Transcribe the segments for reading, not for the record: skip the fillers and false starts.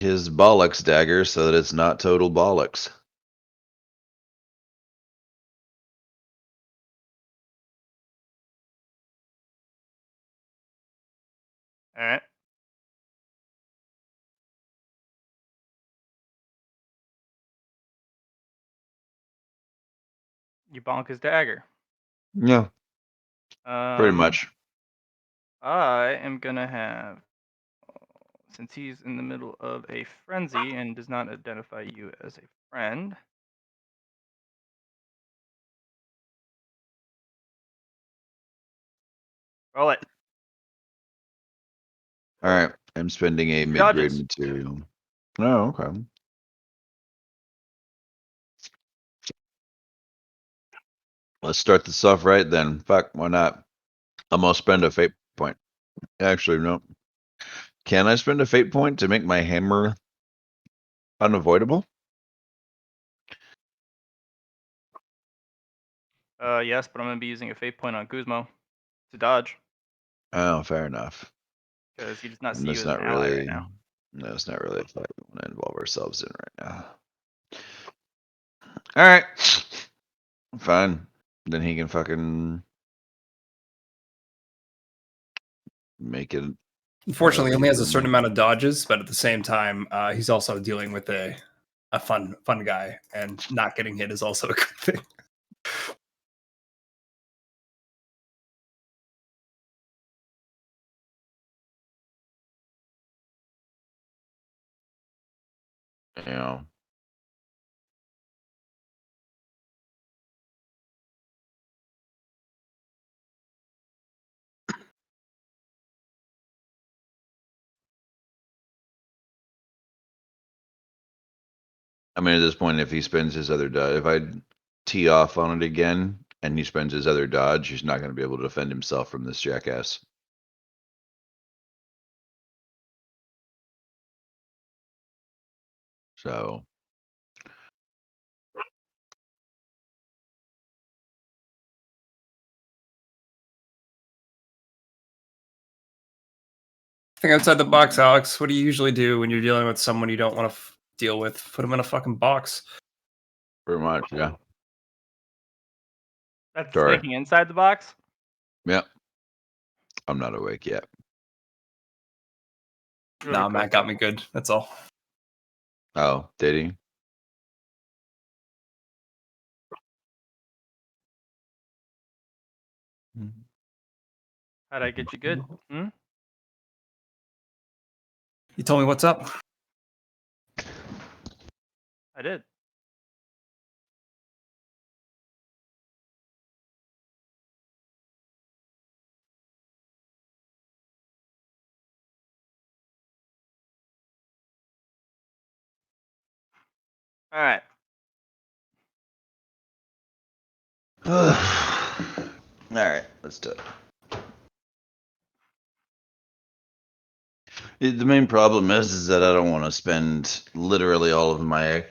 his bollocks dagger so that it's not total bollocks. All right. You bonk his dagger. Yeah, pretty much. I am gonna have, since he's in the middle of a frenzy and does not identify you as a friend. Roll it. All right, I'm spending a mid-grade material. Oh, okay. Let's start this off right then. Fuck, why not? I'm gonna spend a fate point. Actually, no. Can I spend a fate point to make my hammer unavoidable? Yes, but I'm gonna be using a fate point on Guzmo to dodge Oh, fair enough. because he does not And see you that's as an not ally right really. now. No, it's not really a fight we want to involve ourselves in right now. All right, fine. Then he can fucking make it. Unfortunately, he only has a certain amount of dodges, but at the same time, he's also dealing with a fun guy, and not getting hit is also a good thing. Yeah. I mean, at this point, if he spends his other dodge, if I tee off on it again and he spends his other dodge, he's not going to be able to defend himself from this jackass. So. Think outside the box, Alex. What do you usually do when you're dealing with someone you don't want to deal with? Put them in a fucking box. Pretty much, yeah. That's Sorry. thinking inside the box? Yep. I'm not awake yet. Really Nah, Matt got me good. That's all. Oh, did he? How'd I get you good? Hmm? You told me what's up. I did. All right. All right, let's do it. The main problem is that I don't want to spend literally all of my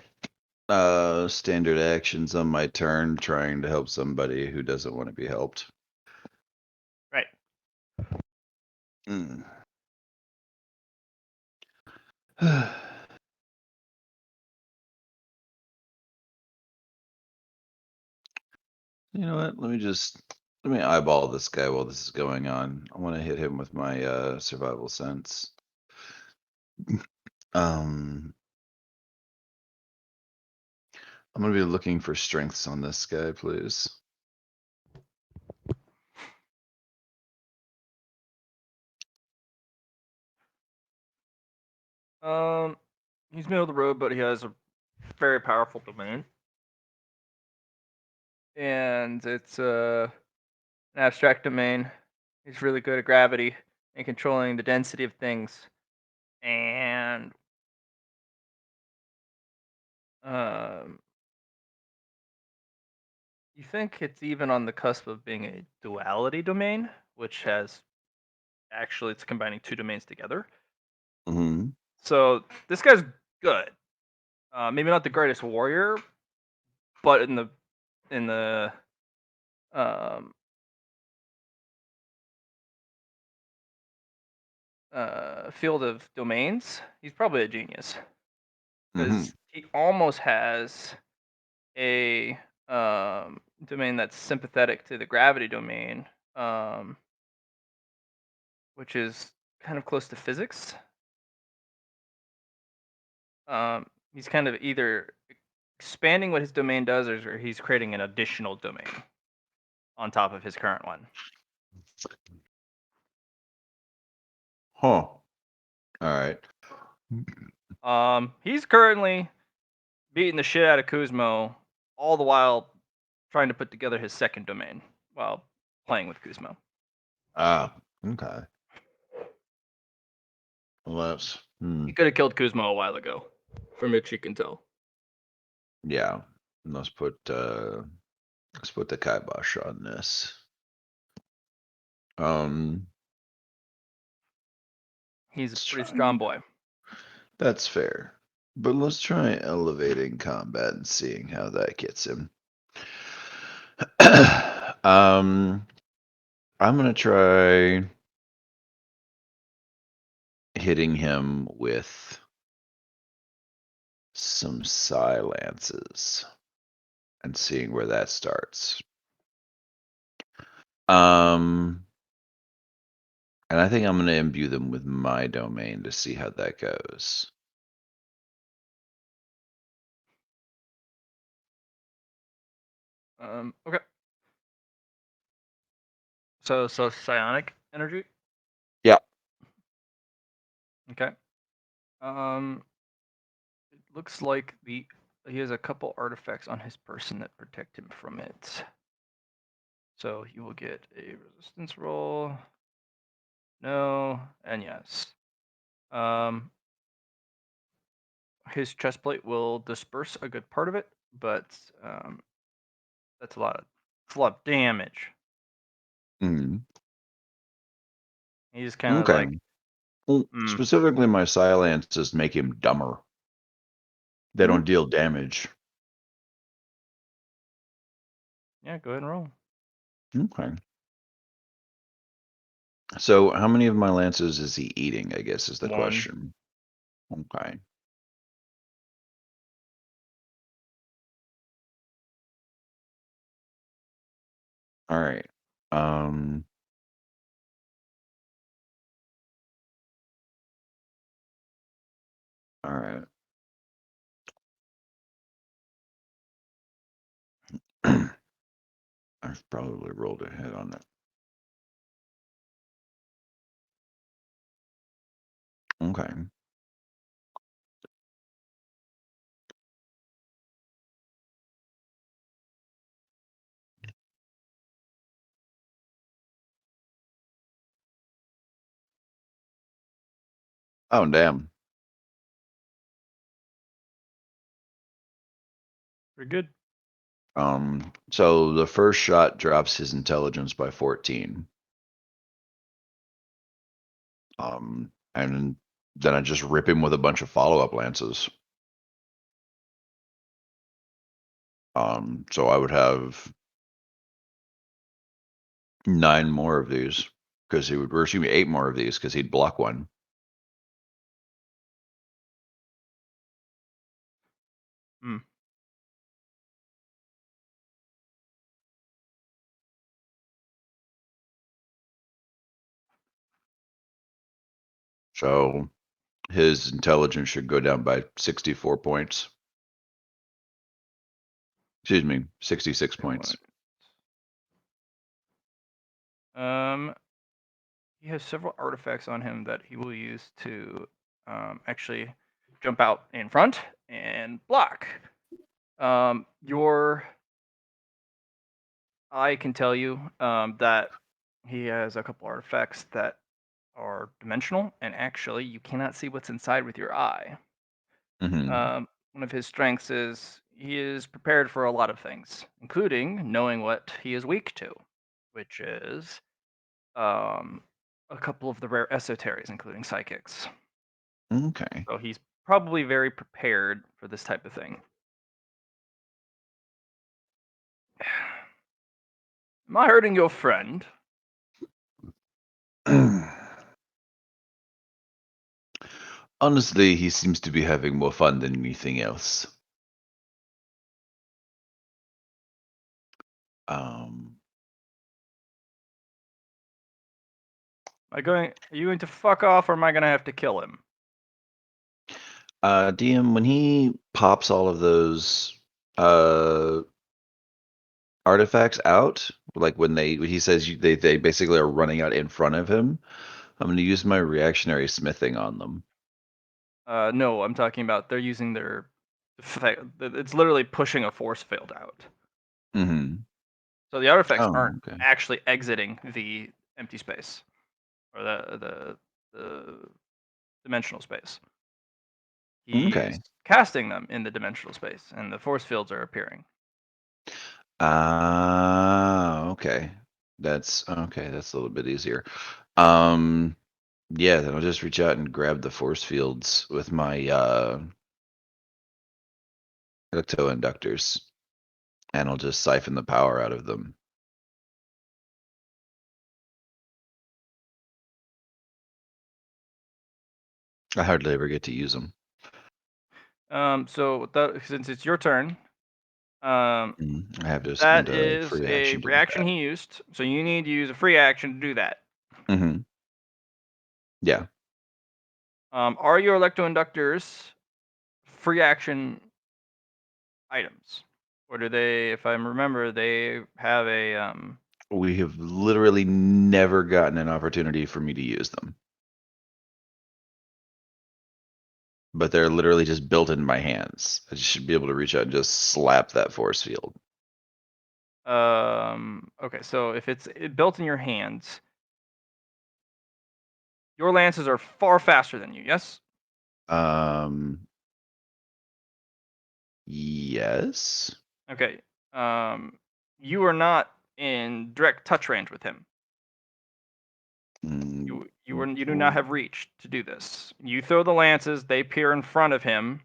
standard actions on my turn trying to help somebody who doesn't want to be helped. Right. Mm. You know what? Let me eyeball this guy while this is going on. I want to hit him with my survival sense. I'm gonna be looking for strengths on this guy, please. He's middle of the road, but he has a very powerful domain. And it's an abstract domain. He's really good at gravity and controlling the density of things. And you think it's even on the cusp of being a duality domain, which has actually it's combining two domains together. Mm-hmm. So this guy's good. Maybe not the greatest warrior, but in the um, field of domains, he's probably a genius Hmm. because he almost has a domain that's sympathetic to the gravity domain, um, which is kind of close to physics. He's kind of either expanding what his domain does, or he's creating an additional domain on top of his current one. Huh. All right. He's currently beating the shit out of Kuzmo, all the while trying to put together his second domain while playing with Kuzmo. Ah, okay. Well, that's He could have killed Kuzmo a while ago, from which you can tell. yeah. Let's put the kibosh on this. Um, He's a let's pretty try. strong boy. That's fair. But let's try elevating combat and seeing how that gets him. I'm gonna try hitting him with some silences and seeing where that starts. And I think I'm gonna imbue them with my domain to see how that goes. Okay. So psionic energy. Yeah. Okay. It looks like he has a couple artifacts on his person that protect him from it. So he will get a resistance roll. No, and yes. His chest plate will disperse a good part of it, but that's it's a lot of damage. Mhm. He's kind of Okay. like, Well, mm, specifically, my silences make him dumber. They Mhm. don't deal damage. Yeah, go ahead and roll. Okay. So, how many of my lances is he eating? I guess is the One. question. Okay. All right. Um. All right. I've probably rolled a hit on it. Okay. Oh, damn. Pretty good. So the first shot drops his intelligence by 14. And then I just rip him with a bunch of follow-up lances. So I would have 9 more of these because he would, or excuse me, 8 more of these because he'd block one. Mm. So his intelligence should go down by 64 points. Excuse me, 66 points. Um, he has several artifacts on him that he will use to actually jump out in front and block. Your I can tell you that he has a couple artifacts that are dimensional, and actually, you cannot see what's inside with your eye. Hmm. One of his strengths is he is prepared for a lot of things, including knowing what he is weak to, which is um, a couple of the rare esoteries, including psychics. Okay. So he's probably very prepared for this type of thing. Am I hurting your friend? Honestly, he seems to be having more fun than anything else. Um, Are you going to fuck off, or am I gonna have to kill him? DM, when he pops all of those artifacts out, like when he says they basically are running out in front of him, I'm going to use my reactionary smithing on them. No, I'm talking about they're using their. It's literally pushing a force field out. Mm-hmm. So the artifacts Oh, aren't okay. actually exiting the empty space or the dimensional space. He's Okay. casting them in the dimensional space, and the force fields are appearing. Okay. That's okay. That's a little bit easier. Um, yeah, then I'll just reach out and grab the force fields with my ecto-inductors, and I'll just siphon the power out of them. I hardly ever get to use them. So since it's your turn, I have to that spend a is free a action to do reaction that. he used. So you need to use a free action to do that. Mm-hmm. Yeah. Are your electroinductors free action items, or do they? If I remember, they have a. We have literally never gotten an opportunity for me to use them. But they're literally just built into my hands. I just should be able to reach out and just slap that force field. Okay, so if it's built in your hands, your lances are far faster than you. Yes. Um, yes. Okay. You are not in direct touch range with him. Mm, You do not have reach to do this. You throw the lances, they appear in front of him.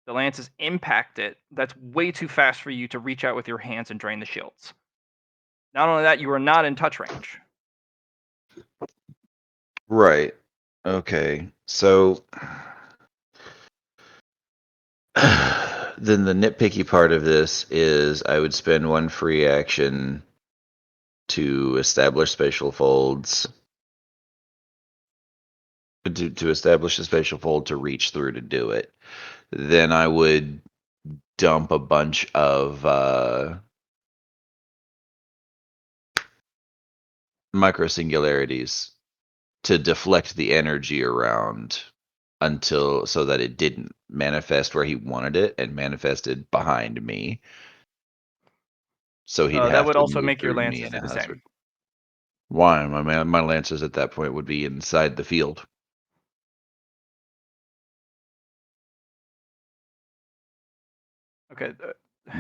The lances impact it. That's way too fast for you to reach out with your hands and drain the shields. Not only that, you are not in touch range. right. Okay. So then the nitpicky part of this is I would spend one free action to establish spatial folds. To establish a spatial fold to reach through to do it. Then I would dump a bunch of micro singularities to deflect the energy around until so that it didn't manifest where he wanted it and manifested behind me. So he'd That have would to also move make your through me lances and do a the hazard. same. Why? My lancers at that point would be inside the field. Okay.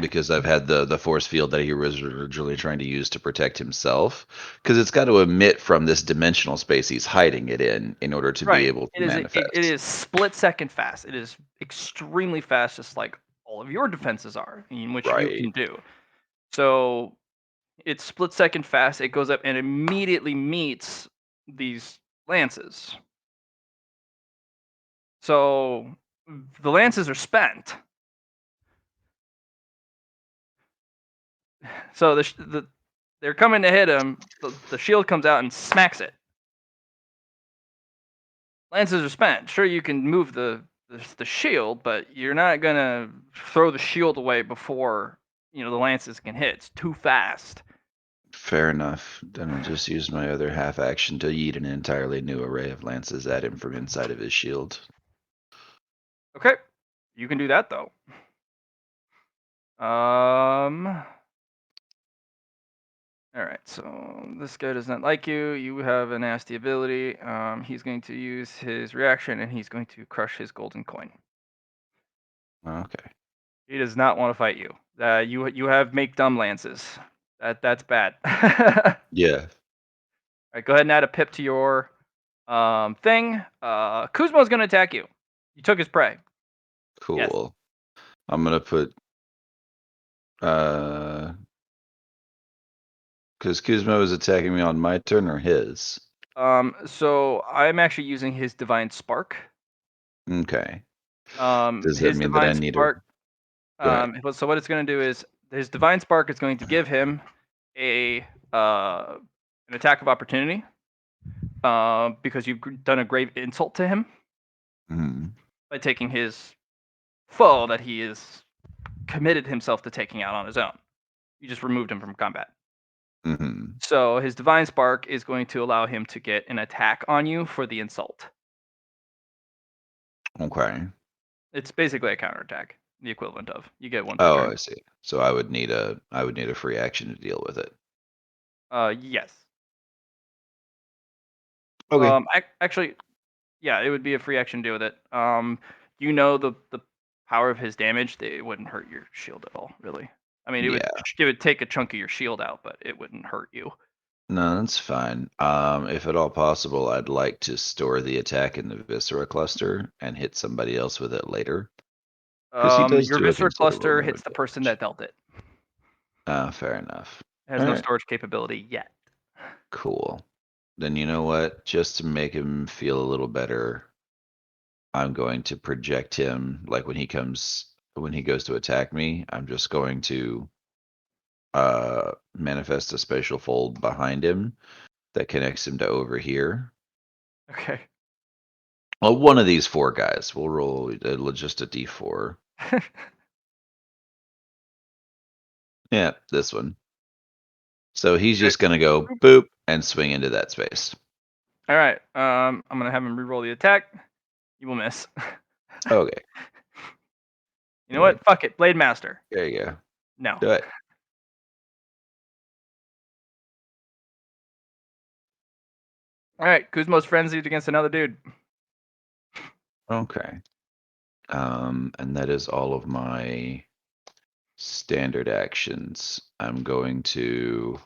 Because I've had the force field that he was originally trying to use to protect himself. Because it's got to emit from this dimensional space he's hiding it in order to be Right. able to It manifest. is split second fast. It is extremely fast, just like all of your defenses are, in which you Right. can do. So it's split second fast. It goes up and immediately meets these lances. So the lances are spent. So they're coming to hit him. The shield comes out and smacks it. Lances are spent. Sure, you can move the shield, but you're not gonna throw the shield away before the lances can hit. It's too fast. Fair enough. Then I'll just use my other half action to yeet an entirely new array of lances at him from inside of his shield. Okay, you can do that though. All right, so this guy does not like you. You have a nasty ability. He's going to use his reaction, and he's going to crush his golden coin. Okay. He does not want to fight you. You have make dumb lances. That's bad. All Yeah. right, go ahead and add a pip to your thing. Kuzmo's going to attack you. You took his prey. Yes. Cool. I'm gonna put because Kuzma is attacking me on my turn or his. So I'm actually using his divine spark. Okay. Does that His mean that I divine need spark. Go ahead. So what it's going to do is his divine spark is going to give him an attack of opportunity because you've done a grave insult to him Mhm. by taking his foe that he is committed himself to taking out on his own. You just removed him from combat. Mhm. So his divine spark is going to allow him to get an attack on you for the insult. Okay. It's basically a counterattack, the equivalent of. You get one per Oh, turn. I see. So I would need a free action to deal with it. Yes. Okay. Actually, yeah, it would be a free action to deal with it. You know the power of his damage. It wouldn't hurt your shield at all, really. I mean, Yeah. it would take a chunk of your shield out, but it wouldn't hurt you. No, that's fine. If at all possible, I'd like to store the attack in the Viscera cluster and hit somebody else with it later. Because he does Your do a Viscera considerable cluster amount hits of the person damage. that dealt it. Fair enough. It has All no right. storage capability yet. Cool. Then you know what? Just to make him feel a little better, I'm going to project him like when he goes to attack me, I'm just going to manifest a spatial fold behind him that connects him to over here. Okay. Well, one of these four guys. We'll roll just a d4. Yeah, this one. So he's Okay. just gonna go boop and swing into that space. All right. I'm gonna have him reroll the attack. You will miss. Okay. You know what? Fuck it. Blade Master. There you go. No. Do it. All right. Kuzmo's frenzied against another dude. Okay. And that is all of my standard actions. I'm going to.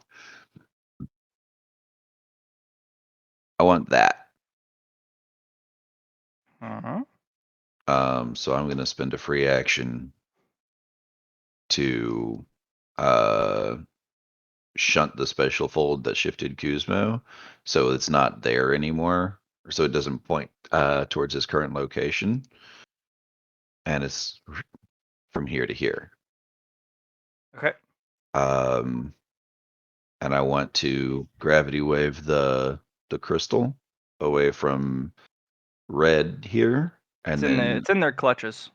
I want that. Uh-huh. So I'm gonna spend a free action to uh shunt the special fold that shifted Kuzmo, so it's not there anymore, or so it doesn't point towards his current location, and it's from here to here. Okay. Um, and I want to gravity wave the crystal away from red here, and then It's in their clutches.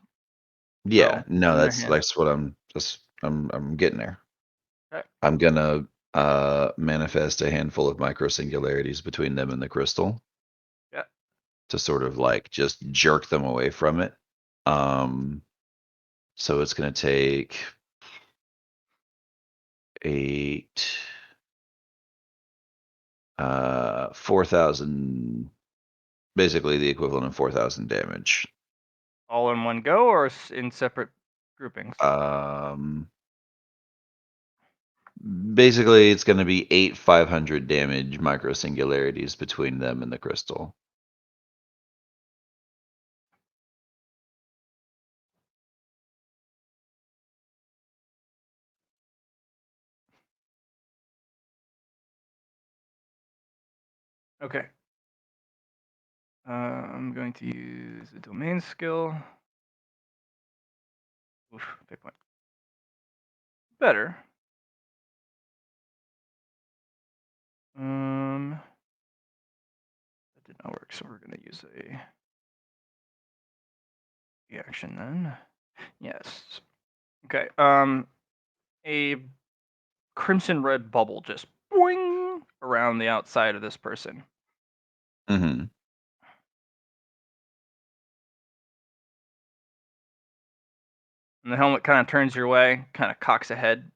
yeah, So it's no, in their that's hand. that's what I'm getting there. Okay. I'm gonna manifest a handful of micro singularities between them and the crystal Yeah. to sort of like just jerk them away from it. Um, so it's gonna take 8, 4,000, basically the equivalent of 4,000 damage. All in one go or in separate groupings? Um, basically it's gonna be 8 500 damage micro singularities between them and the crystal. Okay. I'm going to use the domain skill. Oof, pick one. Better. That did not work, so we're gonna use a reaction then. Yes. Okay. A crimson red bubble just boing around the outside of this person. Mm-hmm. And the helmet kind of turns your way, kind of cocks ahead,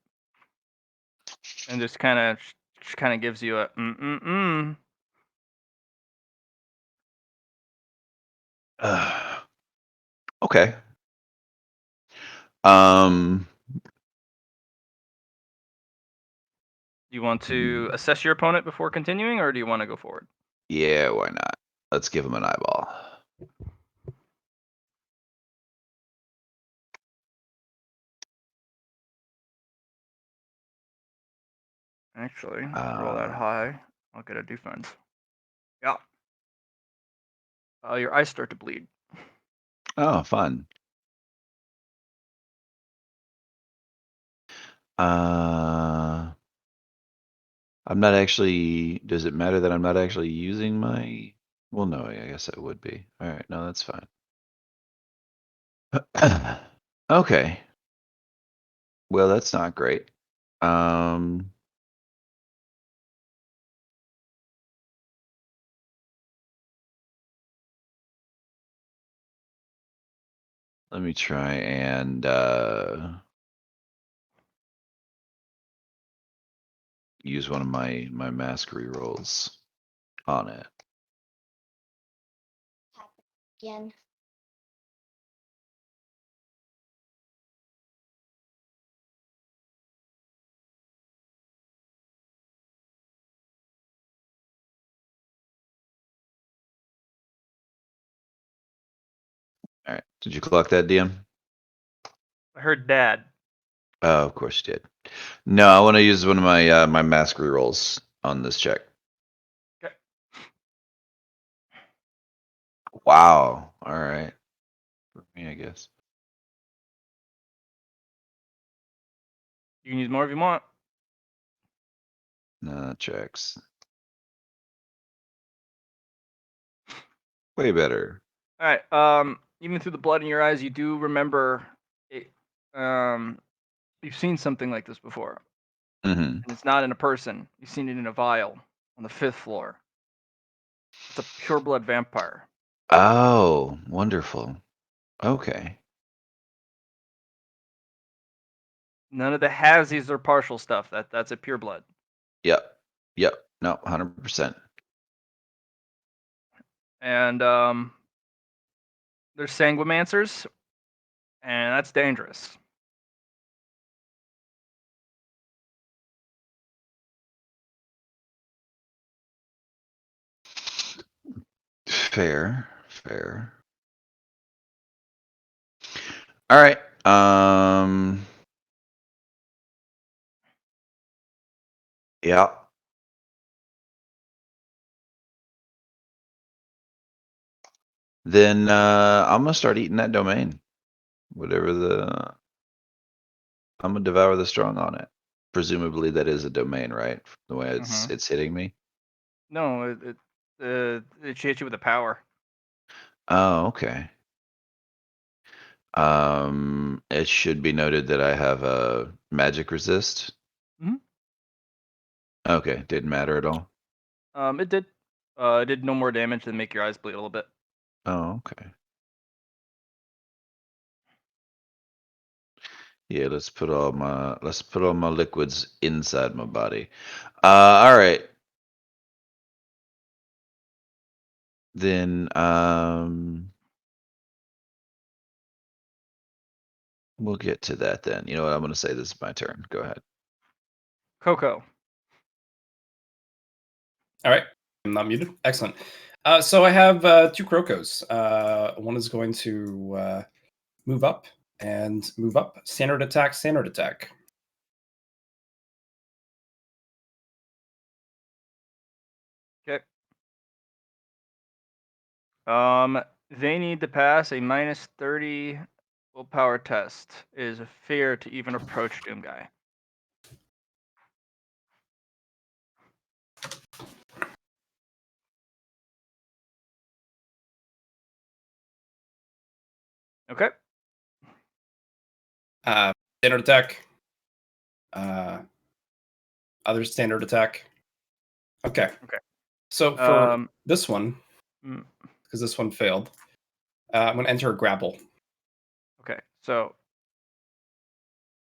and just kind of gives you a mm. Okay. Um, Do you want to assess your opponent before continuing, or do you want to go forward? yeah, why not? Let's give him an eyeball. Actually, if you roll that Uh, high, I'll get a defense. Yeah. Your eyes start to bleed. Oh, fun. I'm not actually. Does it matter that I'm not actually using my? Well, no, I guess it would be. All right, no, that's fine. Okay. Well, that's not great. Let me try and use one of my mask rerolls on it. Again. All right. Did you clock that, DM? I heard Dad. Oh, of course you did. No, I want to use one of my my mask rerolls on this check. Okay. Wow. All right. For me, I guess. You can use more if you want. No, that checks. Way better. All right. Even through the blood in your eyes, you do remember it. You've seen something like this before, Mm-hmm. and it's not in a person. You've seen it in a vial on the 5th floor. It's a pure blood vampire. Oh, wonderful. Okay. None of the halvesies or partial stuff. That's a pure blood. Yep. Yep. No, 100%. And there's sanguimancers, and that's dangerous. Fair. Fair. All right. Yeah. Then I'm gonna start eating that domain. Whatever the I'm gonna devour the strong on it. Presumably that is a domain, right? The way it's hitting me. No, it hits you with a power. Oh, okay. It should be noted that I have a magic resist. Mhm. Okay, didn't matter at all. It did. It did no more damage than make your eyes bleed a little bit. Oh, okay. Yeah, let's put all my liquids inside my body. All right. Then we'll get to that then. You know what? I'm gonna say this is my turn. Go ahead. Coco. All right, I'm not muted. Excellent. So I have 2 Krokos. One is going to move up and move up. Standard attack, standard attack. Okay. They need to pass a -30 willpower test. It is a fear to even approach Doom Guy. Okay. Standard attack. Other standard attack. Okay. Okay. So for this one, mm, because this one failed, I'm going to enter a grapple. Okay. So,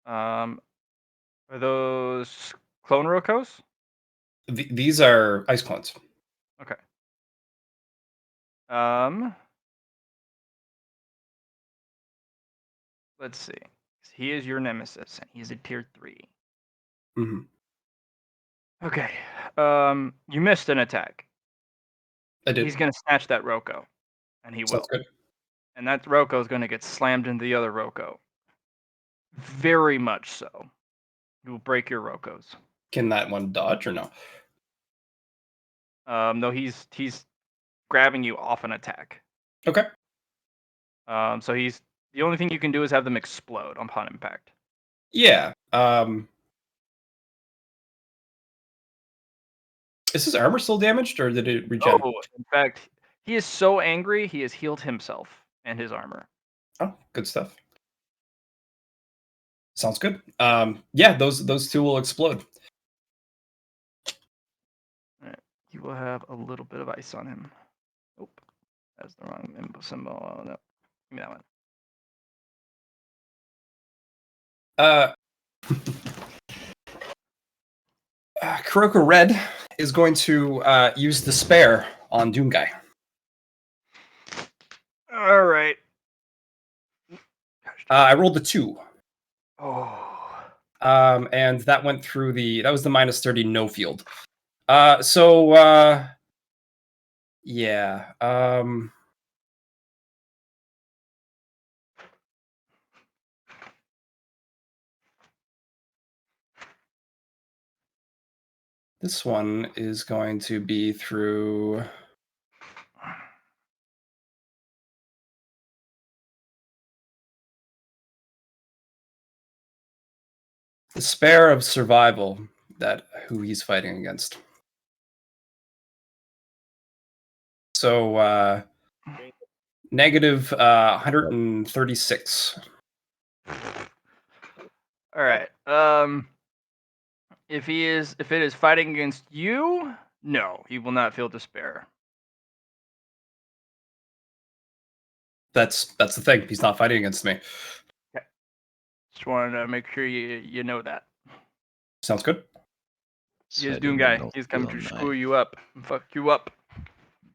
are those clone Rokos? These are ice clones. Okay. Let's see. He is your nemesis, and he's a tier 3. Mm-hmm. Okay. You missed an attack. I did. He's gonna snatch that Roko, and he Sounds will. good. And that Roko is gonna get slammed into the other Roko. Very much so. You will break your Rokos. Can that one dodge or no? No, he's grabbing you off an attack. Okay. So he's the only thing you can do is have them explode upon impact. Yeah. Is his armor still damaged, or did it regen? Oh, in fact, he is so angry he has healed himself and his armor. Oh, good stuff. Sounds good. Yeah, those two will explode. Alright. He will have a little bit of ice on him. Oh, that's the wrong symbol. Oh, no. Give me that one. Kuroko Red is going to use Despair on Doomguy. All right. I rolled a 2. Oh. And that went through that was the minus 30 no field. Yeah. This one is going to be through. Despair of survival, who he's fighting against. So negative 136. All right. If it is fighting against you, no, he will not feel despair. That's the thing. He's not fighting against me. Okay. Just wanted to make sure you know that. Sounds good. He is Doom Guy. He's coming to screw you up and fuck you up.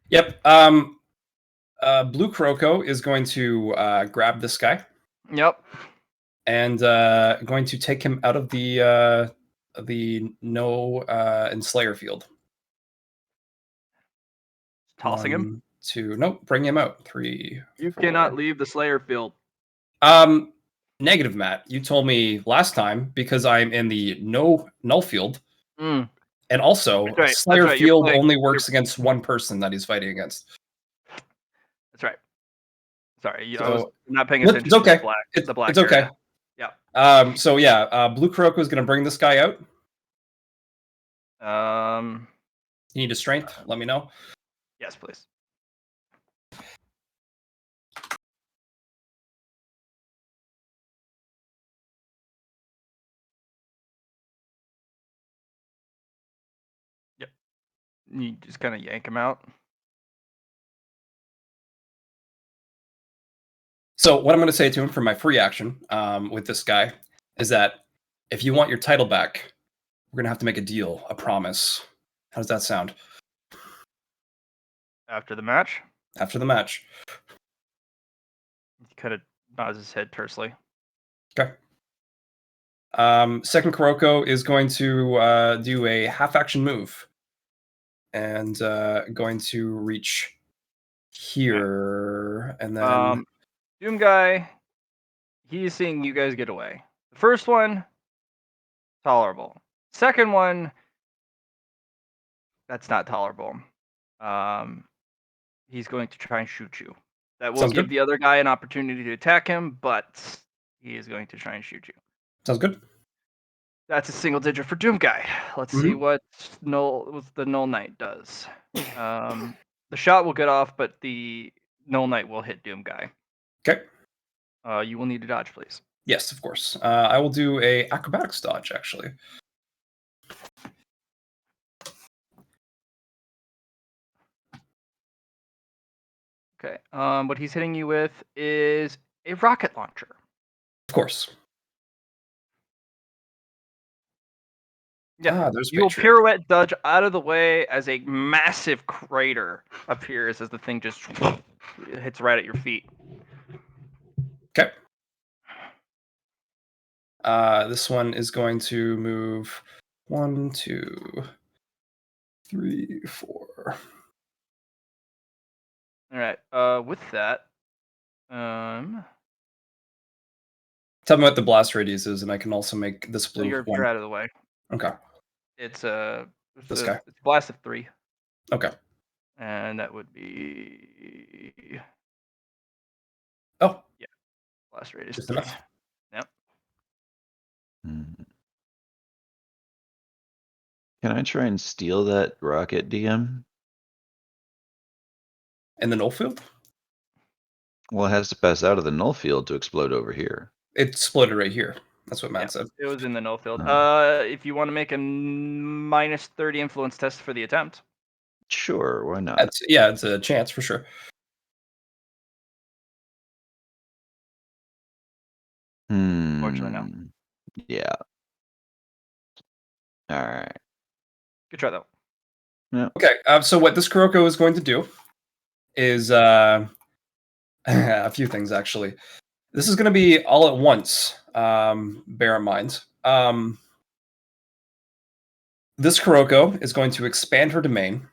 Yep. Blue Kuroko is going to grab this guy. Yep. And going to take him out of the no Enslayer field. Tossing him? 2. Nope, bring him out. 3. You 4. cannot leave the Slayer field. Negative, Matt. You told me last time because I'm in the no null field. Mm. And also, That's right. Slayer That's right. field only works against one person that he's fighting against. That's right. Sorry, I So, was not paying it's attention okay. to the black It's okay. area. Yeah. So yeah, Blue Kuroko is going to bring this guy out. You need a strength? Let me know. Yes, please. Yep. You just kind of yank him out. So what I'm going to say to him for my free action with this guy is that if you want your title back, we're going to have to make a deal, a promise. How does that sound? After the match? After the match. He kind of nods his head tersely. Okay. Second Kuroko is going to do a half-action move. And going to reach here, and then... Doom Guy, he's seeing you guys get away. The first one, tolerable. Second one, that's not tolerable. He's going to try and shoot you. That will Sounds give good. the other guy an opportunity to attack him, but he is going to try and shoot you. Sounds good. That's a single digit for Doom Guy. Let's see what the Null Knight does. The shot will get off, but the Null Knight will hit Doom Guy. Okay. You will need to dodge, please. Yes, of course. I will do a acrobatics dodge, actually. Okay. What he's hitting you with is a rocket launcher. Of course. Yeah. There's You will Patriot. pirouette dodge out of the way as a massive crater appears as the thing just hits right at your feet. Okay. This one is going to move 1, 2, 3, 4. All right. With that, Tell me what the blast radius is, and I can also make this so blue you're one. out of the way. Okay. It's This guy. It's blast of 3. Okay. And that would be Oh, Blast radius just 3. enough. Yep. Hmm. Can I try and steal that rocket, DM? In the null field? Well, it has to pass out of the null field to explode over here. It exploded right here. That's what Matt Yeah, said. it was in the null field. Oh. If you want to make a minus 30 influence test for the attempt. Sure, why not? It's a chance for sure. Fortunately, no. Yeah. All right. Good try though. Yeah. Okay, so what this Kuroko is going to do is a few things actually. This is going to be all at once. Bear in mind. This Kuroko is going to expand her domain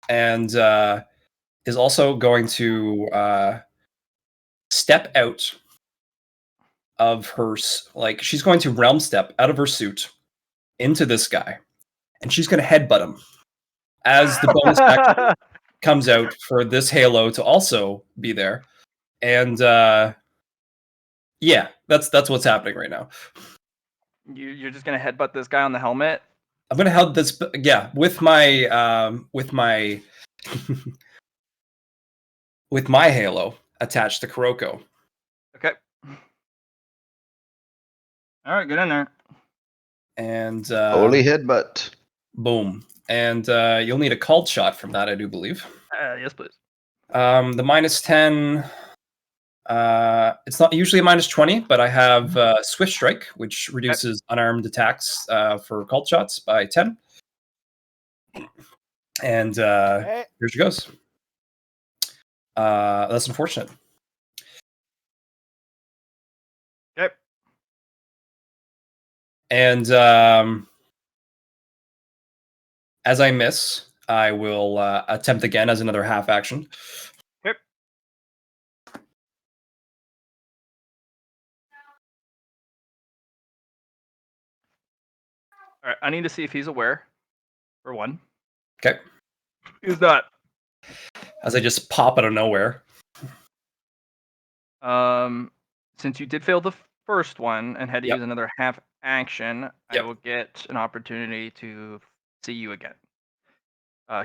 and is also going to step out of her, like, she's going to realm step out of her suit into this guy, and she's going to headbutt him as the bonus action comes out for this Halo to also be there. And yeah, that's what's happening right now. You're just gonna headbutt this guy on the helmet. I'm gonna help this, with my with my Halo attached to Kuroko. Okay. All right, get in there. And Holy headbutt. boom. And you'll need a called shot from that, I do believe. Yes, please. The minus 10. It's not usually a minus 20, but I have Swift Strike, which reduces unarmed attacks for called shots by 10. And here she goes. That's unfortunate. Okay. And as I miss, I will attempt again as another half action. Okay. All right, I need to see if he's aware. For one. Okay. He's not. As I just pop out of nowhere. Since you did fail the first one and had to Yep. use another half action, I Yep. will get an opportunity to see you again.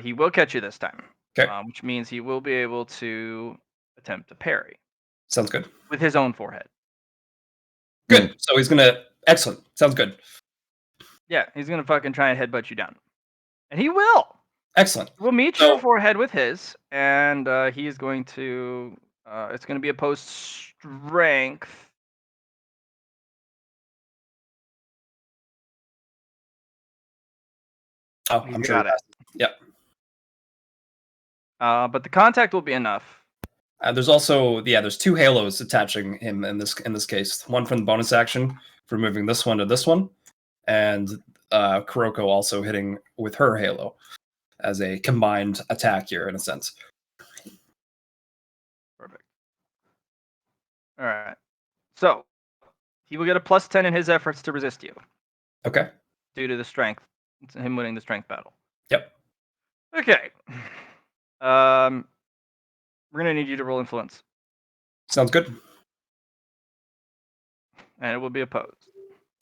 He will catch you this time, Okay. which means he will be able to attempt to parry Sounds good. with his own forehead. Good. So he's gonna. Excellent. Sounds good. Yeah, he's gonna fucking try and headbutt you down, and he will. Excellent. We'll meet So- your forehead with his, and he is going to. It's going to be opposed strength. Oh, He's I'm sure. got it. Yep. But the contact will be enough. There's also there's two halos attaching him in this case. One from the bonus action for moving this one to this one, and Kuroko also hitting with her halo as a combined attack here in a sense. Perfect. All right. So he will get a +10 in his efforts to resist you Okay. due to the strength. It's him winning the strength battle. Yep. Okay. We're gonna need you to roll influence, Sounds good. and it will be opposed.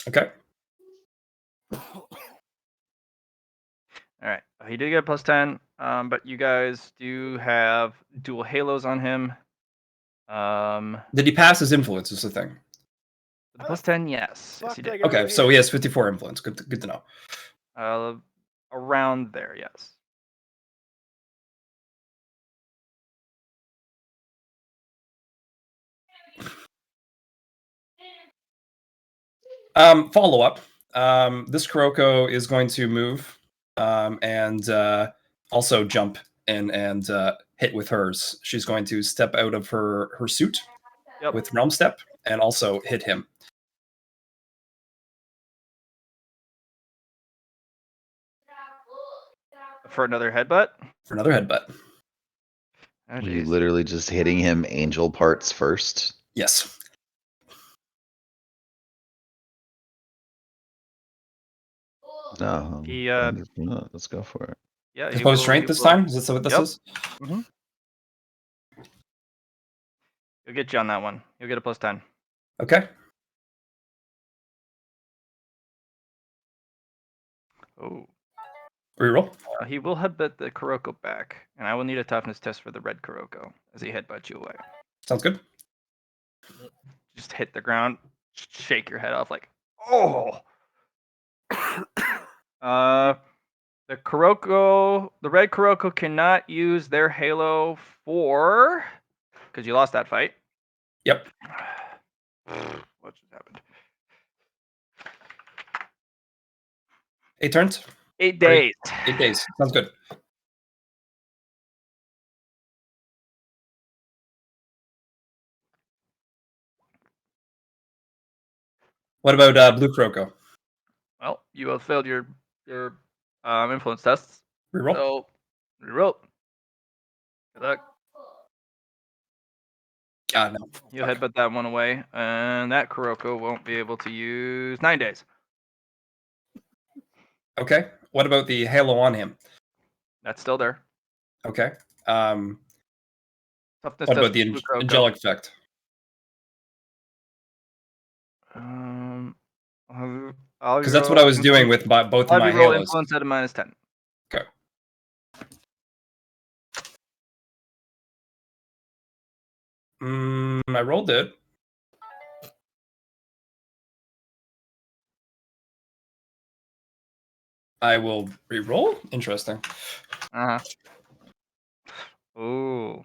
Okay. All right. He did get a +10, but you guys do have dual halos on him. Did he pass his influence? Is the thing. The +10, yes. Yes, he did. Okay, so he has 54 influence. Good to know. Around there, yes. Follow up. This Kuroko is going to move and also jump in and hit with hers. She's going to step out of her suit with realm step and also hit him. For another headbutt? For another headbutt. Oh, Are you jeez. literally just hitting him angel parts first? Yes. No. He, Let's go for it. Yeah, Opposed strength this time? Is this what this is? Mm-hmm. You'll get you on that one. You'll get a +10. Okay. Oh. Reroll. He will headbutt the Kuroko back, and I will need a toughness test for the red Kuroko as he headbutts you away. Sounds good. Just hit the ground, shake your head off like, oh. The red Kuroko cannot use their Halo because you lost that fight. Yep. What just happened? 8 turns. 8 days. 8 days. Sounds good. What about Blue Kuroko? Well, you have failed your influence tests. Reroll. So reroll. Good luck. No. You'll headbutt that one away, and that Kuroko won't be able to use 9 days. Okay. What about the halo on him? That's still there. Okay. Toughness What test about the for Blue Kuroko. angelic effect? Because that's what I was doing with both of my roll halos. influence at a -10. Okay. I rolled it. I will re-roll. Interesting. Ooh.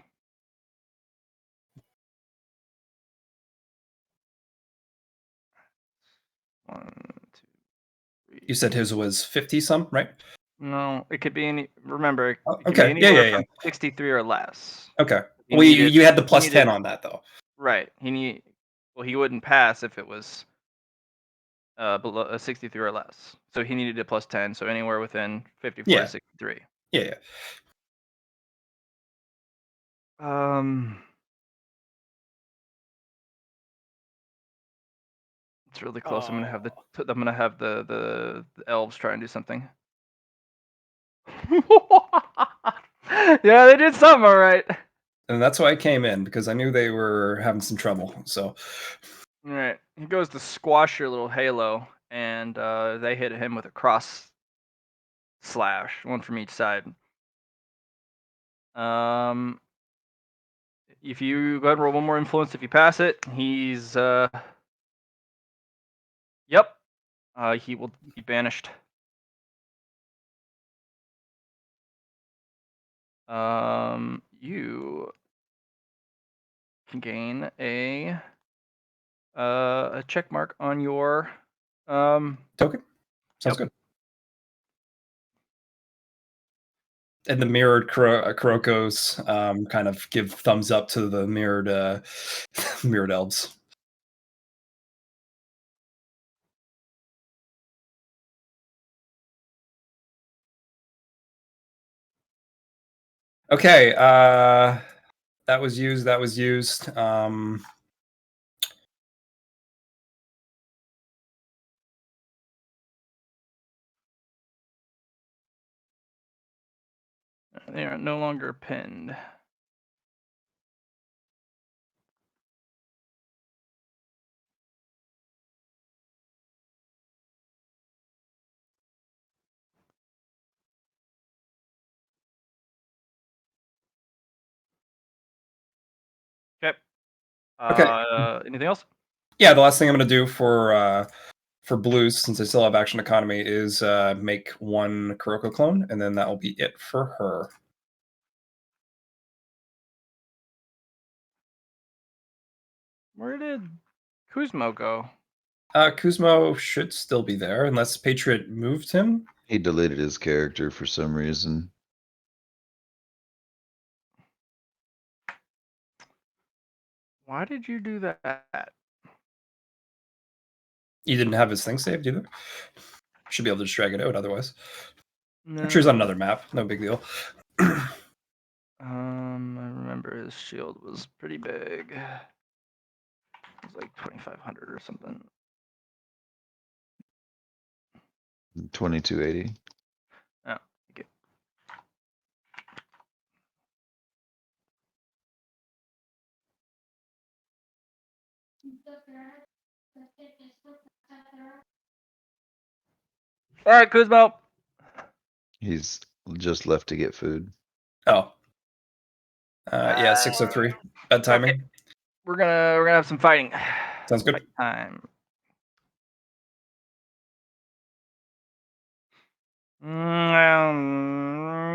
One, two, three. You said his was 50 some, right? No, it could be any. Remember, it could Okay. be anywhere Yeah. from 63 or less. Okay. He Well, needed- you had the he plus needed- 10 on that though. Right. He wouldn't pass if it was below 63 or less. So he needed a +10. So anywhere within 54 Yeah. to 63. Yeah. It's really close. I'm gonna have the elves try and do something. Yeah, they did something all right. And that's why I came in, because I knew they were having some trouble. So All right, he goes to squash your little halo, and they hit him with a cross slash, one from each side. If you go ahead and roll one more influence, if you pass it, he's yep, he will be banished. You can gain a check mark on your token. Sounds Yep. good. And the mirrored Kurokos kind of give thumbs up to the mirrored mirrored elves. Okay, that was used. They are no longer pinned. Okay. Okay. Anything else? Yeah, the last thing I'm going to do for blues, since I still have action economy, is make one Kuroko clone, and then that will be it for her. Where did Kuzmo go? Kuzmo should still be there, unless Patriot moved him. He deleted his character for some reason. Why did you do that? You didn't have his thing saved either. Should be able to just drag it out otherwise. No. I'm sure he's on another map. No big deal. I remember his shield was pretty big. It was like 2,500 or something. 2280. Oh, okay. All right, Kuzmo. He's just left to get food. Oh. Yeah, 6:03. Bad timing. Okay. We're gonna have some fighting. Sounds good. Fight time.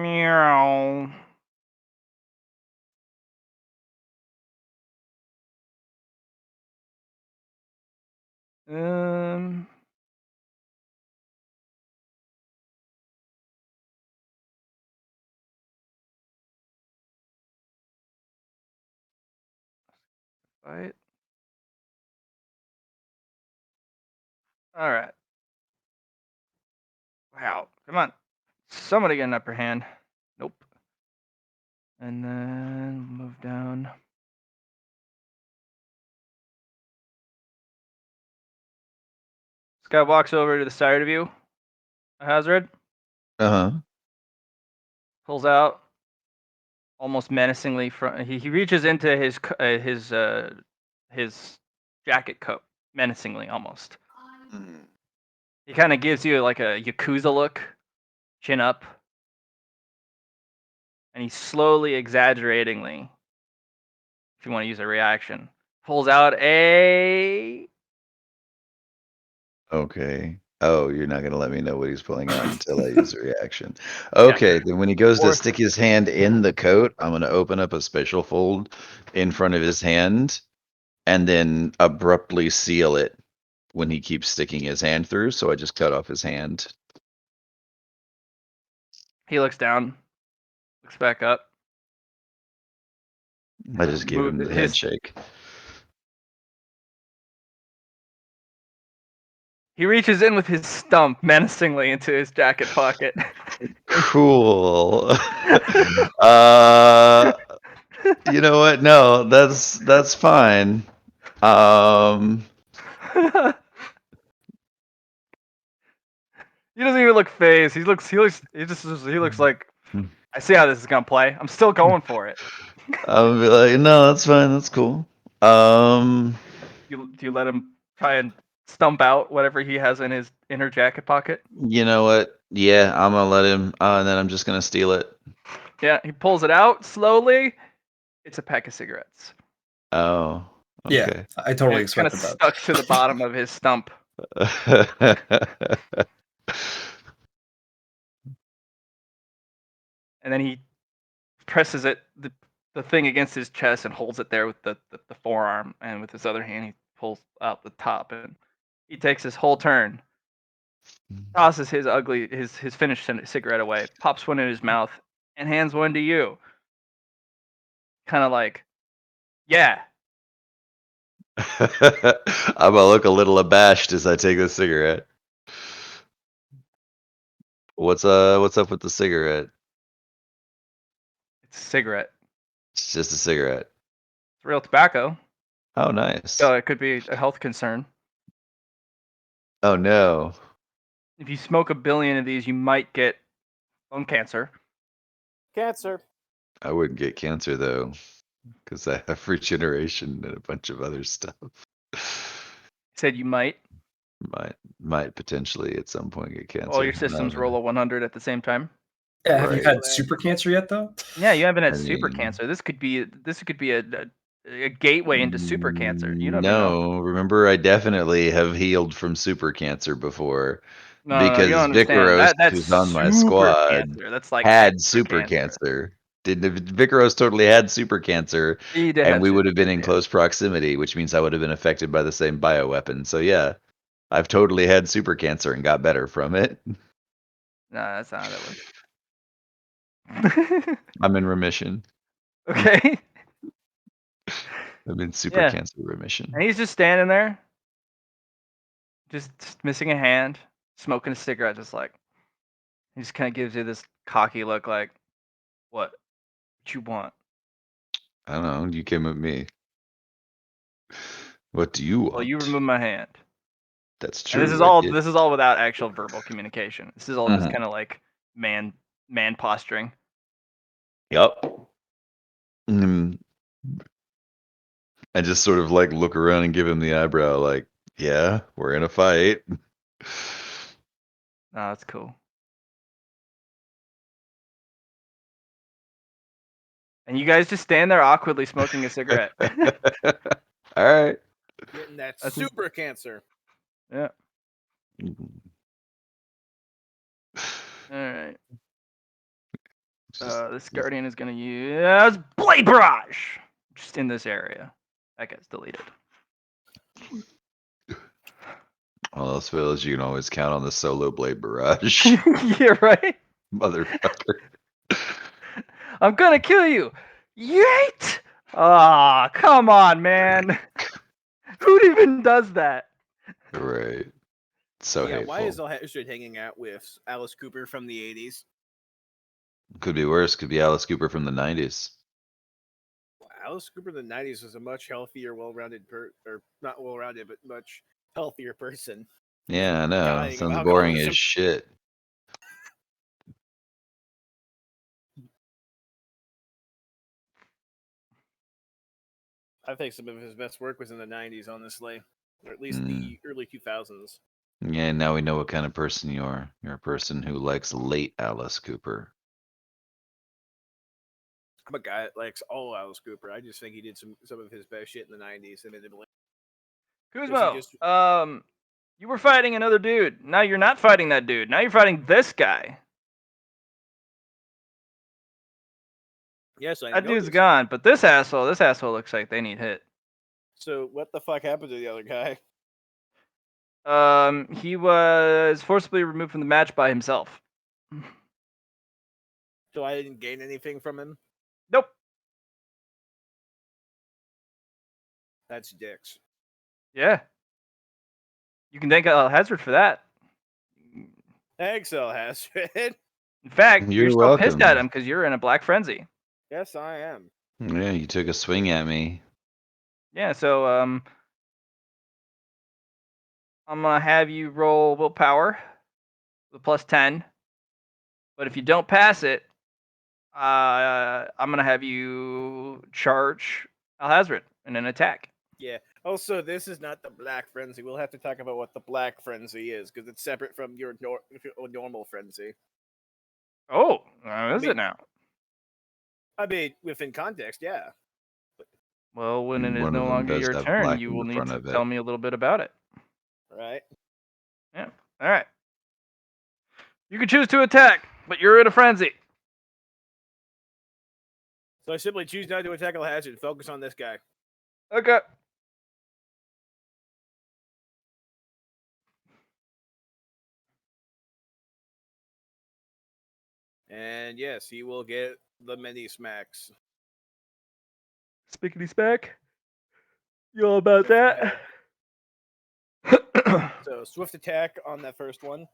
Meow. Fight. All right. Wow. Come on. Somebody get an upper hand. Nope. And then move down. This guy walks over to the side of you, Hazard, Uh-huh. pulls out almost menacingly from he reaches into his jacket coat menacingly almost. He kind of gives you like a Yakuza look, chin up, and he slowly, exaggeratingly, if you want to use a reaction, pulls out a Okay. Oh, you're not gonna let me know what he's pulling out until I use a reaction. Okay, then when he goes to Or- stick his hand in the coat, I'm gonna open up a special fold in front of his hand and then abruptly seal it when he keeps sticking his hand through. So I just cut off his hand. he looks down, looks back up. I just gave him the His handshake. He reaches in with his stump menacingly into his jacket pocket. Cool. You know what? No, that's fine. He doesn't even look phased. He looks like, I see how this is gonna play. I'm still going for it. I'll be like, no, that's fine. That's cool. Do you let him try and stump out whatever he has in his inner jacket pocket? You know what? Yeah, I'm gonna let him, and then I'm just gonna steal it. Yeah, he pulls it out slowly. It's a pack of cigarettes. Oh, Yeah, okay. I And totally it's kind of expected that. stuck to the bottom of his stump. And then he presses the thing against his chest and holds it there with the forearm, and with his other hand he pulls out the top, and he takes his whole turn, tosses his finished cigarette away, pops one in his mouth, and hands one to you. Kind of like, yeah. I'm gonna look a little abashed as I take the cigarette. What's up with the cigarette? It's a cigarette. It's just a cigarette. It's real tobacco. Oh, nice. So it could be a health concern. Oh no. If you smoke 1 billion of these, you might get lung cancer. Cancer. I wouldn't get cancer though, because I have regeneration and a bunch of other stuff. Said you might. Might potentially at some point get cancer. All your systems roll a 100 at the same time. Yeah, have you Right. had super cancer yet, though? Yeah, you haven't had I super mean- cancer. This could be a gateway into super cancer. You never know. No, remember I definitely have healed from super cancer before. No, because you don't understand. Vicaros, That's who's on my super squad, cancer. That's like had extra super cancer. Vicaros totally had super cancer, He did and have we would super have been in cancer, close proximity, which means I would have been affected by the same bioweapon. So yeah, I've totally had super cancer and got better from it. No, that's not how that works. I'm in remission. Okay. I'm in super Yeah. cancer remission. And he's just standing there, just missing a hand, smoking a cigarette, just like, he just kind of gives you this cocky look like, what you want? I don't know. You came with me. What do you want? Well, you remove my hand. That's And true. this is I all did. this is all without actual verbal communication. This is all just Mhm. kind of like man posturing. Yup. Mm, And just sort of like look around and give him the eyebrow, like, yeah, we're in a fight. No, that's cool. And you guys just stand there awkwardly smoking a cigarette. All right. Getting that That's- super cancer. Yeah. All right. This guardian is going to use Blade Barrage just in this area. That gets deleted. All else fails, you can always count on the solo blade barrage. Yeah, right? Motherfucker. I'm going to kill you. Yeet! Ah, come on, man. Who even does that? Right. So Yeah, hateful. why is Alhazred hanging out with Alice Cooper from the 80s? Could be worse. Could be Alice Cooper from the 90s. Alice Cooper in the 90s was a much healthier, well-rounded or not well-rounded, but much healthier person. Yeah, I know. Dying of Sounds boring alcoholism. as shit. I think some of his best work was in the 90s, honestly. Or at least the early 2000s. Yeah, now we know what kind of person you are. You're a person who likes late Alice Cooper. I'm a guy that likes all Alice Cooper. I just think he did some of his best shit in the 90s. Admittedly. Kuzmo, just- you were fighting another dude. Now you're not fighting that dude. Now you're fighting this guy. Yes, I That dude's noticed. gone, but this asshole looks like they need hit. So what the fuck happened to the other guy? He was forcibly removed from the match by himself. So I didn't gain anything from him? Nope. That's dicks. Yeah. You can thank Hazard for that. Thanks, Alhazred. In fact, You're still pissed welcome. at him because you're in a black frenzy. Yes, I am. Yeah, you took a swing at me. Yeah, so I'm gonna have you roll willpower with +10. But if you don't pass it, I'm gonna have you charge Alhazred in an attack. Yeah. Also, this is not the Black Frenzy. We'll have to talk about what the Black Frenzy is, because it's separate from your normal Frenzy. Oh, is mean- it now? I mean, within context, yeah. Well, when it is One of no them longer does your have turn, black you in will the need front to of it. tell me a little bit about it. Right? Yeah. All right. You can choose to attack, but you're in a frenzy. So I simply choose not to attack Alhazred and focus on this guy. Okay. And yes, he will get the mini smacks. Spickety spack. You all about that? So swift attack on that first one.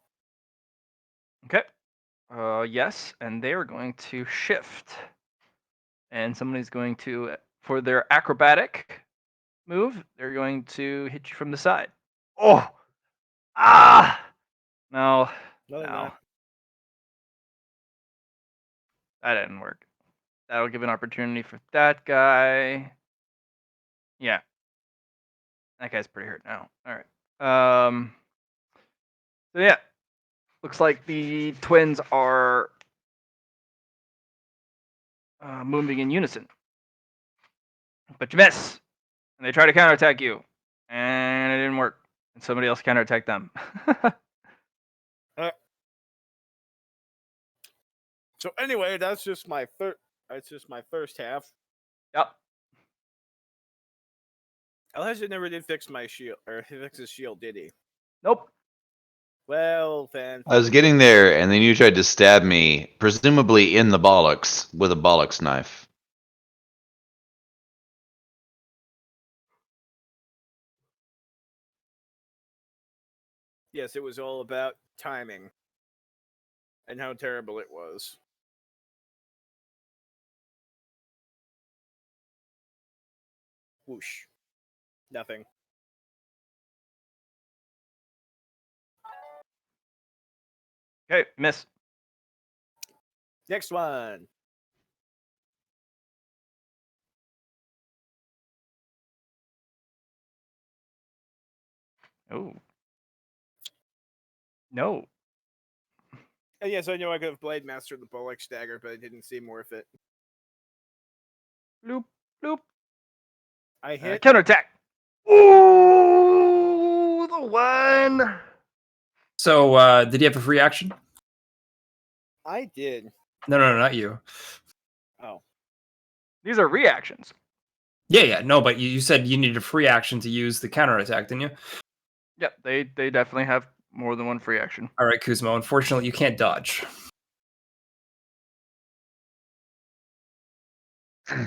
Okay. Yes, and they are going to shift. And somebody's going to, for their acrobatic move, they're going to hit you from the side. Oh! Ah! No. No, they're No. not. That didn't work. That'll give an opportunity for that guy. Yeah. That guy's pretty hurt now. All right. So yeah. Looks like the twins are moving in unison. But you miss. And they try to counterattack you. And it didn't work. And somebody else counterattacked them. So anyway, that's just my first half. Yep. Alhazred never did fix my shield, or fix his shield, did he? Nope. Well, then. I was getting there, and then you tried to stab me, presumably in the bollocks, with a bollocks knife. Yes, it was all about timing and how terrible it was. Whoosh. Nothing. Okay, miss. Next one. Oh. No. Yes, I know I could have Blade Master the Bullock Stagger, but I didn't seem worth it. Bloop, bloop. I hit. Counterattack. Ooh, the one. So, did he have a free action? I did. No, not you. Oh. These are reactions. Yeah. No, but you said you needed a free action to use the counterattack, didn't you? Yep, they definitely have more than one free action. All right, Kuzmo. Unfortunately, you can't dodge. All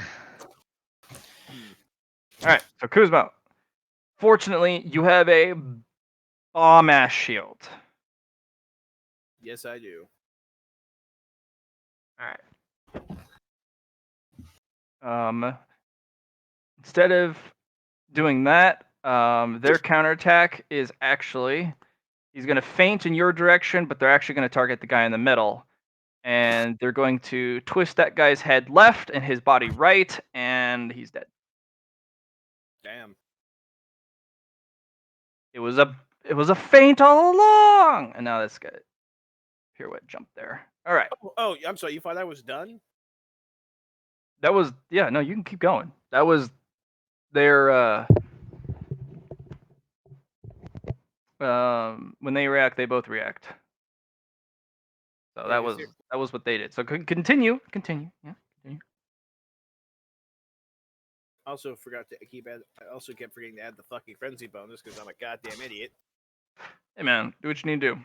right, so Kuzmo. Fortunately, you have a bomb ass shield. Yes, I do. All right. Instead of doing that, their counterattack is actually he's going to feint in your direction, but they're actually going to target the guy in the middle, and they're going to twist that guy's head left and his body right, and he's dead. Damn. It was a feint all along, and now this guy pirouette jump there. All right. Oh, I'm sorry. You thought I was done? That was no. You can keep going. That was their when they react, they both react. So Yeah, that 'cause was what they did. So continue. Yeah. Continue. Also forgot to I also kept forgetting to add the fucking frenzy bonus because I'm a goddamn idiot. Hey man, do what you need to do.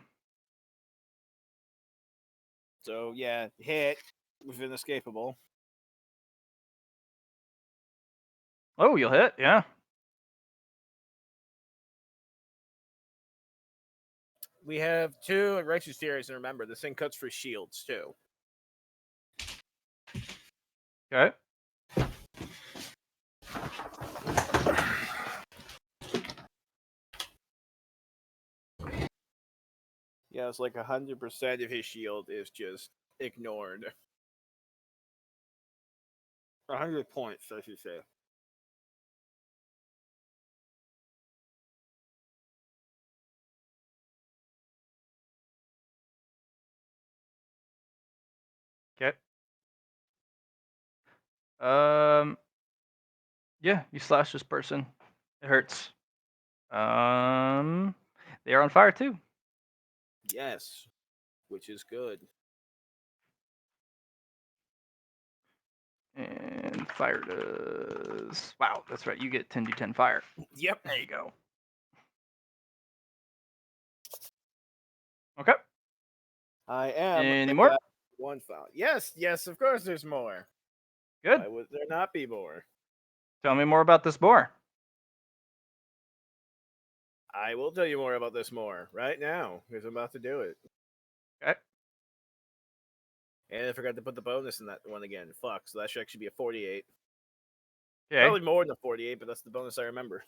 So yeah, hit with inescapable. Oh, you'll hit. Yeah. We have 2 righteous furies, and remember, this thing cuts for shields too. Okay. Yeah, it's like 100% of his shield is just ignored. 100 points, I should say. Okay. Yeah, you slash this person. It hurts. They are on fire too. Yes, which is good. And fire does. Wow, that's right. You get 10d10 fire. Yep. There you go. Okay. I am. Any the more? guy with 1 foul. Yes, of course there's more. Good. Why would there not be more? Tell me more about this boar. I will tell you more about this more right now because I'm about to do it. Okay. And I forgot to put the bonus in that one again. Fuck, so that should actually be a 48. Okay. Probably more than a 48, but that's the bonus I remember.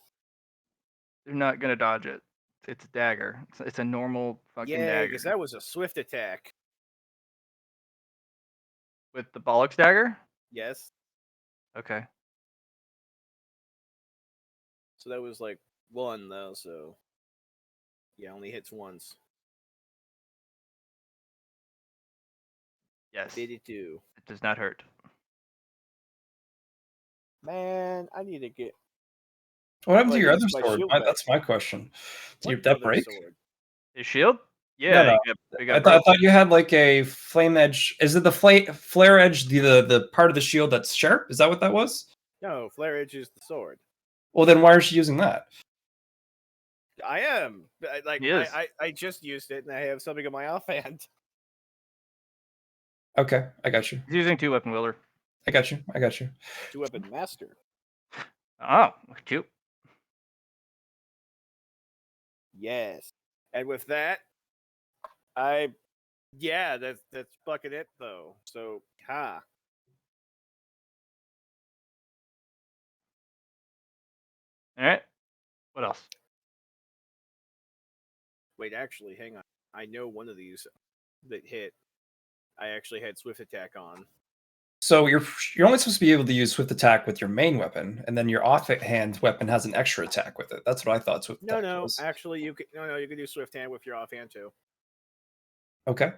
You're not gonna dodge it. It's a dagger. It's a normal fucking Yeah, dagger. because that was a swift attack. With the bollocks dagger? Yes. Okay. So that was like 1 though, so yeah, only hits once. Yes. 52. It does not hurt. Man, I need to get What happened Well, to your I other used my sword? shield back. That's my question. Did What that other break? sword? His shield? Yeah, No. it I got thought broken. you had like a flame edge. Is it the flare edge, the part of the shield that's sharp? Is that what that was? No, Flare Edge is the sword. Well, then why are she using that? I am. He is. I just used it and I have something in my offhand. Okay, I got you. He's using 2-weapon wielder. I got you. 2-weapon master. Oh, look at you. Yes. And with that, that's fucking it though. So ha. Alright. What else? Wait, actually, hang on. I know one of these that hit. I actually had swift attack on. So you're only supposed to be able to use swift attack with your main weapon, and then your offhand weapon has an extra attack with it. That's what I thought swift attack No, was. actually, you can you can do swift hand with your offhand too. Okay.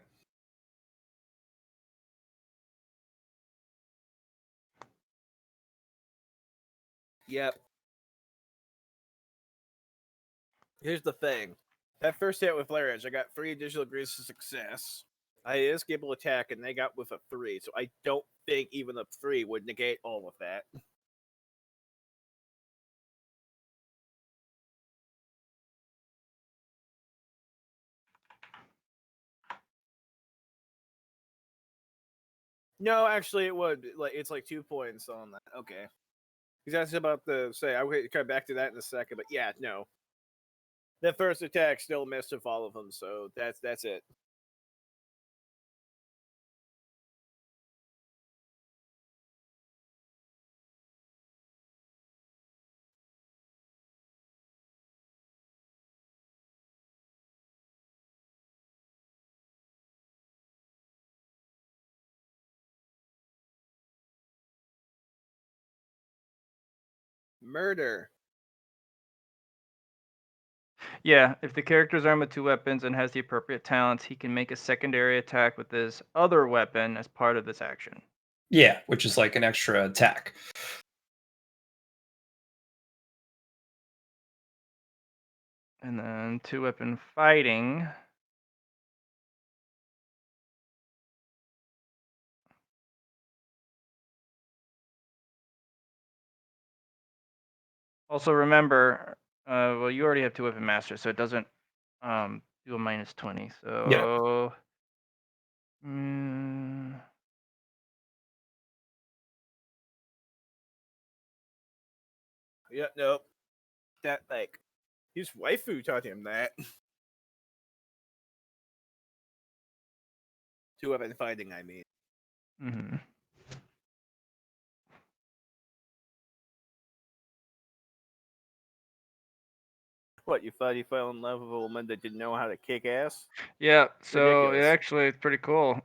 Yep. Here's the thing. That first hit with Flare Edge, I got 3 additional degrees of success. I escapable attack, and they got with a 3, so I don't think even a 3 would negate all of that. No, actually, it would. It's like 2 points on that. Okay. Because that's about to say. I will come back to that in a second, but yeah, no. That first attack still missed with all of them, so that's it. Murder. Yeah, if the character is armed with 2 weapons and has the appropriate talents, he can make a secondary attack with his other weapon as part of this action. Yeah, which is like an extra attack. And then 2-weapon fighting. Also remember, well, you already have 2-weapon master, so it doesn't do a -20. So Yeah, nope. That his waifu taught him that. 2-weapon fighting, I mean. mhm. What, you thought he fell in love with a woman that didn't know how to kick ass? Yeah, so Ridiculous. actually it's pretty cool.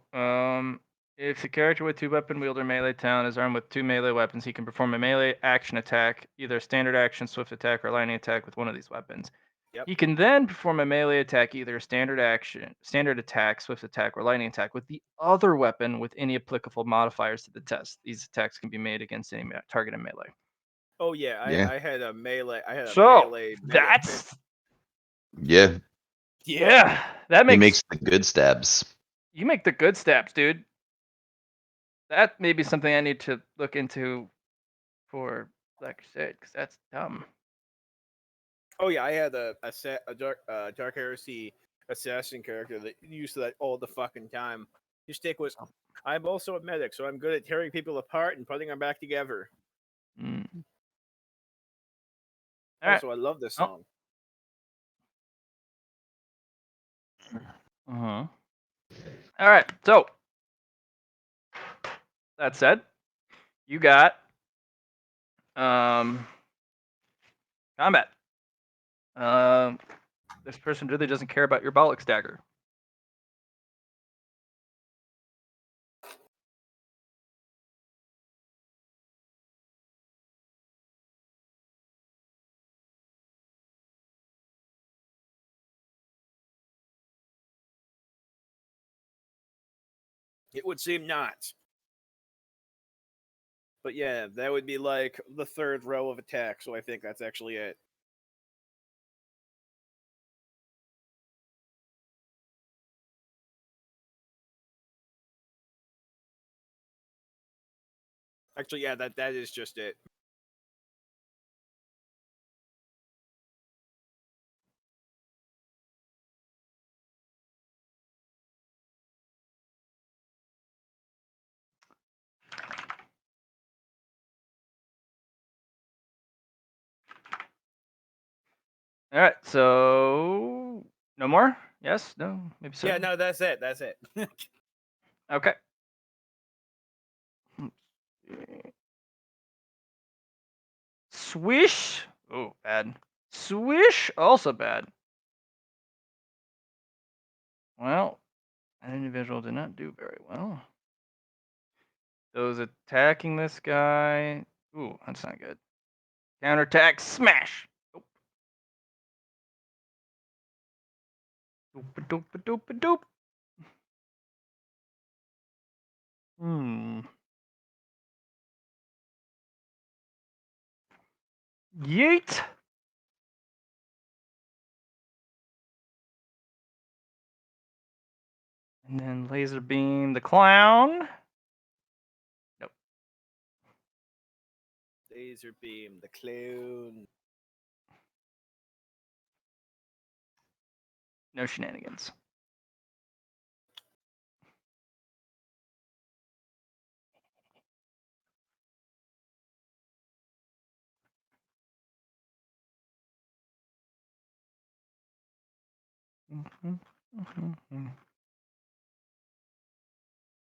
If the character with 2-weapon wielder melee talent is armed with 2 melee weapons, he can perform a melee action attack, either standard action, swift attack, or lightning attack with one of these weapons. Yep. He can then perform a melee attack, either standard action, standard attack, swift attack, or lightning attack with the other weapon with any applicable modifiers to the test. These attacks can be made against any target in melee. Oh yeah, Yeah. I had a melee. I had a So melee. that's Yeah. yeah. That He makes makes the good stabs. you make the good stabs, dude. That may be something I need to look into for, like I said, because that's dumb. Oh yeah, I had a dark heresy assassin character that used that all the fucking time. His stick was, I'm also a medic, so I'm good at tearing people apart and putting them back together. Mm. All right. Also, I love this Oh. song. Uh-huh. All right. So that said, you got combat. This person really doesn't care about your bollock dagger. It would seem not. But yeah, that would be like the third row of attack, so I think that's actually it. Actually, yeah, that is just it. All right. So no more? Yes? No? Maybe so? Yeah, no, that's it. That's it. Okay. Swish. Oh, bad. Swish. Also bad. Well, that individual did not do very well. Those attacking this guy. Ooh, that's not good. Counterattack, smash. Doop a doop a doop. Yeet. And then laser beam the clown. Nope. Laser beam the clown. No shenanigans.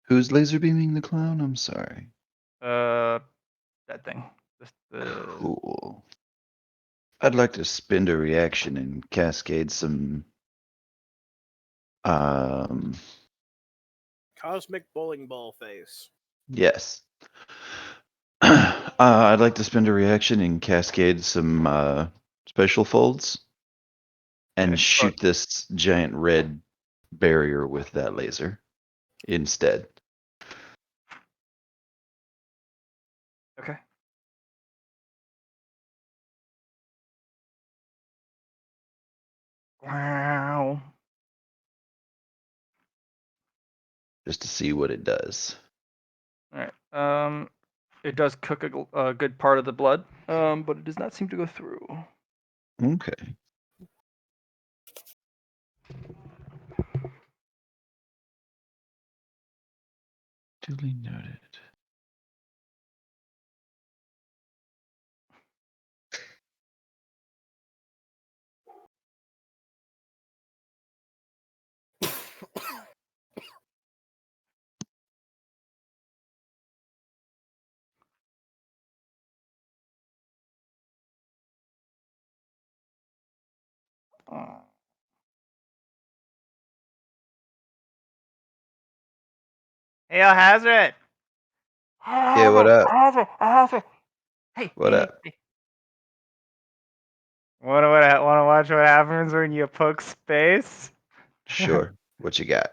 Who's laser beaming the clown? I'm sorry. That thing. The Cool. I'd like to spend a reaction and cascade some Cosmic bowling ball face. yes. I'd like to spend a reaction and cascade some special folds and Okay. shoot this giant red barrier with that laser instead. okay. Wow. Just to see what it does. All right. It does cook a good part of the blood, but it does not seem to go through. Okay. Duly noted. Hey, Hazard. Yeah, what up? Hazard. Hey, What hey, up? hey. Want to watch what happens when you poke space? Sure. What you got?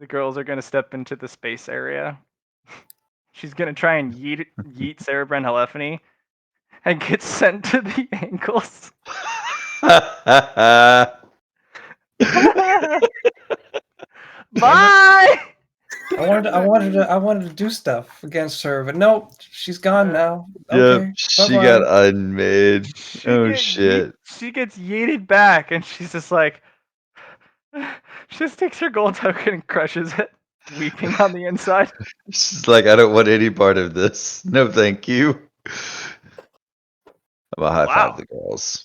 The girls are gonna step into the space area. She's gonna try and yeet Sarah Brand Helephany and get sent to the ankles. Bye. I wanted to do stuff against her, but no, she's gone now. Yep, Okay, she bye-bye. got unmade. Oh shit. She gets yeeted back, and she's just like, she just takes her gold token and crushes it, weeping on the inside. She's like, I don't want any part of this. No, thank you. I'm gonna high five Wow. the girls.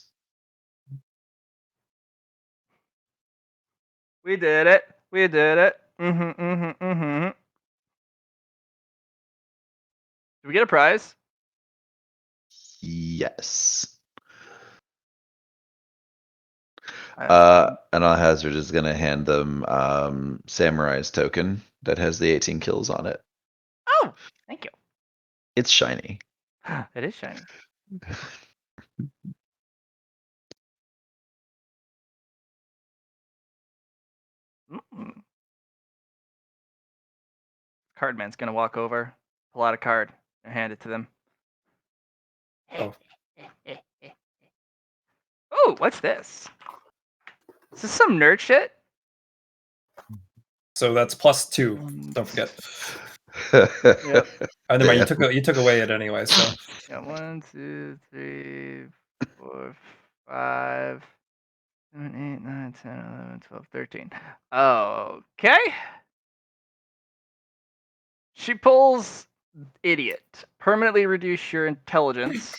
We did it. We did it. Did we get a prize? Yes. I- And I'll hazard is gonna hand them Samurai's token that has the 18 kills on it. Oh, thank you. It's shiny. It is shiny. Mm. Cardman's gonna walk over, pull out a card, and hand it to them. Oh. Oh, what's this? Is this some nerd shit? So that's +2. Don't forget. Yep. Oh, never mind. Damn. You took away it anyway. So Yeah, 1, 2, 3, 4, 5, 7, 8, 9, 10, 11, 12, 13. Okay. She pulls idiot. Permanently reduce your intelligence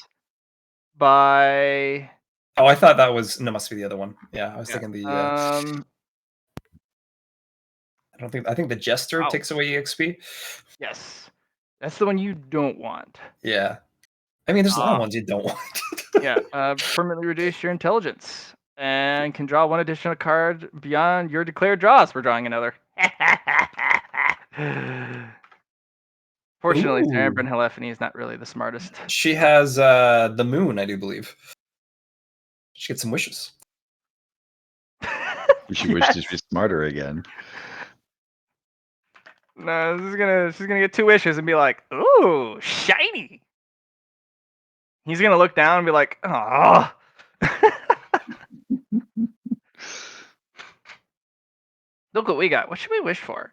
by. oh, I thought that was no, must be the other one. Yeah, I was Yeah. thinking the. I think the jester Wow. takes away EXP. Yes. That's the one you don't want. Yeah, I mean, there's a lot of ones you don't want. Yeah. Permanently reduce your intelligence and can draw one additional card beyond your declared draws. We're drawing another. Fortunately, Ooh. Sarah Helephany is not really the smartest. She has the moon, I do believe. She gets some wishes. She wished to be smarter again. No, she's gonna get 2 wishes and be like, "Ooh, shiny." He's gonna look down and be like, "Oh." Look what we got. What should we wish for?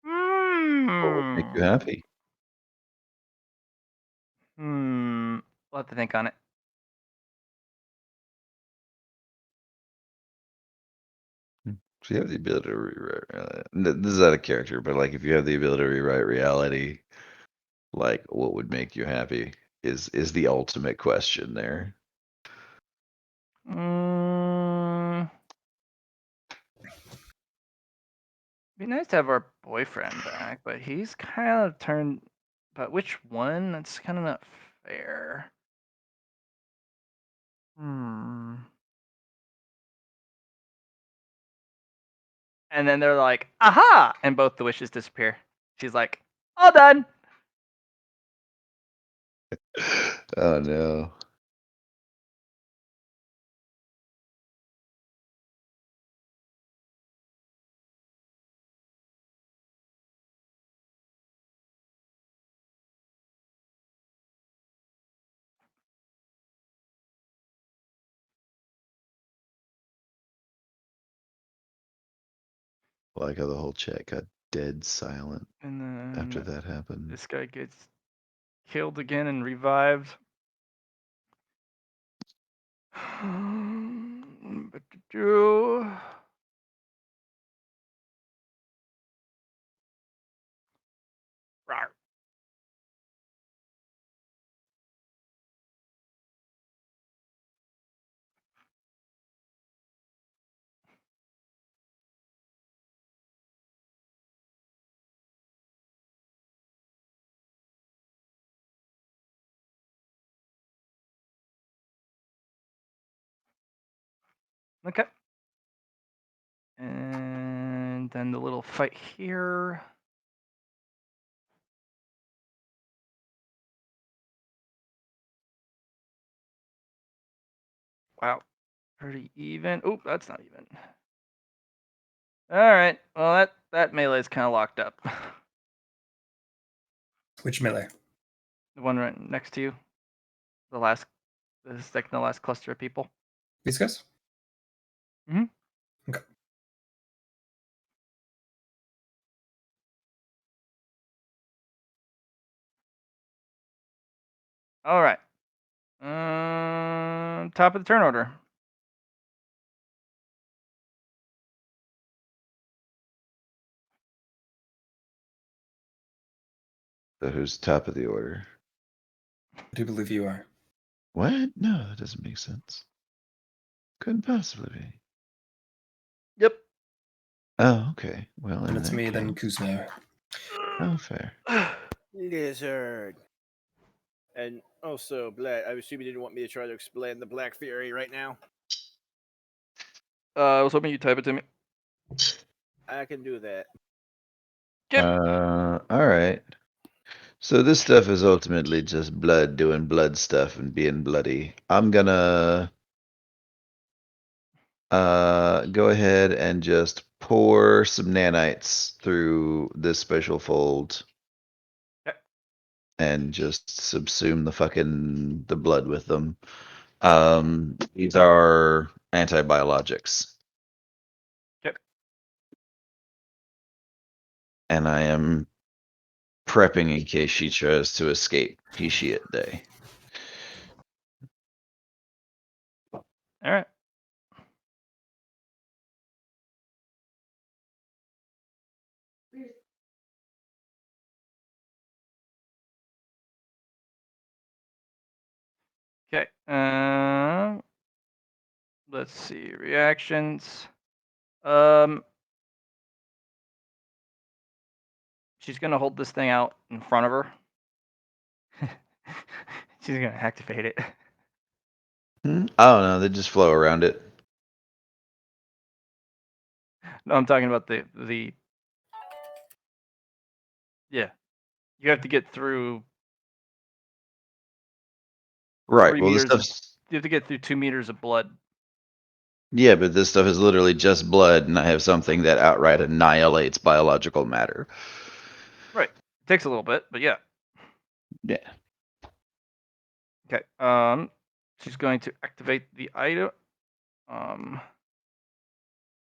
What would make you happy? We'll have to think on it. If you have the ability to rewrite, this is out of character, but like if you have the ability to rewrite reality, like what would make you happy is the ultimate question there. Be nice to have our boyfriend back, but he's kind of turned. But which one? That's kind of not fair. And then they're like, "Aha!" And both the wishes disappear. She's like, "All done." Oh no. Like how the whole chat got dead silent And then after that happened. this guy gets killed again and revived. But to do. Rawr. Okay. And then the little fight here. Wow. Pretty even. Oh, that's not even. All right. Well, that melee is kind of locked up. Which melee? The one right next to you. The second to last cluster of people. These guys? Mhm. Okay. All right. Top of the turn order. So who's top of the order? I do believe you are. What? No, that doesn't make sense. Couldn't possibly be. Yep. Oh, okay. Well, And in it's that me, then case- Kuzma. Oh, fair. Lizard. And also, Black. I assume you didn't want me to try to explain the Black Fury right now. I was hoping you'd type it to me. I can do that. All right. So this stuff is ultimately just blood doing blood stuff and being bloody. I'm gonna go ahead and just pour some nanites through this special fold. Okay. And just subsume the blood with them. These are antibiologics. Okay. And I am prepping in case she tries to escape. He, she, it day. All right. Okay. Let's see reactions. She's gonna hold this thing out in front of her. She's gonna activate it. I don't know. They just flow around it. No, I'm talking about the. Yeah, You have to get through Right. 3 Well, this meters. stuff's You have to get through 2 meters of blood. yeah, but this stuff is literally just blood, and I have something that outright annihilates biological matter. Right. It takes a little bit, but yeah. Yeah. Okay. She's going to activate the item.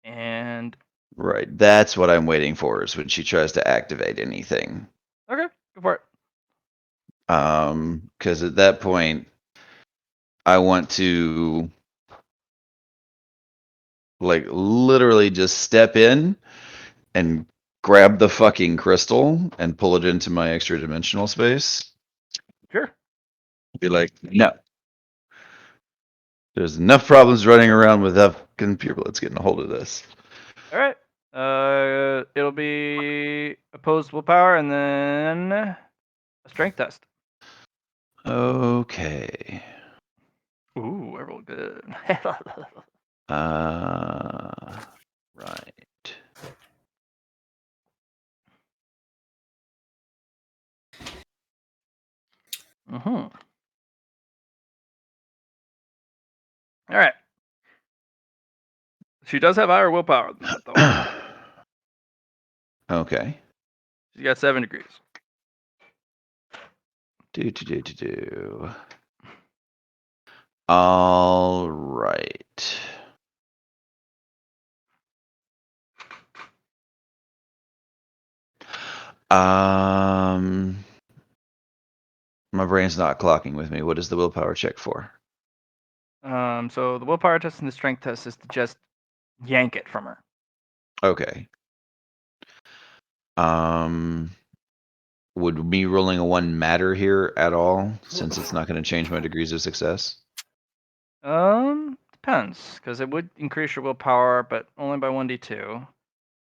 And Right. That's what I'm waiting for is when she tries to activate anything. okay, go for it. Because at that point, I want to like literally just step in and grab the fucking crystal and pull it into my extra dimensional space. Sure. Be like, no. There's enough problems running around without computer. Let's get a hold of this. All right. It'll be opposed willpower and then a strength test. Okay. Ooh, I rolled good. Right. All right. She does have higher willpower than that, though. Okay. She's got 7 degrees. Do. All right. My brain's not clocking with me. What is the willpower check for? So the willpower test and the strength test is to just yank it from her. Okay. Would me rolling a 1 matter here at all, since it's not going to change my degrees of success? Depends, because it would increase your willpower, but only by 1d2.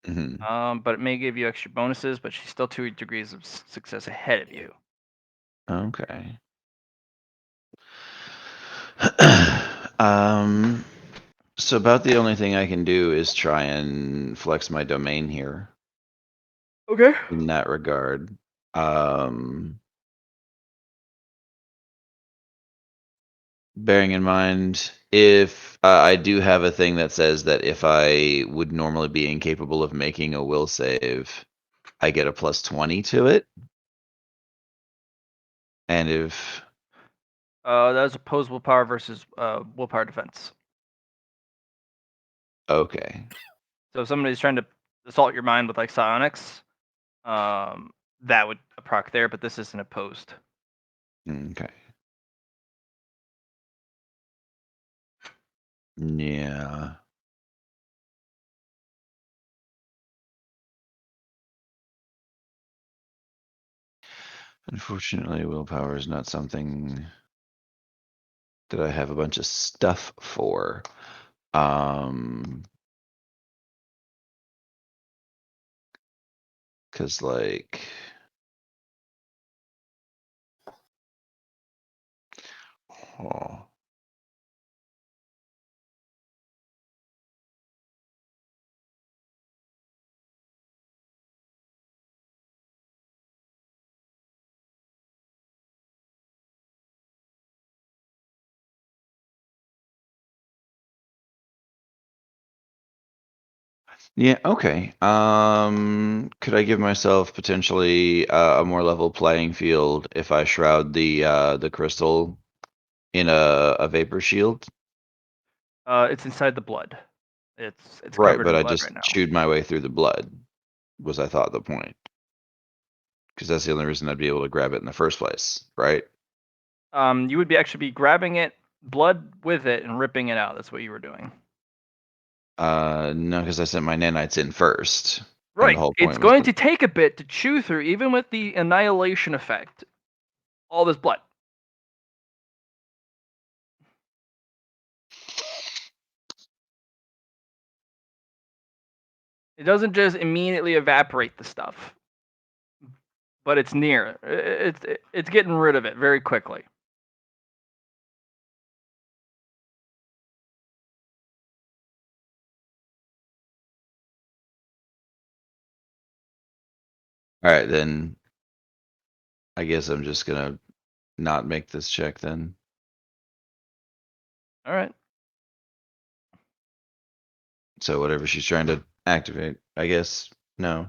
Mm-hmm. But it may give you extra bonuses, but she's still 2 degrees of success ahead of you. Okay. So about the only thing I can do is try and flex my domain here Okay. in that regard. Bearing in mind, if I do have a thing that says that if I would normally be incapable of making a will save, I get a plus 20 to it. And if That was opposed willpower versus willpower defense. okay, So if somebody's trying to assault your mind with like psionics, that would proc there, but this isn't opposed. okay, yeah. Unfortunately, willpower is not something that I have a bunch of stuff for. Cause like, oh, yeah, okay. Could I give myself potentially a more level playing field if I shroud the crystal in a vapor shield? It's inside the blood. It's Right, covered but in I blood just right now. chewed my way through the blood, was I thought the point. Because that's the only reason I'd be able to grab it in the first place, right? You would be grabbing it, blood with it, and ripping it out. That's what you were doing. No, because I sent my nanites in first. And the Right. whole It's point was going to take a bit to chew through, even with the annihilation effect. All this blood. It doesn't just immediately evaporate the stuff, but it's near. It's getting rid of it very quickly. all right, then I guess I'm just gonna not make this check then. All right. So whatever she's trying to activate, I guess no.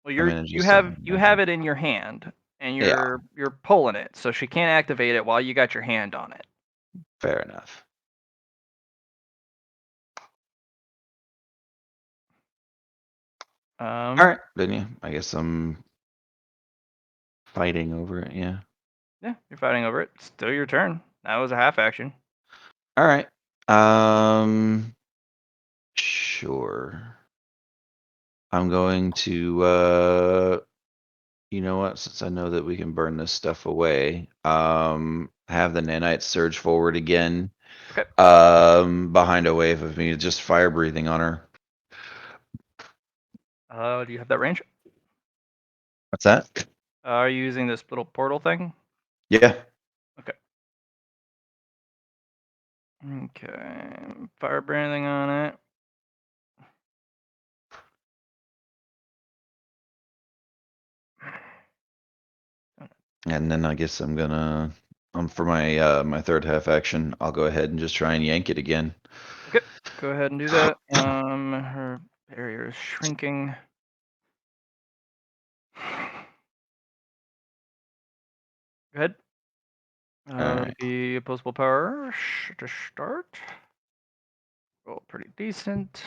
Well, I mean, it's you just have something you I have can- it in your hand, and Yeah. you're pulling it, so she can't activate it while you got your hand on it. Fair enough. All right, then yeah, I guess I'm fighting over it. Yeah. Yeah, you're fighting over it. Still your turn. That was a half action. All right. Sure. I'm going to you know what, since I know that we can burn this stuff away, have the nanites surge forward again. Okay. Behind a wave of me, just fire breathing on her. Do you have that range? What's that? Are you using this little portal thing? Yeah. Okay. Fire branding on it. And then I guess I'm gonna for my my third half action, I'll go ahead and just try and yank it again. Okay. Go ahead and do that. Her barrier is shrinking. Go ahead. Alright. Would be opposable power to start. Roll pretty decent.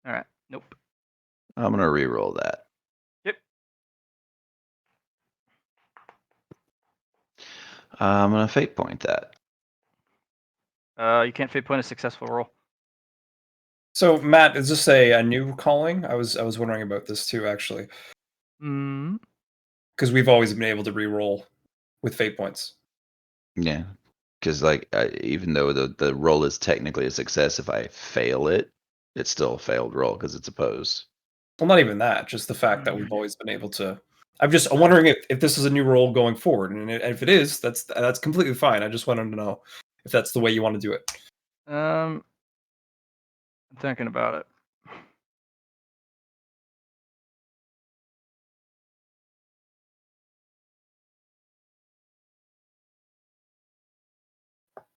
All right. Nope. I'm gonna re-roll that. Yep. I'm gonna fate point that. You can't fate point a successful roll. So Matt, is this a new calling? I was wondering about this too, actually, Hmm. because we've always been able to re-roll with fate points. Yeah. Because like even though the roll is technically a success, if I fail it, it's still a failed roll because it's opposed. Well, not even that, just the fact that we've always been able to. I'm wondering if this is a new role going forward, and if it is, that's completely fine. I just wanted to know if that's the way you want to do it. I'm thinking about it.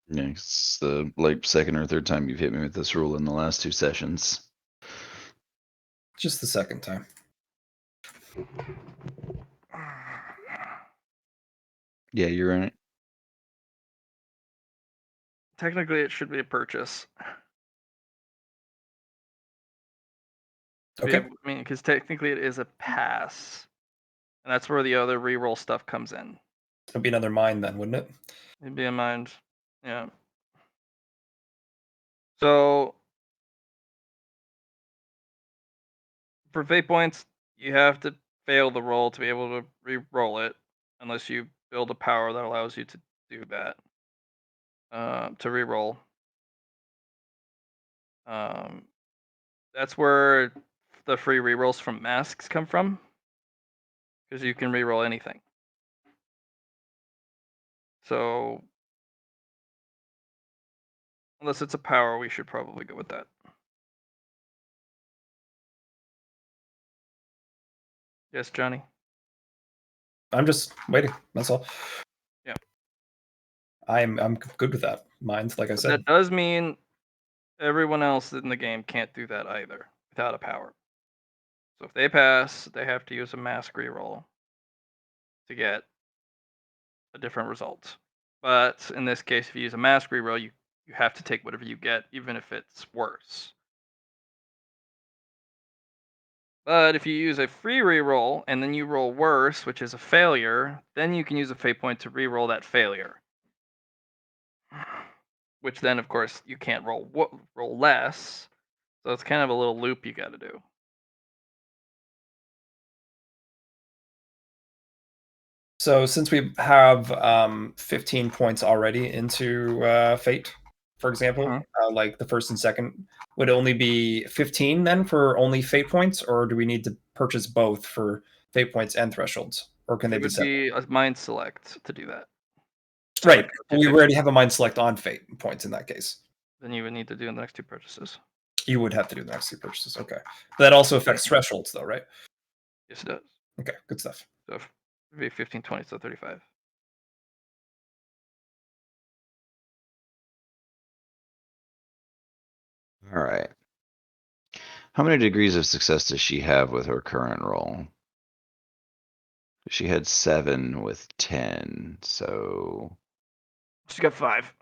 Yeah, it's the like second or third time you've hit me with this rule in the last 2 sessions. Just the second time. Yeah, you're right. Technically, it should be a purchase. Okay. I mean, because technically it is a pass, and that's where the other reroll stuff comes in. It'd be another mine then, wouldn't it? It'd be in mind. Yeah. So for fate points, you have to fail the roll to be able to re-roll it, unless you build a power that allows you to do that. To re-roll. That's where the free rerolls from masks come from, because you can re-roll anything. So unless it's a power, we should probably go with that. Yes, Johnny. I'm just waiting. That's all. Yeah. I'm good with that. Mine's like I But said. that does mean everyone else in the game can't do that either without a power. So if they pass, they have to use a mask reroll to get a different result. But in this case, if you use a mask reroll, you have to take whatever you get, even if it's worse. But if you use a free reroll and then you roll worse, which is a failure, then you can use a fate point to reroll that failure. Which then, of course, you can't roll less. So it's kind of a little loop you got to do. So since we have 15 points already into fate, for example, like the first and second, would it only be 15 then for only fate points, or do we need to purchase both for fate points and thresholds, or can they It be would separate? be a mind select to do that. Right. Two We fate already have a mind select on fate points in that case. Then you would need to do the next two purchases. You would have to do the next 3 purchases. Okay. That also affects thresholds, though, right? Yes, it does. Okay, good stuff. So it'd be 15, 20, so 35. All right. How many degrees of success does she have with her current roll? She had 7 with 10, so She's got 5.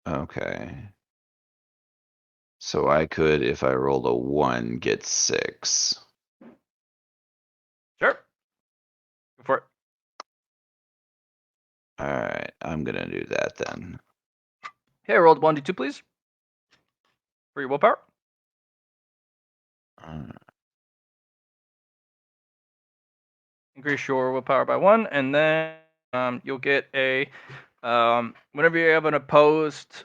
okay. So I could, if I rolled a 1, get 6. Sure. Go for it. All right, I'm gonna do that then. Okay, rolled 1d2, please. For your willpower. Increase your willpower by 1, and then you'll get a whenever you have an opposed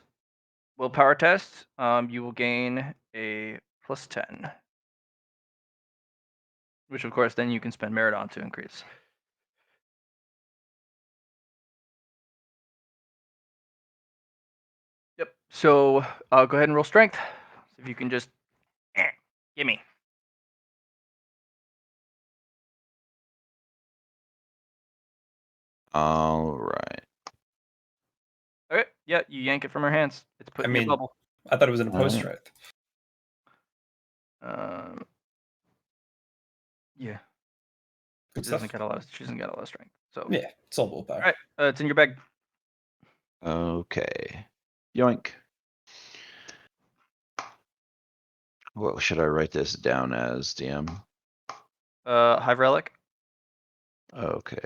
willpower test, you will gain a plus 10, which of course then you can spend merit on to increase. Yep. So go ahead and roll strength. See if you can just gimme. All right. Okay. Yeah, you yank it from her hands. It's put in your mean, bubble. I thought it was an opposed Alright. strength. Yeah. Good She stuff. doesn't get a lot of. She doesn't get a lot of strength. So. Yeah, it's all willpower. All right. It's in your bag. Okay. Yoink. What should I write this down as, DM? Hive relic. Okay.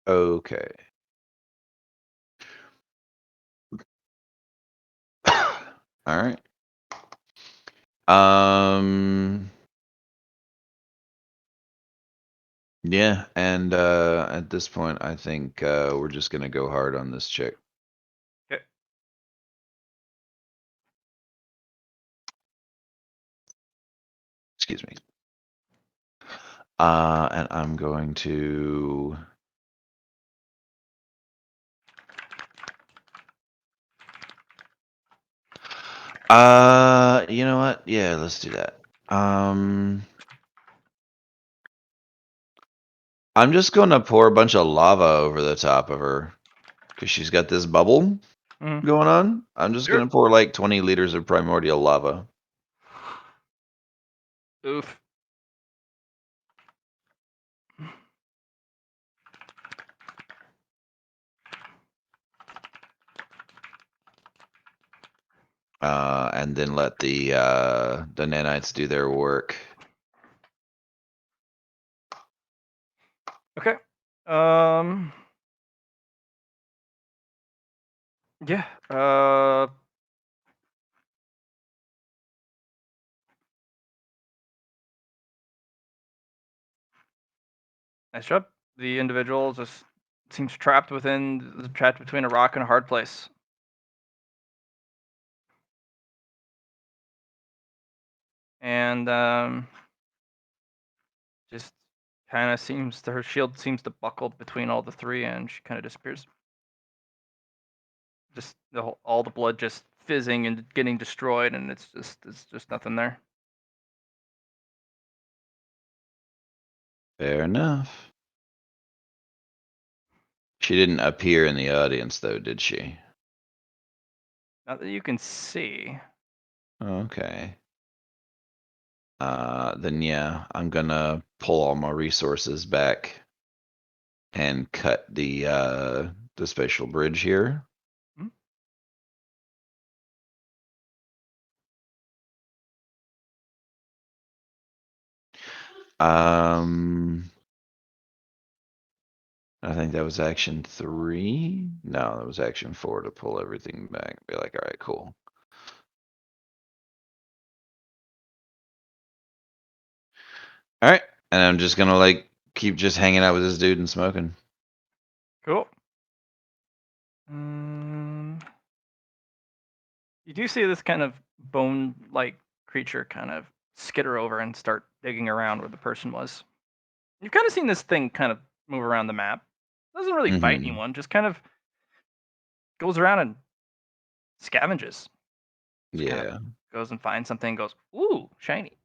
Okay. All right. Yeah, and at this point I think we're just gonna go hard on this chick. Okay. Excuse me. And I'm going to you know what? Yeah, let's do that. I'm just gonna pour a bunch of lava over the top of her because she's got this bubble Mhm. going on. I'm just Sure. gonna pour like 20 liters of primordial lava. Oof. And then let the nanites do their work. Okay. Yeah. Nice job. The individual just seems trapped between a rock and a hard place. And just kind of her shield seems to buckle between all the three, and she kind of disappears. Just all the blood just fizzing and getting destroyed, and it's just nothing there. Fair enough. She didn't appear in the audience though, did she? Not that you can see. Okay. Then yeah, I'm gonna pull all my resources back and cut the spatial bridge here. Hmm? I think that was action 3. No, that was action 4 to pull everything back. Be like, all right, cool. All right, and I'm just gonna like keep just hanging out with this dude and smoking. Cool. You do see this kind of bone-like creature kind of skitter over and start digging around where the person was. You've kind of seen this thing kind of move around the map. Doesn't really fight Mhm. anyone, just kind of goes around and scavenges. Just kind of Yeah. goes and finds something, goes, ooh, shiny.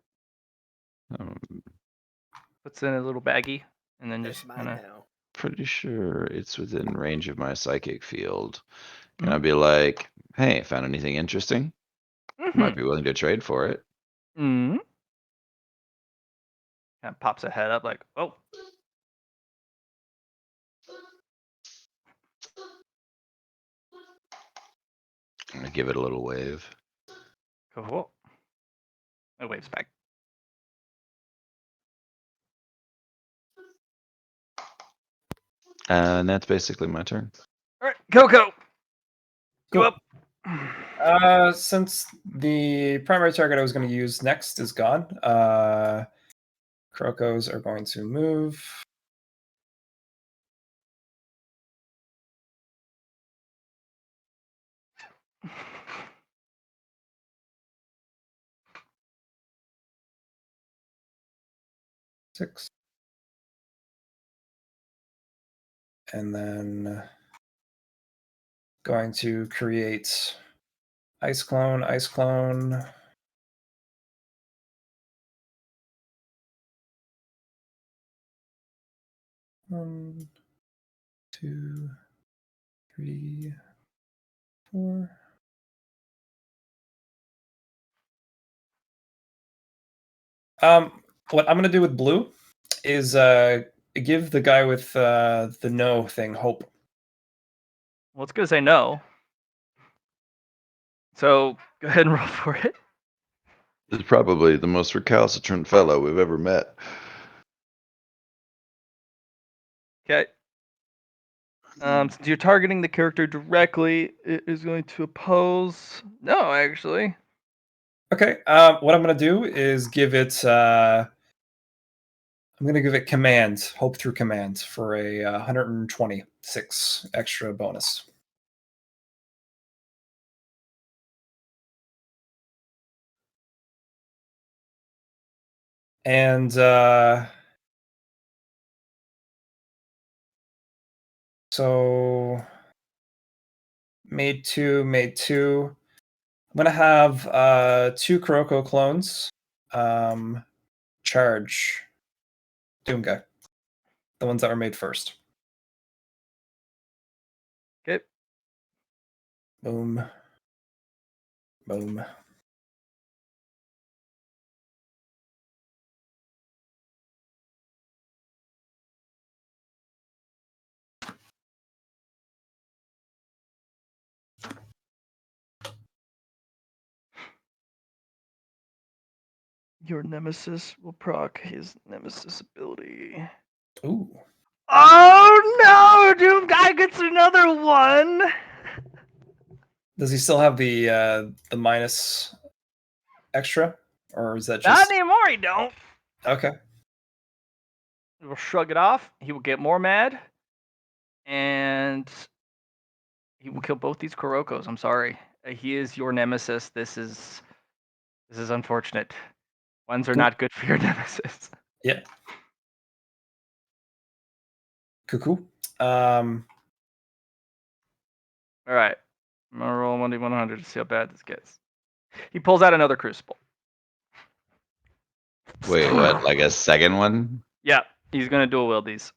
I'm Puts it in a little baggie, and then That's just mine kind of. now. pretty sure it's within range of my psychic field. Can I Mhm. be like, hey, found anything interesting? Might be willing to trade for it. Mm-hmm. Kind of pops a head up like, oh, I'm gonna give it a little wave. cool. It waves back. And that's basically my turn. All right, Coco, you Cool. up? Since the primary target I was going to use next is gone, Krokos are going to move. Six. And then going to create ice clone, ice clone. One, two, three, four. What I'm gonna do with blue is give the guy with the no thing hope. Well, it's gonna say no. So go ahead and roll for it. This is probably the most recalcitrant fellow we've ever met. Okay. Since you're targeting the character directly, it is going to oppose. No, actually. Okay. What I'm gonna do is give it. I'm gonna give it command, hope through command for a 126 extra bonus. And so made two. I'm gonna have 2 Kuroko clones charge Doomga, the ones that were made first. Okay. Boom. Boom. Your nemesis will proc his nemesis ability. Ooh. Oh no! Doom guy gets another one. Does he still have the minus extra, or is that Not just anymore. He don't. okay? He will shrug it off. He will get more mad, and he will kill both these Kurokos. I'm sorry. He is your nemesis. This is unfortunate. Ones are Cool. not good for your nemesis. Yeah. Cool. Um, All right. I'm gonna roll 1d100 to see how bad this gets. He pulls out another crucible. Wait, what? Like a second one? Yeah, he's gonna dual wield these.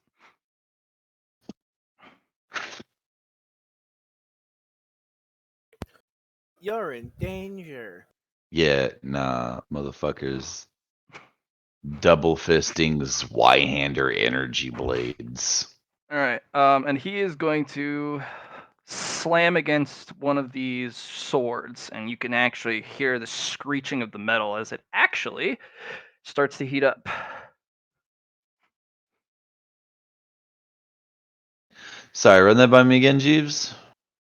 You're in danger. Yeah, nah, motherfuckers. Double fistings, Y-hander energy blades. All right. And he is going to slam against one of these swords, and you can actually hear the screeching of the metal as it actually starts to heat up. Sorry, run that by me again, Jeeves.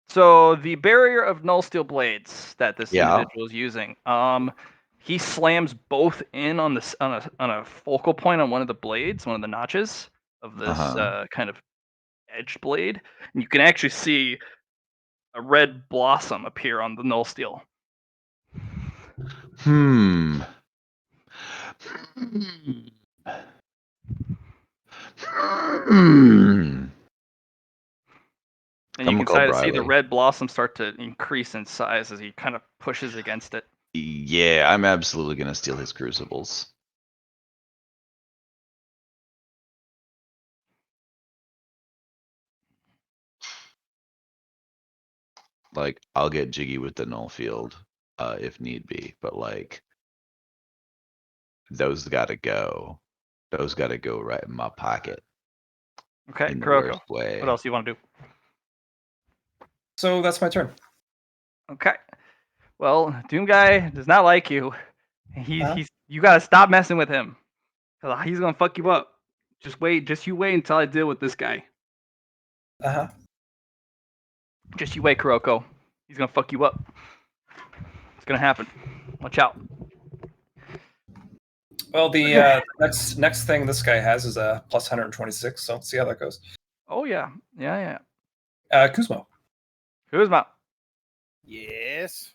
So the barrier of null steel blades that this Yeah. individual is using, he slams both in on this on a focal point on one of the blades, one of the notches of this kind of edged blade, and you can actually see a red blossom appear on the null steel. Hmm. looking called excited to see the Briley. red blossom start to increase in size as he kind of pushes against it. Yeah, I'm absolutely gonna steal his crucibles. Like, I'll get jiggy with the null field, if need be, but like, those gotta go. Those gotta go right in my pocket Okay, in the Kuroko. worst way. What else do you want to do? So that's my turn. Okay. Well, Doom Guy does not like you. Huh? You gotta stop messing with him. Cause he's gonna fuck you up. Just you wait until I deal with this guy. Uh-huh. Just you wait, Kuroko. He's gonna fuck you up. It's gonna happen. Watch out. Well, the next thing this guy has is a plus 126, so let's see how that goes. Oh yeah. Yeah. Kuzmo. Kuzma. Yes.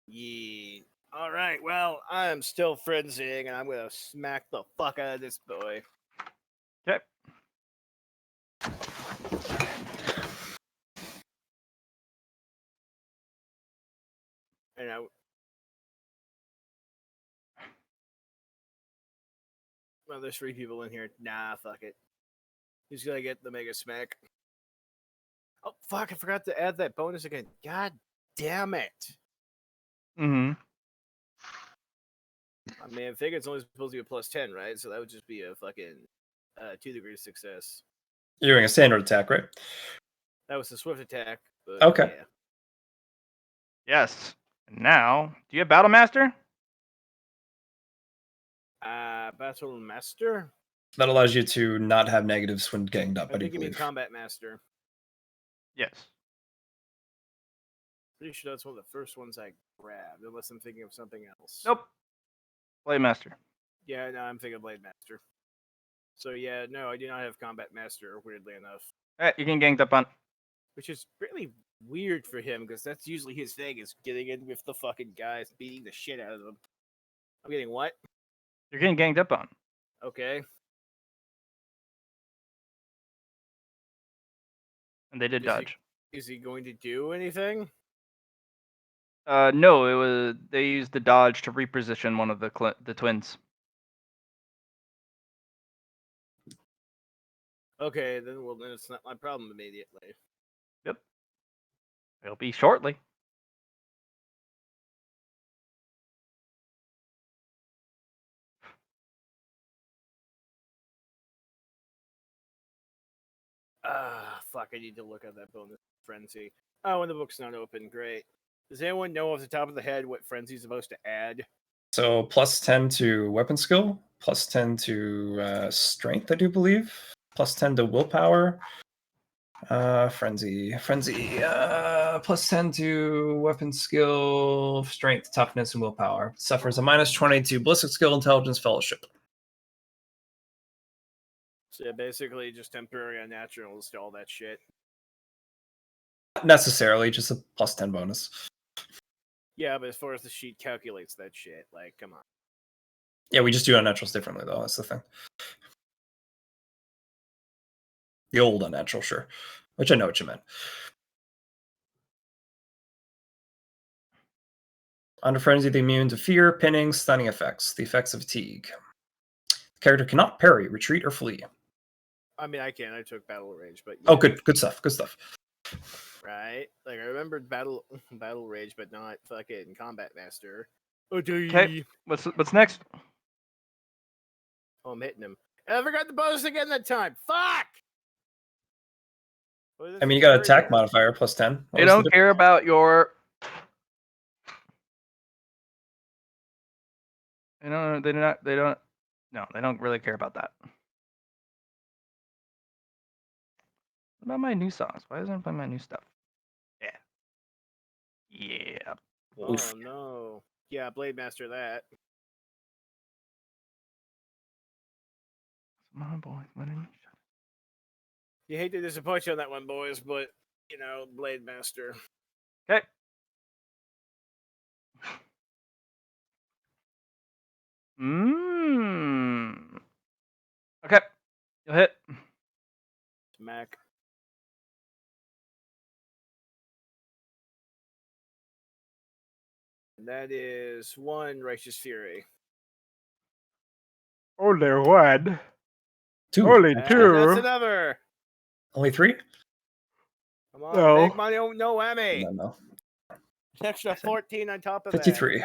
Yeah. All right. Well, I'm still frenzying, and I'm gonna smack the fuck out of this boy. Okay. And well, there's 3 people in here. Nah, fuck it. He's gonna get the mega smack. Oh fuck! I forgot to add that bonus again. God damn it! Mm-hmm. I mean, I think it's only supposed to be a plus 10, right? So that would just be a fucking 2 degrees success. You're doing a standard attack, right? That was a swift attack. But Okay. Yeah. Yes. And now, do you have Battle Master? Battle Master. That allows you to not have negatives when ganged up, I I do think you mean believe. Combat Master. Yes. Pretty sure that's one of the first ones I grabbed, unless I'm thinking of something else. Nope. Blade Master. Yeah, no, I'm thinking Blade Master. So yeah, no, I do not have Combat Master, weirdly enough. Alright, you're getting ganged up on. Which is really weird for him, because that's usually his thing, is getting in with the fucking guys, beating the shit out of them. I'm getting what? You're getting ganged up on. Okay. And they did Is he- dodge. Is he going to do anything? No, it was they used the dodge to reposition one of the twins. Okay, then it's not my problem immediately. Yep. It'll be shortly. Fuck, I need to look at that bonus frenzy. Oh, and the book's not open. Great. Does anyone know off the top of the head what frenzy's supposed to add? So plus 10 to weapon skill, plus 10 to strength, I do believe, plus 10 to willpower. Frenzy, plus 10 to weapon skill, strength, toughness, and willpower. Suffers a minus 20 to ballistic skill, intelligence, fellowship. So yeah, basically just temporary unnaturals to all that shit. Not necessarily, just a plus 10 bonus. Yeah, but as far as the sheet calculates that shit, like, come on. Yeah, we just do unnaturals differently, though. That's the thing. The old unnatural, sure. Which I know what you meant. Under frenzy, the immune to fear, pinning, stunning effects. The effects of fatigue. The character cannot parry, retreat, or flee. I mean, I can. I took battle rage, but Oh, yeah, good stuff. Good stuff. right? Like I remembered battle rage, but not fucking combat master. Oh, Okay. What's next? I'm hitting him. And I forgot the bonus again that time. Fuck! I mean, you got attack modifier plus 10. They don't care about your. They don't. They do not. They don't. No, they don't really care about that. What about my new songs? Why doesn't it play my new stuff? Yeah. Yeah. Oh Oof. no. Yeah, Blade Master that. Come on, boy. Why didn't you shut You hate to disappoint you on that one, boys, but you know, Blade Master. Okay. Okay. You'll hit. Smack. And that is 1 Righteous Fury. Only one. 2. Only And two. that's another. Only 3? Come on, No. big money, no whammy. No. Extra 14 on top of that. 53.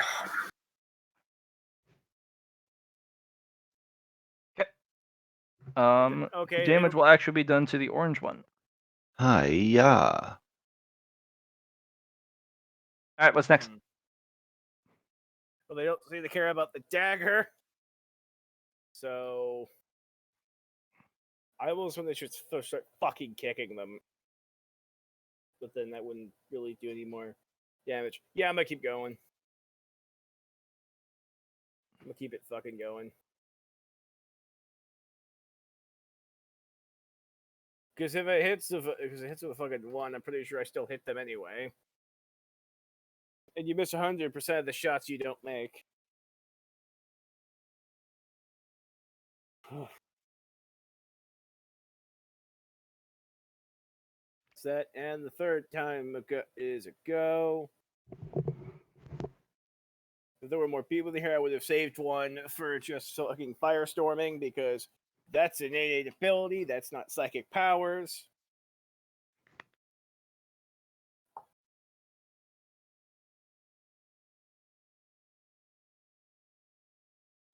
Okay, Damage will actually be done to the orange one. Hi-ya. All right, what's next? Well, they don't seem to care about the dagger. So I will assume they should start fucking kicking them. But then that wouldn't really do any more damage. Yeah, I'm gonna keep going. I'm gonna keep it fucking going. Because if it hits with a fucking 1, I'm pretty sure I still hit them anyway. And you miss 100% of the shots you don't make. Set, and the third time is a go. If there were more people in here, I would have saved one for just fucking firestorming, because that's an innate ability. That's not psychic powers.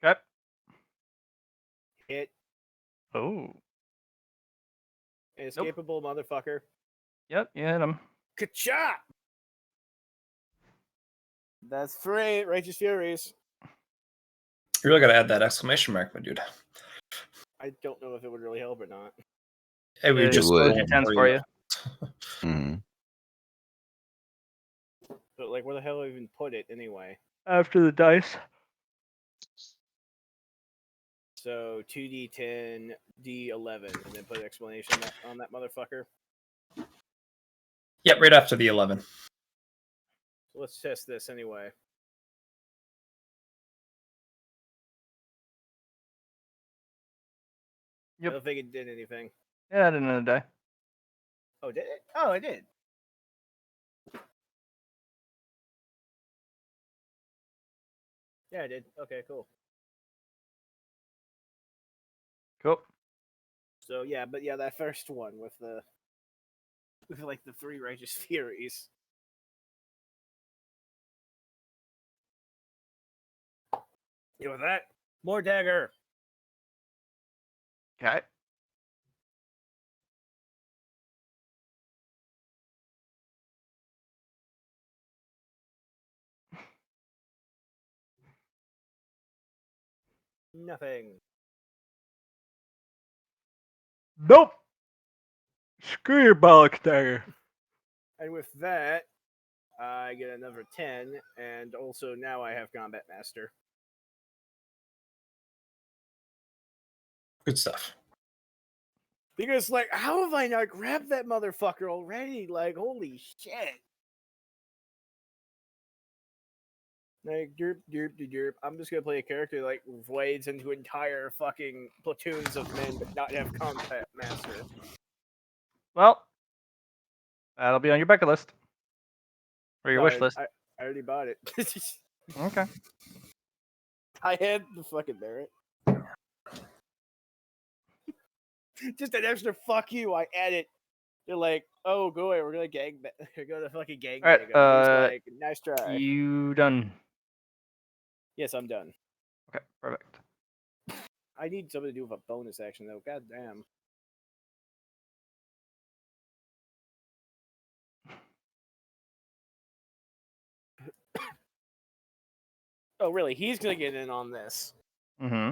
Okay. Hit. Oh. Inescapable motherfucker. Yep, you hit him. Ka-chop! That's 3 Righteous Furies. You really gotta add that exclamation mark, my dude. I don't know if it would really help or not. Hey, we It just would. rolled your tens three. for you. Mhm. But, like, where the hell do I even put it anyway? After the dice. So 2d10, d11, and then put an explanation on that motherfucker. Yep, right after the 11. So let's test this anyway. I Yep. don't think it did anything. Yeah, I did another die. Oh, did it? Oh, it did. Yeah, it did. Okay, cool. Cool. So yeah, but yeah, that first one with like the 3 Righteous Furies. Yeah, with that, more dagger. Okay. Nothing. Nope. Screw your bollock dagger. And with that, I get another 10, and also now I have Combat Master. Good stuff. Because, like, how have I not grabbed that motherfucker already? Like, holy shit. Like, derp, derp, derp. I'm just gonna play a character that, like, wades into entire fucking platoons of men, but not have Combat Master. Well, that'll be on your bucket list. Or your wish Sorry, list. I already bought it. Okay. I had the fucking merit. Just an extra fuck you. I added. They're like, oh, go away. We're gonna go to fucking gang. All right, It's like, nice try. You done. Yes, I'm done. Okay, perfect. I need something to do with a bonus action though. God damn. Oh, really? He's gonna get in on this. Mm-hmm.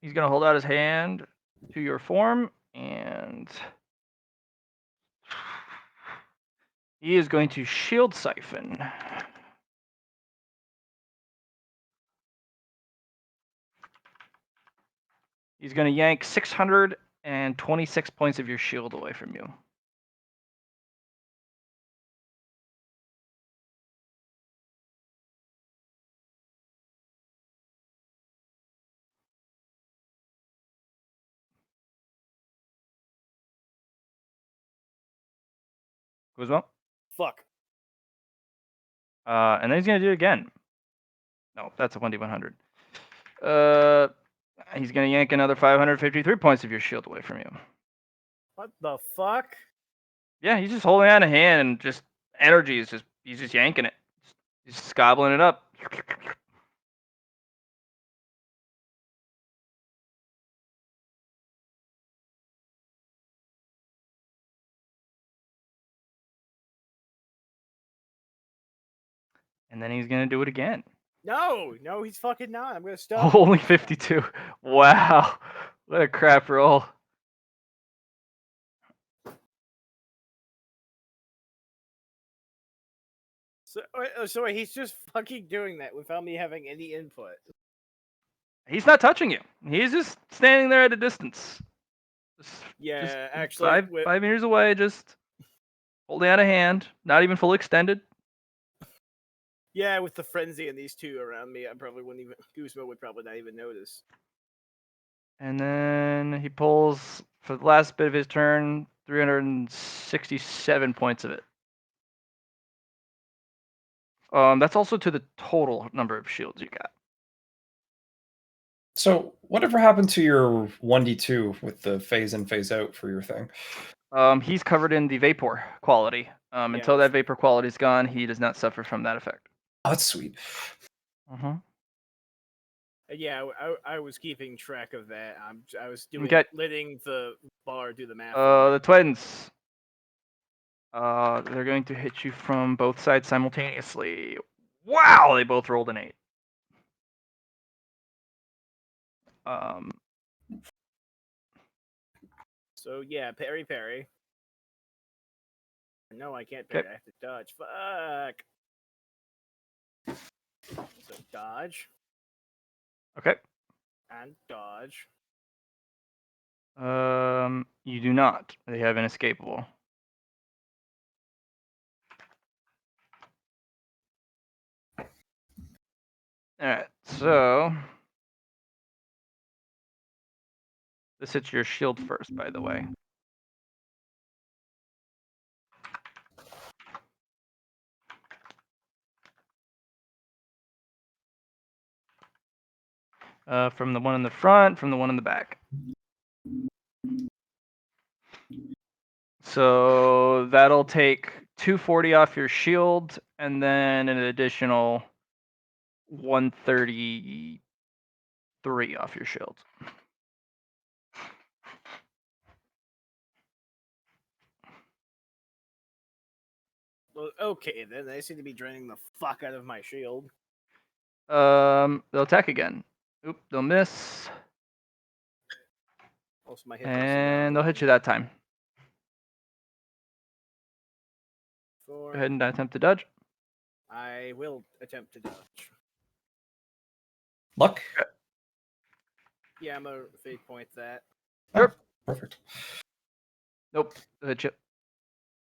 He's gonna hold out his hand to your form, and he is going to shield siphon. He's gonna yank 626 points of your shield away from you. Kuzma. Fuck. And then he's gonna do it again. No, that's a 1d100. He's gonna yank another 553 points of your shield away from you. What the fuck? Yeah, he's just holding out a hand and just energy is he's just yanking it. He's just gobbling it up. And then he's gonna do it again. No, he's fucking not. I'm gonna stop. Only 52. Wow. What a crap roll. So he's just fucking doing that without me having any input. He's not touching you. He's just standing there at a distance. Yeah, Just actually, 5 meters away, just holding out a hand, not even fully extended. yeah, with the frenzy and these two around me, I probably wouldn't even. Guzmo would probably not even notice. And then he pulls, for the last bit of his turn, 367 points of it. That's also to the total number of shields you got. So, whatever happened to your 1d2 with the phase in, phase out for your thing? He's covered in the vapor quality. Until that vapor quality is gone, he does not suffer from that effect. Oh, that's sweet. Yeah, I was keeping track of that. I was doing Okay. letting the bar do the math. The twins. They're going to hit you from both sides simultaneously. Wow, they both rolled an 8. So yeah, parry. No, I can't parry. Okay. I have to dodge. Fuck. So dodge Okay. and dodge. You do not. They have inescapable. Alright, so this hits your shield first, by the way. From the one in the front, from the one in the back. So that'll take 240 off your shield, and then an additional 133 off your shield. Well, okay, then they seem to be draining the fuck out of my shield. They'll attack again. Oop, they'll miss. Also, my hit And they'll hit you that time. Go Go ahead and attempt to dodge. I will attempt to dodge. Luck? Yeah, I'm gonna fate point that. Oh, perfect. Nope, they'll hit you.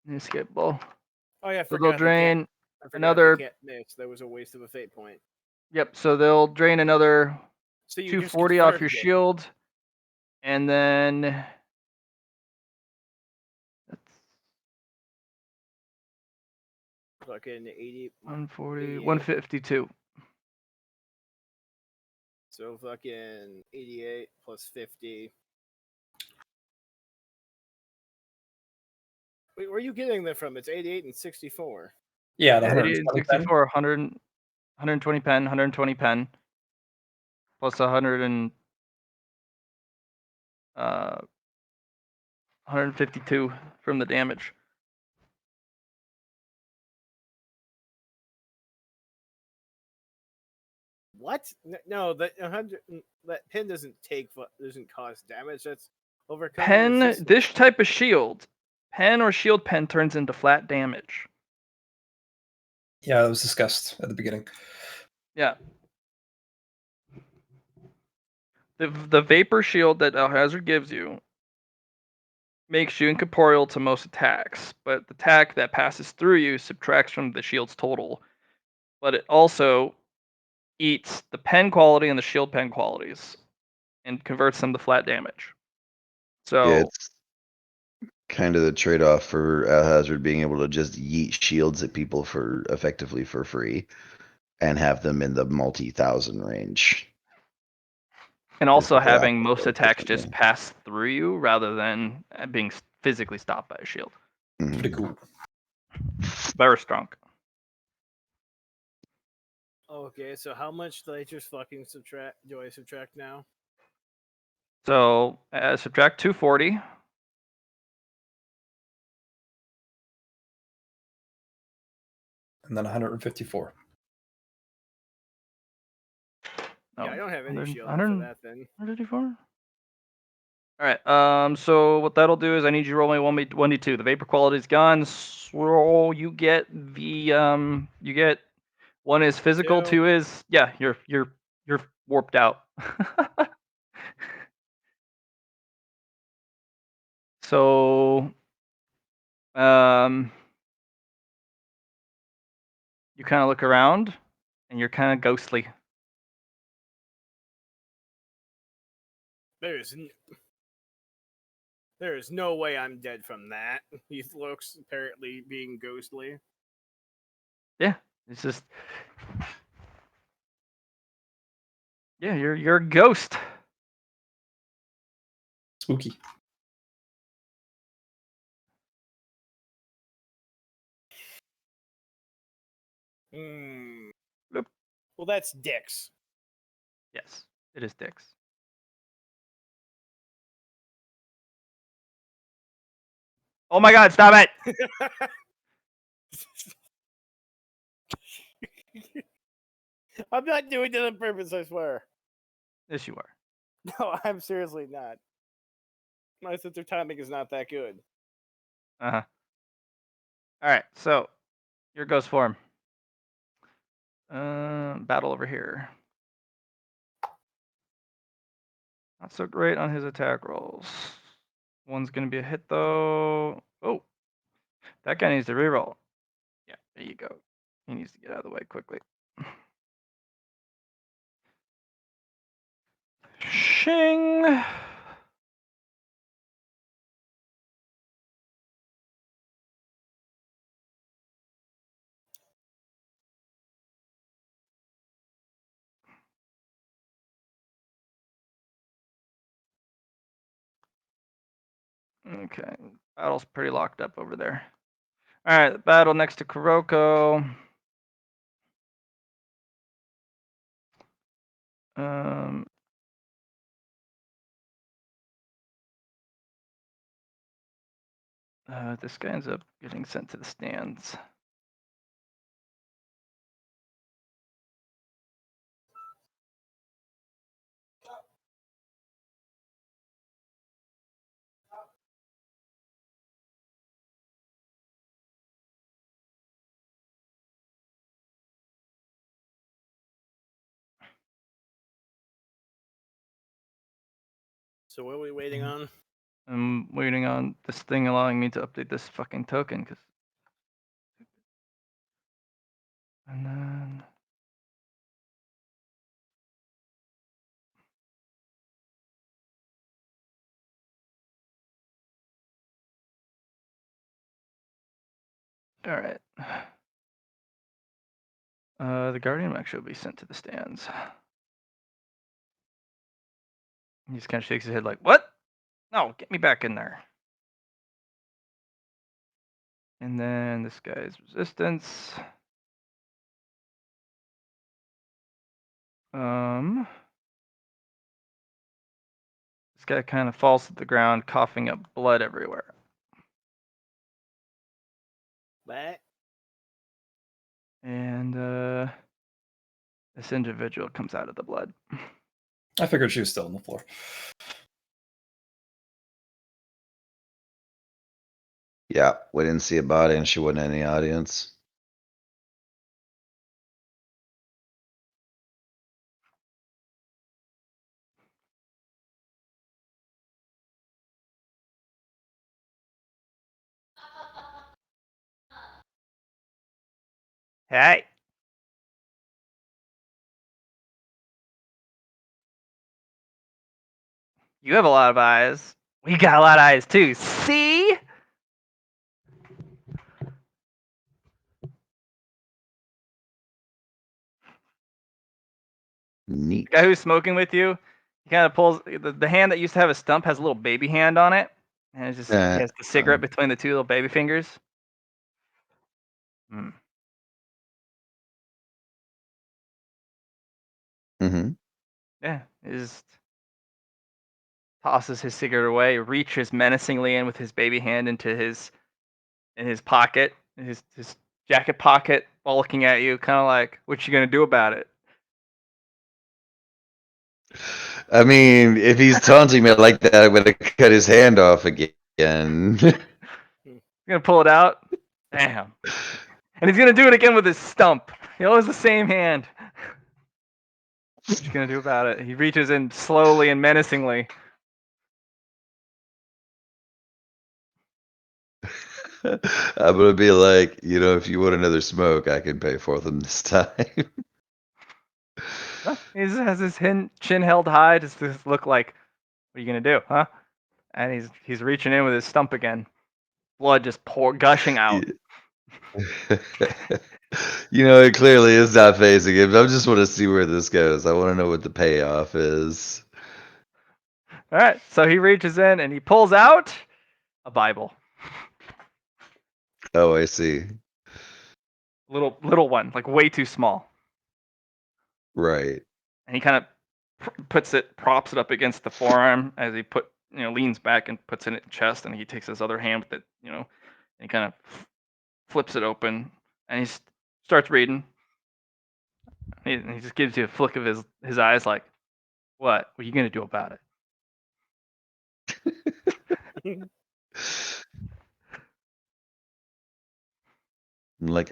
Inescapable. Oh yeah, I So forgot they'll they drain can't- I forgot another. they can't miss. That was a waste of a fate point. Yep, so they'll drain another So you just 240 off your confirmed it. shield. And then that's Fucking 80. 140, 88. 152. So fucking 88 plus 50. Wait, where are you getting that from? It's 88 and 64. Yeah, the 88 and 120 pen. 64, 100, 120 pen, 120 pen, plus 152 from the damage. What? No, that 100. That pin doesn't cause damage. That's overcoming. Pen, resistance. this type of shield, pen or shield pen turns into flat damage. Yeah, that was discussed at the beginning. Yeah. The vapor shield that Alhazard gives you makes you incorporeal to most attacks, but the attack that passes through you subtracts from the shield's total. But it also eats the pen quality and the shield pen qualities and converts them to flat damage. So Yeah, kind of the trade-off for Hazard being able to just yeet shields at people for effectively for free and have them in the multi-thousand range. And also with the having optical most attacks just differently. pass through you rather than being physically stopped by a shield. Pretty Mhm. cool. Very strong. Okay, so how much do I just fucking subtract? Do I subtract now? So subtract 240. And then 154. No, Yeah, I don't have any 100 shield 100 for that then. 154. All right. So what that'll do is I need you to roll me 1d2. The vapor quality is gone. So you get the you get one is physical, Two. two is you're warped out. So you kind of look around and you're kind of ghostly. There is no way I'm dead from that. He looks apparently being ghostly. Yeah, it's just you're a ghost. Spooky. Hmm. Yep. Well, that's dicks. Yes, it is Dix. Oh my God! Stop it! I'm not doing it on purpose, I swear. Yes, you are. No, I'm seriously not. My sense of timing is not that good. Uh huh. All right, so your ghost form. Battle over here. Not so great on his attack rolls. One's gonna be a hit though. Oh, that guy needs to reroll. Yeah, there you go. He needs to get out of the way quickly. Shing. Okay, battle's pretty locked up over there. All right, battle next to Kuroko. Um, this guy ends up getting sent to the stands. So what are we waiting on? I'm waiting on this thing allowing me to update this fucking token, cause. And then. All right. The Guardian actually will be sent to the stands. He just kind of shakes his head like, "What? No, get me back in there." And then this guy's resistance. This guy kind of falls to the ground, coughing up blood everywhere. What? And this individual comes out of the blood. I figured she was still on the floor. Yeah, we didn't see a body and she wasn't in the audience. Hey. You have a lot of eyes. We got a lot of eyes too. See? Neat. The guy who's smoking with you, he kind of pulls the hand that used to have a stump has a little baby hand on it, and it's just he has the cigarette between the two little baby fingers. Mm-hmm. Yeah, he just tosses his cigarette away, reaches menacingly in with his baby hand into his pocket, his jacket pocket, while looking at you, kind of like, "What you gonna do about it?" I mean, if he's taunting me like that, I'm gonna cut his hand off again. He's gonna pull it out. Damn. And he's gonna do it again with his stump. He always the same hand. What you gonna do about it? He reaches in slowly and menacingly. I'm gonna be like, if you want another smoke, I can pay for them this time. He just has his chin held high, just this look like, "What are you gonna do, huh?" And he's reaching in with his stump again. Blood just gushing out. It clearly is not phasing him. I just want to see where this goes. I want to know what the payoff is. All right, so he reaches in and he pulls out a Bible, Oh, I see. little one, like way too small. Right. And he kind of props it up against the forearm as he leans back and puts it in his chest, and he takes his other hand with it, and he kind of flips it open, and he starts reading. He just gives you a flick of his eyes, like, "What? What are you gonna do about it?"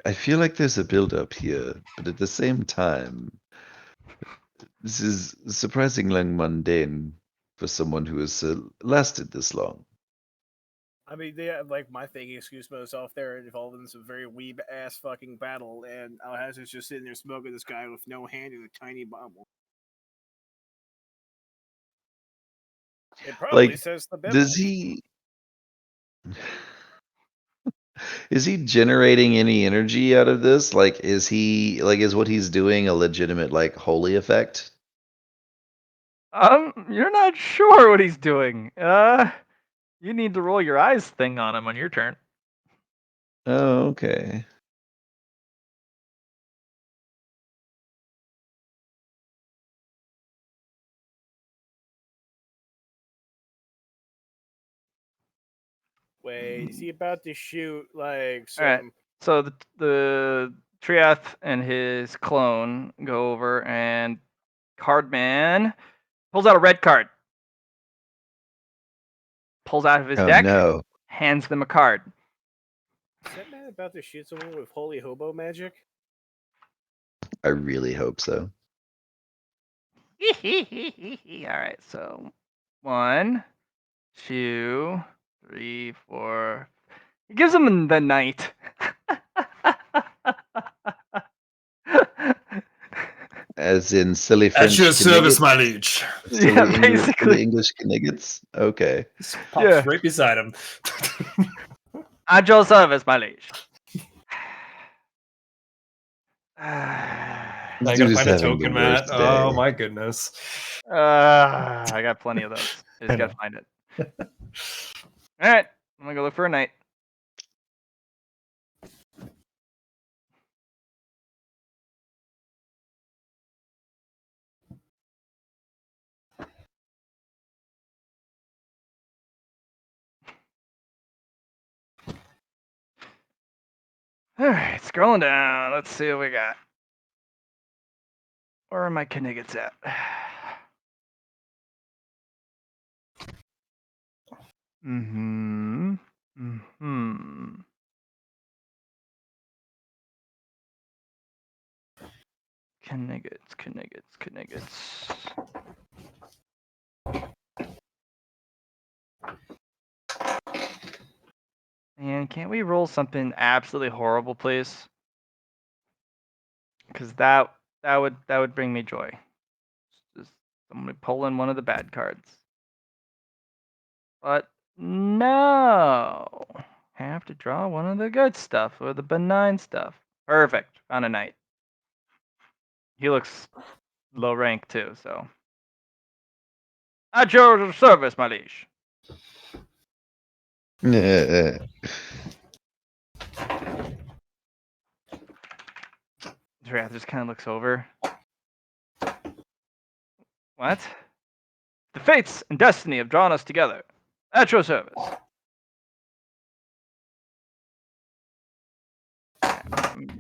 I feel like there's a build-up here, but at the same time, this is surprisingly mundane for someone who has lasted this long. I mean, they have, my thinking excuse myself there involved in some very weeb ass fucking battle, and Alhazard's just sitting there smoking this guy with no hand and a tiny bomb. It probably says the Bible. Does he? Is he generating any energy out of this? Is what he's doing a legitimate holy effect? You're not sure what he's doing. You need to roll your eyes thing on him on your turn. Oh, okay. Wait, is he about to shoot some? All right. So the Triath and his clone go over, and Cardman pulls out a red card. Pulls out of his Oh deck, no. hands them a card. Is that man about to shoot someone with holy hobo magic? I really hope so. All right, so 1, 2, 3, 4. He gives him the knight. As in silly At French your service, kniggets? my liege. Yeah, basically. Silly English kniggets? Okay. Just pops Yeah. right beside him. At your service, my liege. I gotta dude is find a having the token, Matt. worst Oh day. my goodness. I got plenty of those. I I just gotta know. find it. All right, I'm gonna go look for a knight. All right, scrolling down. Let's see what we got. Where are my Kniggets at? Mm-hmm. Mm-hmm. Kniggets. Man, can't we roll something absolutely horrible, please? Because that would bring me joy. Just somebody pull in one of the bad cards. But no. Have to draw one of the good stuff or the benign stuff. Perfect. Found a knight. He looks low rank too. So at your service, my liege. Dryad just kind of looks over. What? The fates and destiny have drawn us together. At your service.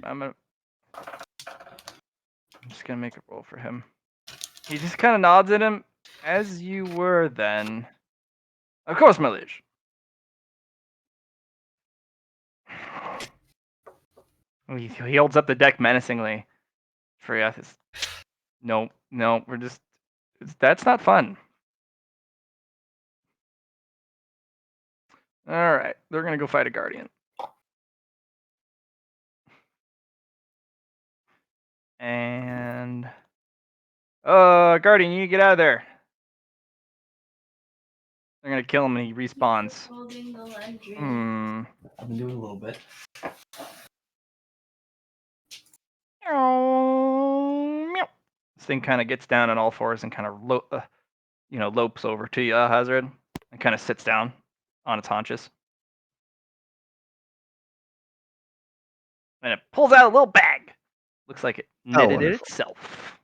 I'm just gonna make a roll for him. He just kind of nods at him. As you were then. Of course, my liege. He holds up the deck menacingly. Dryad is. No, we're just. That's not fun. All right, they're gonna go fight a guardian. And guardian, you get out of there. They're gonna kill him and he respawns. I've been doing a little bit. This thing kind of gets down on all fours and kind of lopes over to you, Hazard, and kind of sits down on its haunches. And it pulls out a little bag. Looks like it knitted it wonderful. itself.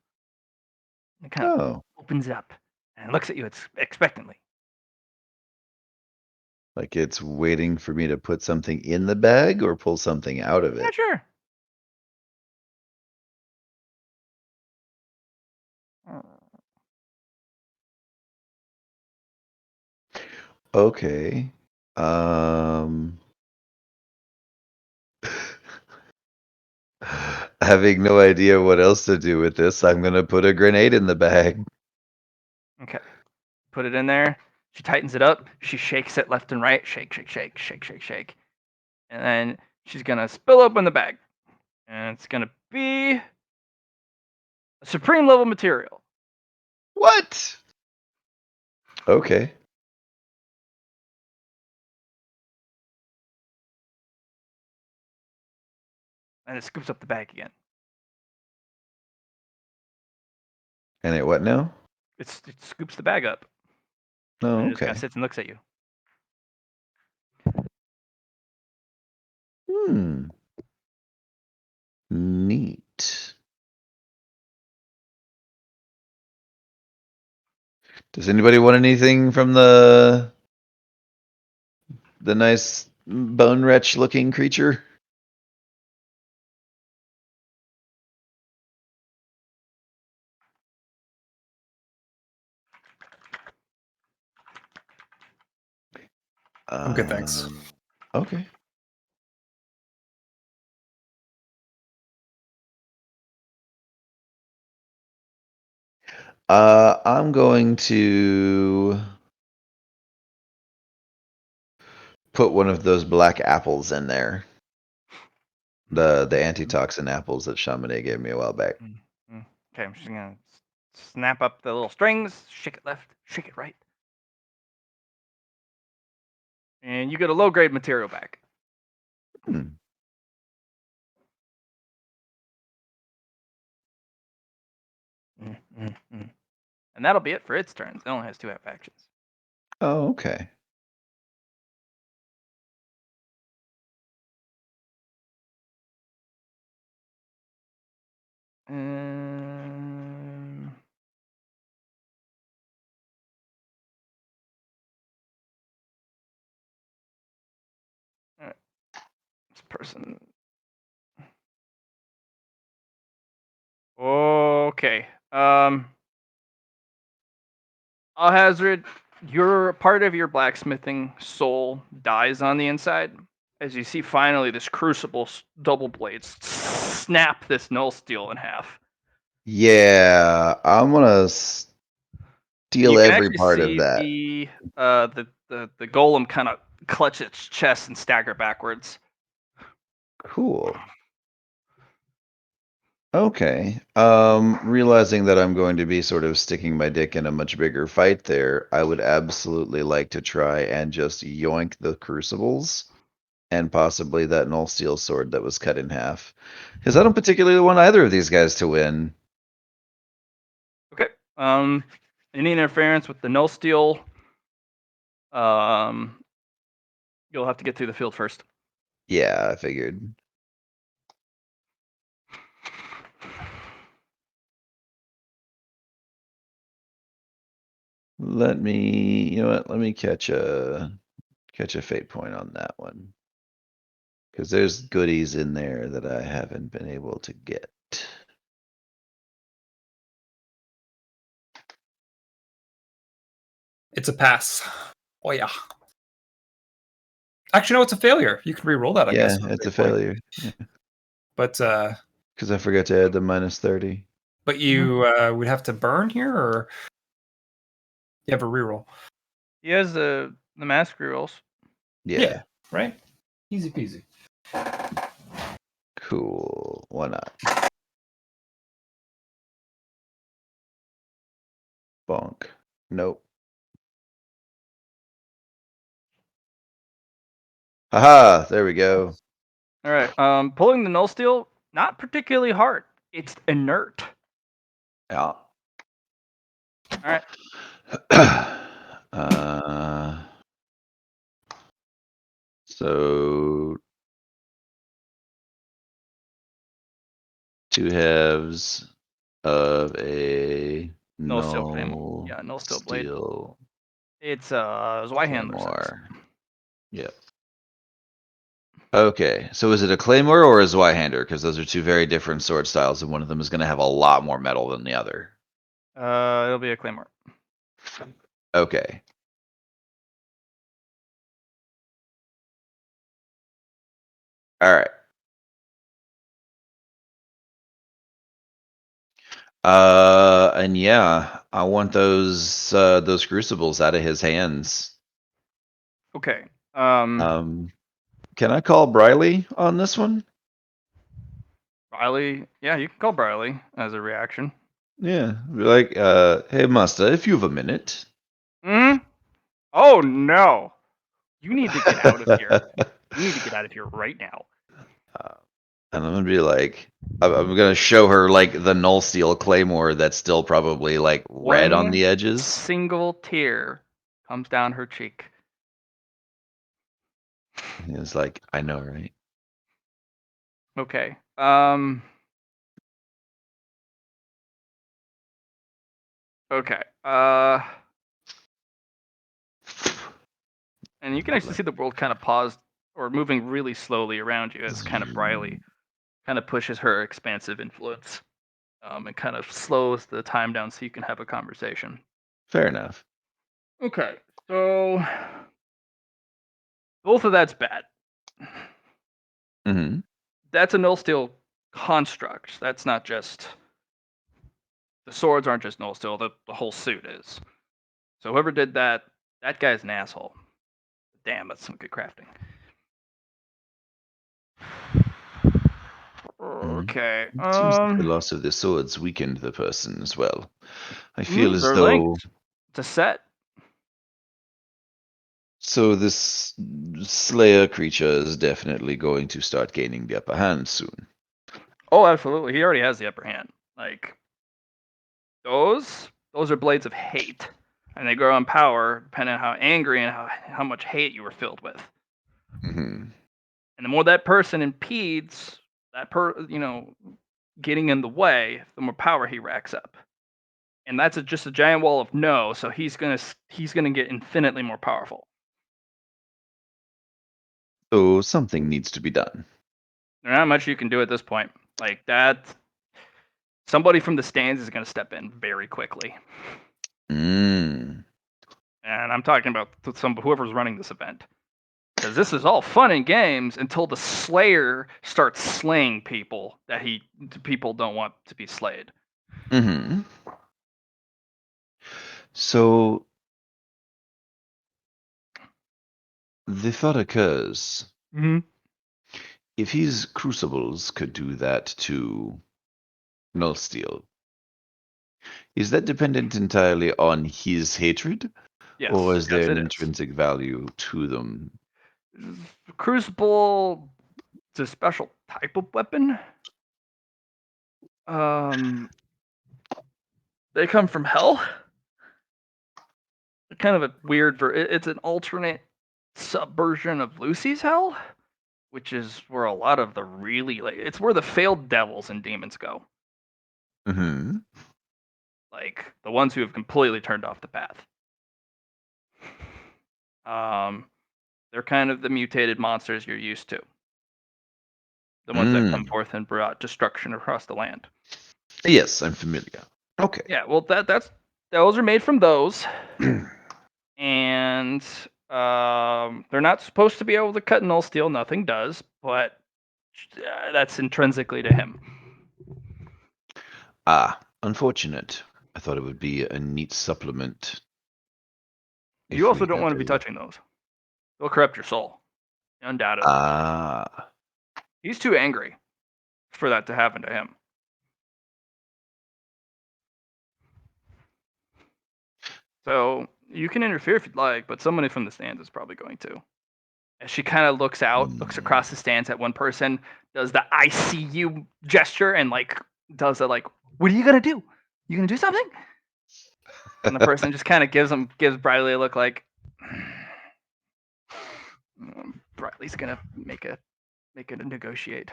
It kind of Oh, opens it up and looks at you expectantly. like it's waiting for me to put something in the bag or pull something out of Yeah, it. sure. Okay. Having no idea what else to do with this, I'm gonna put a grenade in the bag. Okay. Put it in there. She tightens it up. She shakes it left and right. Shake, shake, shake, shake, shake, shake. And then she's gonna spill open the bag. And it's gonna be a supreme level material. What? Okay. And it scoops up the bag again. And it what now? It scoops the bag up. Oh, And it just kind okay. of sits and looks at you. Neat. Does anybody want anything from the nice bone wretch looking creature? I'm good, thanks. Okay. I'm going to put one of those black apples in there. The antitoxin apples that Chamonix gave me a while back. Okay, I'm just gonna snap up the little strings, shake it left, shake it right. And you get a low grade material back. Hmm. And that'll be it for its turns. It only has 2 actions. Oh, okay. Alright. This person. Okay. Hazard, your part of your blacksmithing soul dies on the inside as you see finally this crucible double blades snap this null steel in half. Yeah, I'm gonna steal You can every actually part of see that. the golem kind of clutch its chest and stagger backwards. Cool. Okay. Realizing that I'm going to be sort of sticking my dick in a much bigger fight there, I would absolutely like to try and just yoink the crucibles and possibly that null steel sword that was cut in half. Because I don't particularly want either of these guys to win. Any interference with the null steel, you'll have to get through the field first. Yeah, I figured. Let me, you know what? Let me catch a fate point on that one. Because there's goodies in there that I haven't been able to get. It's a pass. Oh yeah. Actually, no, it's a failure. You can re-roll that, I Yeah, guess. with it's a fate point. failure. But Because I forgot to add the minus 30. but you would have to burn here, or you have a reroll. He has the mask rerolls. Yeah. Right. Easy peasy. Cool. Why not? Bonk. Nope. Haha, there we go. All right. Pulling the null steel, not particularly hard. It's inert. Yeah. All right. So 2 halves of a Null steel claymore. null Yeah, null steel blade. steel It's Zweihander size. claymore. Yep. Okay, so is it a claymore or a Zweihander? Because those are 2 very different sword styles, and one of them is going to have a lot more metal than the other. It'll be a claymore. Okay. All right. And yeah, I want those crucibles out of his hands. Okay. Can I call Briley on this one? Briley. Yeah, you can call Briley as a reaction. Yeah, be like, hey, Master, if you have a minute. Hmm. Oh no! You need to get out of here. You need to get out of here right now. And I'm gonna be like, I'm gonna show her like the null steel claymore that's still probably like red on One the edges. single tear comes down her cheek. And he's like, I know, right? Okay. Okay. And you can actually see the world kind of pause or moving really slowly around you as kind of Briley kind of pushes her expansive influence. And kind of slows the time down so you can have a conversation. Fair enough. Okay. So both of that's bad. Mm-hmm. That's a null steel construct. That's not just the swords aren't just null steel, the whole suit is. So whoever did that, that guy's an asshole. Damn, that's some good crafting. Okay. It seems that the loss of the swords weakened the person as well. I feel as They're though linked. It's a set. so this Slayer creature is definitely going to start gaining the upper hand soon. Oh, absolutely. He already has the upper hand. Like those are blades of hate. And they grow in power depending on how angry and how much hate you were filled with. Mm-hmm. And the more that person impedes that getting in the way, the more power he racks up. And that's just a giant wall of no, so he's gonna get infinitely more powerful. So something needs to be done. There's not much you can do at this point. Like that, somebody from the stands is gonna step in very quickly. Mm. And I'm talking about whoever's running this event. Because this is all fun and games until the Slayer starts slaying people that people don't want to be slayed. Mm-hmm. So the thought occurs, Mm-hmm. if his crucibles could do that to null steel, is that dependent entirely on his hatred? Yes. Or is there Yes, an it is. intrinsic value to them? Crucible is a special type of weapon. They come from hell. Kind of a weird. It's an alternate subversion of Lucy's hell, which is where a lot of the really it's where the failed devils and demons go. Hmm. Like the ones who have completely turned off the path. They're kind of the mutated monsters you're used to. The ones that come forth and brought destruction across the land. Yes, I'm familiar. Okay. Yeah, well, those are made from those, and they're not supposed to be able to cut null steel. Nothing does, but that's intrinsically to him. Unfortunate. I thought it would be a neat supplement. if You also we don't had want to be touching those. They'll corrupt your soul, undoubtedly. He's too angry for that to happen to him. So you can interfere if you'd like, but somebody from the stands is probably going to. As she kind of looks across the stands at one person, does the I see you gesture, and like does the like, what are you gonna do? You gonna do something? And the person just kind of gives Briley a look like, Briley's gonna make it negotiate.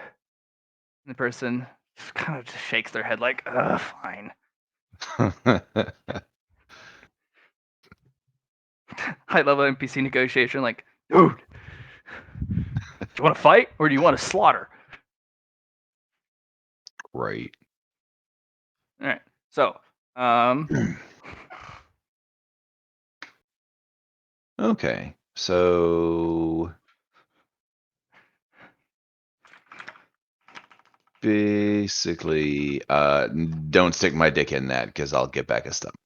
And the person kind of just shakes their head like, fine. High level NPC negotiation, like, dude, do you want to fight or do you want to slaughter? Right. All right. So, Okay. So basically, don't stick my dick in that because I'll get back a stump.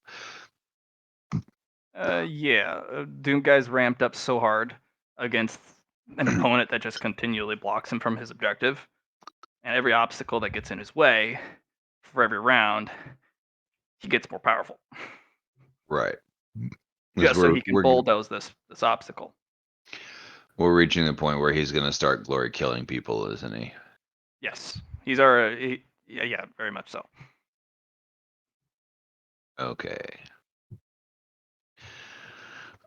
Doom Guy's ramped up so hard against an opponent that just continually blocks him from his objective, and every obstacle that gets in his way for every round, he gets more powerful. Right. Just so he can bulldoze this obstacle. We're reaching the point where he's going to start glory killing people, isn't he? Yes, he's already. Yeah, very much so. Okay.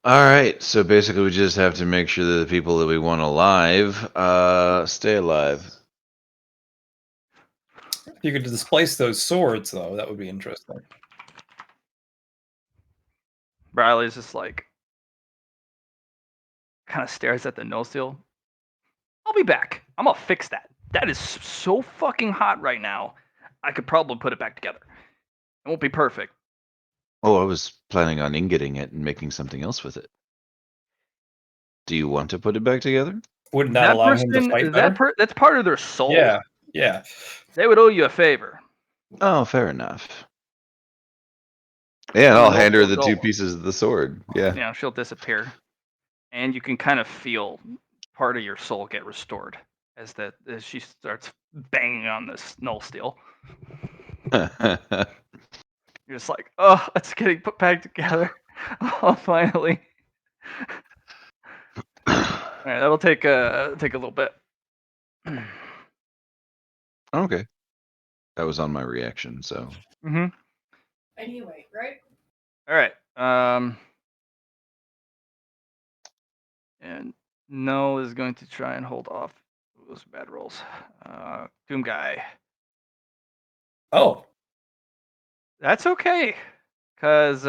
All right. So basically, we just have to make sure that the people that we want alive stay alive. If you could displace those swords, though, that would be interesting. Briley's just like, kind of stares at the no steel. I'll be back. I'm gonna fix that. That is so fucking hot right now. I could probably put it back together. It won't be perfect. Oh, I was planning on ingoting it and making something else with it. Do you want to put it back together? Wouldn't that allow him to fight better? That's part of their soul. Yeah. They would owe you a favor. Oh, fair enough. Yeah, I'll hand her the two pieces of the sword. Yeah. You know, she'll disappear. And you can kind of feel part of your soul get restored as she starts banging on this null steel. You're just like, oh, it's getting put back together. Oh, finally. All right, that'll take a little bit. Okay. That was on my reaction, so. Mm-hmm. Anyway, right? All right. And No is going to try and hold off those bad rolls. Doom Guy. Oh. That's okay. Because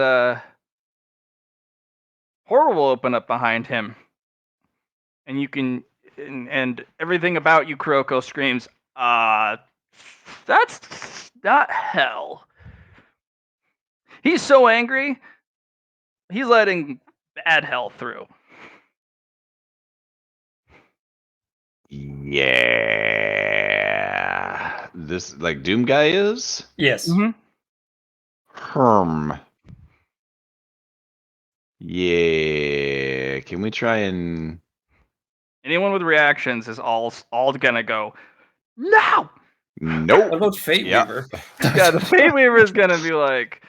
Horror will open up behind him. And you can, and everything about you, Kuroko, screams, that's not hell. He's so angry, he's letting bad hell through. Yeah. This, like, Doom Guy is? Yes. Mm-hmm. Yeah. Can we try and... Anyone with reactions is all gonna go, no! Nope. What about Fate Yeah. Weaver? Yeah, the Fate Weaver is gonna be like,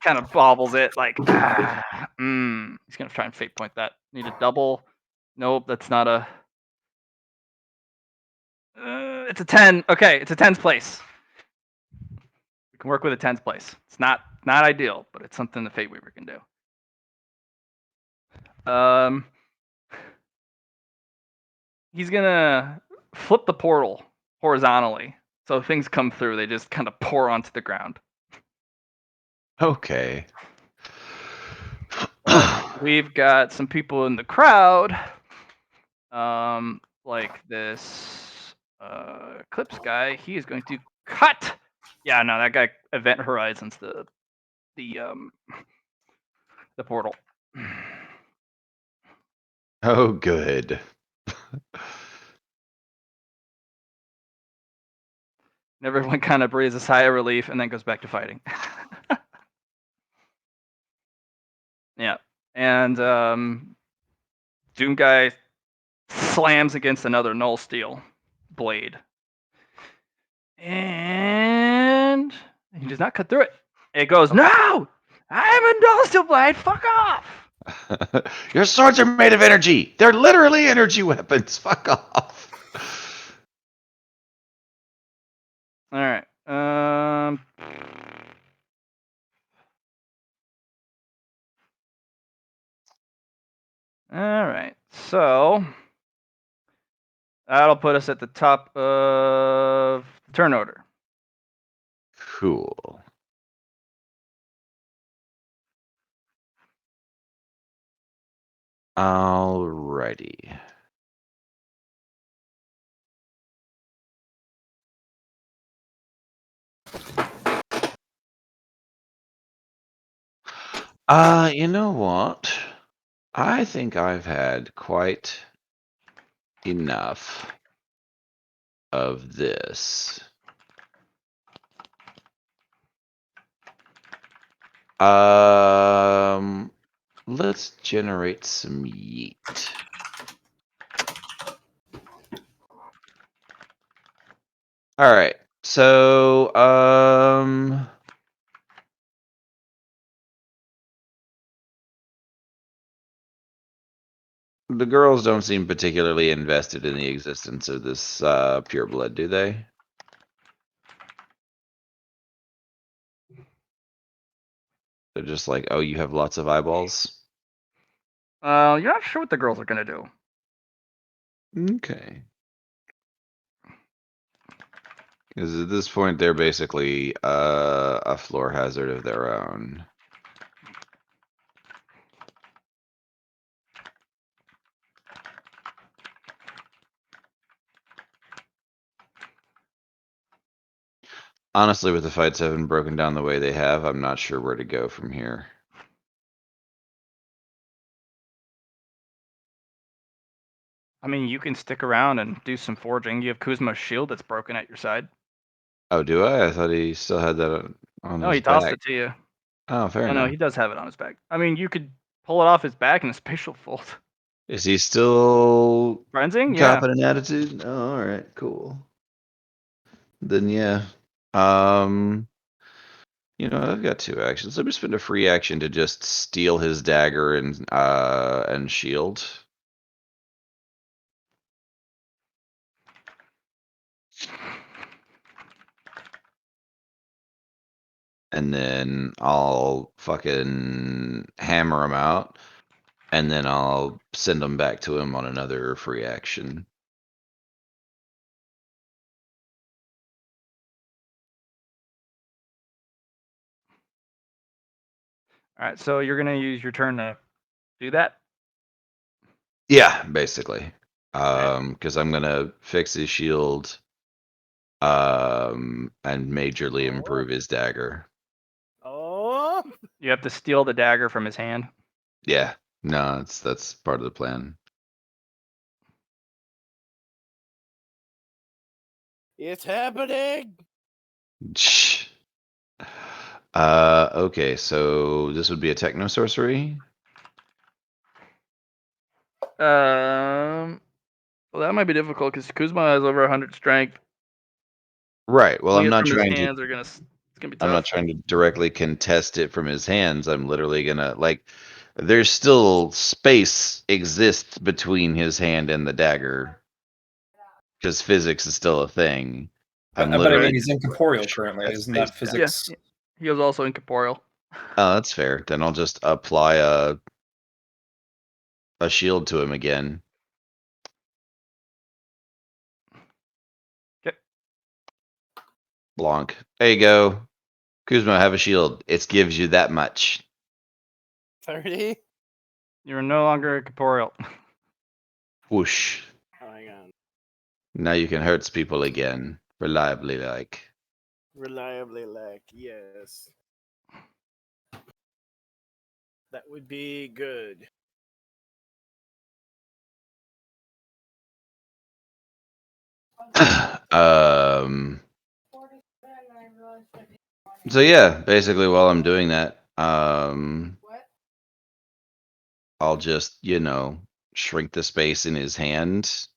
kind of bobbles it, like, He's gonna try and fate point that. Need a double. Nope, that's not a. It's a 10. Okay, it's a 10th place. We can work with a 10th place. It's not ideal, but it's something the Fate Weaver can do. He's gonna flip the portal horizontally, so things come through. They just kind of pour onto the ground. Okay. We've got some people in the crowd, like this Eclipse guy. He is going to cut. Yeah, no, that guy Event Horizons the portal. Oh, good. And everyone kind of breathes a sigh of relief and then goes back to fighting. Yeah, and Doom guy slams against another null steel blade, and he does not cut through it. It goes, no, I'm a null steel blade. Fuck off. Your swords are made of energy. They're literally energy weapons. Fuck off. All right. All right. So that'll put us at the top of the turn order. Cool. Alrighty. You know what? I think I've had quite enough of this. Let's generate some yeet. All right. So, the girls don't seem particularly invested in the existence of this pure blood, do they? They're just like, oh, you have lots of eyeballs. You're not sure what the girls are gonna do. Okay. Because at this point, they're basically a floor hazard of their own. Honestly, with the fights having broken down the way they have, I'm not sure where to go from here. I mean, you can stick around and do some forging. You have Kuzma's shield that's broken at your side. Oh, do I? I thought he still had that on No, his he tossed back. it to you. Oh, fair Oh, enough. no, he does have it on his back. I mean, you could pull it off his back in a spatial fold. Is he still Frenzing? Yeah. copping an attitude? Oh, all right, cool. Then yeah. Um, I've got 2 actions. Let me spend a free action to just steal his dagger and shield. And then I'll fucking hammer him out, and then I'll send him back to him on another free action. All right, so you're gonna use your turn to do that. Yeah, basically. Because I'm gonna fix his shield, and majorly improve his dagger. Oh, You have to steal the dagger from his hand. Yeah, no, that's part of the plan. it's happening. Shh. Okay, so this would be a techno sorcery. Well, that might be difficult because Kuzma has over 100 strength. Right. Well, Pulling I'm it not from his trying to. hands are gonna. It's gonna be I'm tough. not trying to directly contest it from his hands. I'm literally gonna like. There's still space exists between his hand and the dagger. because physics is still a thing. I'm But I literally mean, he's incorporeal shrink currently. that Isn't space that down. physics? Yeah, he was also incorporeal. Oh, that's fair. Then I'll just apply a shield to him again. Okay. Blanc. There you go. Kuzma, have a shield. It gives you that much. 30? You're no longer incorporeal. Whoosh. Oh, hang on. Now you can hurt people again. Reliably like. Reliably like, yes. That would be good. um so yeah, basically while I'm doing that, I'll just, shrink the space in his hand,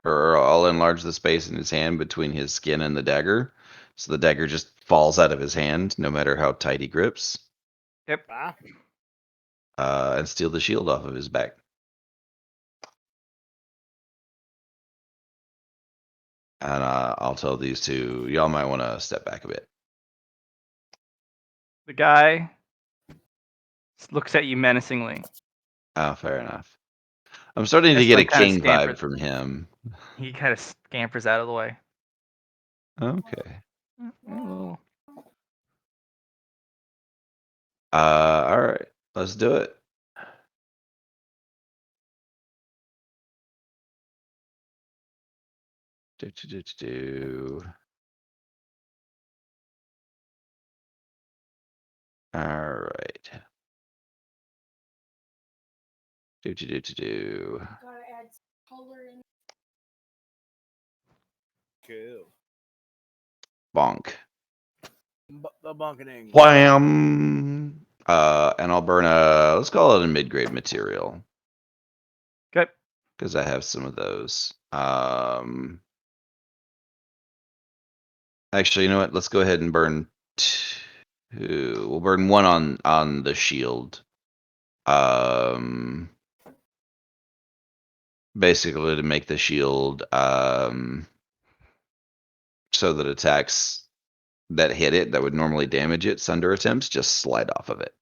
or I'll enlarge the space in his hand between his skin and the dagger. So the dagger just falls out of his hand, no matter how tight he grips, Yep. Ah, and steal the shield off of his back. And I'll tell these two, y'all might want to step back a bit. The guy looks at you menacingly. Oh, fair enough. I'm starting to Just, get a like, kinda king scampered. vibe from him. He kind of scampers out of the way. Okay. Oh. All right. Let's do it. Do. All right. Do. Gotta add color in. cool. Bonk. The bunketing. Wham! And I'll burn let's call it a mid-grade material, Okay. because I have some of those. Actually, you know what? Let's go ahead and burn two. We'll burn one on the shield. Basically to make the shield so that attacks that hit it that would normally damage it, sunder attempts, just slide off of it.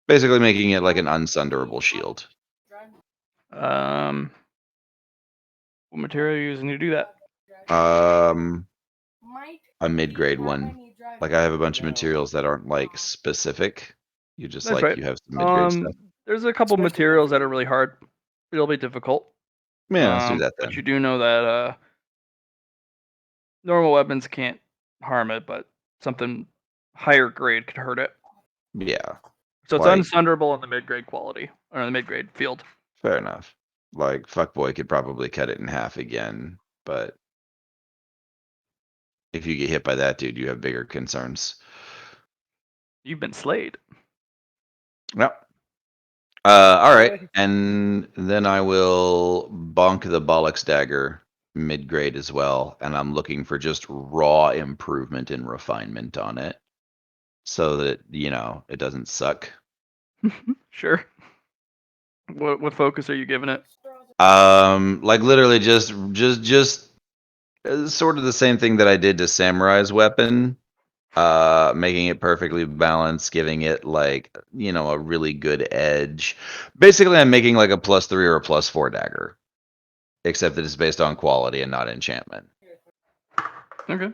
Basically making it like an unsunderable shield. What material are you using to do that? A mid-grade one. Like I have a bunch of materials that aren't like specific. You just That's like right. you have some mid-grade stuff. There's a couple Especially materials that if- are really hard. It'll be difficult. Yeah, let's do that But then. you do know that normal weapons can't harm it, but something higher grade could hurt it. Yeah, So it's Like- unsunderable in the mid-grade quality or in the mid-grade field. fair enough. Like Fuckboy could probably cut it in half again, but if you get hit by that dude, you have bigger concerns. You've been slayed. Yep. All right, and then I will bonk the Bollocks Dagger mid-grade as well, and I'm looking for just raw improvement and refinement on it, so that it doesn't suck. Sure. What focus are you giving it? Like literally just sort of the same thing that I did to Samurai's weapon. Making it perfectly balanced, giving it like, a really good edge. Basically, I'm making like a +3 or a +4 dagger, except that it's based on quality and not enchantment. Okay.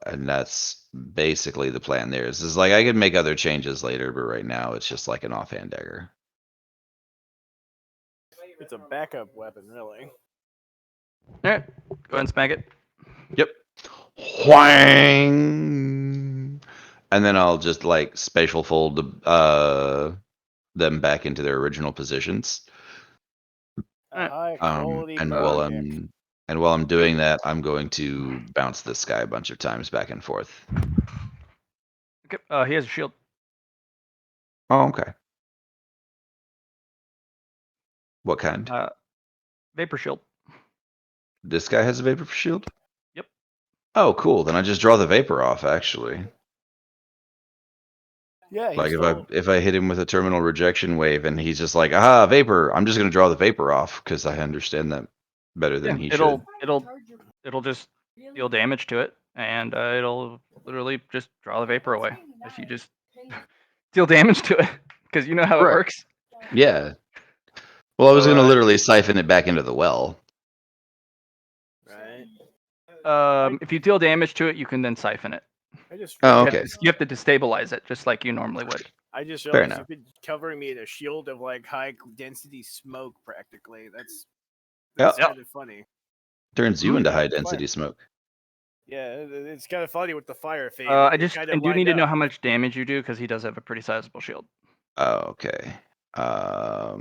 And that's basically the plan there. Is like I could make other changes later, but right now it's just like an offhand dagger. It's a backup weapon, really. Alright. Go ahead and smack it. Yep. Whang! And then I'll just like spatial fold them back into their original positions. A high quality And project. while I'm doing that, I'm going to bounce this guy a bunch of times back and forth. Okay. He has a shield. Oh, okay. What kind? Vapor shield. This guy has a vapor shield? Yep. Oh, cool. Then I just draw the vapor off, actually. Yeah, he's Like still, if I hit him with a terminal rejection wave and he's just like, ah, vapor, I'm just gonna draw the vapor off because I understand that better than he should. It'll just deal damage to it, and it'll literally just draw the vapor away if you just deal damage to it, because you know how it Right. works. Yeah. Well, I was So, gonna literally siphon it back into the well. right? if you deal damage to it, you can then siphon it. I just Oh, realized, okay. You have to destabilize it, just like you normally would. I just Fair realized enough. you've been covering me in a shield of like high density smoke practically. That's Yep. Yep. kind of funny. Turns you Mhm. into Yeah, high it's fine. density smoke. Yeah, it's kind of funny with the fire fade. I It kind do of need to lined know up. how much damage you do, because he does have a pretty sizable shield. Oh, okay. I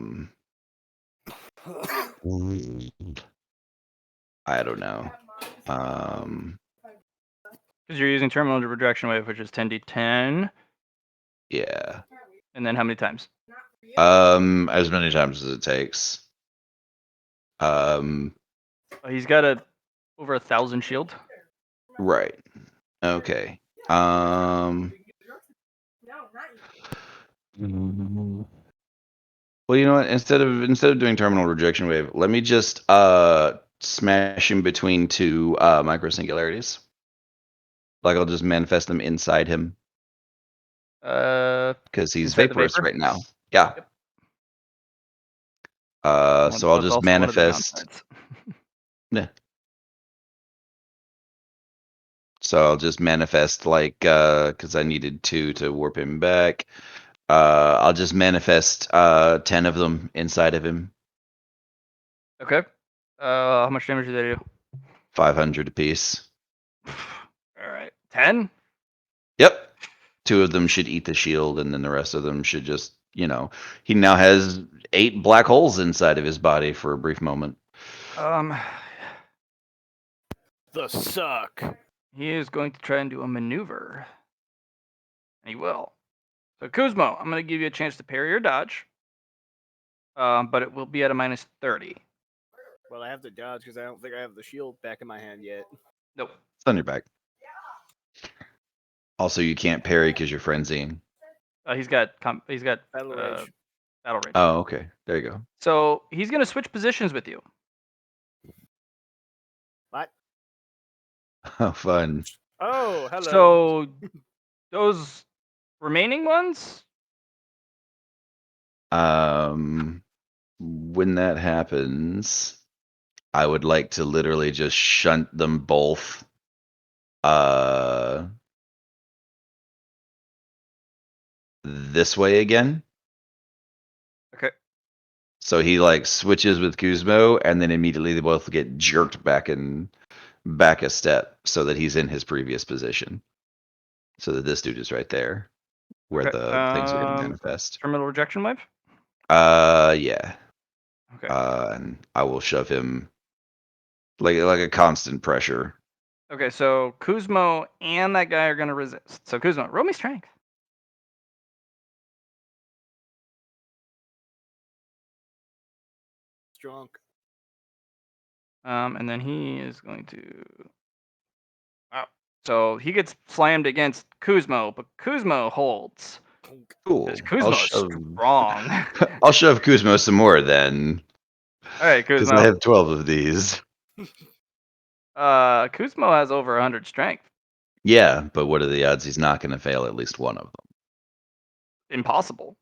don't know. Because you're using terminal rejection wave, which is 10d10, Yeah. and then how many times? As many times as it takes. He's got over 1,000 shield. Right. Okay. Well, you know what? Instead of doing terminal rejection wave, let me just smash him between two micro singularities. Like I'll just manifest them inside him because he's Inside the vaporous vapor? right now. Yeah. Yep. So I'll That's just also one of the manifest. downsides. Yeah. So I'll just manifest like because I needed 2 to warp him back. I'll just manifest 10 of them inside of him. Okay. How much damage do they do? 500 apiece. All right. 10? Yep. 2 of them should eat the shield, and then the rest of them should just, he now has 8 black holes inside of his body for a brief moment. The suck. He is going to try and do a maneuver. He will. So Kuzmo, I'm going to give you a chance to parry or dodge, but it will be at a -30. Well, I have to dodge because I don't think I have the shield back in my hand yet. Nope. It's on your back. Also, you can't parry because you're frenzying. He's got Battle rage. battle rage. Oh, okay. There you go. So he's going to switch positions with you. What? Oh, fun. Oh, hello. So those remaining ones, When that happens, I would like to literally just shunt them both this way again. okay. So he like switches with Kuzmo, and then immediately they both get jerked back a step so that he's in his previous position. So that this dude is right there where Okay, the things are gonna manifest. Terminal rejection wave. Yeah. Okay. And I will shove him like a constant pressure. Okay, so Kuzmo and that guy are going to resist. So Kuzmo, roll me strength. Drunk. And then he is going to. Wow. So he gets slammed against Kuzmo, but Kuzmo holds. Cool. Because Kuzmo is strong. I'll shove Kuzmo some more then. All right, Because I Kuzmo. have 12 of these. Kuzmo has over 100 strength. Yeah, but what are the odds he's not going to fail at least one of them? Impossible.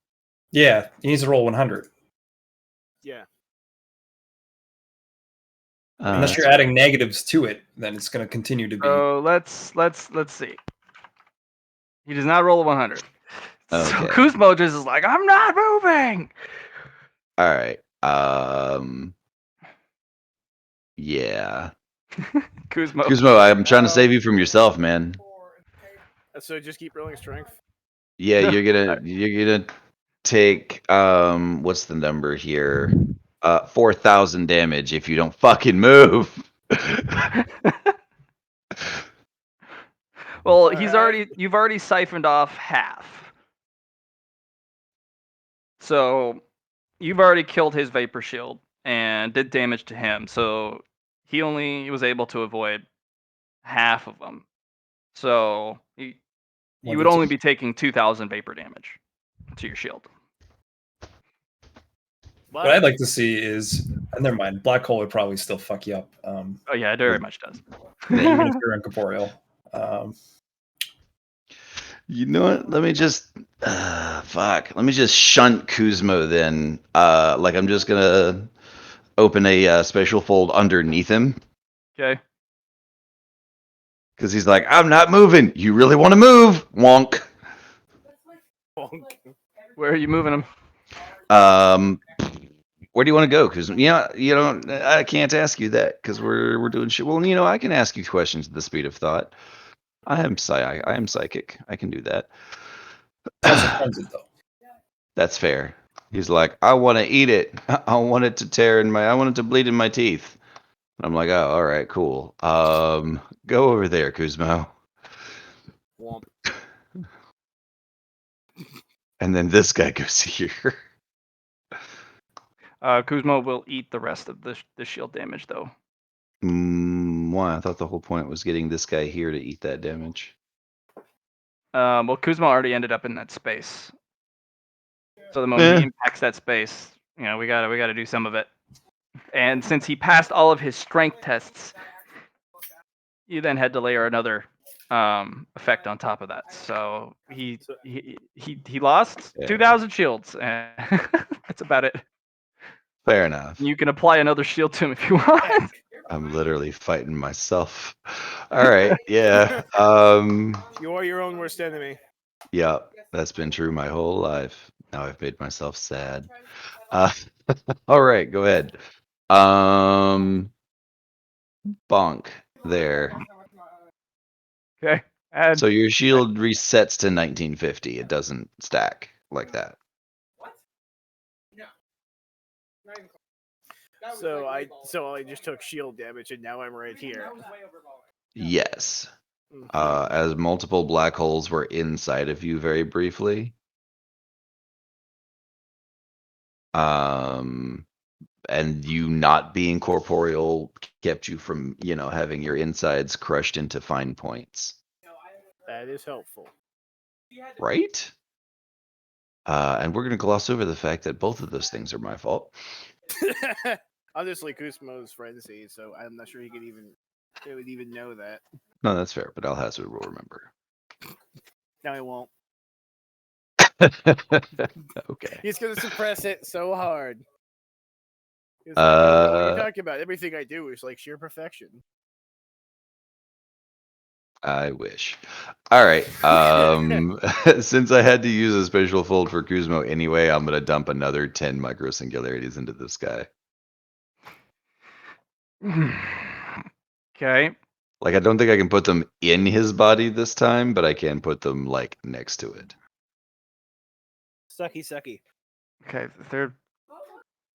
Yeah, he needs to roll 100. Yeah. Unless you're adding negatives to it, then it's going to continue to be. So let's see. He does not roll a 100. So Okay. Kuzmo just is like, I'm not moving. All right. Yeah. Kuzmo, I'm trying to save you from yourself, man. So just keep rolling strength. Yeah, you're gonna take what's the number here? 4,000 damage if you don't fucking move. Well, Alright. you've already siphoned off half. So you've already killed his vapor shield and did damage to him. So he only was able to avoid half of them. So You would only be taking 2,000 vapor damage to your shield. What I'd like to see is, never mind. Black hole would probably still fuck you up. Oh yeah, it very much does. Yeah, even if you're incorporeal. You know what? Let me just fuck. Let me just shunt Kuzmo then. Like I'm just gonna open a special fold underneath him Okay. because he's like, I'm not moving. You really want to move? Wonk. Where are you moving him? Where do you want to go? Because you know, I can't ask you that because we're doing shit. Well, you know, I can ask you questions at the speed of thought. I am psychic. I can do that. That's a transit, though. That's fair. He's like, I want to eat it. I want it to tear in my. I want it to bleed in my teeth. And I'm like, oh, all right, cool. Go over there, Kuzmo. Womp. And then this guy goes here. Kuzmo will eat the rest of the shield damage, though. Why? I thought the whole point was getting this guy here to eat that damage. Well, Kuzmo already ended up in that space. So the moment he impacts that space, you know, we gotta do some of it. And since he passed all of his strength tests, you then had to layer another effect on top of that. So he lost 2,000 shields, and that's about it. Fair enough. You can apply another shield to him if you want. I'm literally fighting myself. All right, yeah. You are your own worst enemy. Yeah, that's been true my whole life. Now I've made myself sad. All right, go ahead. Bonk there. Okay. Add, So your shield resets to 1950. It doesn't stack like that. So I just took shield damage and now I'm right here. Yes. Mhm. As multiple black holes were inside of you very briefly. And you not being corporeal kept you from, you know, having your insides crushed into fine points. That is helpful. Right? And we're going to gloss over the fact that both of those things are my fault. Honestly, Kuzmo's frenzy, so I'm not sure he would even know that. No, that's fair, but Alhazard will remember. No, he won't. Okay. He's gonna suppress it so hard. He's like, "Oh, what are you talking about? Everything I do is like sheer perfection." I wish. All right. Since I had to use a special fold for Kuzmo anyway, I'm going to dump another 10 micro singularities into this guy. okay. Like, I don't think I can put them in his body this time, but I can put them, like, next to it. Sucky. Okay. Third.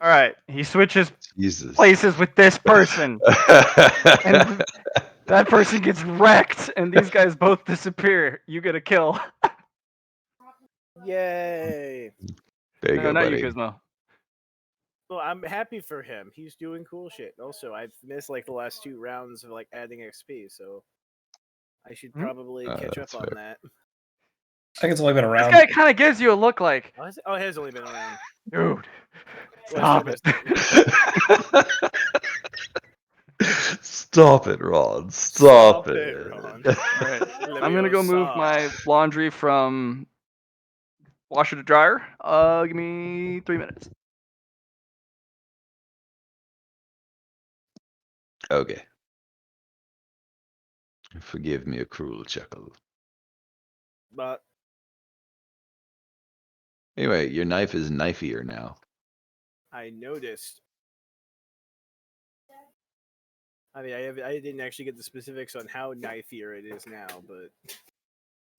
All right. He switches Jesus. places with this person, and that person gets wrecked, and these guys both disappear. You get a kill. Yay! There you No, go, not buddy. you, Kuzmo. Well, I'm happy for him. He's doing cool shit. Also, I've missed like the last 2 rounds of like adding XP, so I should probably catch up that's on fair. that. I think it's only been This around. guy kind of gives you a look like, Oh, it has only been around. dude, Well, stop I it. Stop it, Ron. Stop it. Ron. All right. I'm gonna go move my laundry from washer to dryer. Give me 3 minutes. Okay. Forgive me a cruel chuckle. But Anyway, your knife is knifier now. I noticed. I mean, I didn't actually get the specifics on how knifier it is now, but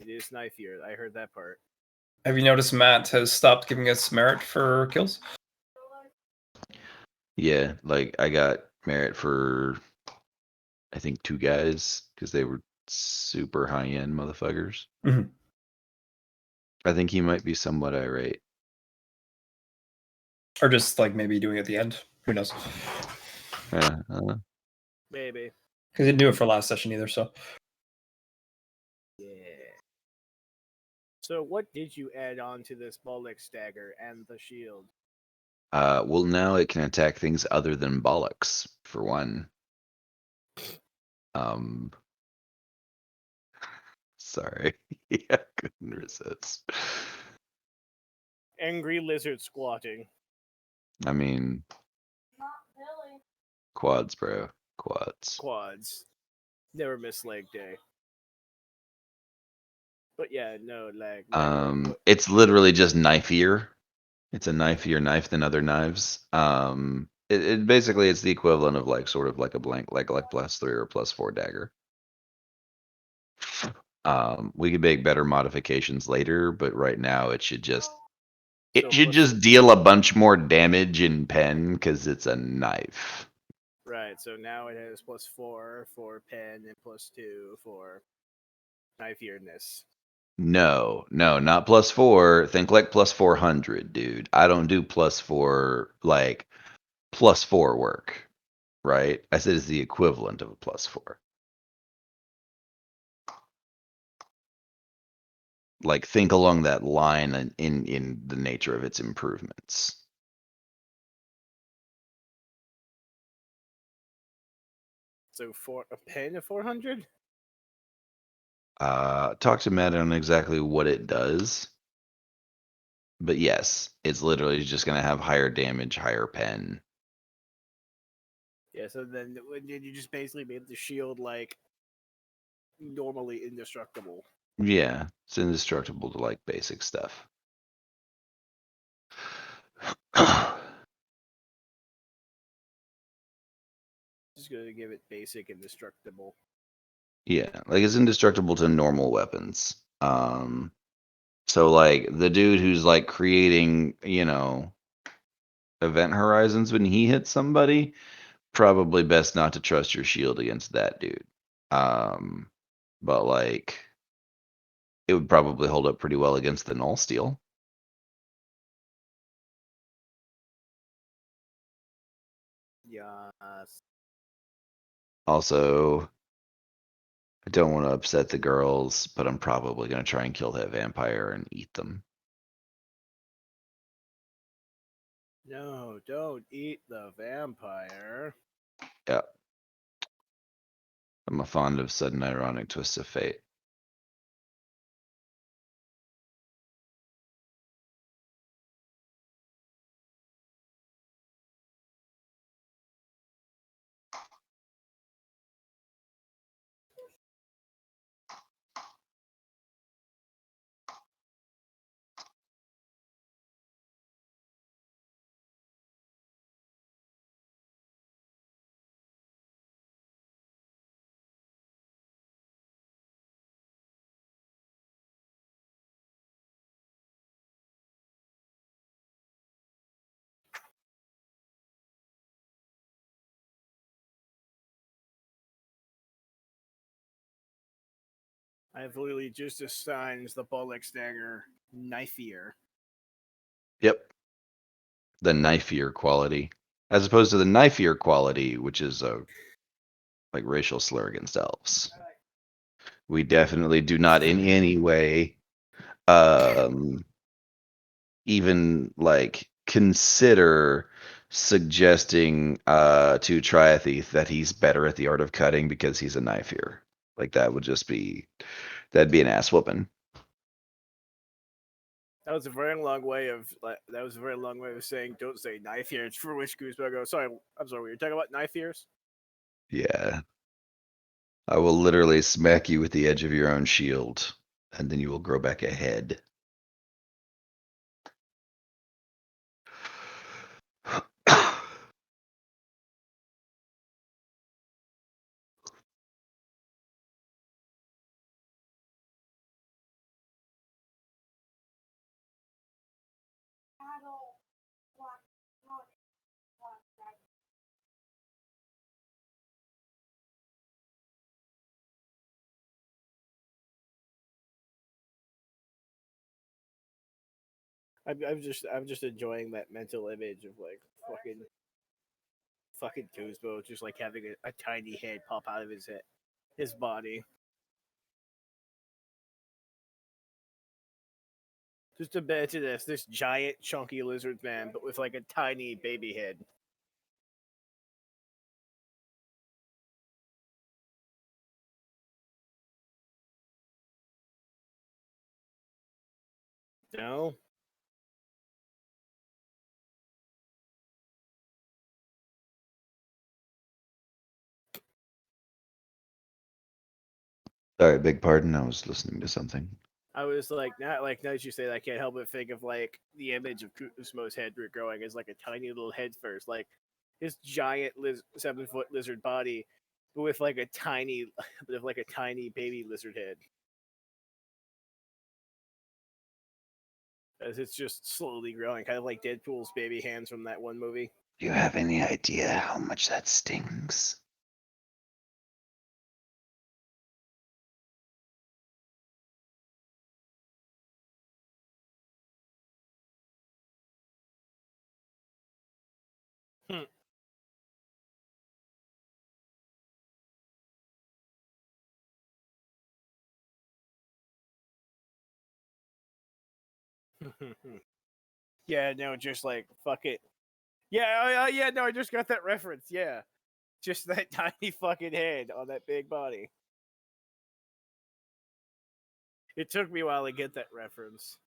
it is knifier. I heard that part. Have you noticed Matt has stopped giving us merit for kills? Yeah, like I got merit for I think 2 guys because they were super high end motherfuckers. Mhm. I think he might be somewhat irate. Or just like maybe doing it at the end? Who knows? Yeah, Maybe. Because he didn't do it for last session either, so. Yeah. So what did you add on to this Bollocks dagger and the shield? Well, now it can attack things other than bollocks, for one. Sorry. Yeah, couldn't resist. Angry lizard squatting. I mean, Not Billy. quads, bro. Quads. Quads. Never miss leg day. But yeah, no, like It's literally just knifier. It's a knifier knife than other knives. It basically it's the equivalent of like sort of like a blank like +3 or +4 dagger. We could make better modifications later, but right now it should just So deal a bunch more damage in pen because it's a knife. right, so now it has +4 for pen and +2 for knife-earness. No, not +4. Think like +400, dude. I don't do +4 like +4 work, right? I said it's the equivalent of a +4. Like think along that line and in the nature of its improvements. So for a pen of 400? Talk to Matt on exactly what it does. But yes, it's literally just going to have higher damage, higher pen. Yeah, so then you just basically made the shield like normally indestructible. Yeah, it's indestructible to like basic stuff. Just gonna give it basic indestructible. Yeah, like it's indestructible to normal weapons. So like the dude who's like creating, event horizons when he hits somebody, probably best not to trust your shield against that dude. But like it would probably hold up pretty well against the null steel. Yes. Also, I don't want to upset the girls, but I'm probably going to try and kill that vampire and eat them. No, don't eat the vampire. Yeah. I'm a fond of sudden ironic twists of fate. I've literally just assigned the Bollocks dagger knifier. Yep. The knifier quality. As opposed to the knifier quality, which is a like racial slur against elves. We definitely do not in any way even like consider suggesting to Triathief that he's better at the art of cutting because he's a knifier. Like that'd be an ass whooping. That was a very long way of saying don't say knife ears. For which Guzman goes, sorry, I'm sorry, were you talking about knife ears? Yeah. I will literally smack you with the edge of your own shield, and then you will grow back a head. Adult black not black dragon. I'm just enjoying that mental image of like fucking Kuzmo just like having a tiny head pop out of his body. Just imagine this giant, chunky lizard man, but with like a tiny baby head. No? Sorry, beg pardon. I was listening to something. I was like, not like, now that you say that, I can't help but think of like the image of Kuzmo's head growing as like a tiny little head first, like his giant 7-foot lizard body, but with like a tiny, with like a tiny baby lizard head. As it's just slowly growing, kind of like Deadpool's baby hands from that one movie. Do you have any idea how much that stings? Yeah, no, just like fuck it. Yeah, yeah, no, I just got that reference. Yeah, just that tiny fucking head on that big body. It took me a while to get that reference.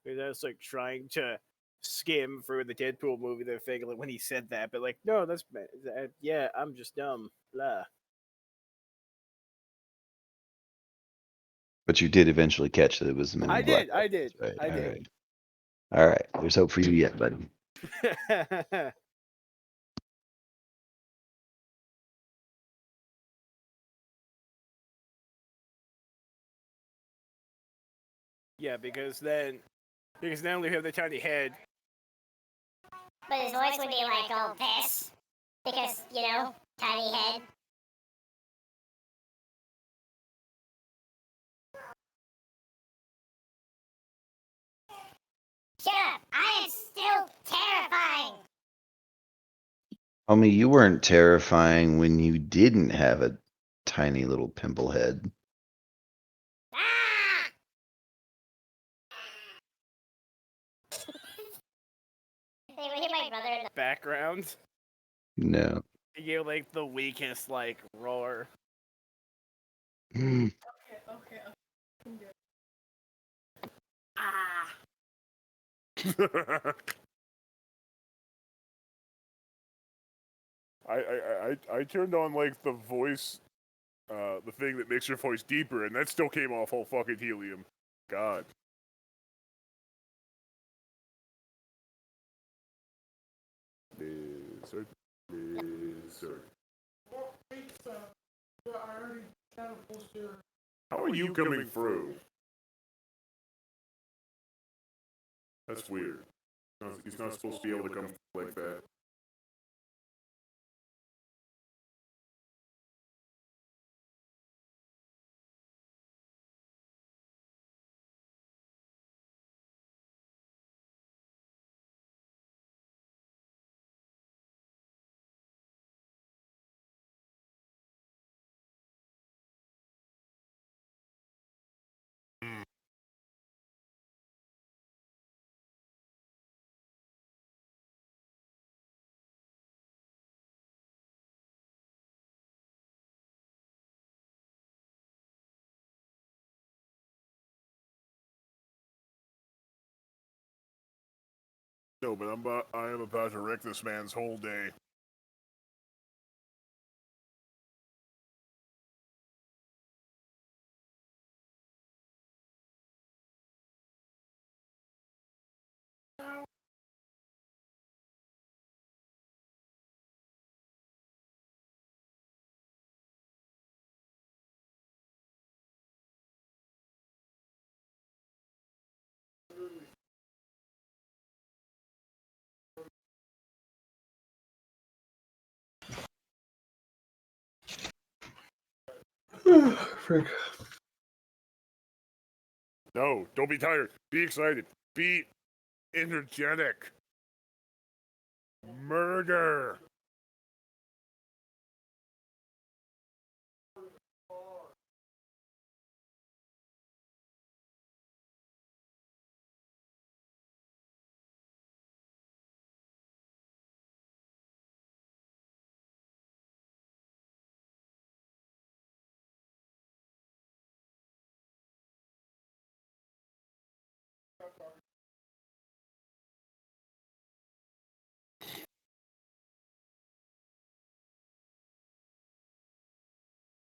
Because I was like trying to skim through the Deadpool movie, the thing like when he said that, but like, no, that's yeah, I'm just dumb. Blah. But you did eventually catch that it was the Men in Black. I did. Right. I All did. right. All right. There's hope for you yet, buddy. Yeah, because now we have the tiny head. But his voice would be like, oh, this. Because, you know, tiny head. Shut up! I am still terrifying! Homie, you weren't terrifying when you didn't have a tiny little pimple head. Ah! They would hit my brother in the Background. No. You gave like the weakest like roar. Mm. Ah. I turned on like the voice, the thing that makes your voice deeper, and that still came off all fucking helium. God. Lizard, lizard. How are you coming through? That's weird. He's not supposed to be able to come like that. No, but I am about to wreck this man's whole day. Frick. No, don't be tired. Be excited. Be energetic. Murder.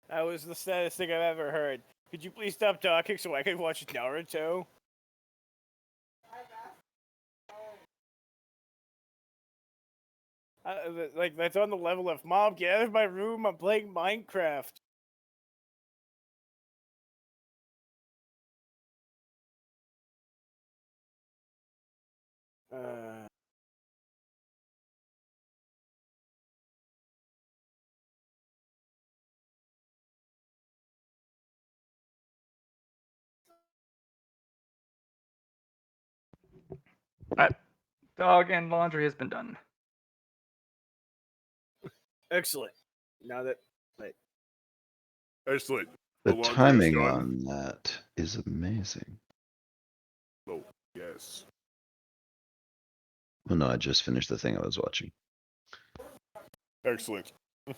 That was the saddest thing I've ever heard. Could you please stop talking so I can watch Naruto? Like, that's on the level of, Mom, get out of my room, I'm playing Minecraft. Dog and laundry has been done. Excellent. Now that, Excellent. The laundry is timing done. on that is amazing. Oh, yes. Well, no, I just finished the thing I was watching. Excellent. First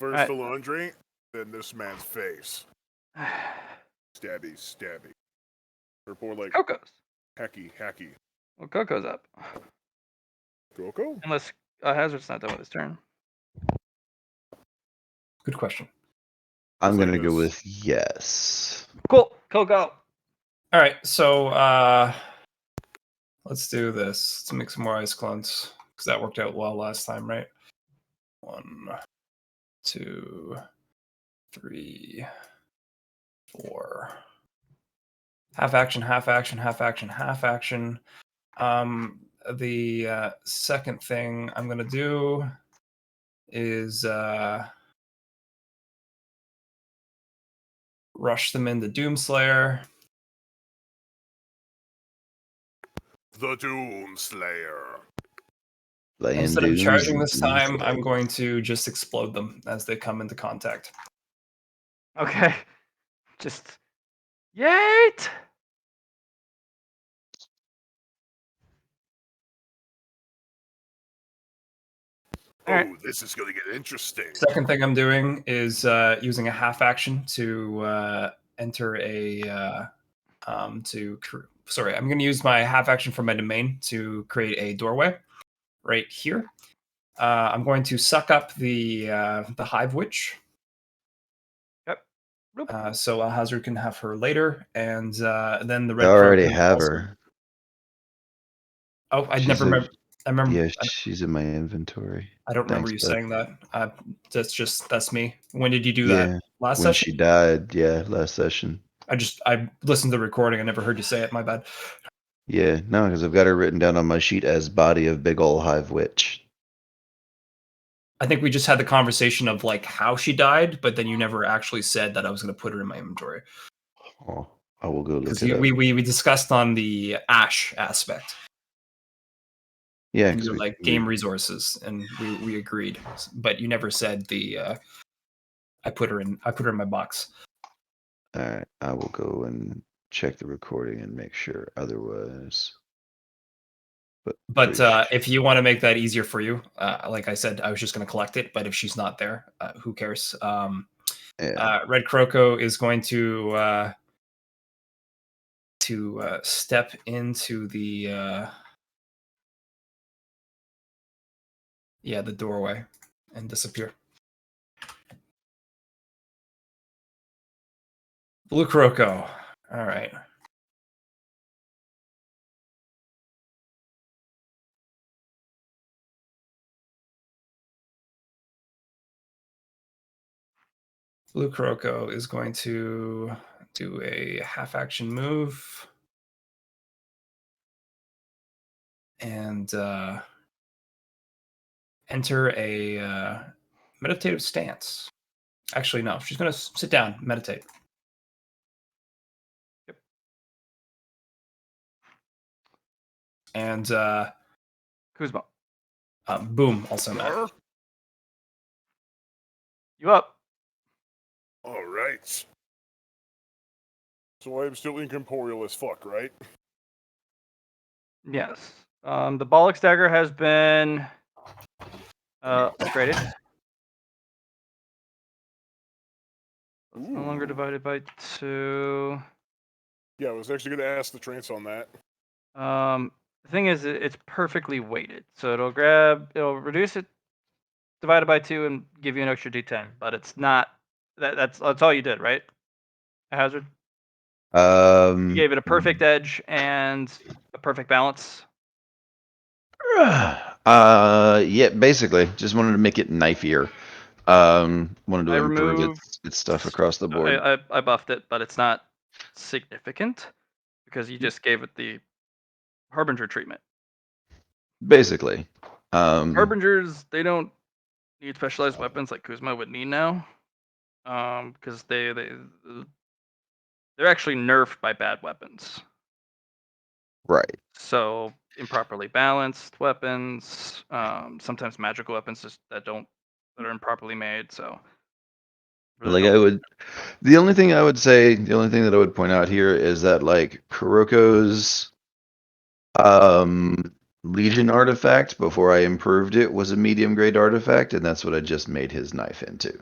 Alright. the laundry, then this man's face. Stabby, stabby. Or more like Coco's. hacky, hacky. Well, Coco's up. Coco? Unless Hazard's not done with his turn. Good question. I'm Looks like gonna go this. with yes. Cool. Coco. All right, so let's do this. Let's make some more ice clones because that worked out well last time, right? 1, 2, 3, 4. Half action, half action, half action, half action. The second thing I'm gonna do is rush them into Doomslayer. The Doomslayer. Laying Instead of dooms charging and this time, I'm slayers. going to just explode them as they come into contact. Okay. Just yeet. Oh, Alright. this is going to get interesting. Second thing I'm doing is using a half action to enter a sorry, I'm going to use my half action from my domain to create a doorway right here. I'm going to suck up the Hive Witch. Yep. Bloop. So Hazard can have her later, and then the I Red already Crow can have also- her. Oh, I She's never a- remember. I remember. Yeah, she's in my inventory. I don't remember Thanks, you bud. saying that. That's me. When did you do Yeah, that? Last when session? she died, yeah, last session. I listened to the recording. I never heard you say it. My bad. Yeah, no, because I've got her written down on my sheet as body of big ol' hive witch. I think we just had the conversation of like how she died, but then you never actually said that I was going to put her in my inventory Oh, I will go look because it up. we discussed on the ash aspect. Yeah, And because you're like game resources, and we agreed, but you never said the I put her in my box. All right, I will go and check the recording and make sure. Otherwise, But pretty sure- if you want to make that easier for you, like I said, I was just going to collect it. But if she's not there, who cares? yeah, Red Croco is going to step into the the doorway and disappear. Blue Croco. All right. Blue Croco is going to do a half action move and enter a meditative stance. Actually, no, she's going to sit down, meditate. Yep. And Kuzma. boom, also met. Yar? You up? All right. So I'm still incorporeal as fuck, right? Yes. The Bollock's dagger has been upgraded. It's no longer Ooh. divided by 2. Yeah, I was actually going to ask the trance on that. The thing is, it's perfectly weighted, so it'll reduce it divided by 2 and give you an extra d10, but it's not That's all you did, right? A hazard. You Um, gave it a perfect edge and a perfect balance. yeah, basically, just wanted to make it knifier. Wanted to I improve removed. its stuff across the board. I buffed it, but it's not significant because you just gave it the Harbinger treatment. Basically, Harbingers, they don't need specialized weapons like Kuzma would need now, because they're actually nerfed by bad weapons. right. So improperly balanced weapons, sometimes magical weapons that are improperly made. So really Like I would, the only thing I would say, the only thing that I would point out here is that like Kuroko's Legion artifact before I improved it was a medium grade artifact, and that's what I just made his knife into.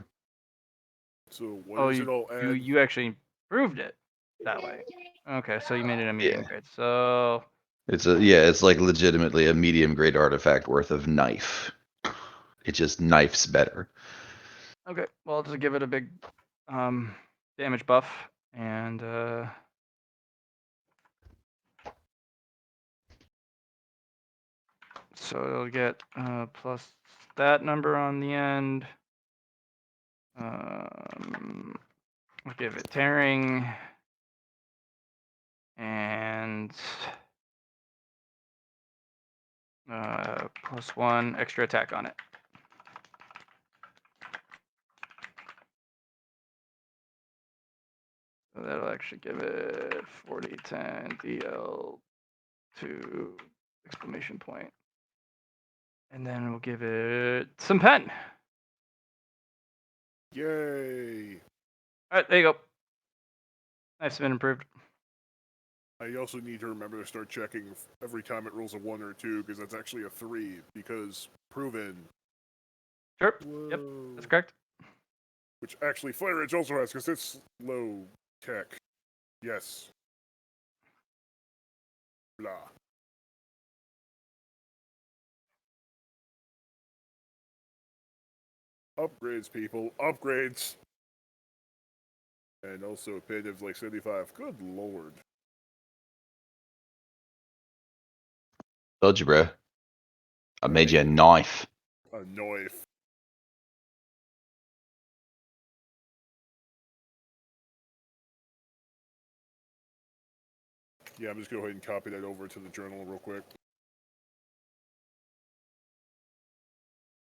So what does it all add? you actually improved it that way. Okay, so you made it a medium Yeah. grade. So It's like legitimately a medium grade artifact worth of knife. It just knifes better. okay, well, I'll just give it a big damage buff and so it'll get plus that number on the end. I'll give it tearing and +1 extra attack on it. So that'll actually give it 40, 10, DL 2 exclamation point. And then we'll give it some pen. Yay! All right, there you go. Knife's been improved. I also need to remember to start checking every time it rolls a 1 or a 2, because that's actually a 3, because proven. Sure. Whoa. Yep, that's correct. Which actually Fire Edge also has, because it's low tech. Yes. Blah. Upgrades, people. Upgrades! And also a pit of like 75. Good lord. Told you, bro. I made you a knife. A knife. Yeah, I'm just going to go ahead and copy that over to the journal real quick.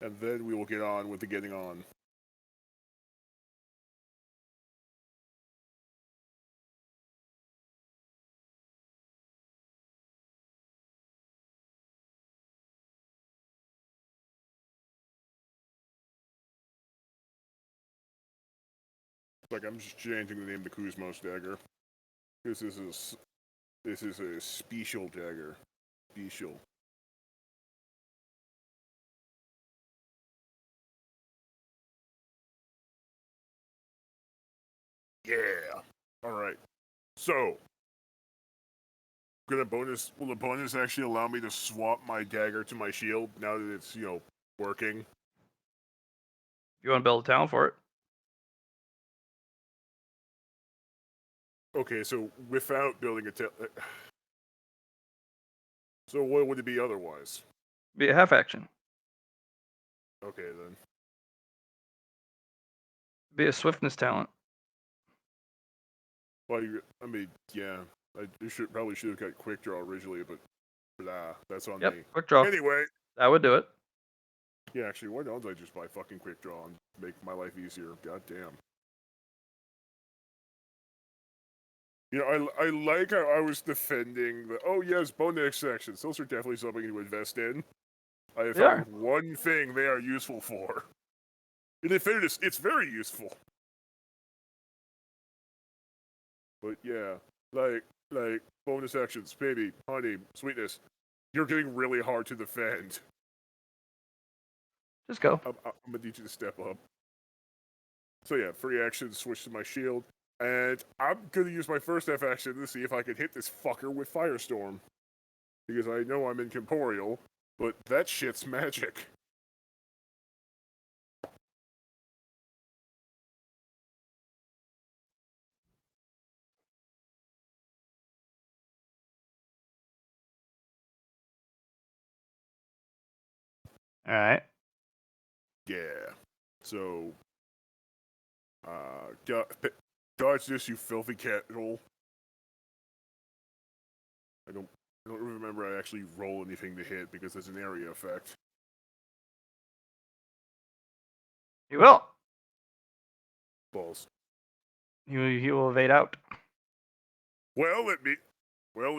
And then we will get on with the getting on. Like, I'm just changing the name of the Kuzmos dagger. This is a special dagger. Special. Yeah. All right. So, will the bonus actually allow me to swap my dagger to my shield now that it's, working? If you want to build a town for it. Okay, so without building a so what would it be otherwise? Be a half action. Okay, then. Be a swiftness talent. Well, I mean, yeah. I probably should have got quick draw originally, but that's on Yep, me. quick draw. Anyway. That would do it. Yeah, actually, why don't I just buy fucking quick draw and make my life easier? God damn. I like how I was defending the, oh yes, bonus sections. Those are definitely something to invest in. I have found one thing they are useful for. In fairness, it's very useful. But yeah, like bonus actions, baby, honey, sweetness. You're getting really hard to defend. Just go. I'm gonna need you to step up. So yeah, free action, switch to my shield. And I'm gonna use my first F action to see if I can hit this fucker with Firestorm. Because I know I'm incorporeal, but that shit's magic. All right. Yeah. So, dodge this, you filthy cattle. I don't remember I actually roll anything to hit because there's an area effect. He will. Balls. He will evade out. Well,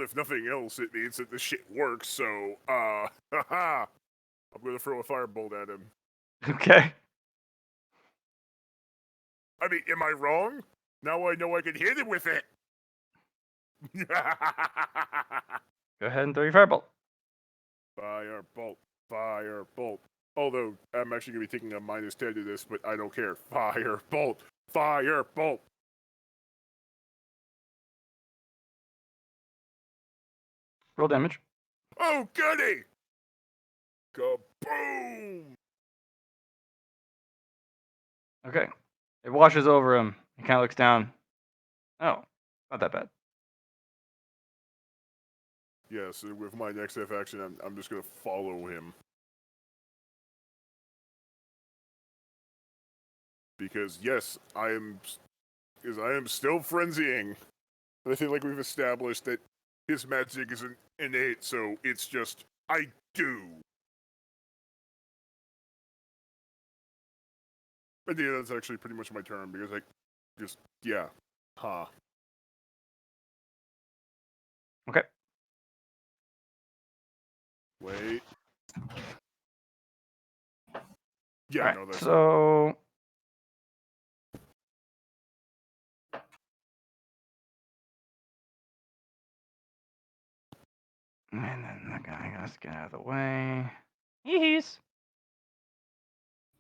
if nothing else, it means that this shit works. So, haha. I'm gonna throw a firebolt at him. Okay. I mean, am I wrong? Now I know I can hit him with it. Go ahead and throw your firebolt. Firebolt, firebolt. Although I'm actually gonna be taking a -10 to this, but I don't care. Firebolt, firebolt. Roll damage. Oh, goody! Kaboom! Okay. It washes over him. He kind of looks down. Oh, not that bad. Yes, with my next F action, I'm just gonna follow him. Because yes, I am still frenzying. I think like we've established that his magic isn't innate, so it's just I do. But yeah, that's actually pretty much my turn because yeah. Ha. Okay. Wait. Yeah, All right. no, that's So and then that guy has to get out of the way. Yeehees.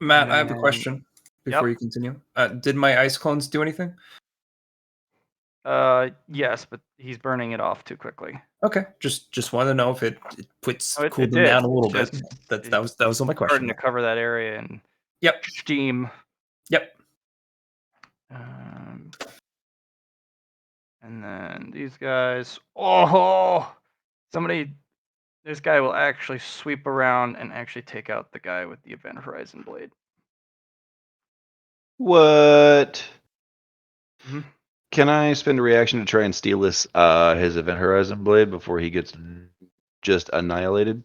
Matt, I have a And- question before Yep. you continue. Did my ice clones do anything? Yes, but he's burning it off too quickly. Okay, just wanted to know if it puts Oh, it cooled them did. down a little It's bit. just- That was all my Starting question. to cover that area in Yep, steam. yep. And then these guys. Oh, somebody. This guy will actually sweep around and actually take out the guy with the Event Horizon blade. What? Mhm. Can I spend a reaction to try and steal his Event Horizon blade before he gets just annihilated?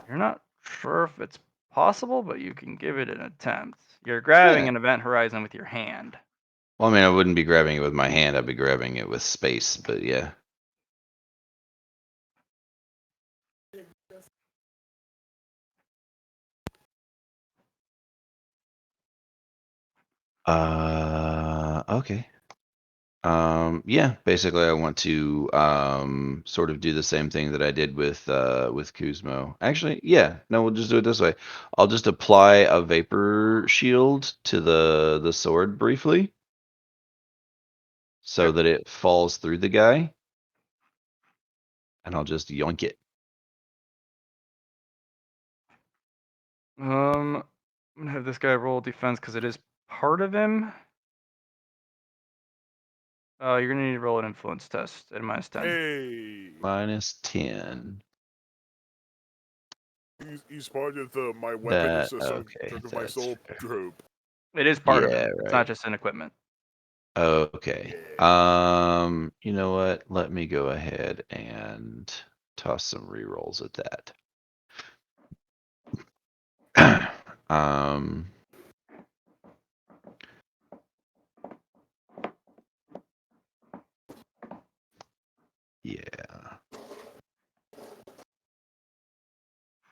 You're not sure if it's possible, but you can give it an attempt. You're grabbing Yeah. an Event Horizon with your hand. Well, I mean, I wouldn't be grabbing it with my hand. I'd be grabbing it with space. But yeah. Okay. Yeah, basically I want to sort of do the same thing that I did with Kuzmo. Actually, yeah, no, we'll just do it this way. I'll just apply a vapor shield to the sword briefly so that it falls through the guy. And I'll just yoink it. I'm gonna have this guy roll defense because it is part of him. You're gonna need to roll an influence test at -10. Hey, -10. he's part of the my weapon That is a okay, chunk of my that's soul fair. trope. It is part of Yeah, him. It's right. not just an equipment. Okay. You know what? Let me go ahead and toss some rerolls at that. Yeah.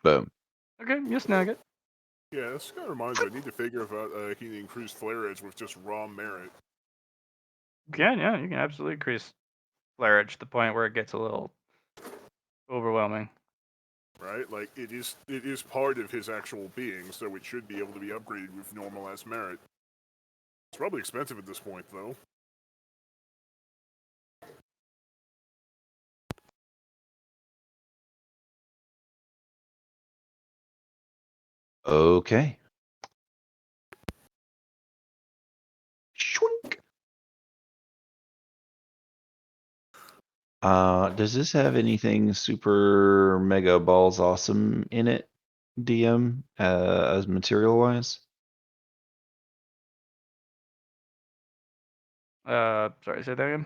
Boom. Okay, you snag it. Yeah, this kind of reminds me. I need to figure if I can increase flare edge with just raw merit. Yeah, you can absolutely increase flare edge to the point where it gets a little overwhelming. Right? Like it is part of his actual being, so it should be able to be upgraded with normal as merit. It's probably expensive at this point, though. Okay. Shwink. Does this have anything super mega balls awesome in it, DM, as material wise? Sorry, say that again.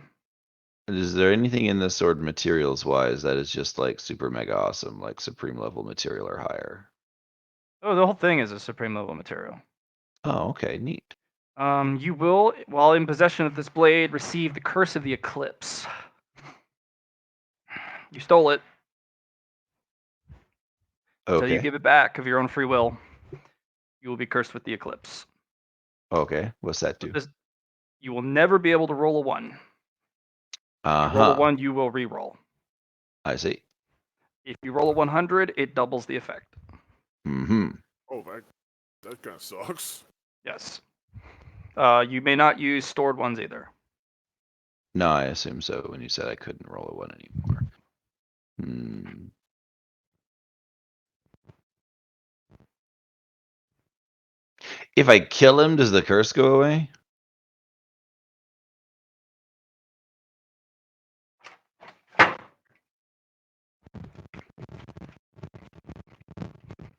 Is there anything in this sword materials wise that is just like super mega awesome, like supreme level material or higher? Oh, the whole thing is a supreme level material. Oh, okay, neat. You will, while in possession of this blade, receive the curse of the Eclipse. You stole it. Until you Okay, give it back of your own free will, you will be cursed with the Eclipse. okay. What's that But do? this, you will never be able to roll a 1. If you roll a 1, you will re-roll. I see. If you roll a 100, it doubles the effect. Mm-hmm. Oh, that kind of sucks. Yes. You may not use stored ones either. No, I assume so when you said I couldn't roll a 1 anymore. Hmm. If I kill him, does the curse go away?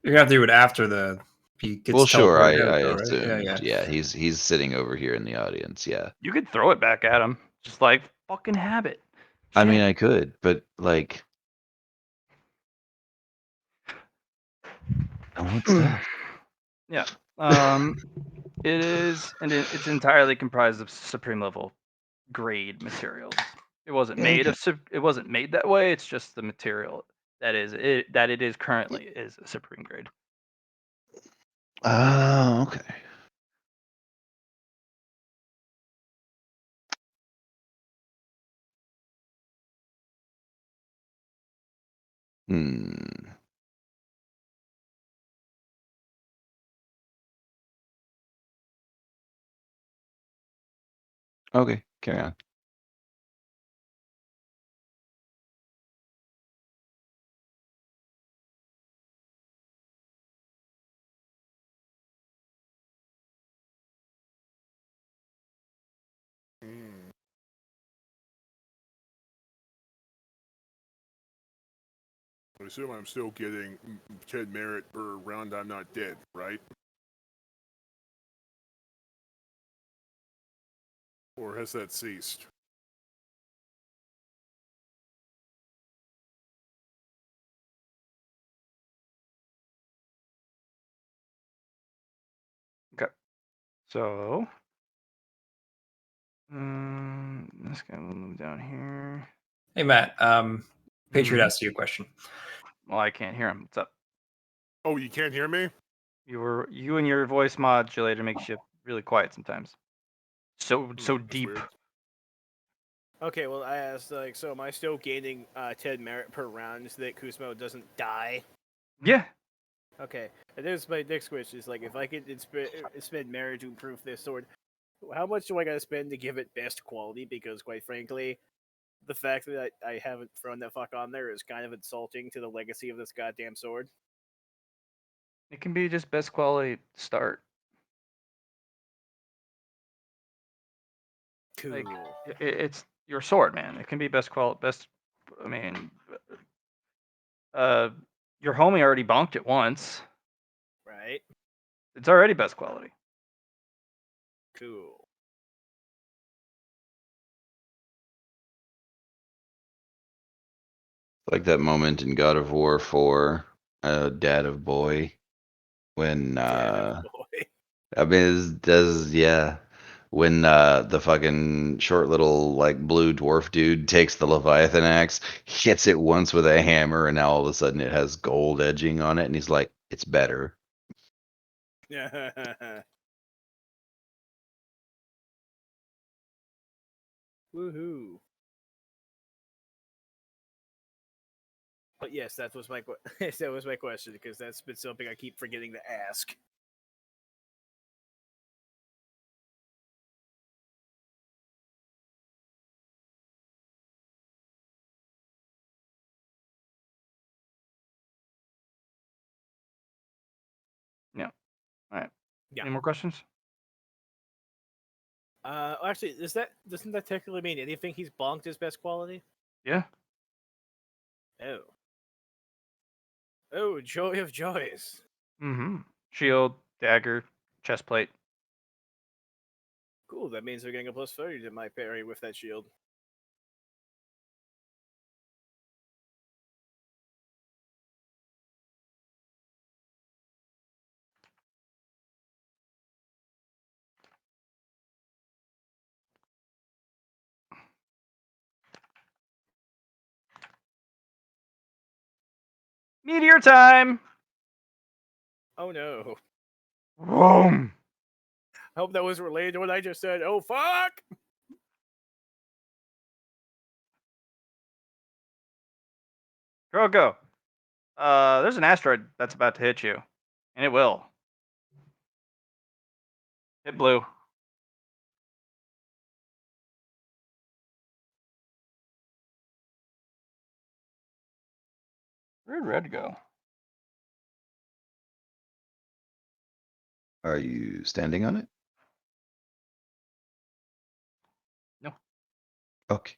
You're gonna have to do it after he gets Well, sure, I teleported out, though, right? assumed. Yeah. Yeah, he's sitting over here in the audience, yeah. You could throw it back at him. Just like, fucking have it. I mean, Shit. I could, but like I want stuff. Yeah. It is, and it's entirely comprised of supreme level grade materials. It wasn't made Okay. of. It wasn't made that way. It's just the material that it is currently is a supreme grade. Oh, okay. Hmm. Okay, carry on. Hmm. I assume I'm still getting 10 merit per round I'm not dead, right? Or has that ceased? Okay. So, this guy will move down here. Hey Matt, Patriot Mhm. asked you a question. Well, I can't hear him. What's up? Oh, you can't hear me? You and your voice modulator makes you really quiet sometimes. So That's deep. weird. Okay, well, I asked, like, so am I still gaining 10 merit per round so that Kusmo doesn't die? Yeah. Okay, and there's my next question: is like, if I could spend merit to improve this sword, how much do I gotta spend to give it best quality? Because quite frankly, the fact that I haven't thrown that fuck on there is kind of insulting to the legacy of this goddamn sword. It can be just best quality start. Cool. Like it's your sword, man. It can be best quality. I mean, uh, your homie already bonked it once. Right? It's already best quality. Cool. Like that moment in God of War 4, Dad of Boy, when Damn boy. I mean, yeah, when the fucking short little like blue dwarf dude takes the Leviathan axe, hits it once with a hammer, and now all of a sudden it has gold edging on it, and he's like, "It's better." Woohoo. But yes, that was my that was my question because that's been something I keep forgetting to ask. Yeah. All right. Yeah. Any more questions? Actually, doesn't that technically mean anything he's bonked is best quality? Yeah. Oh. Oh, joy of joys. Mm-hmm. Shield, dagger, chest plate. Cool. That means they're getting a plus 30 to my parry with that shield. Meteor time! Oh no. Boom! I hope that was related to what I just said. Oh fuck! Croco. There's an asteroid that's about to hit you. And it will. Hit blue. Where'd red go? Are you standing on it? No. Okay.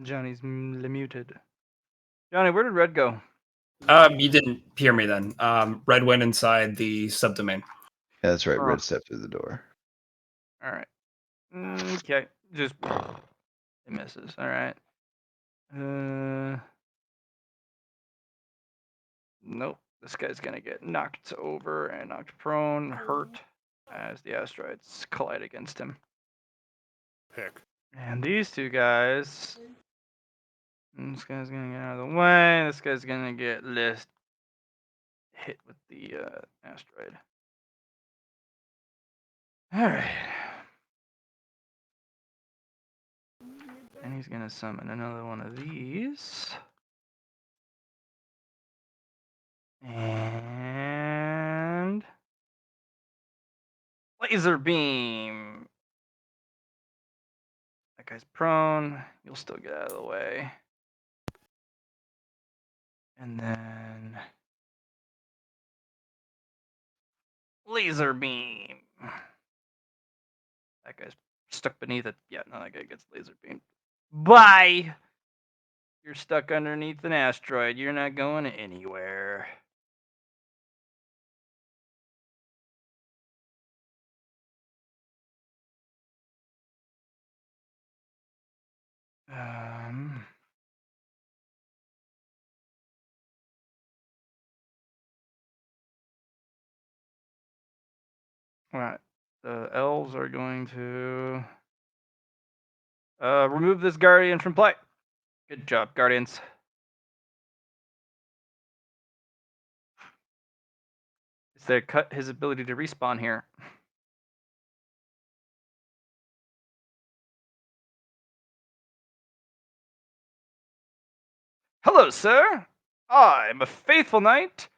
Johnny's muted. Johnny, where did red go? You didn't hear me then. Red went inside the subdomain. Yeah, that's right. Oh. Red stepped through the door. All right. Okay. Just it misses. All right. Nope. This guy's gonna get knocked over and knocked prone, hurt, as the asteroids collide against him. Heck. And these two guys. This guy's gonna get out of the way. This guy's gonna get hit with the asteroid. All right. And he's gonna summon another one of these. And laser beam. That guy's prone. You'll still get out of the way. And then laser beam. That guy's stuck beneath it. Yeah, no, that guy gets laser beamed. Bye! You're stuck underneath an asteroid. You're not going anywhere. Alright. The elves are going to remove this guardian from play. Good job, guardians. Is they cut his ability to respawn here. Hello, sir. I'm a faithful knight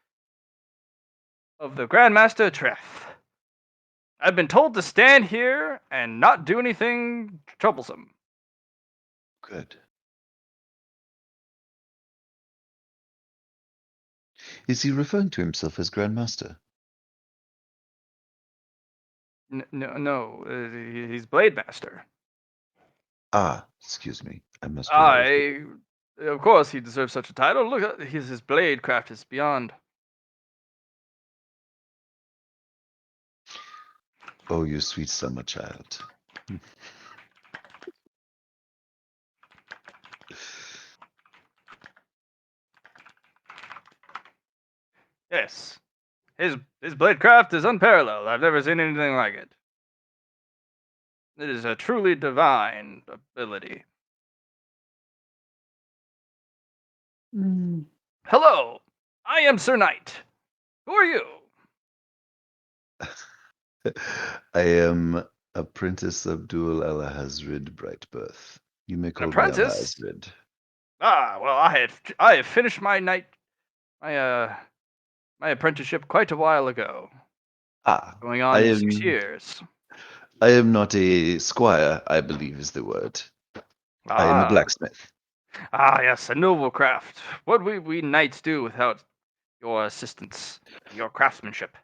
of the Grandmaster Treth. I've been told to stand here and not do anything troublesome. Good. Is he referring to himself as Grandmaster? No, he's Blade Master. Ah, excuse me. I must realize. Of course, he deserves such a title. Look, his blade craft is beyond. Oh, you sweet summer child. Yes, his blade craft is unparalleled. I've never seen anything like it. It is a truly divine ability. Hello, I am Sir Knight. Who are you? I am Apprentice Abdul Alhazrid Brightbirth. You may call me apprentice? Alhazrid. Ah, well, I have finished my my apprenticeship quite a while ago. Ah, Going I on am 6 years. I am not a squire, I believe is the word. I am a Ah, blacksmith. Ah, yes, a noble craft. What would we knights do without your assistance, your craftsmanship?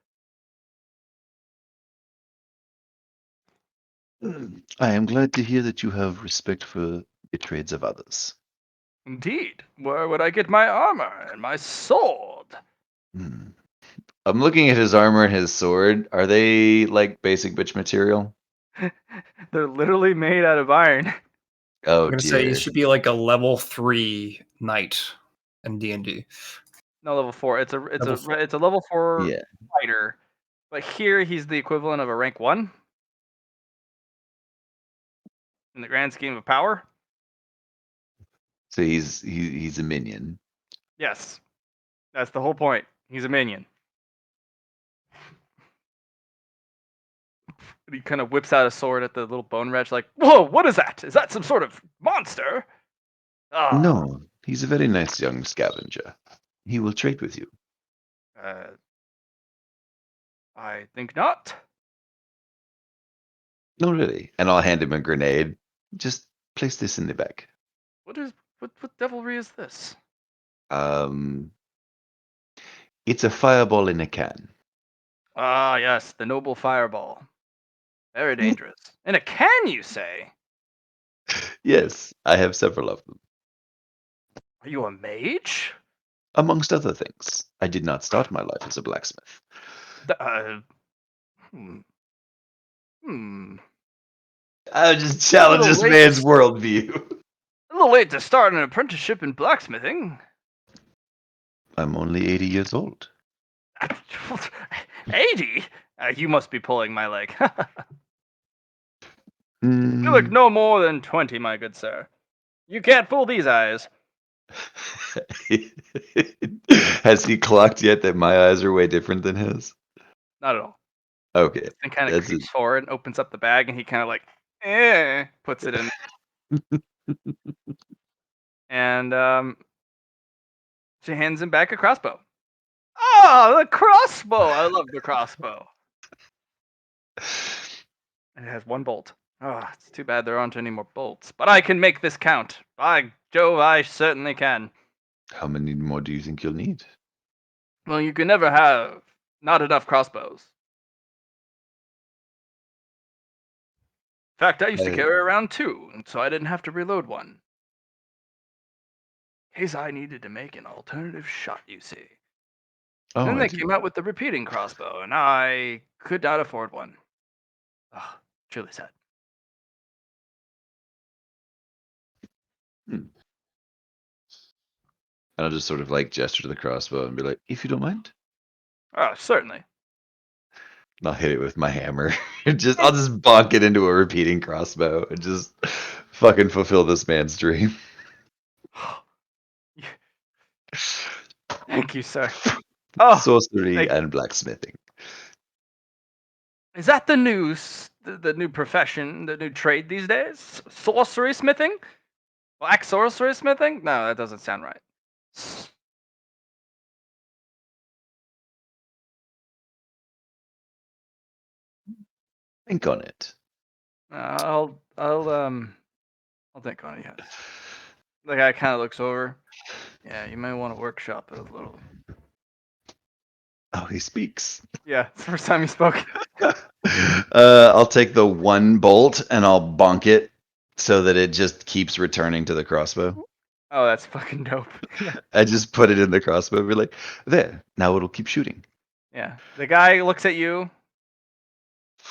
I am glad to hear that you have respect for the trades of others. Indeed. Where would I get my armor and my sword? Hmm. I'm looking at his armor and his sword. Are they like basic bitch material? They're literally made out of iron. Oh I'm gonna say he dear. should be like a level 3 knight in D&D. No, level 4. Level It's a level 4 Yeah. fighter, but here he's the equivalent of a rank 1 in the grand scheme of power. So he's a minion. Yes, that's the whole point. He's a minion. And he kind of whips out a sword at the little bone wretch, like, "Whoa, what is that? Is that some sort of monster?" Ah, No, he's a very nice young scavenger. He will trade with you. I think not. No, really. And I'll hand him a grenade. Just place this in the bag. What devilry is this? Um, it's a fireball in a can. Ah, yes, the noble fireball. Very dangerous. In a can, you say? Yes, I have several of them. Are you a mage? Amongst other things. I did not start my life as a blacksmith. Hmm. Hmm. I just challenge little this late man's to- worldview. A little late to start an apprenticeship in blacksmithing. I'm only 80 years old. 80? You must be pulling my leg. You Mm. look no more than 20, my good sir. You can't fool these eyes. Has he clocked yet that my eyes are way different than his? Not at all. Okay, And kind of that's it. creeps forward and opens up the bag, and he kind of like, puts it in. And she hands him back a crossbow. Oh, the crossbow! I love the crossbow. It has one bolt. Oh, it's too bad there aren't any more bolts. But I can make this count. By Jove, I certainly can. How many more do you think you'll need? Well, you can never have not enough crossbows. In fact, I used to Uh, carry around two, and so I didn't have to reload one. In case I needed to make an alternative shot, you see. Oh, Then I they do. came out with the repeating crossbow, and I could not afford one. Oh, truly sad. And I'll just sort of like gesture to the crossbow and be like, if you don't mind. Oh, certainly. And I'll hit it with my hammer. I'll just bonk it into a repeating crossbow and just fucking fulfill this man's dream. Thank you, sir. Oh, Sorcery thank you. and blacksmithing. Is that the the new profession, the new trade these days? Sorcery smithing? Black sorcery smithing? No, that doesn't sound right. Think on it. I'll think on it. Yes. The guy kind of looks over. Yeah, you might want to workshop it a little. Oh, he speaks. Yeah, it's the first time he spoke. I'll take the one bolt and I'll bonk it so that it just keeps returning to the crossbow. Oh, that's fucking dope. Yeah. I just put it in the crossbow and be like, there, now it'll keep shooting. Yeah. The guy looks at you,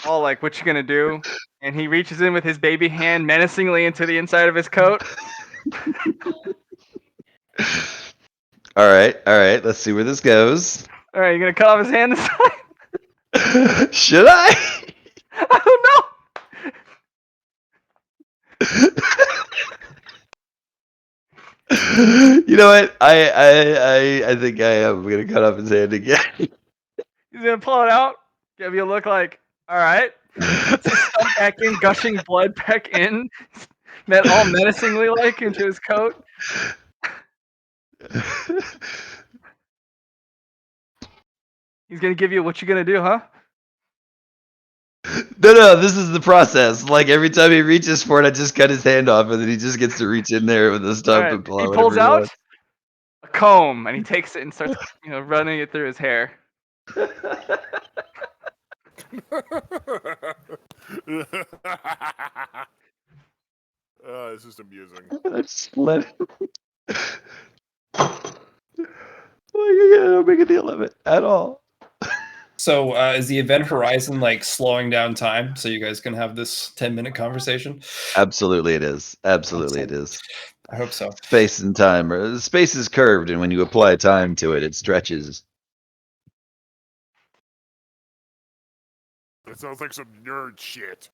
all like, what you gonna do? And he reaches in with his baby hand menacingly into the inside of his coat. All right, let's see where this goes. All right, you gonna cut off his hand this time? Should I? I don't know. You know what? I think I am gonna cut off his hand again. He's gonna pull it out, give you a look like, all right. Puts his thumb back in, gushing blood back in, all menacingly like into his coat. He's gonna give you what you gonna do, huh? No, this is the process. Like every time he reaches for it, I just cut his hand off, and then he just gets to reach in there with the stump Alright, and pull he out pulls whatever he out wants. a comb and he takes it and starts, running it through his hair. This is amusing. I just let him. I don't make a deal of it at all. So is the event horizon like slowing down time so you guys can have this 10-minute conversation? Absolutely, it is. Absolutely, it is. I hope so. Space and time. Space is curved, and when you apply time to it, it stretches. That sounds like some nerd shit.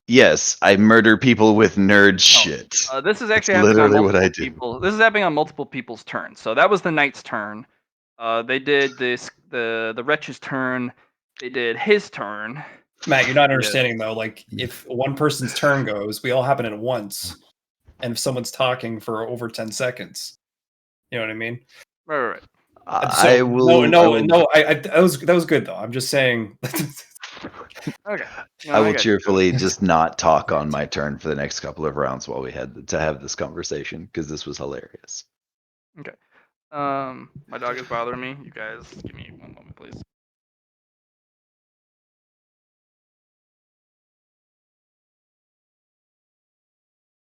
Yes, I murder people with nerd shit. This is It's actually happening on literally what multiple I do. people. This is happening on multiple people's turns. So that was the knight's turn. They did the wretch's turn. They did his turn. Matt, you're not Yeah. understanding though. Like, if one person's turn goes, we all happen at once. And if someone's talking for over 10 seconds, you know what I mean? Right. And I so, will. no, that was good though. I'm just saying. Okay. No, I will got you. cheerfully just not talk on my turn for the next couple of rounds while we had to have this conversation because this was hilarious. Okay. My dog is bothering me. You guys, give me one moment, please.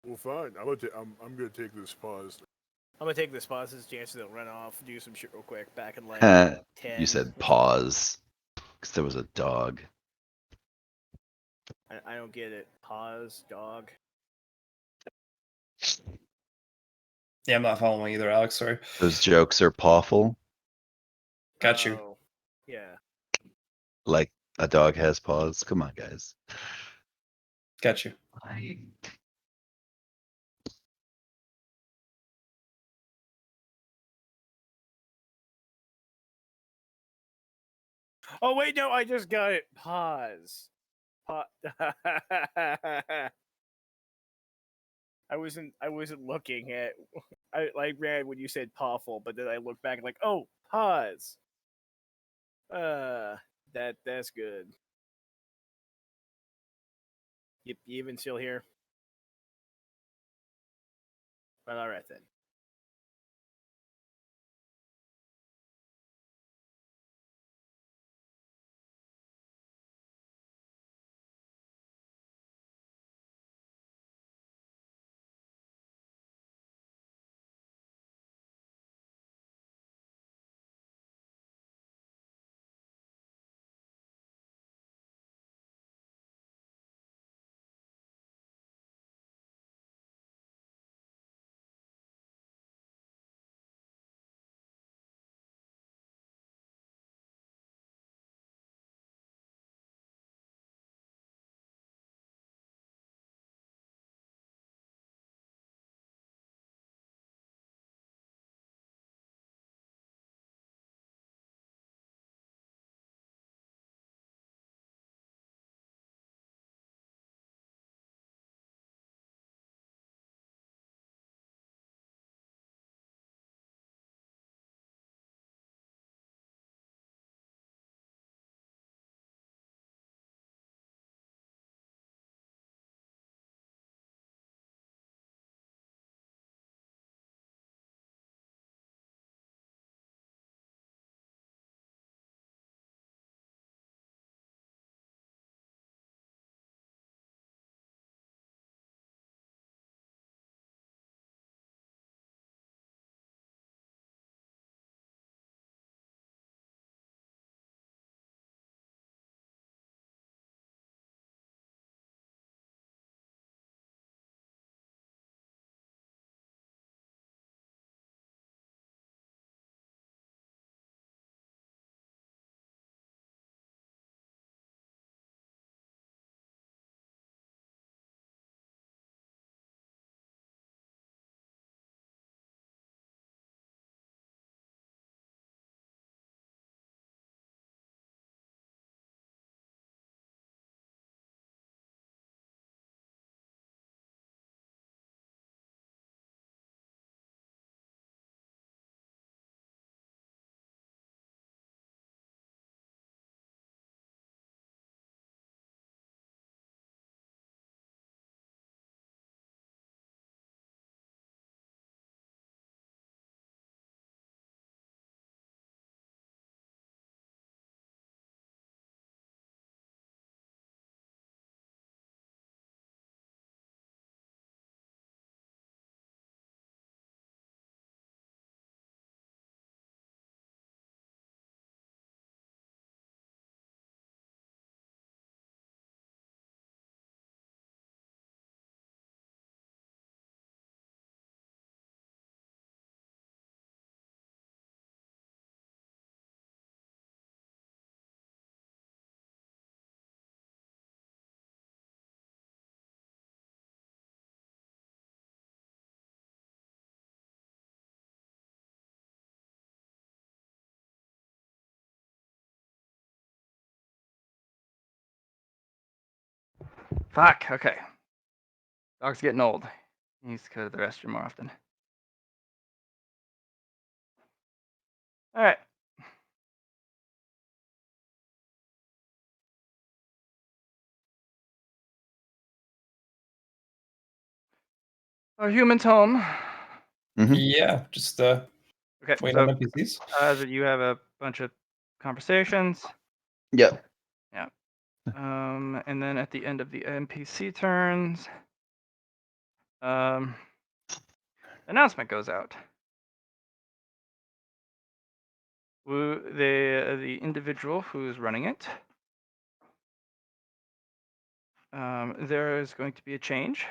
Well, fine. I'm gonna take this pause. I'm gonna take this pause as chances to run off, do some shit real quick, back in like You 10. said pause because there was a dog. I don't get it. Pause, dog. Yeah, I'm not following either, Alex. Sorry. Those jokes are pawful. Got you. Oh, yeah. Like a dog has paws. Come on, guys. Got you. Oh wait, no, I just got it. Pause. I wasn't looking at. I read when you said pawful, but then I looked back and like, oh, pause. That's good. You even still here? Well, all right then. Fuck. Okay. Dog's getting old. He needs to go to the restroom more often. All right. Our human's home. Mhm. Yeah, just Okay. waiting So on NPCs. you have a bunch of conversations. Yep. Yeah. And then at the end of the NPC turns, announcement goes out. The individual who's running it, there is going to be a change,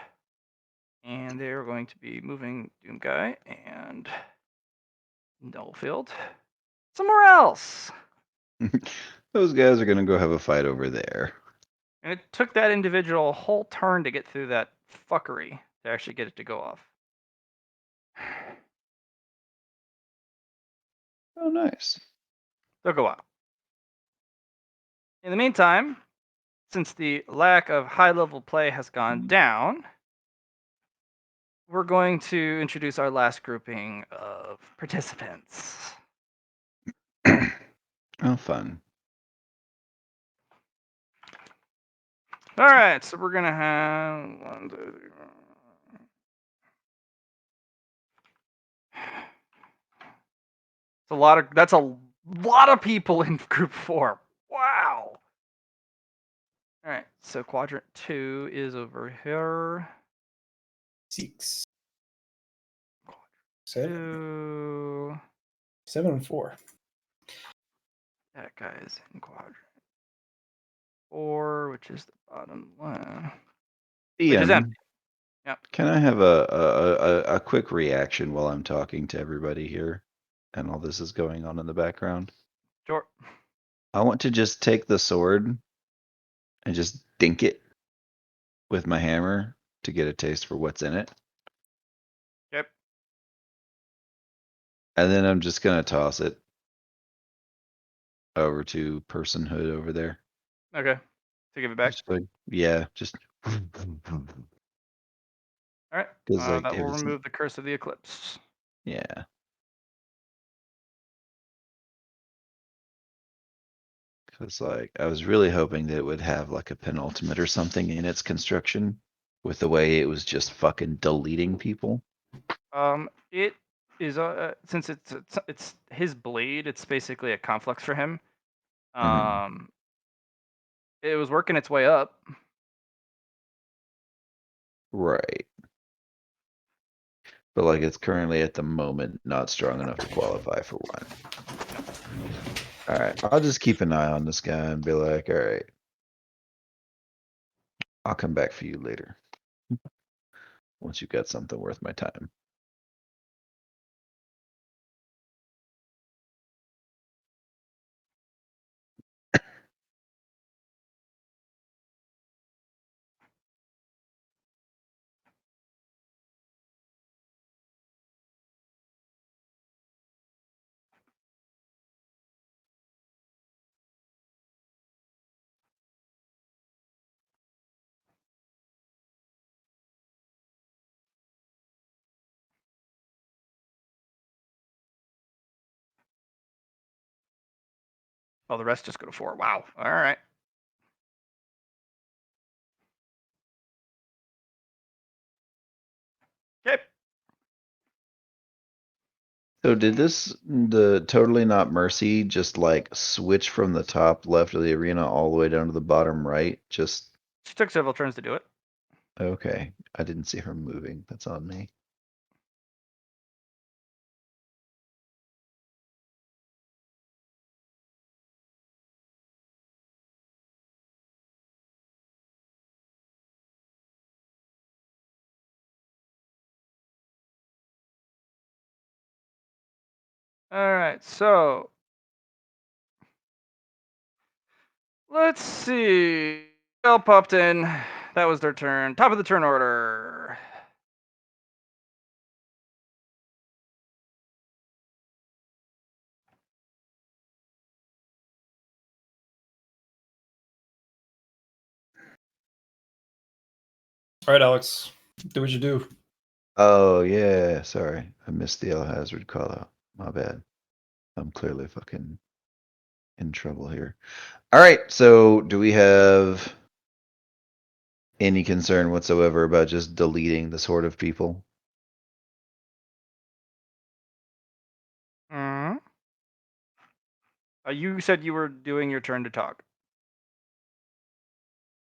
and they are going to be moving Doom Guy and Nullfield somewhere else. Those guys are gonna go have a fight over there. And it took that individual a whole turn to get through that fuckery to actually get it to go off. Oh, nice. They'll go out. In the meantime, since the lack of high-level play has gone down, we're going to introduce our last grouping of participants. Oh, fun. All right, so we're gonna have 1, 2, 3, 4. It's a lot of. That's a lot of people in group 4. Wow. All right, so quadrant 2 is over here. 6, 7, 2. 7, and 4. That guy's in quadrant 4, which is the bottom one, which is empty. Ian, Yep. can I have a quick reaction while I'm talking to everybody here and all this is going on in the background? Sure. I want to just take the sword and just dink it with my hammer to get a taste for what's in it. Yep. And then I'm just gonna toss it over to personhood over there. Okay. To give it back. Just like, yeah, just All right. 'cause, like, That if will it's remove the curse of the eclipse. yeah. 'Cause, like, I was really hoping that it would have like a penultimate or something in its construction with the way it was just fucking deleting people. It is since it's his blade. It's basically a conflux for him. Mhm. It was working its way up. Right. But like it's currently at the moment not strong enough to qualify for one. Alright, I'll just keep an eye on this guy and be like, alright. I'll come back for you later. Once you've got something worth my time. Oh, the rest just go to 4. Wow. All right. Okay. So did the totally not mercy just like switch from the top left of the arena all the way down to the bottom right? Just She took several turns to do it. okay. I didn't see her moving. That's on me. All right. So let's see. Bell popped in. That was their turn. Top of the turn order. All right, Alex, do what you do. Oh yeah, sorry. I missed the El Hazard call out. My bad. I'm clearly fucking in trouble here. All right, so do we have any concern whatsoever about just deleting this horde of people? Mhm. You said you were doing your turn to talk.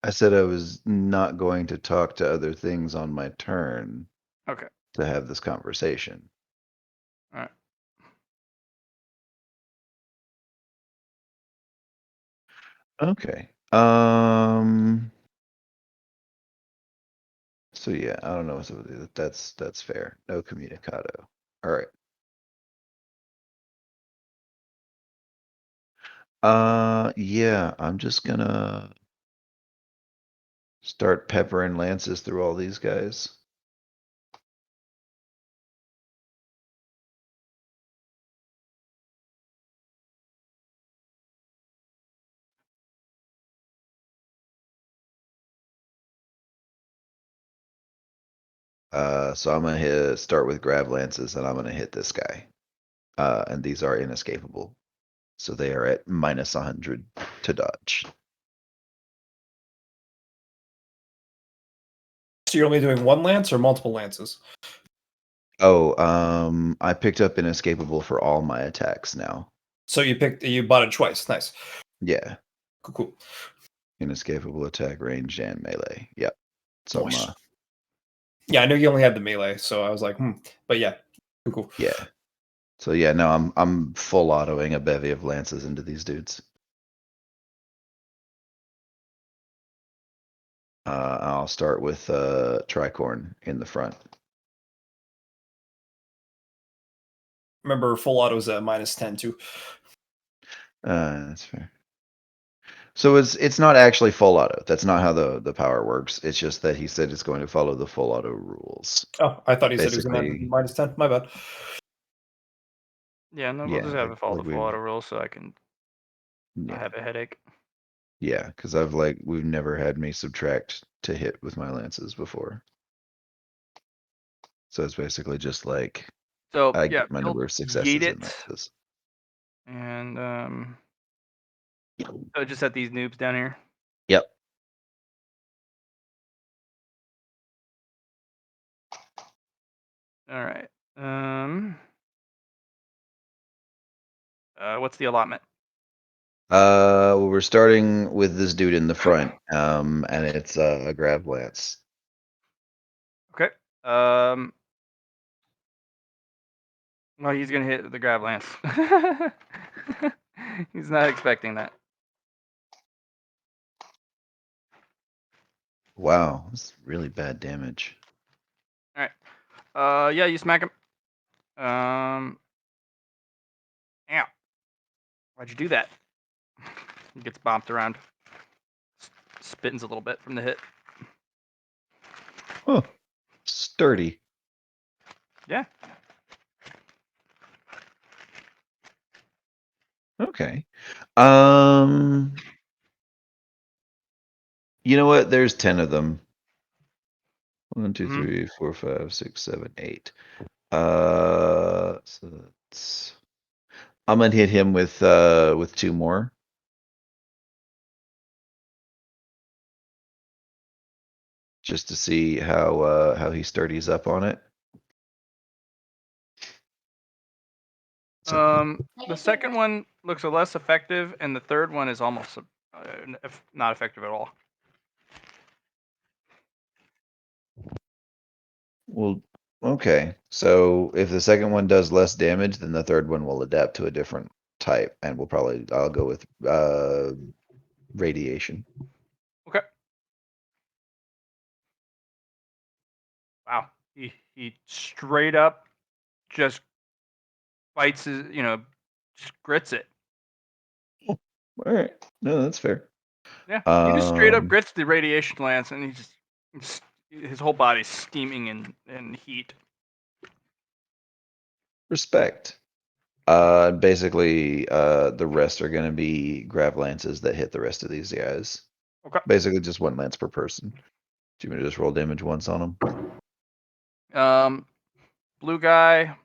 I said I was not going to talk to other things on my turn Okay. to have this conversation. All right. Okay. So yeah, I don't know what's up with it. That's fair. No communicado. All right. Yeah, I'm just gonna start peppering lances through all these guys. So I'm gonna start with grab lances and I'm gonna hit this guy. And these are inescapable. So they are at minus 100 to dodge. So you're only doing one lance or multiple lances? Oh, I picked up inescapable for all my attacks now. So you bought it twice. Nice. Yeah, Cool. inescapable attack, range, and melee. Yep. So Nice. Yeah, I know you only had the melee, so I was like, But yeah, cool. yeah. So yeah, no, I'm full autoing a bevy of lances into these dudes. I'll start with Tricorn in the front. Remember, full auto's at minus 10 too. That's fair. So it's not actually full auto. That's not how the power works. It's just that he said it's going to follow the full auto rules. Oh, I thought he said he was going to Basically, minus 10. My bad. Yeah, no, we'll yeah, just have it follow the full we've auto rule so I can not yeah have a headache. yeah because we've never had me subtract to hit with my lances before. So it's basically just like So I yeah, get my he'll number of yeet successes in it, lances. and so just at these noobs down here. Yep. All right. What's the allotment? Well, we're starting with this dude in the front, and it's a grab lance. Okay. Well, he's gonna hit the grab lance. He's not expecting that. Wow, that's really bad damage. All right. Yeah, you smack him. Ow. Why'd you do that? He gets bopped around. Spins a little bit from the hit. Huh. Sturdy. Yeah. Okay. You know what? There's 10 of them. 1, 2, Mhm. 3, 4, 5, 6, 7, 8. So that's I'm gonna hit him with 2 more. Just to see how he sturdies up on it. The second one looks less effective, and the third one is almost not effective at all. Well, okay. So if the second one does less damage, then the third one will adapt to a different type, and I'll go with radiation. Okay. Wow. He straight up just bites his, just grits it. All right. No, that's fair. Yeah. He just straight up Um, grits the radiation lance, and his whole body's steaming in heat. Respect. Basically, the rest are gonna be grab lances that hit the rest of these guys. Okay. Basically, just 1 lance per person. Do you want me to just roll damage once on him? Blue guy.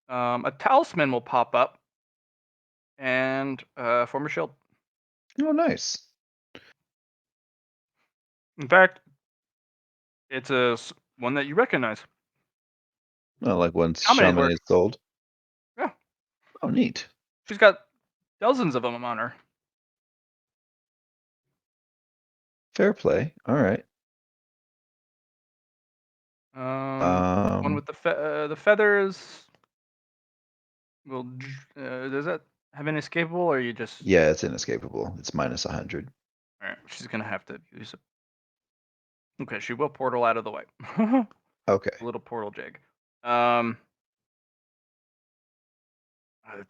A talisman will pop up and form a shield. Oh, nice. In fact, it's one that you recognize. Oh, like once Dominate shaman work. is sold. Yeah. Oh, neat. She's got dozens of them on her. Fair play. All right. One with the feathers. Will does that have inescapable, or you just? Yeah, it's inescapable. It's minus 100. All right, she's gonna have to use it. Okay, she will portal out of the way. Okay. A little portal jig. The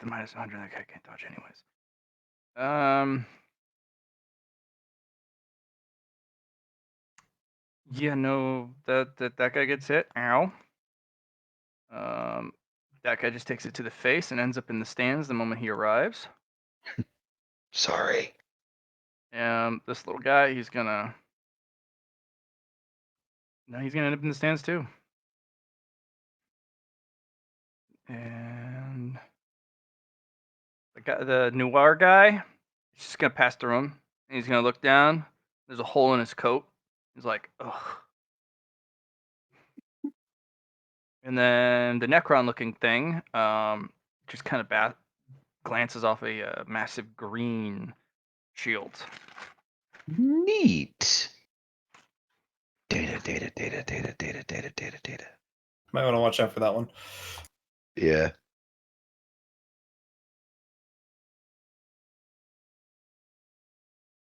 minus 100, that guy can't dodge anyways. Yeah, no, that guy gets hit. Ow. That guy just takes it to the face and ends up in the stands the moment he arrives. Sorry. This little guy, he's gonna end up in the stands too. And the noir guy, he's just gonna pass through him, and he's gonna look down. There's a hole in his coat. He's like, ugh. And then the Necron-looking thing, just kind of glances off a massive green shield. Neat. Data. Might want to watch out for that one. Yeah.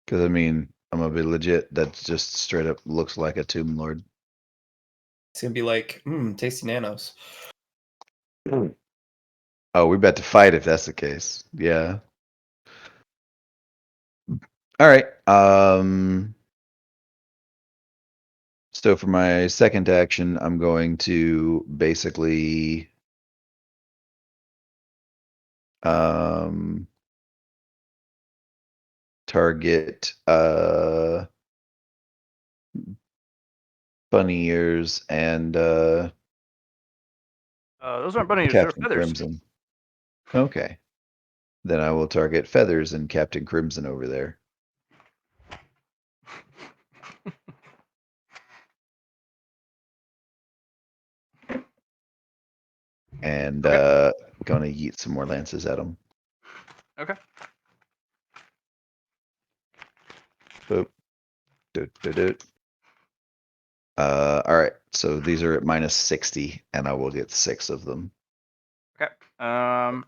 Because, I mean, I'm going to be legit. That just straight up looks like a Tomb Lord. It's gonna be like, tasty nanos. Oh, we're about to fight if that's the case. Yeah. All right. So for my second action, I'm going to basically target bunny ears and Those aren't bunny ears, they're Captain feathers. Crimson. Okay. Then I will target Feathers and Captain Crimson over there. And Okay. gonna yeet some more lances at him. Okay. Boop. Doot, doot, doot. All right. So these are at minus 60, and I will get 6 of them. Okay. How